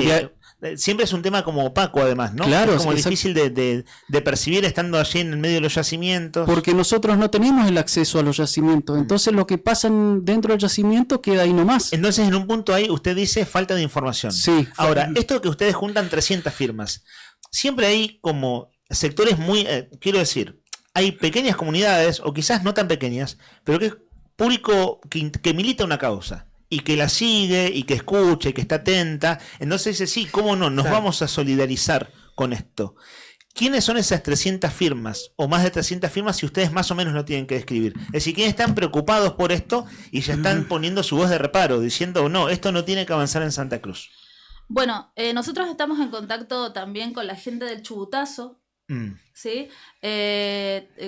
siempre es un tema como opaco además, ¿no? Claro, es como difícil de percibir estando allí en el medio de los yacimientos. Porque nosotros no tenemos el acceso a los yacimientos, entonces lo que pasa dentro del yacimiento queda ahí nomás. Entonces en un punto ahí usted dice falta de información. Sí. Ahora, esto que ustedes juntan 300 firmas, siempre hay como sectores muy, quiero decir, hay pequeñas comunidades, o quizás no tan pequeñas, pero que es público que milita una causa. Y que la sigue, y que escucha, y que está atenta. Entonces dice, sí, cómo no, nos vamos a solidarizar con esto. ¿Quiénes son esas 300 firmas, o más de 300 firmas, si ustedes más o menos lo tienen que describir? Es decir, ¿quiénes están preocupados por esto y ya están poniendo su voz de reparo, diciendo, no, esto no tiene que avanzar en Santa Cruz? Bueno, nosotros estamos en contacto también con la gente del Chubutazo, ¿sí?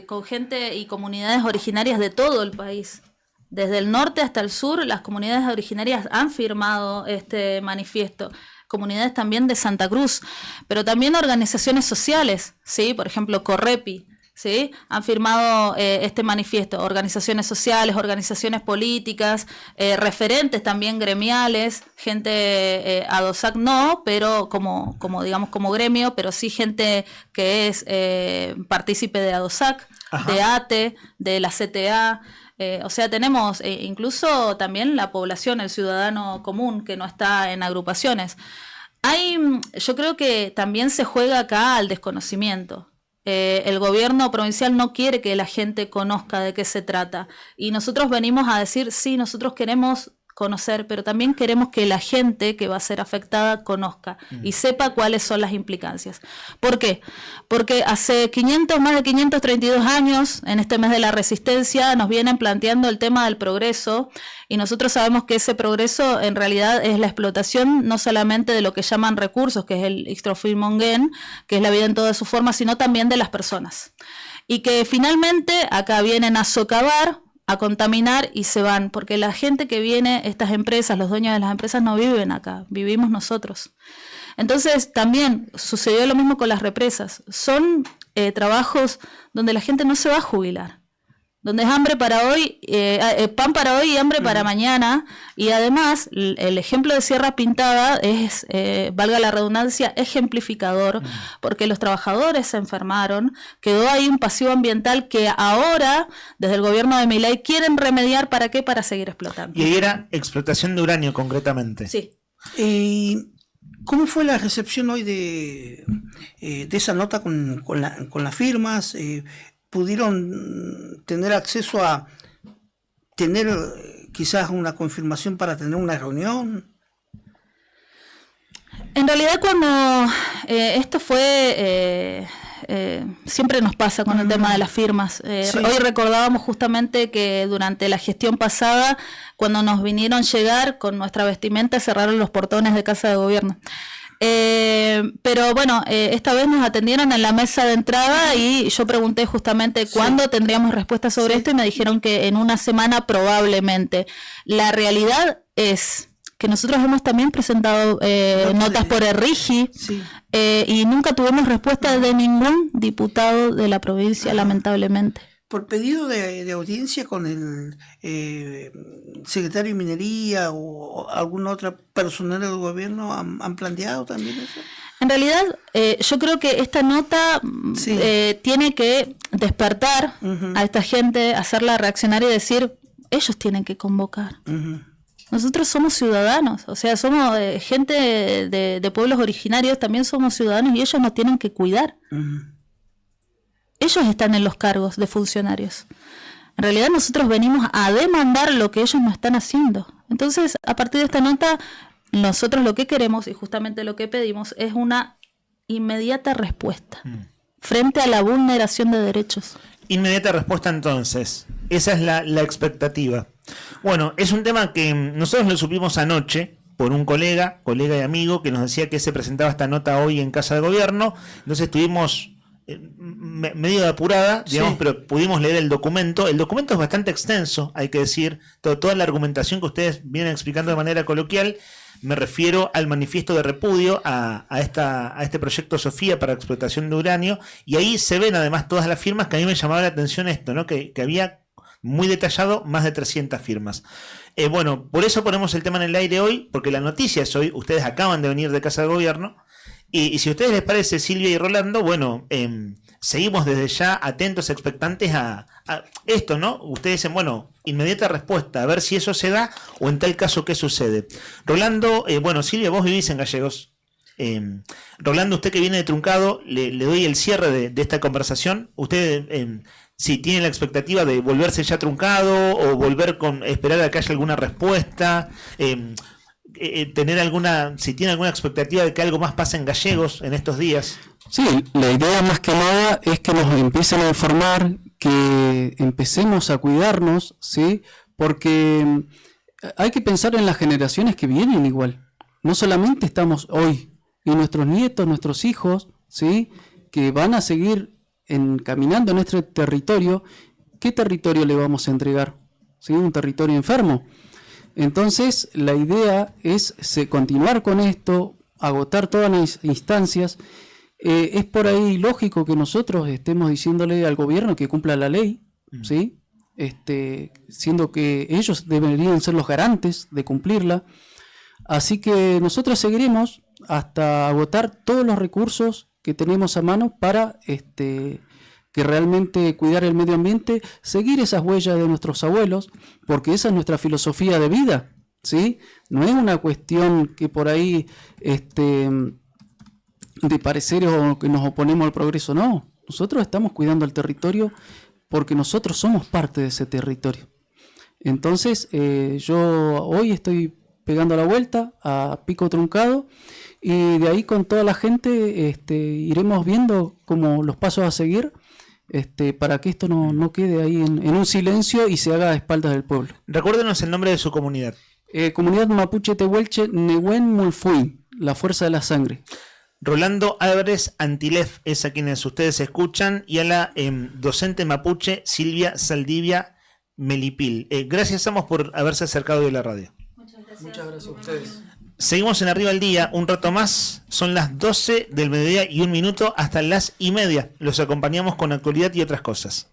Con gente y comunidades originarias de todo el país. Desde el norte hasta el sur, las comunidades originarias han firmado este manifiesto. Comunidades también de Santa Cruz, pero también organizaciones sociales, ¿sí? Por ejemplo, Correpi, ¿sí? Han firmado este manifiesto. Organizaciones sociales, organizaciones políticas, referentes también gremiales, gente ADOSAC no, pero como digamos como gremio, pero sí gente que es partícipe de ADOSAC, de ATE, de la CTA. O sea, tenemos incluso también la población, el ciudadano común que no está en agrupaciones. Yo creo que también se juega acá al desconocimiento. El gobierno provincial no quiere que la gente conozca de qué se trata. Y nosotros venimos a decir, sí, nosotros queremos conocer, pero también queremos que la gente que va a ser afectada conozca y sepa cuáles son las implicancias. ¿Por qué? Porque hace más de 532 años, en este mes de la Resistencia, nos vienen planteando el tema del progreso, y nosotros sabemos que ese progreso en realidad es la explotación no solamente de lo que llaman recursos, que es el Ixtrofilmonguén, que es la vida en todas sus formas, sino también de las personas. Y que finalmente acá vienen a socavar, a contaminar y se van, porque la gente que viene, estas empresas, los dueños de las empresas no viven acá, vivimos nosotros. Entonces también sucedió lo mismo con las represas. Son trabajos donde la gente no se va a jubilar, donde es hambre para hoy, pan para hoy y hambre para mañana. Y además el ejemplo de Sierra Pintada es, valga la redundancia, ejemplificador, porque los trabajadores se enfermaron, quedó ahí un pasivo ambiental que ahora desde el gobierno de Milei quieren remediar. ¿Para qué? Para seguir explotando. Y ahí era explotación de uranio concretamente. Sí. ¿Cómo fue la recepción hoy de esa nota con las firmas? ¿Pudieron tener acceso a tener quizás una confirmación para tener una reunión? En realidad cuando esto fue... siempre nos pasa con el tema de las firmas. Sí. Hoy recordábamos justamente que durante la gestión pasada, cuando nos vinieron llegar con nuestra vestimenta, cerraron los portones de Casa de Gobierno. Pero bueno, esta vez nos atendieron en la mesa de entrada y yo pregunté justamente cuándo tendríamos respuesta sobre esto y me dijeron que en una semana probablemente. La realidad es que nosotros hemos también presentado notas por ERRIGI y nunca tuvimos respuesta de ningún diputado de la provincia, lamentablemente. Por pedido de audiencia con el secretario de Minería o algún otro personal del gobierno, ¿han planteado también eso? En realidad, yo creo que esta nota tiene que despertar a esta gente, hacerla reaccionar y decir, ellos tienen que convocar. Nosotros somos ciudadanos, o sea, somos gente de pueblos originarios, también somos ciudadanos y ellos nos tienen que cuidar. Ellos están en los cargos de funcionarios. En realidad nosotros venimos a demandar lo que ellos no están haciendo. Entonces, a partir de esta nota, nosotros lo que queremos y justamente lo que pedimos es una inmediata respuesta frente a la vulneración de derechos. Inmediata respuesta entonces. Esa es la expectativa. Bueno, es un tema que nosotros lo supimos anoche por un colega y amigo que nos decía que se presentaba esta nota hoy en Casa de Gobierno. Entonces estuvimos medio de apurada, digamos, sí, pero pudimos leer el documento. El documento es bastante extenso, hay que decir, toda la argumentación que ustedes vienen explicando de manera coloquial. Me refiero al manifiesto de repudio a este proyecto Sofía para explotación de uranio, y ahí se ven además todas las firmas, que a mí me llamaba la atención esto, ¿no? Que había muy detallado más de 300 firmas. Bueno, por eso ponemos el tema en el aire hoy, porque la noticia es hoy. Ustedes acaban de venir de Casa de Gobierno, y si a ustedes les parece, Silvia y Rolando, bueno, seguimos desde ya atentos, expectantes a esto, ¿no? Ustedes dicen, bueno, inmediata respuesta, a ver si eso se da, o en tal caso, ¿qué sucede? Rolando, bueno, Silvia, vos vivís en Gallegos. Rolando, usted que viene de Truncado, le doy el cierre de esta conversación. Usted, si tiene la expectativa de volverse ya Truncado, o esperar a que haya alguna respuesta, si tiene alguna expectativa de que algo más pase en Gallegos en estos días. Sí, la idea más que nada es que nos empiecen a informar, que empecemos a cuidarnos, ¿sí? Porque hay que pensar en las generaciones que vienen igual. No solamente estamos hoy, y nuestros nietos, nuestros hijos, ¿sí? Que van a seguir caminando en nuestro territorio. ¿Qué territorio le vamos a entregar? ¿Sí? Un territorio enfermo. Entonces, la idea es continuar con esto, agotar todas las instancias. Es por ahí lógico que nosotros estemos diciéndole al gobierno que cumpla la ley, ¿sí? Siendo que ellos deberían ser los garantes de cumplirla. Así que nosotros seguiremos hasta agotar todos los recursos que tenemos a mano para que realmente cuidar el medio ambiente, seguir esas huellas de nuestros abuelos, porque esa es nuestra filosofía de vida, ¿sí? No es una cuestión que por ahí de pareceres o que nos oponemos al progreso, no. Nosotros estamos cuidando el territorio porque nosotros somos parte de ese territorio. Entonces, yo hoy estoy pegando la vuelta a Pico Truncado, y de ahí con toda la gente iremos viendo como los pasos a seguir, para que esto no quede ahí en un silencio y se haga a espaldas del pueblo. Recuérdenos el nombre de su comunidad. Comunidad Mapuche Tehuelche Nehuen Mulfuy, la fuerza de la sangre. Rolando Álvarez Antilef es a quienes ustedes escuchan, y a la docente mapuche Silvia Saldivia Melipil. Gracias, Amos, por haberse acercado hoy a la radio. Muchas gracias a ustedes. Seguimos en Arriba al Día, un rato más. Son las 12 del mediodía y 1 minuto hasta las 1:30. Los acompañamos con actualidad y otras cosas.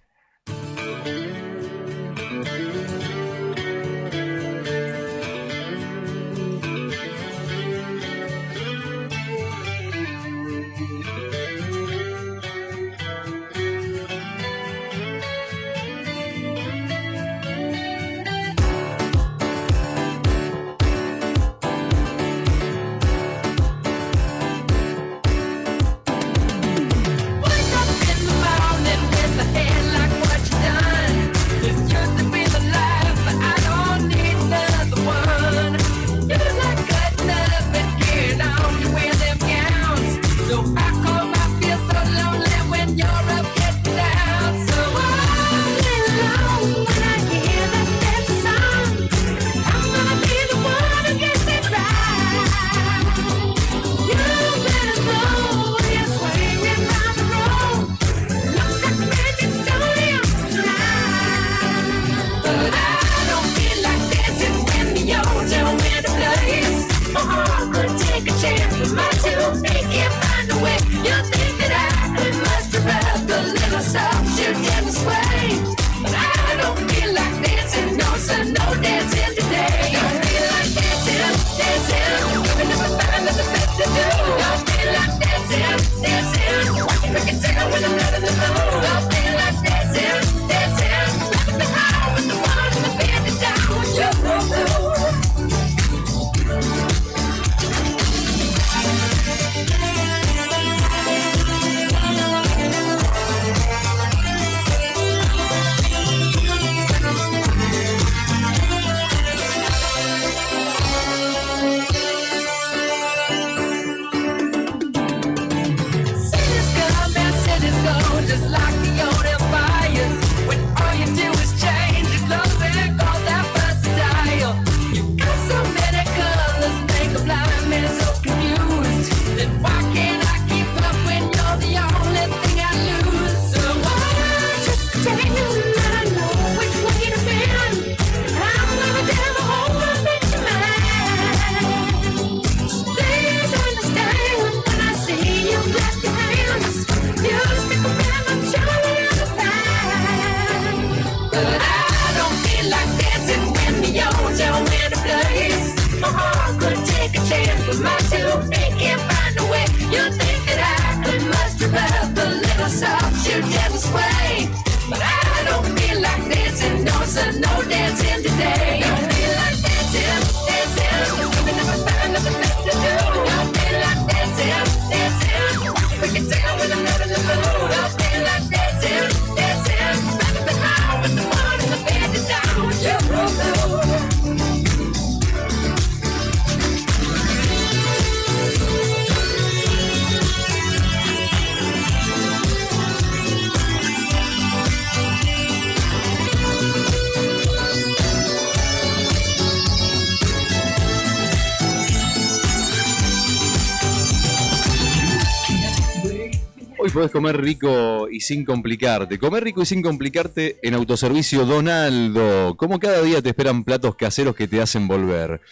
podés comer rico y sin complicarte. Comer rico y sin complicarte en Autoservicio Donaldo. Como cada día te esperan platos caseros que te hacen volver.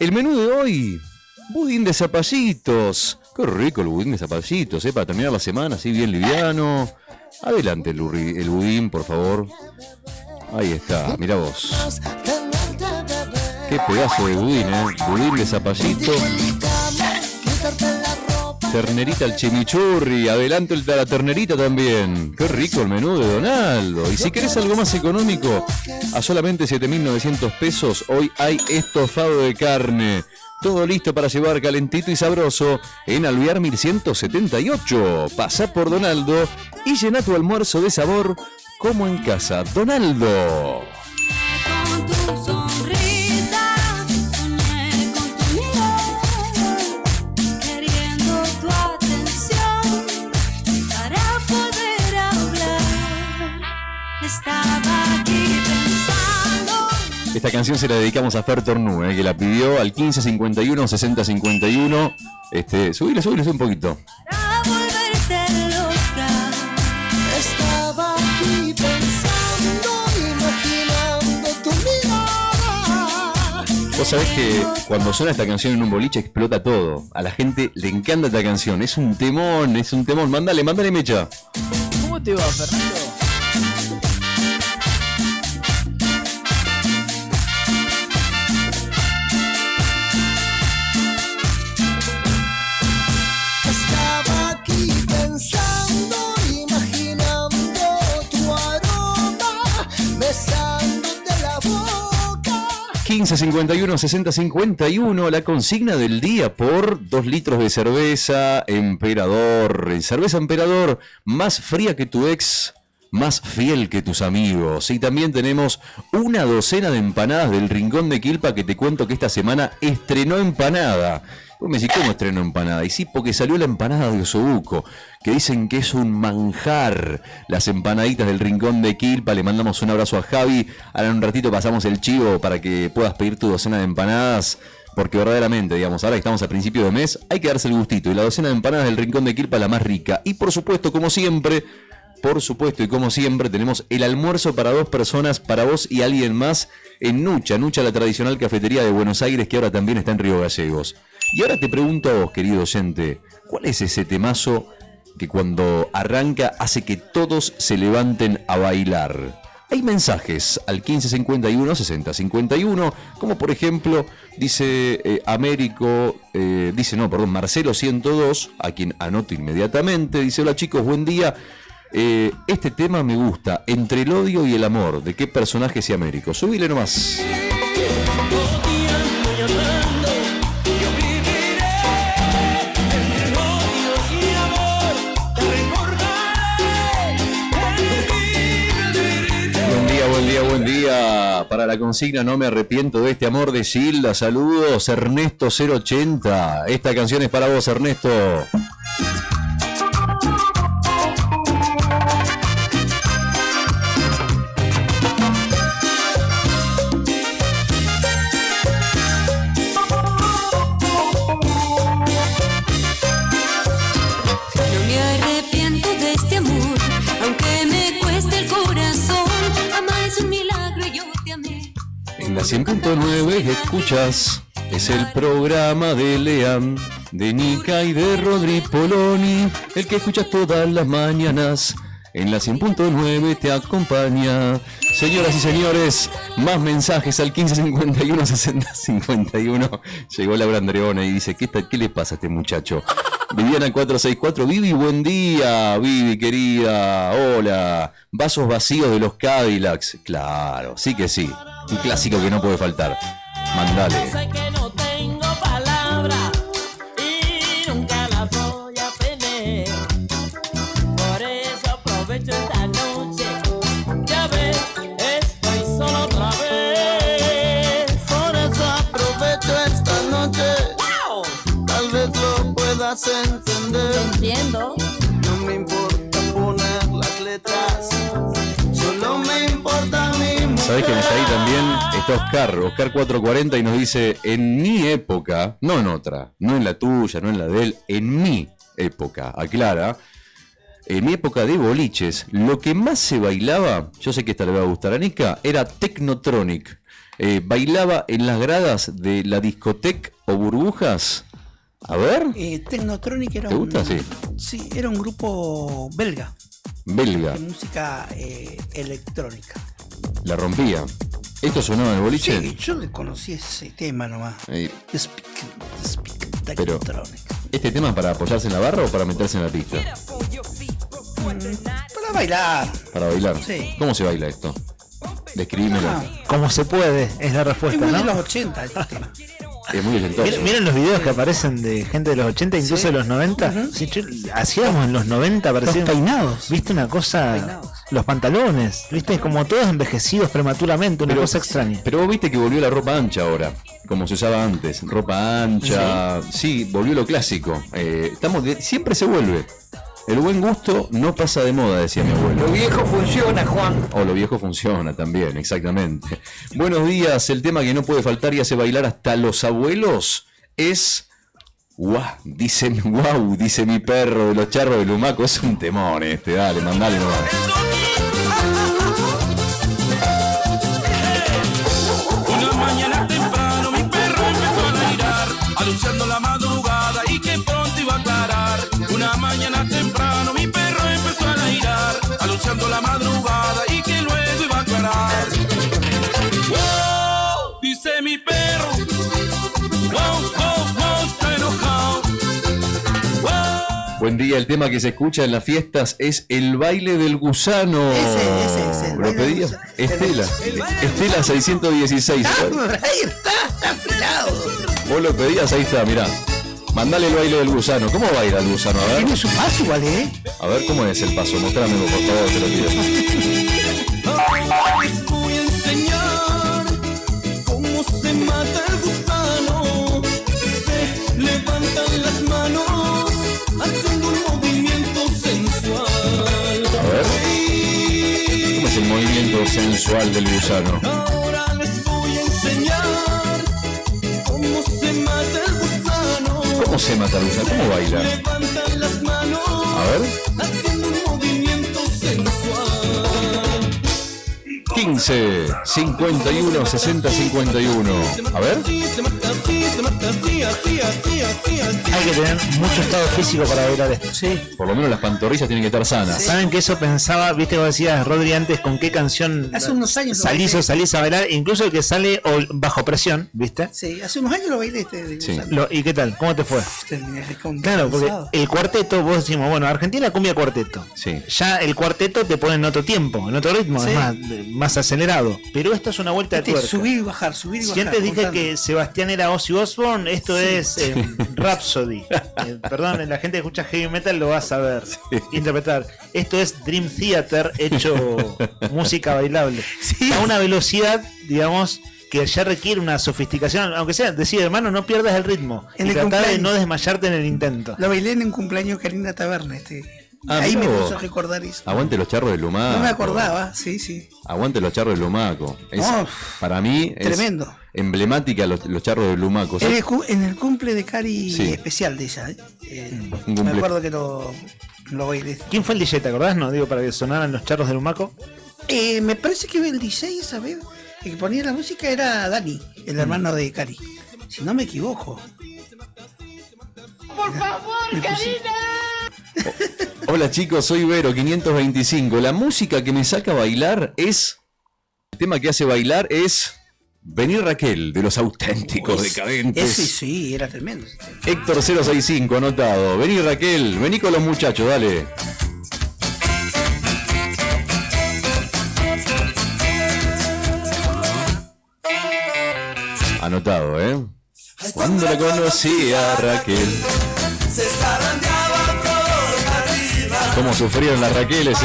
El menú de hoy, budín de zapallitos. Qué rico el budín de zapallitos, para terminar la semana así bien liviano. Adelante el budín, por favor. Ahí está, mirá vos. Qué pedazo de budín, budín de zapallito. Ternerita al chimichurri, adelante la ternerita también. Qué rico el menú de Donaldo. Y si querés algo más económico, a solamente 7.900 pesos, hoy hay estofado de carne. Todo listo para llevar calentito y sabroso en Alvear 1178. Pasá por Donaldo y llena tu almuerzo de sabor como en casa. Donaldo. Con tu sonrisa, soñé con tu mirada, queriendo tu atención para poder hablar. Estaba aquí pensando. Esta canción se la dedicamos a Fer Tornú, que la pidió al 1551 6051. Subile un poquito. Para volverte loca. Estaba aquí pensando, imaginando tu mirada. Vos sabés que cuando suena esta canción en un boliche explota todo. A la gente le encanta esta canción. Es un temón. Mándale mecha. ¿Cómo te va, Fernando? Estaba aquí pensando, imaginando tu aroma, besándote la boca. 1551 6051, la consigna del día por 2 litros de cerveza Emperador. Cerveza Emperador, más fría que tu ex, más fiel que tus amigos. Y también tenemos una docena de empanadas del Rincón de Quilpa, que te cuento que esta semana estrenó empanada. Vos me decís, ¿cómo estrenó empanada? Y sí, porque salió la empanada de osobuco, que dicen que es un manjar. Las empanaditas del Rincón de Quilpa. Le mandamos un abrazo a Javi. Ahora en un ratito pasamos el chivo para que puedas pedir tu docena de empanadas. Porque verdaderamente, digamos, ahora que estamos a principio de mes, hay que darse el gustito. Y la docena de empanadas del Rincón de Quilpa, la más rica. Y por supuesto, como siempre, tenemos el almuerzo para 2 personas, para vos y alguien más, en Nucha, la tradicional cafetería de Buenos Aires, que ahora también está en Río Gallegos. Y ahora te pregunto a vos, querido oyente, ¿cuál es ese temazo que cuando arranca hace que todos se levanten a bailar? Hay mensajes al 1551 6051, como por ejemplo, dice Marcelo 102, a quien anoto inmediatamente. Dice: hola chicos, buen día. Este tema me gusta, Entre el odio y el amor. ¿De qué personaje es Américo? Subile nomás. Buen día. Para la consigna No me arrepiento de este amor de Gilda. Saludos, Ernesto 080. Esta canción es para vos, Ernesto. No me arrepiento de este amor, aunque me cueste el corazón. Amar es un milagro y yo te amé. En la 100.9 escuchas, es el programa de Lean, de Nica y de Rodri Poloni, el que escuchas todas las mañanas. En la 100.9 te acompaña. Señoras y señores, más mensajes al 1551 6051. Llegó Laura Andreona y dice: ¿Qué le pasa a este muchacho? Viviana 464, Vivi, buen día. Vivi, querida, hola. Vasos vacíos de los Cadillacs. Claro, sí que sí. Un clásico que no puede faltar. Mandale. Sé que no tengo palabras y nunca las voy a tener. Por eso aprovecho esta noche. Ya ves, estoy solo otra vez. Por eso aprovecho esta noche. ¡Wow! Tal vez lo puedas entender. Entiendo. No me importa poner las letras. Solo me importa mi mujer. ¿Sabés quién está ahí también? Está Oscar 440, y nos dice: en mi época, no en otra, no en la tuya, no en la de él, en mi época, aclara, en mi época de boliches, lo que más se bailaba, yo sé que esta le va a gustar a Nika, era Technotronic. Bailaba en las gradas de la discoteca o burbujas. A ver. Technotronic era ¿Te gusta? Sí, era un grupo belga. Belga. De música electrónica. La rompía. ¿Esto sonaba en el boliche? Sí, yo le conocí ese tema nomás. Speak Pero, Technotronic. ¿este tema es para apoyarse en la barra o para meterse en la pista? Para bailar. Para bailar. Sí. ¿Cómo se baila esto? Describímelo. Como se puede, es la respuesta, Es muy ¿no? de los 80 este tema. Es muy ochentoso. Miren los videos que aparecen de gente de los 80, incluso de los 90. Sí, hacíamos en los 90, parecían Los peinados. ¿Viste una cosa? Los pantalones, ¿viste? Como todos envejecidos prematuramente, una cosa extraña. Pero vos viste que volvió la ropa ancha ahora, como se usaba antes. Ropa ancha, sí, volvió lo clásico. Siempre se vuelve. El buen gusto no pasa de moda, decía mi abuelo. Lo viejo funciona, Juan. O lo viejo funciona también, exactamente. Buenos días, el tema que no puede faltar y hace bailar hasta los abuelos es... Wow, dice mi perro de los charros de Lumaco. Es un temón este, dale, mandale nomás. Una mañana temprano mi perro empezó a ladrar, anunciando la madrugada y que pronto iba a aclarar. Una mañana temprano mi perro empezó a ladrar, anunciando la madrugada y que luego iba a aclarar. Wow, dice mi perro. Wow, wow, wow, está enojado. Wow. Buen día, el tema que se escucha en las fiestas es el baile del gusano. Ese. ¿Lo pedías? Estela 616. Ahí está afilado. Vos lo pedías, ahí está, mirá. Mandale el baile del gusano. ¿Cómo baila el gusano? A ver. Tiene su paso igual, A ver, ¿cómo es el paso? Mostrámelo, por favor, te lo pido. Les voy a enseñar cómo se mata el gusano. Se levantan las manos haciendo un movimiento sensual. A ver. ¿Cómo es el movimiento sensual del gusano? Ahora les voy a enseñar cómo se mata el gusano. ¿Cómo se mata el gusano? ¿Cómo baila? Levantan las manos A ver. haciendo un movimiento sensual. 15 51 60 51. A ver. Hay que tener mucho estado físico para bailar esto. Sí. Por lo menos las pantorrillas tienen que estar sanas. ¿Saben que eso pensaba? Viste como decías, Rodri, antes con qué canción Hace unos años lo salís bailé. o salís a bailar, incluso el que sale bajo presión, ¿viste? Sí, hace unos años lo bailé de gusano. ¿Y qué tal? ¿Cómo te fue? Terminé Claro, porque cansado. el cuarteto, vos decimos, bueno, Argentina cumbia cuarteto. Sí. Ya el cuarteto te pone en otro tiempo, en otro ritmo, Sí. es más acelerado. Pero esto es una vuelta de tuerca. Subir y bajar, subir y bajar. Si antes dije contando. que Sebastián era Ozzy Osbourne, esto Sí. es Rhapsody. Perdón, la gente que escucha heavy metal lo va a saber interpretar. Esto es Dream Theater hecho música bailable. A una velocidad, digamos, que ya requiere una sofisticación. Aunque sea, decir, hermano, no pierdas el ritmo. En y el tratar de cumpleaños. no desmayarte en el intento. Lo bailé en un cumpleaños de Karina Taberna. Ahí mirá me vos. puso a recordar eso. Aguante los charros de Lumaco. No me acordaba, sí. Aguante los charros de Lumaco. Para mí es Tremendo. emblemática los charros de Lumaco. En el cumple de Cari Sí. especial de ella. Un cumple. Me acuerdo que lo bailé. ¿Quién fue el DJ, te acordás? No, digo, para que sonaran los charros de Lumaco. Me parece que el DJ esa vez, el que ponía la música era Dani, el hermano de Cari. Si no me equivoco. Por favor, Karina. Hola chicos, soy Vero 525. La música que me saca a bailar es... El tema que hace bailar es... Venir Raquel, de los auténticos decadentes. Ese sí, era tremendo. Héctor 065, anotado. Vení Raquel, vení con los muchachos, dale. Anotado, ¿eh? Cuando la conocí a Raquel. Se zarandeaba por arriba. Cómo sufrieron las Raqueles,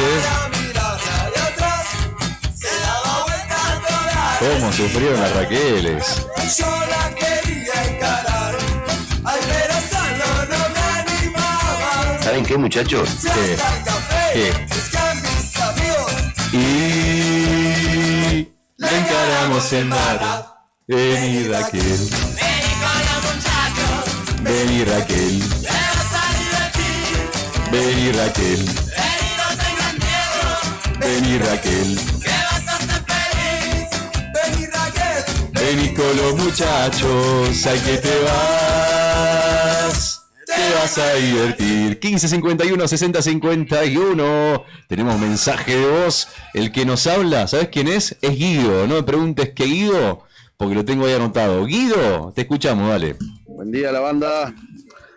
Cómo sufrieron las Raqueles. Yo la quería encarar. Ay, pero solo no me animaba. ¿Saben qué, muchachos? ¿Qué? Es que mis amigos Y le encaramos el mar. Vení Raquel. Vení Raquel. Vení Raquel. Vení Raquel. Que vas a ser feliz. Vení Raquel. Vení con los muchachos, hay que te vas a divertir. 1551 6051. Tenemos mensaje de voz. El que nos habla, ¿sabes quién es? Es Guido. No me preguntes qué Guido, porque lo tengo ahí anotado. Guido, te escuchamos, dale. Buen día, la banda.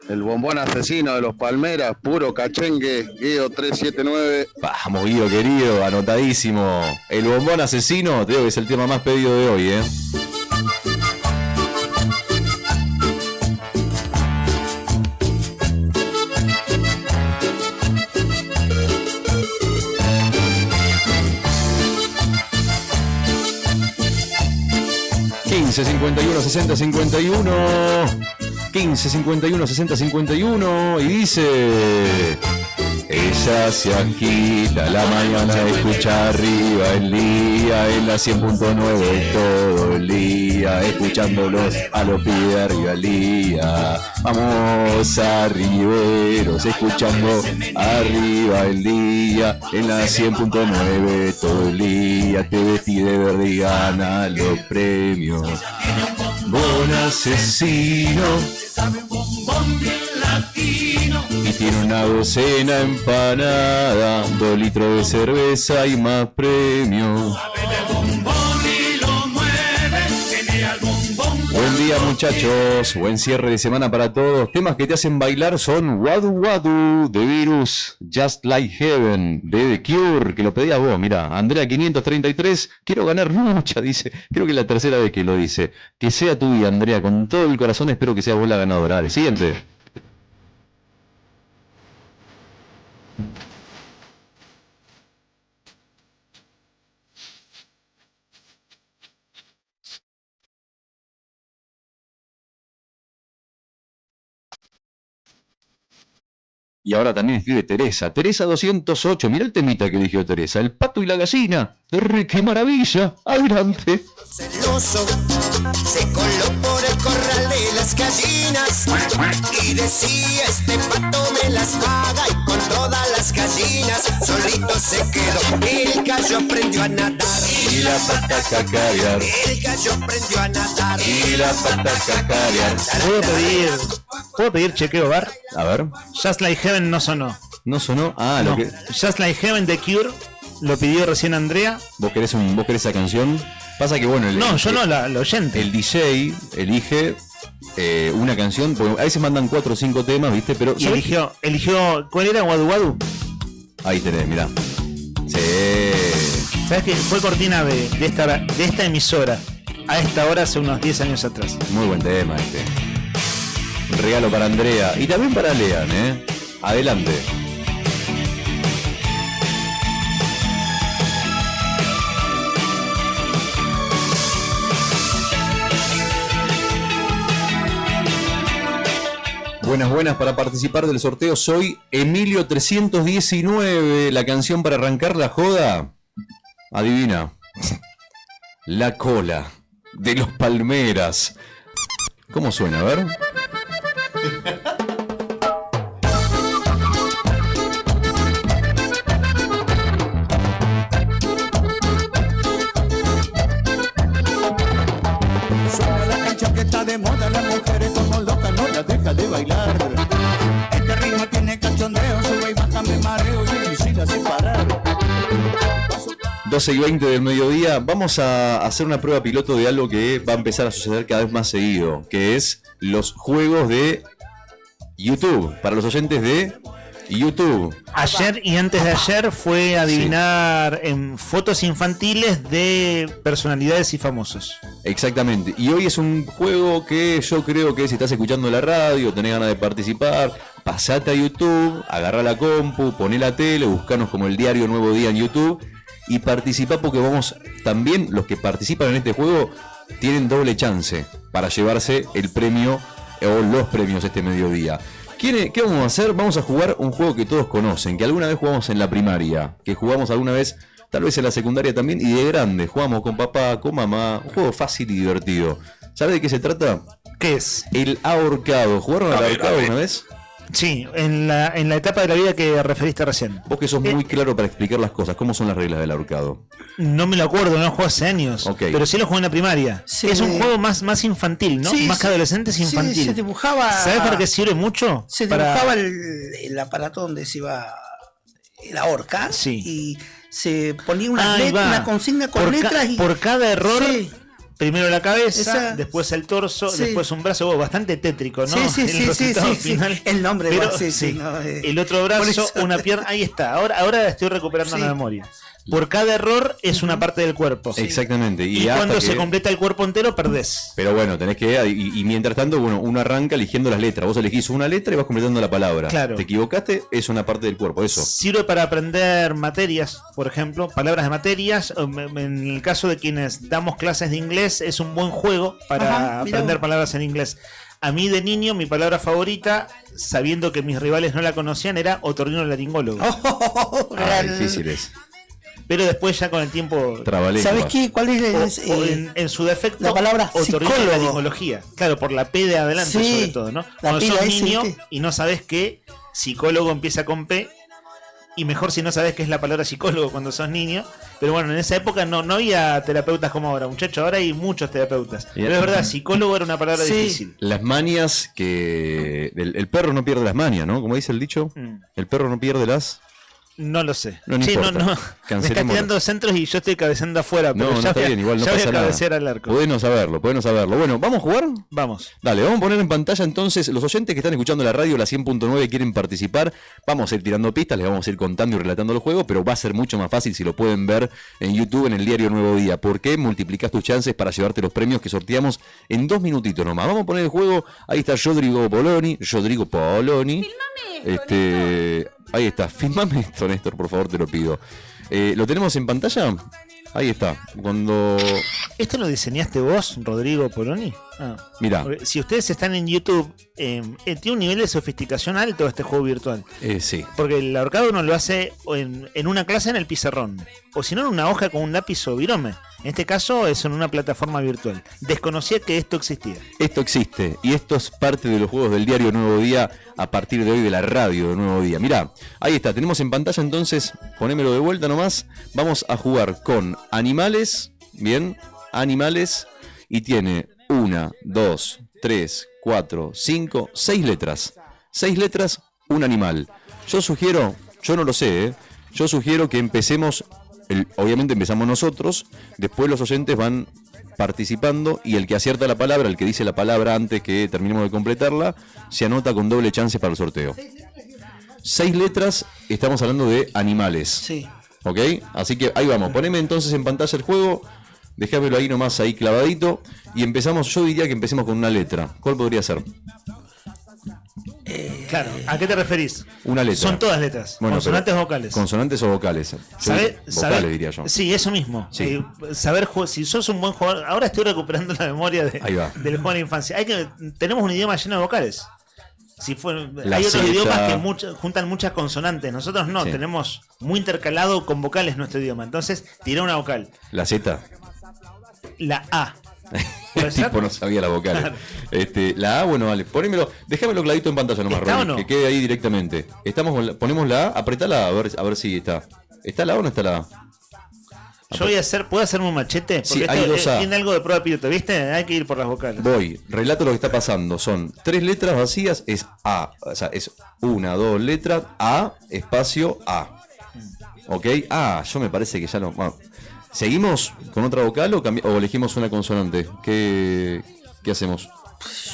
El bombón asesino de los Palmeras, puro cachengue, Guido 379. Vamos, Guido, querido, anotadísimo. El bombón asesino, te digo que es el tema más pedido de hoy, ¿eh? ...15 51 60 51... 15 51 60 51... ...y dice... Ella se agita la mañana, escucha arriba el día... ...en la 100.9 todo el día... ...escuchándolos a los pibes arriba el día... ...vamos a Riveros, escuchando arriba el día... ...en la 100.9 todo el día... ...te vestí de verde y gana los premios... Bon asesino y tiene una docena empanada, 2 litros de cerveza y más premios. Buen día, muchachos, buen cierre de semana para todos. Temas que te hacen bailar son Wadu Wadu de Virus, Just Like Heaven de The Cure, que lo pedías vos, mirá, Andrea 533, quiero ganar mucha, dice, creo que es la tercera vez que lo dice. Que sea tu día, Andrea, con todo el corazón espero que sea vos la ganadora. Dale, siguiente. Y ahora también escribe Teresa. Teresa 208. Mira el temita que eligió Teresa. El pato y la gallina. ¡Qué maravilla! Adelante. Celoso se coló por el corral de las gallinas y decía: este pato me las paga, y con todas las gallinas solito se quedó. El gallo aprendió a nadar y la pata a cacarear. El gallo aprendió a nadar y la pata a cacarear. ¿Puedo pedir chequeo bar? A ver. Just Like Heaven no sonó. ¿No sonó? Ah, no. Lo que... Just Like Heaven de Cure lo pidió recién Andrea. ¿Vos querés esa canción? Pasa que bueno... la oyente. El DJ elige una canción, porque a veces mandan 4 o 5 temas, ¿viste? Pero y eligió... ¿Cuál era? ¿Wadu Wadu? Ahí tenés, mirá. Sí. ¿Sabes qué? Fue cortina de esta emisora a esta hora hace unos 10 años atrás. Muy buen tema este. Un regalo para Andrea y también para Lean, ¿eh? Adelante. Buenas, para participar del sorteo soy Emilio 319, la canción para arrancar la joda. Adivina. La cola de los Palmeras. ¿Cómo suena? A ver. Suena la canción que está de moda, las mujeres como locas no la deja de bailar. Este ritmo tiene cachondeo, sube y baja, me mareo y quisiera sin parar. 12:20 del mediodía, vamos a hacer una prueba piloto de algo que va a empezar a suceder cada vez más seguido, que es los juegos de YouTube, para los oyentes de YouTube. Ayer y antes de ayer fue adivinar en fotos infantiles de personalidades y famosos. Exactamente, y hoy es un juego que yo creo que si estás escuchando la radio, tenés ganas de participar, pasate a YouTube, agarra la compu, poné la tele, buscanos como el diario Nuevo Día en YouTube y participa, porque vamos, también los que participan en este juego tienen doble chance para llevarse el premio o los premios este mediodía. ¿Qué vamos a hacer? Vamos a jugar un juego que todos conocen, que alguna vez jugamos en la primaria, que jugamos alguna vez, tal vez en la secundaria también, y de grande, jugamos con papá, con mamá, un juego fácil y divertido. ¿Sabes de qué se trata? ¿Qué es? El ahorcado. ¿Jugaron al ahorcado una vez? Sí, en la etapa de la vida que referiste recién. Vos que sos muy claro para explicar las cosas, ¿cómo son las reglas del ahorcado? No me lo acuerdo, no lo juego hace años. Pero sí lo jugué en la primaria. Sí. Es un juego más infantil, ¿no? Sí, más que adolescente, es infantil. Sí, se dibujaba. ¿Sabes para qué sirve mucho? Se dibujaba el aparato donde se iba la horca y se ponía una consigna con letras. Por cada error. Sí. Primero la cabeza, después el torso, después un brazo, bastante tétrico, ¿no? Sí. Final, el nombre pero, igual, el otro brazo, una pierna, ahí está. Ahora estoy recuperando la memoria. Por cada error es una parte del cuerpo. Exactamente. Y cuando se completa el cuerpo entero, perdés. Pero bueno, tenés que... Y mientras tanto, uno arranca eligiendo las letras. Vos elegís una letra y vas completando la palabra. Claro. Te equivocaste, es una parte del cuerpo, eso. Sirve para aprender materias, por ejemplo, palabras de materias. En el caso de quienes damos clases de inglés, es un buen juego para aprender palabras en inglés. A mí de niño, mi palabra favorita, sabiendo que mis rivales no la conocían, era otorrinolaringólogo. Difíciles. Pero después ya con el tiempo... ¿Sabes qué? ¿Cuál es en su defecto, la palabra otorrinolaringología? Claro, por la P de adelante sobre todo, ¿no? Cuando sos niño y no sabes que psicólogo empieza con P, y mejor si no sabes qué es la palabra psicólogo cuando sos niño. Pero bueno, en esa época no había terapeutas como ahora, muchachos. Ahora hay muchos terapeutas. Pero es verdad, psicólogo era una palabra difícil. Las manias que... El perro no pierde las manias, ¿no? Como dice el dicho, el perro no pierde las... No lo sé. No Me está tirando centros y yo estoy cabeceando afuera. Pero no está bien, igual no pasa nada. Cabecear al arco. Podés no saberlo. Bueno, ¿vamos a jugar? Vamos. Dale, vamos a poner en pantalla entonces los oyentes que están escuchando la radio, la 100.9, quieren participar. Vamos a ir tirando pistas, les vamos a ir contando y relatando el juego, pero va a ser mucho más fácil si lo pueden ver en YouTube, en el diario Nuevo Día. Porque multiplicás tus chances para llevarte los premios que sorteamos en 2 minutitos nomás. Vamos a poner el juego. Ahí está Rodrigo Poloni. Ahí está, filmame esto, Néstor, por favor, te lo pido. ¿Lo tenemos en pantalla? Ahí está. Cuando... ¿Esto lo diseñaste vos, Rodrigo Poloni? Mirá. Si ustedes están en YouTube, tiene un nivel de sofisticación alto este juego virtual. Sí. Porque el ahorcado uno lo hace en una clase en el pizarrón. O si no, en una hoja con un lápiz o virome. En este caso es en una plataforma virtual. Desconocía que esto existía. Esto existe y esto es parte de los juegos del diario Nuevo Día a partir de hoy, de la radio de Nuevo Día. Mirá, ahí está, tenemos en pantalla entonces, ponémelo de vuelta nomás. Vamos a jugar con animales, bien, animales, y tiene 1, 2, 3, 4, 5, 6 letras. 6 letras, un animal. Yo sugiero, yo no lo sé, yo sugiero que empecemos... Obviamente empezamos nosotros, después los oyentes van participando y el que acierta la palabra, el que dice la palabra antes que terminemos de completarla, se anota con doble chance para el sorteo. 6 letras, estamos hablando de animales. Sí. ¿Ok? Así que ahí vamos, poneme entonces en pantalla el juego, déjamelo ahí nomás, ahí clavadito, y empezamos, yo diría que empecemos con una letra. ¿Cuál podría ser? Claro, ¿a qué te referís? Una letra. Son todas letras. Bueno, consonantes o vocales. Consonantes o vocales. Vocales diría yo. Sí, eso mismo. Sí. Saber si sos un buen jugador. Ahora estoy recuperando la memoria del juego de la infancia. Tenemos un idioma lleno de vocales. Hay otros idiomas que juntan muchas consonantes. Nosotros no, tenemos muy intercalado con vocales nuestro idioma. Entonces, tirá una vocal. La Z. La A. El tipo no sabía las vocales. Claro. La A, bueno, vale, déjamelo clarito en pantalla nomás, Ronnie, no? Que quede ahí directamente. Ponemos la A, apretala a ver si está. ¿Está la A o no está la A? Yo ¿puedo hacerme un machete? Porque sí, hay dos A. Tiene algo de prueba piloto, ¿viste? Hay que ir por las vocales. Relato lo que está pasando. Son 3 letras vacías, es A. O sea, es 1, 2 letras, A, espacio, A. ¿Ok? Yo me parece que ya no... Bueno, ¿seguimos con otra vocal o elegimos una consonante? ¿Qué hacemos?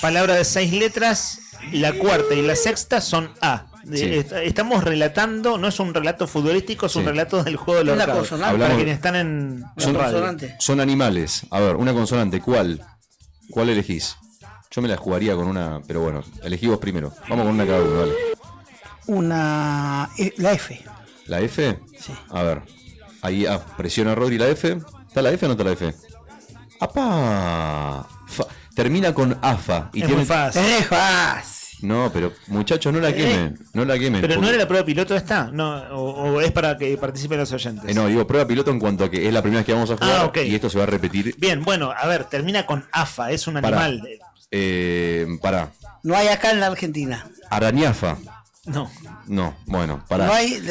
Palabra de 6 letras, la cuarta y la sexta son A. Sí. Estamos relatando, no es un relato futbolístico, es un relato del juego del ahorcado. Para quienes están en radio. Son animales. A ver, una consonante, ¿cuál elegís? Yo me la jugaría con una, pero bueno, elegí vos primero. Vamos con una cada uno, dale. La F. ¿La F? Sí. A ver. Ahí presiona Rodri la F. ¿Está la F o no está la F? ¡Apa! Termina con AFA. Y es muy fácil. Es fácil. No, pero muchachos, no la quemen. Pero no era la prueba piloto esta, no, o es para que participen los oyentes. No, digo prueba piloto en cuanto a que es la primera vez que vamos a jugar y esto se va a repetir. Bien, bueno, a ver, termina con AFA, es un animal. Pará. No hay acá en la Argentina. Arañafa. No. No, bueno, pará. No hay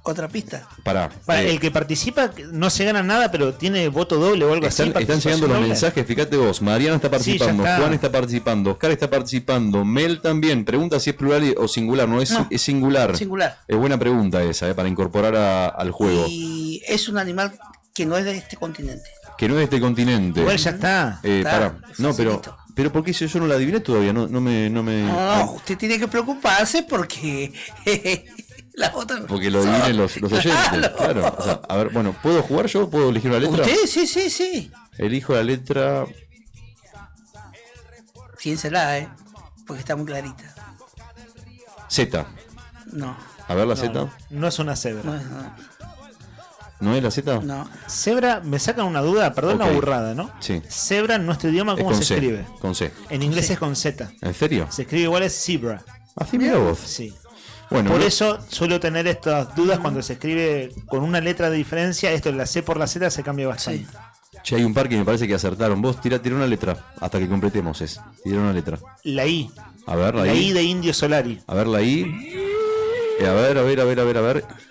otra pista. Pará. Para el que participa no se gana nada, pero tiene voto doble o algo así. Están llegando los mensajes, fíjate vos. Mariana está participando, Sí, ya está. Juan está participando, Oscar está participando, Mel también. Pregunta si es plural o singular. No, es singular. Singular. Es buena pregunta esa, para incorporar al juego. Y es un animal que no es de este continente. Que no es de este continente. Igual ya está. Pará. No, pero ¿por qué si yo no la adiviné todavía? No me. No, usted tiene que preocuparse porque la otra. Porque lo adivinen los oyentes. Claro. O sea, a ver, bueno, ¿puedo jugar yo? ¿Puedo elegir una letra? ¿Usted? Sí. Elijo la letra. Piénsela, porque está muy clarita. Z. No. A ver la Z. No es una cebra. ¿No es la Z? No. Cebra, me sacan una duda, perdón, Ok. una burrada, ¿no? Sí. Cebra en nuestro idioma, Es ¿cómo con se C, escribe? Con C. En inglés es con Z. ¿En serio? Se escribe igual, es zebra. Así mira vos. Sí. Bueno, Por eso suelo tener estas dudas cuando se escribe con una letra de diferencia. Esto, la C por la Z, se cambia bastante. Che, hay un par que me parece que acertaron. Vos tira una letra hasta que completemos esa. Tira una letra. La I. A ver, la I I. de Indio Solari. A ver, la I. A ver.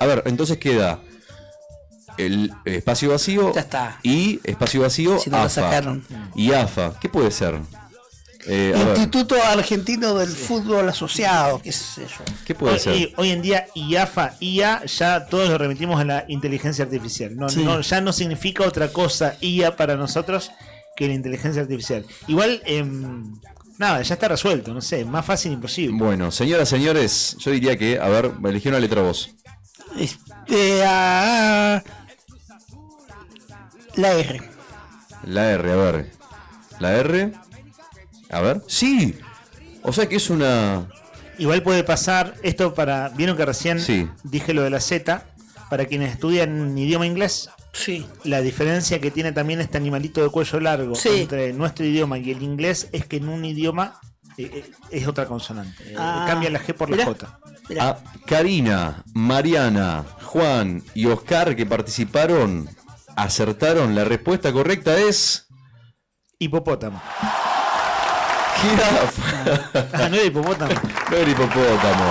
A ver, entonces queda el espacio vacío. Ya está. Y espacio vacío, Si no la AFA. sacaron. Y AFA. ¿Qué puede ser? A ver, Instituto Argentino del Fútbol Asociado, qué sé yo. ¿qué puede ser? Hoy en día, IAFA, IA, ya todos lo remitimos a la inteligencia artificial. Sí. Ya no significa otra cosa IA para nosotros que la inteligencia artificial. Igual, nada, ya está resuelto, no sé, más fácil imposible. Bueno, señoras, señores, yo diría que, a ver, elegí una letra vos. La R. La R, a ver. La R. A ver. ¡Sí! O sea que es una. Igual puede pasar, esto para. Vieron que recién dije lo de la Z, para quienes estudian idioma inglés. Sí. La diferencia que tiene también este animalito de cuello largo Sí. entre nuestro idioma y el inglés es que en un idioma es otra consonante. Cambia la G por la J. A Karina, Mariana, Juan y Oscar que participaron, acertaron. La respuesta correcta es. Hipopótamo. Jirafa. No era hipopótamo. No era hipopótamo.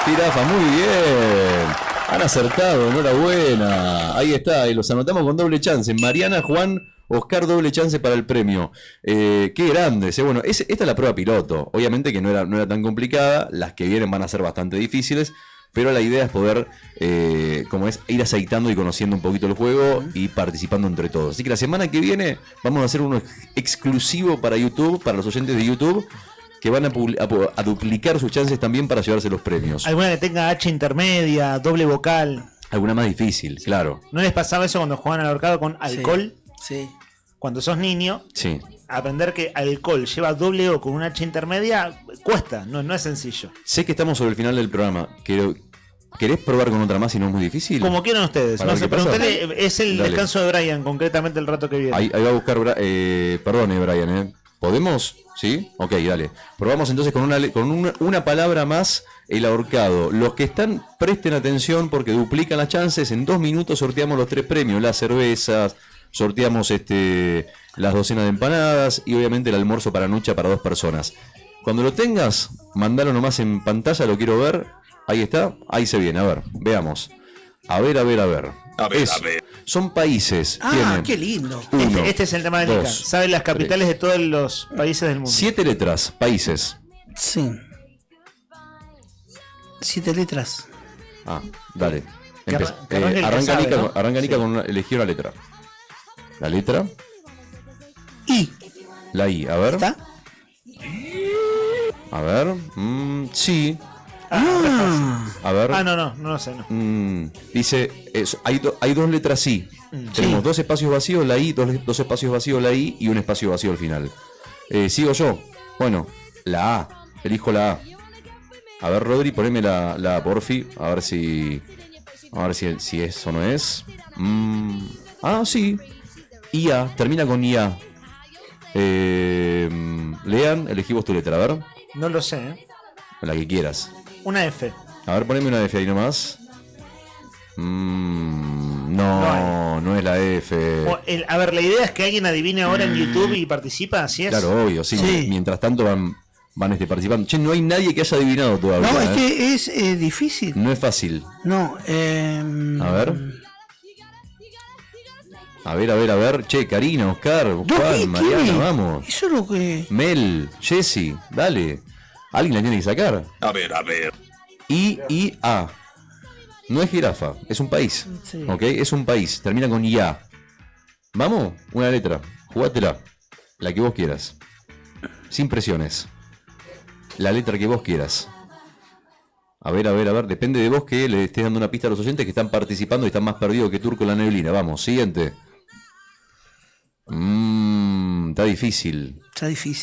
Jirafa, muy bien. Han acertado, enhorabuena. Ahí está, y los anotamos con doble chance. Mariana, Juan, Oscar, doble chance para el premio. Qué grandes. Bueno, esta es la prueba piloto. Obviamente que no era tan complicada. Las que vienen van a ser bastante difíciles. Pero la idea es poder, ir aceitando y conociendo un poquito el juego y participando entre todos. Así que la semana que viene vamos a hacer uno exclusivo para YouTube, para los oyentes de YouTube, que van a duplicar sus chances también para llevarse los premios. Alguna que tenga H intermedia, doble vocal. Alguna más difícil, claro. ¿No les pasaba eso cuando jugaban al ahorcado con alcohol? Sí. Cuando sos niño, Sí. aprender que alcohol lleva doble O con una H intermedia cuesta, no es sencillo. Sé que estamos sobre el final del programa. ¿Querés probar con otra más si no es muy difícil? Como quieran ustedes. Para No ver sé, qué pasa. preguntale, es el Dale. descanso de Brian, concretamente el rato que viene. Ahí va a buscar. Perdone, Brian. ¿Podemos? ¿Sí? Ok, dale. Probamos entonces con una palabra más el ahorcado. Los que están, presten atención porque duplican las chances. En 2 minutos sorteamos los 3 premios: las cervezas, sorteamos las docenas de empanadas y obviamente el almuerzo para noche para 2 personas. Cuando lo tengas, mandalo nomás en pantalla, lo quiero ver. Ahí está, ahí se viene, a ver, veamos. A ver. Son países. Ah, Tienen qué lindo. Este es el tema de Nica. 2, Sabe las capitales de todos los países del mundo. 7 letras, países. Sí. 7 letras. Ah, dale. Que arranque el que Arranca sabe, Nica, ¿no? arranca Nica con elegir una letra. La letra. I. La I, a ver. ¿Está? A ver. Sí. A ver. Ah, no lo sé. No. Dice, hay 2 letras I. Tenemos 2 espacios vacíos, la I, 2 espacios vacíos, la I y un espacio vacío al final. Sigo yo. Bueno, la A. Elijo la A. A ver, Rodri, poneme la porfi. A ver si es o no es. Sí. IA. Termina con IA. Lean, elegí vos tu letra, a ver. No lo sé, La que quieras. Una F. A ver, poneme una F ahí nomás. No es la F. A ver, la idea es que alguien adivine ahora en YouTube y participa, ¿así es? Claro, obvio, sí. Sí. Mientras tanto van van participando. Che, no hay nadie que haya adivinado todavía. No, es que es difícil. No es fácil. No, A ver. Che, Karina, Oscar, Juan, Mariana, vamos. Eso es lo que... Mel, Jessy, dale. Alguien la tiene que sacar. A ver. I-I-A. No es jirafa, es un país. Sí. ¿Ok? Es un país. Termina con IA. Vamos, una letra. Jugátela. La que vos quieras. Sin presiones. La letra que vos quieras. A ver. Depende de vos que le estés dando una pista a los oyentes que están participando y están más perdidos que Turco en la neblina. Vamos, siguiente. Está difícil.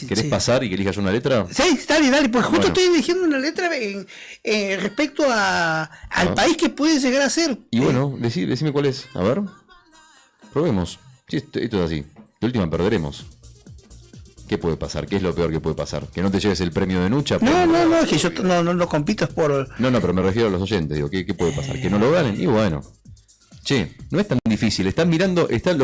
¿Querés pasar y que elijas una letra? Sí, dale, pues justo Bueno. estoy eligiendo una letra respecto al país que puede llegar a ser. Y bueno, decime cuál es. A ver. Probemos. Sí, esto es así. De última perderemos. ¿Qué puede pasar? ¿Qué es lo peor que puede pasar? ¿Que no te lleves el premio de Nucha? No, es que yo no compito por... No, pero me refiero a los oyentes. Digo, ¿qué puede pasar? ¿Que no lo ganen? Y bueno. Che, no es tan difícil. Los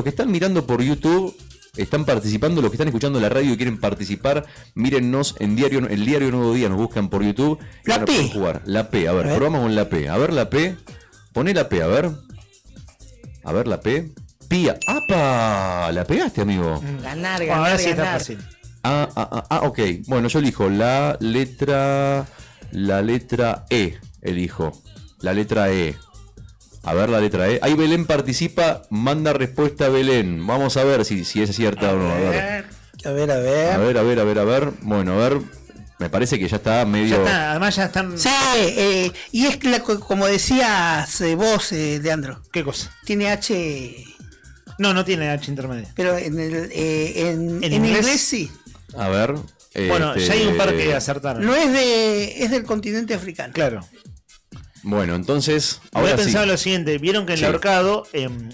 que están mirando por YouTube están participando. Los que están escuchando la radio y quieren participar, mírennos en el Diario Nuevo Día. Nos buscan por YouTube. La P. Jugar. La P, a ver, probamos con la P. A ver la P. Poné la P, a ver. A ver la P. Pía. ¡Apa! ¿La pegaste, amigo? Ganar. Ahora sí está fácil. Ok. Bueno, yo elijo la letra E. Elijo. La letra E. A ver la letra E. Ahí Belén participa, manda respuesta a Belén. Vamos a ver si es cierta o no. A ver. Bueno, a ver. Me parece que ya está medio... Además ya están... Sí, y es que como decías vos, Leandro. ¿Qué cosa? Tiene H... No tiene H intermedia. Pero en inglés sí. A ver... Bueno, ya hay un par que acertaron. No es del continente africano. Claro. Bueno, entonces... Había Ahora pensado sí. lo siguiente, vieron que en el ahorcado,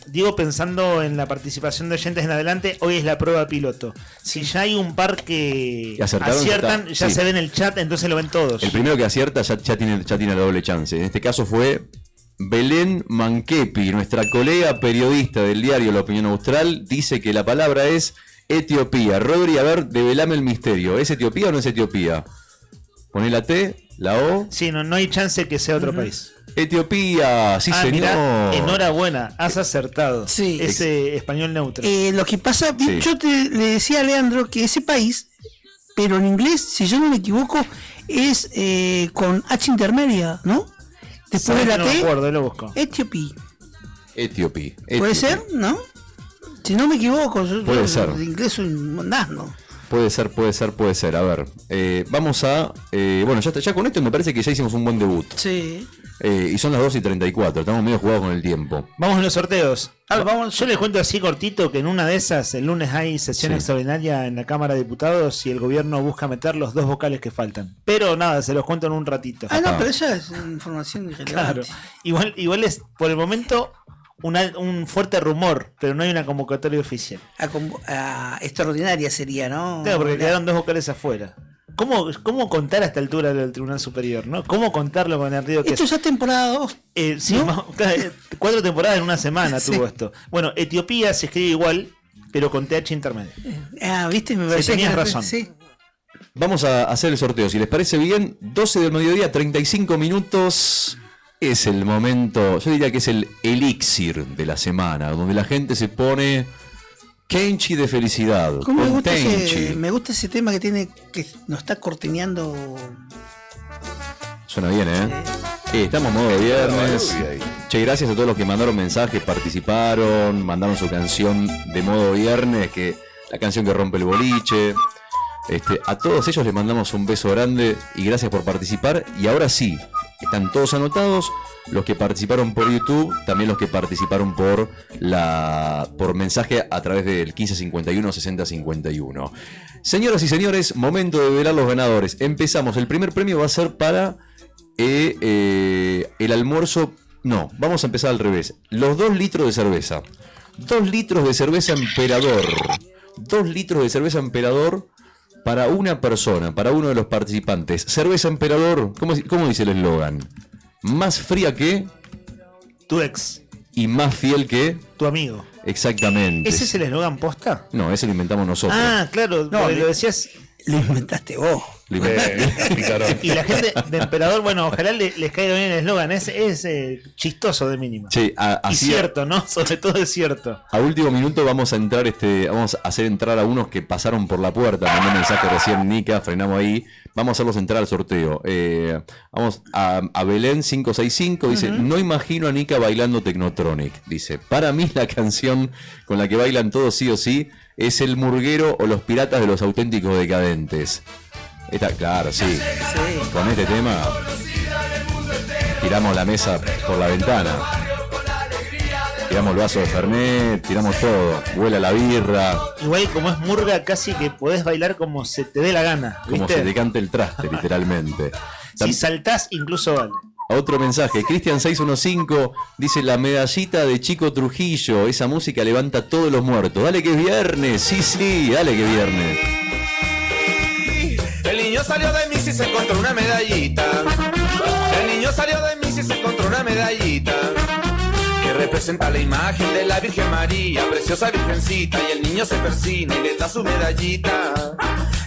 digo pensando en la participación de oyentes en adelante, hoy es la prueba piloto. Si ya hay un par que aciertan, ya sí. se ve en el chat, entonces lo ven todos. El primero que acierta ya tiene la doble chance. En este caso fue Belén Manquepi, nuestra colega periodista del diario La Opinión Austral, dice que la palabra es Etiopía. Rodri, a ver, develame el misterio. ¿Es Etiopía o no es Etiopía? Poné la T, la O. Sí, no hay chance que sea otro país. Etiopía, sí señor. Mirá, enhorabuena, has acertado. Sí. Ese español neutro. Lo que pasa, Sí. yo le decía a Leandro que ese país, pero en inglés, si yo no me equivoco, es con H intermedia, ¿no? Después de la no T, me acuerdo, lo busco. Etiopía. Etiopía. ¿Puede ser? ¿No? Si no me equivoco, Puede ser. de inglés soy un asno. Puede ser. A ver, vamos a... bueno, ya con esto me parece que ya hicimos un buen debut. Sí. Y son las 2:34, estamos medio jugados con el tiempo. Vamos a los sorteos. Vamos. Yo les cuento así cortito que en una de esas, el lunes hay sesión extraordinaria en la Cámara de Diputados y el gobierno busca meter los 2 vocales que faltan. Pero nada, se los cuento en un ratito. No, pero esa es información irrelevante. Claro. Igual es, por el momento, un fuerte rumor, pero no hay una convocatoria oficial. Extraordinaria sería, ¿no? Claro, porque quedaron 2 vocales afuera. ¿Cómo contar a esta altura del Tribunal Superior, no? ¿Cómo contarlo con el río que Esto ya es temporada 2. sí, ¿no? 4 temporadas en una semana Sí. tuvo esto. Bueno, Etiopía se escribe igual, pero con TH intermedio. ¿Viste? Me Sí, parecía tenías que razón. Sí. Vamos a hacer el sorteo, si les parece bien. 12 del mediodía, 35 minutos. Es el momento, yo diría que es el elixir de la semana, donde la gente se pone Kenchi de felicidad. ¿Cómo me gusta, Tenchi. me gusta ese tema que nos está cortineando? Suena bien, estamos modo viernes. Che, gracias a todos los que mandaron mensajes, participaron, mandaron su canción de modo viernes, que la canción que rompe el boliche. A todos ellos les mandamos un beso grande y gracias por participar. Y ahora sí, están todos anotados, los que participaron por YouTube, también los que participaron por mensaje a través del 1551 6051. Señoras y señores, momento de velar los ganadores. Empezamos. El primer premio va a ser para el almuerzo. No, vamos a empezar al revés. Los 2 litros de cerveza. 2 litros de cerveza Emperador. 2 litros de cerveza Emperador para una persona, para uno de los participantes. Cerveza Emperador, ¿cómo dice el eslogan? Más fría que tu ex. Y más fiel que tu amigo. Exactamente. ¿Ese es el eslogan posta? No, ese lo inventamos nosotros. Ah, claro, No, lo decías. Lo inventaste vos. Y la gente de Emperador, bueno, ojalá les caiga bien el eslogan. Es chistoso de mínima. Sí, y cierto, ¿no? Sobre todo es cierto. A último minuto vamos a entrar, vamos a hacer entrar a unos que pasaron por la puerta. Mandó un mensaje recién Nica, frenamos ahí. Vamos a hacerlos entrar al sorteo. Vamos a Belén 565, dice, no imagino a Nica bailando Technotronic. Dice, para mí la canción con la que bailan todos sí o sí es El Murguero o Los Piratas de los Auténticos Decadentes. Claro, sí. Con este tema tiramos la mesa por la ventana. Tiramos el vaso de Fernet, tiramos todo. Vuela la birra. Igual como es murga, casi que podés bailar como se te dé la gana, ¿viste? Como se te cante el traste, literalmente. Si saltás, incluso vale. Otro mensaje, Cristian 615 dice, la medallita de Chico Trujillo, esa música levanta todos los muertos. Dale que es viernes, sí, dale que es viernes. El niño salió de Miss y se encontró una medallita. El niño salió de Miss y se encontró una medallita que representa la imagen de la Virgen María, preciosa virgencita, y el niño se persina y le da su medallita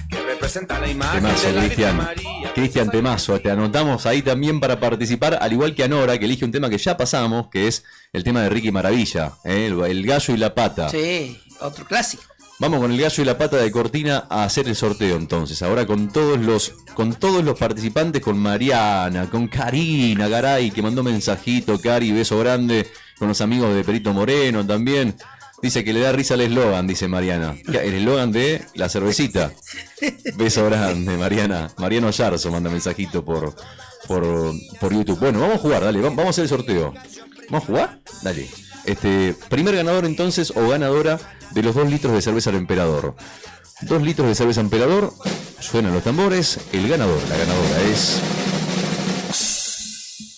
que representa la imagen Temazo, de la Cristian. Virgen María. Cristian, temazo, te anotamos ahí también para participar, al igual que Anora, que elige un tema que ya pasamos, que es el tema de Ricky Maravilla, el gallo y la pata. Sí, otro clásico. Vamos con el gallo y la pata de Cortina a hacer el sorteo entonces. Ahora con todos los participantes, con Mariana, con Karina Garay, que mandó mensajito, Cari, beso grande, con los amigos de Perito Moreno también. Dice que le da risa el eslogan, dice Mariana. El eslogan de la cervecita. Beso grande, Mariana. Mariano Yarzo manda mensajito por YouTube. Bueno, vamos a jugar, dale, vamos a hacer el sorteo. ¿Vamos a jugar? Dale. Primer ganador entonces, o ganadora, de los 2 litros de cerveza al Emperador. 2 litros de cerveza Emperador. Suenan los tambores. El ganador, la ganadora es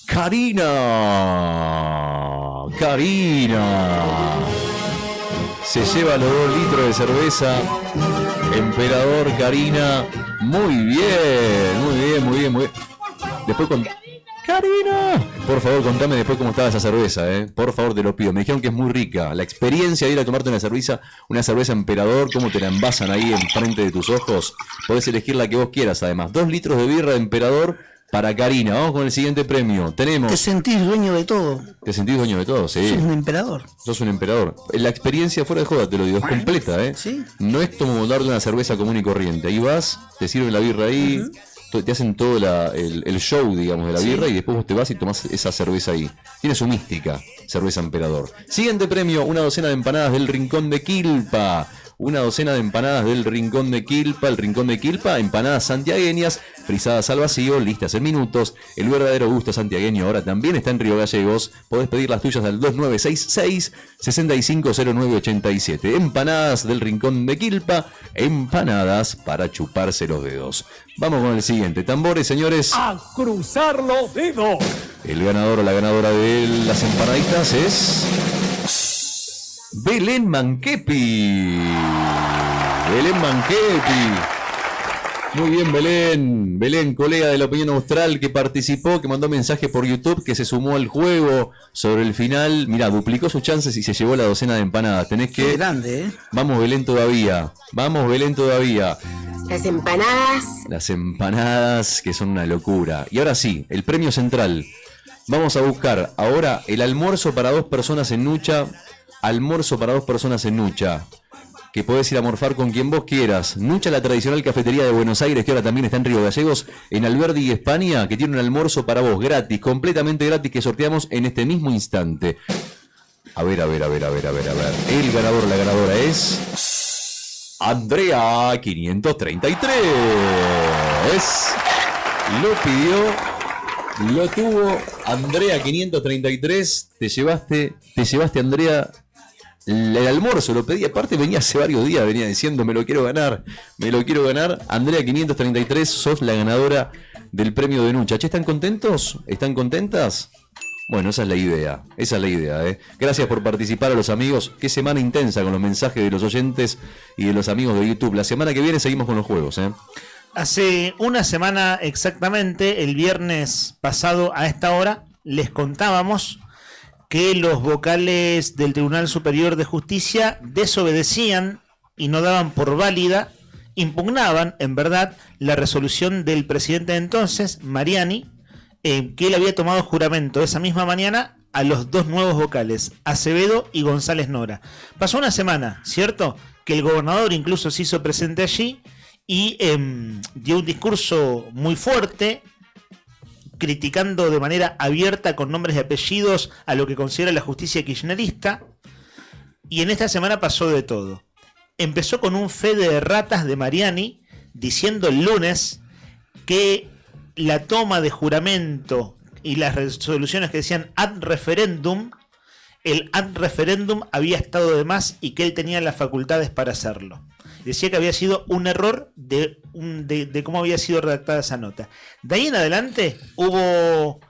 Karina. Se lleva los 2 litros de cerveza Emperador, Karina. Muy bien. Después Karina, por favor, contame después cómo estaba esa cerveza, por favor, te lo pido. Me dijeron que es muy rica. La experiencia de ir a tomarte una cerveza Emperador, cómo te la envasan ahí enfrente de tus ojos. Podés elegir la que vos quieras, además. 2 litros de birra de Emperador para Karina. Vamos con el siguiente premio. Tenemos... Te sentís dueño de todo. Te sentís dueño de todo, sí. Sos un emperador. Sos un emperador. La experiencia fuera de joda, te lo digo, es completa, Sí. No es como darte una cerveza común y corriente. Ahí vas, te sirven la birra ahí... Te hacen todo el show, digamos, de la birra, y después vos te vas y tomás esa cerveza ahí. Tiene su mística, cerveza Emperador. Siguiente premio, una docena de empanadas del Rincón de Quilpa. Una docena de empanadas del Rincón de Quilpa. El Rincón de Quilpa, empanadas santiagueñas, frisadas al vacío, listas en minutos. El verdadero gusto santiagueño ahora también está en Río Gallegos. Podés pedir las tuyas al 2966-650987. Empanadas del Rincón de Quilpa, empanadas para chuparse los dedos. Vamos con el siguiente. Tambores, señores. ¡A cruzar los dedos! El ganador o la ganadora de las empanaditas es... Belén Manquepi. Muy bien, Belén. Belén, colega de la Opinión Austral, que participó, que mandó mensaje por YouTube, que se sumó al juego sobre el final. Mirá, duplicó sus chances y se llevó la docena de empanadas. Tenés que... Qué grande, Vamos, Belén, todavía. Las empanadas, que son una locura. Y ahora sí, el premio central. Vamos a buscar ahora el almuerzo para 2 personas en Nucha. Que podés ir a morfar con quien vos quieras. Nucha, la tradicional cafetería de Buenos Aires, que ahora también está en Río Gallegos, en Alberdi, España, que tiene un almuerzo para vos gratis, completamente gratis, que sorteamos en este mismo instante. A ver. El ganador, la ganadora es... Andrea 533. Lo tuvo Andrea 533. Te llevaste, Andrea, el almuerzo. Lo pedí, aparte venía hace varios días, venía diciendo me lo quiero ganar. Andrea 533, sos la ganadora del premio de Nucha. Che, ¿están contentos? ¿Están contentas? Bueno, esa es la idea, Gracias por participar a los amigos. Qué semana intensa con los mensajes de los oyentes y de los amigos de YouTube. La semana que viene seguimos con los juegos, Hace una semana exactamente, el viernes pasado a esta hora, les contábamos que los vocales del Tribunal Superior de Justicia desobedecían y no daban por válida impugnaban, en verdad, la resolución del presidente de entonces, Mariani, que él había tomado juramento esa misma mañana a los dos nuevos vocales, Acevedo y González Nora. Pasó una semana, ¿cierto?, que el gobernador incluso se hizo presente allí y dio un discurso muy fuerte, criticando de manera abierta con nombres y apellidos a lo que considera la justicia kirchnerista. Y en esta semana pasó de todo. Empezó con un fe de ratas de Mariani, diciendo el lunes que la toma de juramento y las resoluciones que decían ad referendum, el ad referendum había estado de más y que él tenía las facultades para hacerlo. Decía que había sido un error de cómo había sido redactada esa nota. De ahí en adelante hubo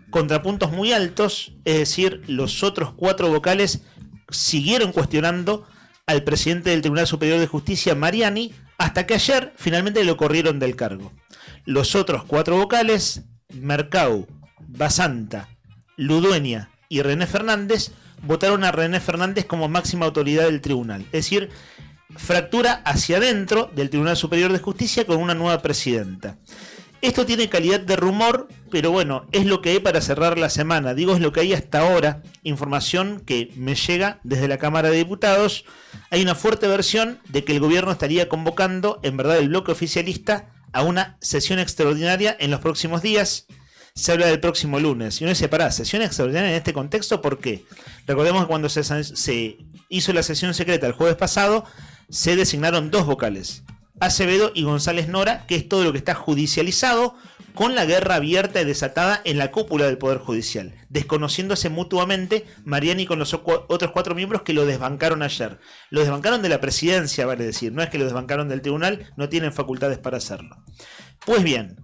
contrapuntos muy altos, es decir, los otros 4 vocales siguieron cuestionando al presidente del Tribunal Superior de Justicia, Mariani, hasta que ayer finalmente lo corrieron del cargo. Los otros 4 vocales, Mercau, Basanta, Ludueña y René Fernández, votaron a René Fernández como máxima autoridad del tribunal. Es decir, fractura hacia adentro del Tribunal Superior de Justicia con una nueva presidenta. Esto tiene calidad de rumor, pero bueno, es lo que hay para cerrar la semana. Digo, es lo que hay hasta ahora. Información que me llega desde la Cámara de Diputados. Hay una fuerte versión de que el gobierno estaría convocando, en verdad, el bloque oficialista a una sesión extraordinaria en los próximos días. Se habla del próximo lunes. Y uno dice, pará, sesión extraordinaria en este contexto, ¿por qué? Recordemos que cuando se hizo la sesión secreta el jueves pasado, se designaron 2 vocales, Acevedo y González Nora, que es todo lo que está judicializado, con la guerra abierta y desatada en la cúpula del Poder Judicial, desconociéndose mutuamente Mariani con los otros 4 miembros que lo desbancaron ayer. Lo desbancaron de la presidencia, vale decir, no es que lo desbancaron del tribunal, no tienen facultades para hacerlo. Pues bien,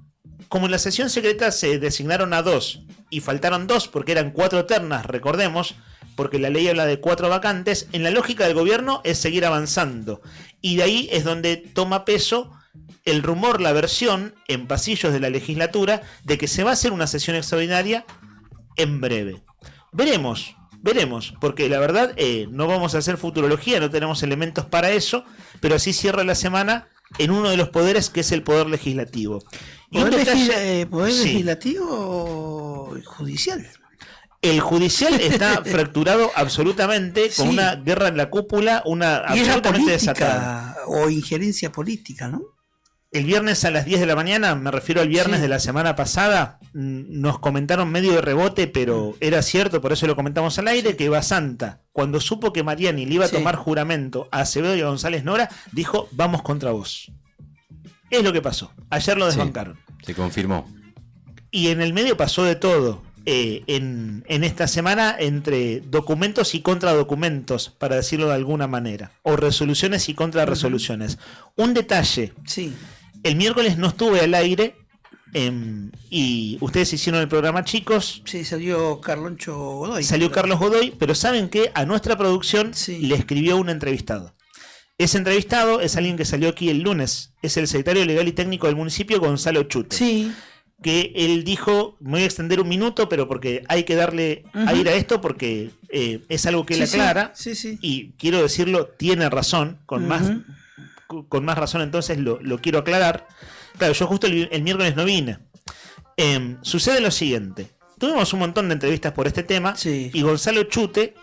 como en la sesión secreta se designaron a 2 y faltaron 2 porque eran 4 ternas, recordemos, porque la ley habla de 4 vacantes, en la lógica del gobierno es seguir avanzando. Y de ahí es donde toma peso el rumor, la versión en pasillos de la legislatura de que se va a hacer una sesión extraordinaria en breve. Veremos, porque la verdad no vamos a hacer futurología, no tenemos elementos para eso, pero así cierra la semana en uno de los poderes que es el poder legislativo. Y ¿Poder sí. legislativo o judicial? El judicial está fracturado absolutamente, con una guerra en la cúpula, una absolutamente desatada. O injerencia política, ¿no? El viernes a las 10 de la mañana, me refiero al viernes de la semana pasada, nos comentaron medio de rebote, pero era cierto, por eso lo comentamos al aire, que Basanta, cuando supo que Mariani le iba a tomar juramento a Acevedo y a González Nora, dijo, vamos contra vos. Es lo que pasó. Ayer lo desbancaron. Se confirmó. Y en el medio pasó de todo. En esta semana, entre documentos y contradocumentos, para decirlo de alguna manera, o resoluciones y contrarresoluciones. Un detalle. Sí. El miércoles no estuve al aire y ustedes hicieron el programa, chicos. Sí, salió Carloncho Godoy. Salió Carlos Godoy, pero saben que a nuestra producción le escribió un entrevistado. Ese entrevistado es alguien que salió aquí el lunes. Es el secretario legal y técnico del municipio, Gonzalo Chute. Sí. Que él dijo, me voy a extender un minuto, pero porque hay que darle aire a esto, porque es algo que él aclara. Sí. Y quiero decirlo, tiene razón, con más razón, entonces lo quiero aclarar. Claro, yo justo el miércoles no vine. Sucede lo siguiente. Tuvimos un montón de entrevistas por este tema, y Gonzalo Chute,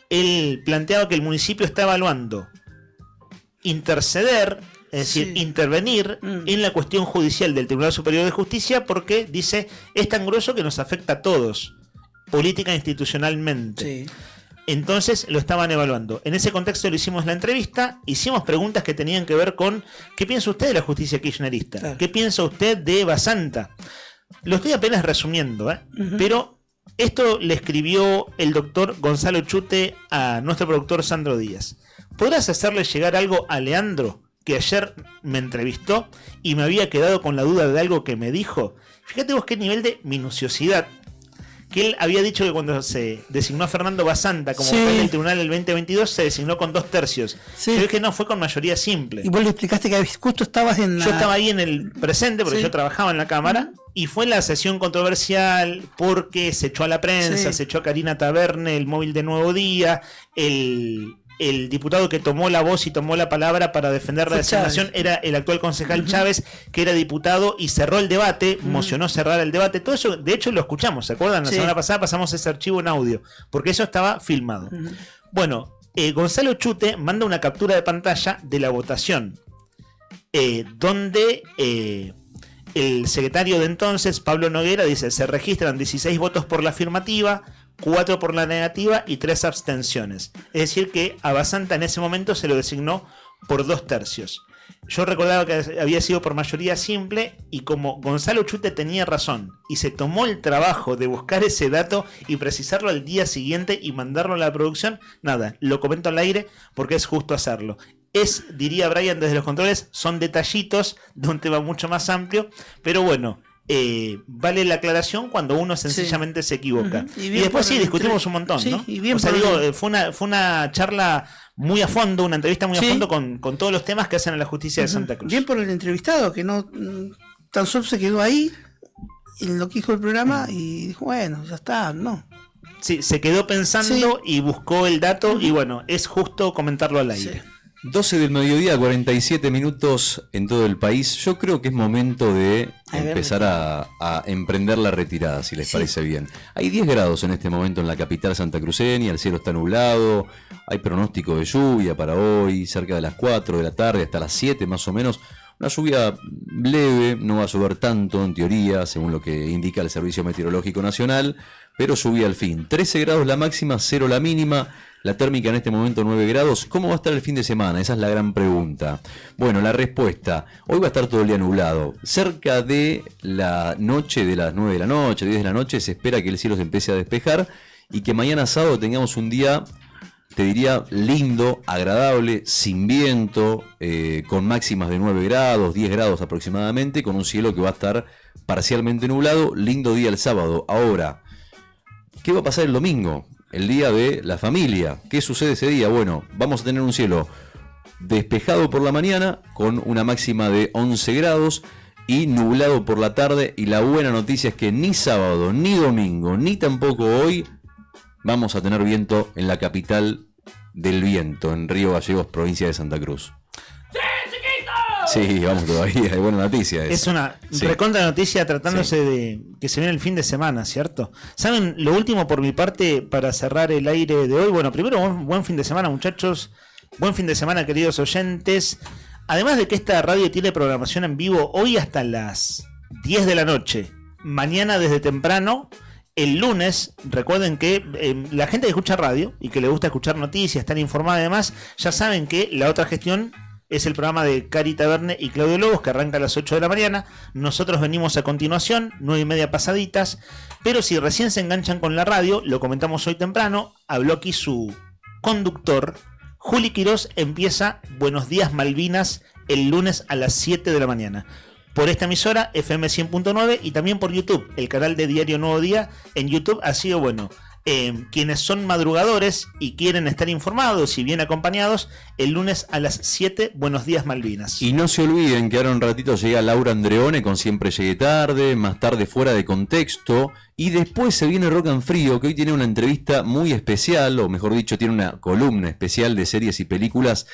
él planteaba que el municipio está evaluando interceder, es decir, intervenir en la cuestión judicial del Tribunal Superior de Justicia, porque dice, es tan grueso que nos afecta a todos, política e institucionalmente. Entonces lo estaban evaluando. En ese contexto le hicimos la entrevista, hicimos preguntas que tenían que ver con ¿qué piensa usted de la justicia kirchnerista? Claro. ¿Qué piensa usted de Basanta? Lo estoy apenas resumiendo, pero esto le escribió el doctor Gonzalo Chute a nuestro productor Sandro Díaz. ¿Podrás hacerle llegar algo a Leandro, que ayer me entrevistó y me había quedado con la duda de algo que me dijo? Fíjate vos qué nivel de minuciosidad. Que él había dicho que cuando se designó a Fernando Basanta como vocal del tribunal el 2022 se designó con 2/3. Yo dije no, fue con mayoría simple. Y vos le explicaste que justo estabas en la... Yo estaba ahí en el presente porque yo trabajaba en la Cámara y fue la sesión controversial porque se echó a la prensa, se echó a Karina Taberne, el móvil de Nuevo Día, el diputado que tomó la voz y tomó la palabra para defender la designación era el actual concejal Chávez, que era diputado y cerró el debate, mocionó cerrar el debate. Todo eso, de hecho, lo escuchamos, ¿se acuerdan? La semana pasada pasamos ese archivo en audio, porque eso estaba filmado. Bueno, Gonzalo Chute manda una captura de pantalla de la votación, donde el secretario de entonces, Pablo Noguera, dice: se registran 16 votos por la afirmativa, 4 por la negativa y 3 abstenciones. Es decir que a Basanta en ese momento se lo designó por 2/3. Yo recordaba que había sido por mayoría simple, y como Gonzalo Chute tenía razón y se tomó el trabajo de buscar ese dato y precisarlo al día siguiente y mandarlo a la producción, nada, lo comento al aire porque es justo hacerlo. Diría Brian desde los controles, son detallitos de un tema mucho más amplio, pero bueno, vale la aclaración cuando uno sencillamente se equivoca. Y después discutimos un montón, ¿no? O sea, fue una charla muy a fondo, una entrevista muy a fondo con todos los temas que hacen en la justicia de Santa Cruz. Bien por el entrevistado, que no tan solo se quedó ahí en lo que dijo el programa y dijo, bueno, ya está, no. Sí, se quedó pensando y buscó el dato, y bueno, es justo comentarlo al aire. 12 del mediodía, 47 minutos en todo el país. Yo creo que es momento de empezar a emprender la retirada, si les parece bien. Hay 10 grados en este momento en la capital santacruceña, el cielo está nublado, hay pronóstico de lluvia para hoy, cerca de las 4 de la tarde hasta las 7 más o menos. Una lluvia leve, no va a llover tanto en teoría, según lo que indica el Servicio Meteorológico Nacional, pero lluvia al fin. 13 grados la máxima, 0 la mínima. La térmica en este momento 9 grados. ¿Cómo va a estar el fin de semana? Esa es la gran pregunta. Bueno, la respuesta. Hoy va a estar todo el día nublado. Cerca de la noche, de las 9 de la noche, 10 de la noche, se espera que el cielo se empiece a despejar y que mañana sábado tengamos un día, te diría, lindo, agradable, sin viento, con máximas de 9 grados, 10 grados aproximadamente, con un cielo que va a estar parcialmente nublado. Lindo día el sábado. Ahora, ¿qué va a pasar el domingo? El día de la familia. ¿Qué sucede ese día? Bueno, vamos a tener un cielo despejado por la mañana con una máxima de 11 grados y nublado por la tarde, y la buena noticia es que ni sábado, ni domingo, ni tampoco hoy vamos a tener viento en la capital del viento, en Río Gallegos, provincia de Santa Cruz. Sí, vamos todavía, hay buena noticia. Es una recontra noticia tratándose de que se viene el fin de semana, ¿cierto? ¿Saben? Lo último por mi parte para cerrar el aire de hoy. Bueno, primero, buen fin de semana, muchachos. Buen fin de semana, queridos oyentes. Además de que esta radio tiene programación en vivo hoy hasta las 10 de la noche. Mañana desde temprano. El lunes, recuerden que la gente que escucha radio y que le gusta escuchar noticias, estar informada además, ya saben que la otra gestión es el programa de Cari Taverne y Claudio Lobos, que arranca a las 8 de la mañana. Nosotros venimos a continuación, 9:30 pasaditas. Pero si recién se enganchan con la radio, lo comentamos hoy temprano, habló aquí su conductor, Juli Quirós, empieza Buenos Días Malvinas el lunes a las 7 de la mañana. Por esta emisora, FM 100.9, y también por YouTube, el canal de Diario Nuevo Día en YouTube. Ha sido bueno. Quienes son madrugadores y quieren estar informados y bien acompañados, el lunes a las 7, Buenos Días Malvinas. Y no se olviden que ahora un ratito llega Laura Andreone con Siempre Llegué Tarde, más tarde Fuera de Contexto, y después se viene Rock and Frío, que hoy tiene una entrevista muy especial, o mejor dicho, tiene una columna especial de series y películas.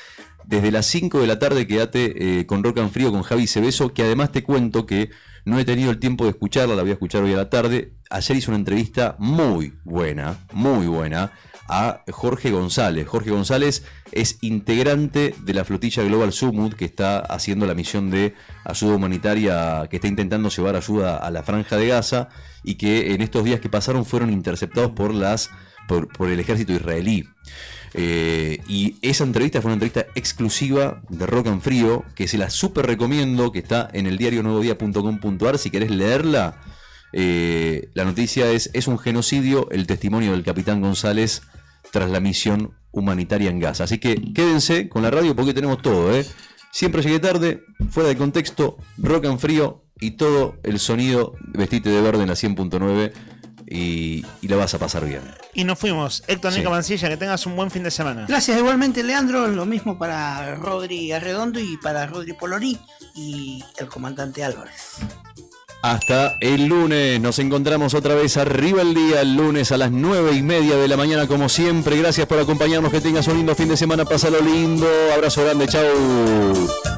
Desde las 5 de la tarde quédate con Rock and Frío con Javi Cebeso, que además te cuento que no he tenido el tiempo de escucharla, la voy a escuchar hoy a la tarde. Ayer hizo una entrevista muy buena, a Jorge González. Jorge González es integrante de la flotilla Global Summit, que está haciendo la misión de ayuda humanitaria, que está intentando llevar ayuda a la Franja de Gaza, y que en estos días que pasaron fueron interceptados por el ejército israelí. Y esa entrevista fue una entrevista exclusiva de Rock and Frío, que se la súper recomiendo, que está en el diarionuevodia.com.ar. Si querés leerla, la noticia es un genocidio, el testimonio del capitán González tras la misión humanitaria en Gaza. Así que quédense con la radio porque tenemos todo, Siempre Llegué Tarde, Fuera de Contexto, Rock and Frío y todo el sonido Vestite de Verde en la 100.9. Y la vas a pasar bien. Y nos fuimos. Héctor Nica Mancilla, que tengas un buen fin de semana. Gracias, igualmente, Leandro. Lo mismo para Rodri Arredondo y para Rodri Poloni y el comandante Álvarez. Hasta el lunes, nos encontramos otra vez arriba el día, el lunes a las 9:30 de la mañana, como siempre. Gracias por acompañarnos, que tengas un lindo fin de semana, pásalo lindo, abrazo grande, chau.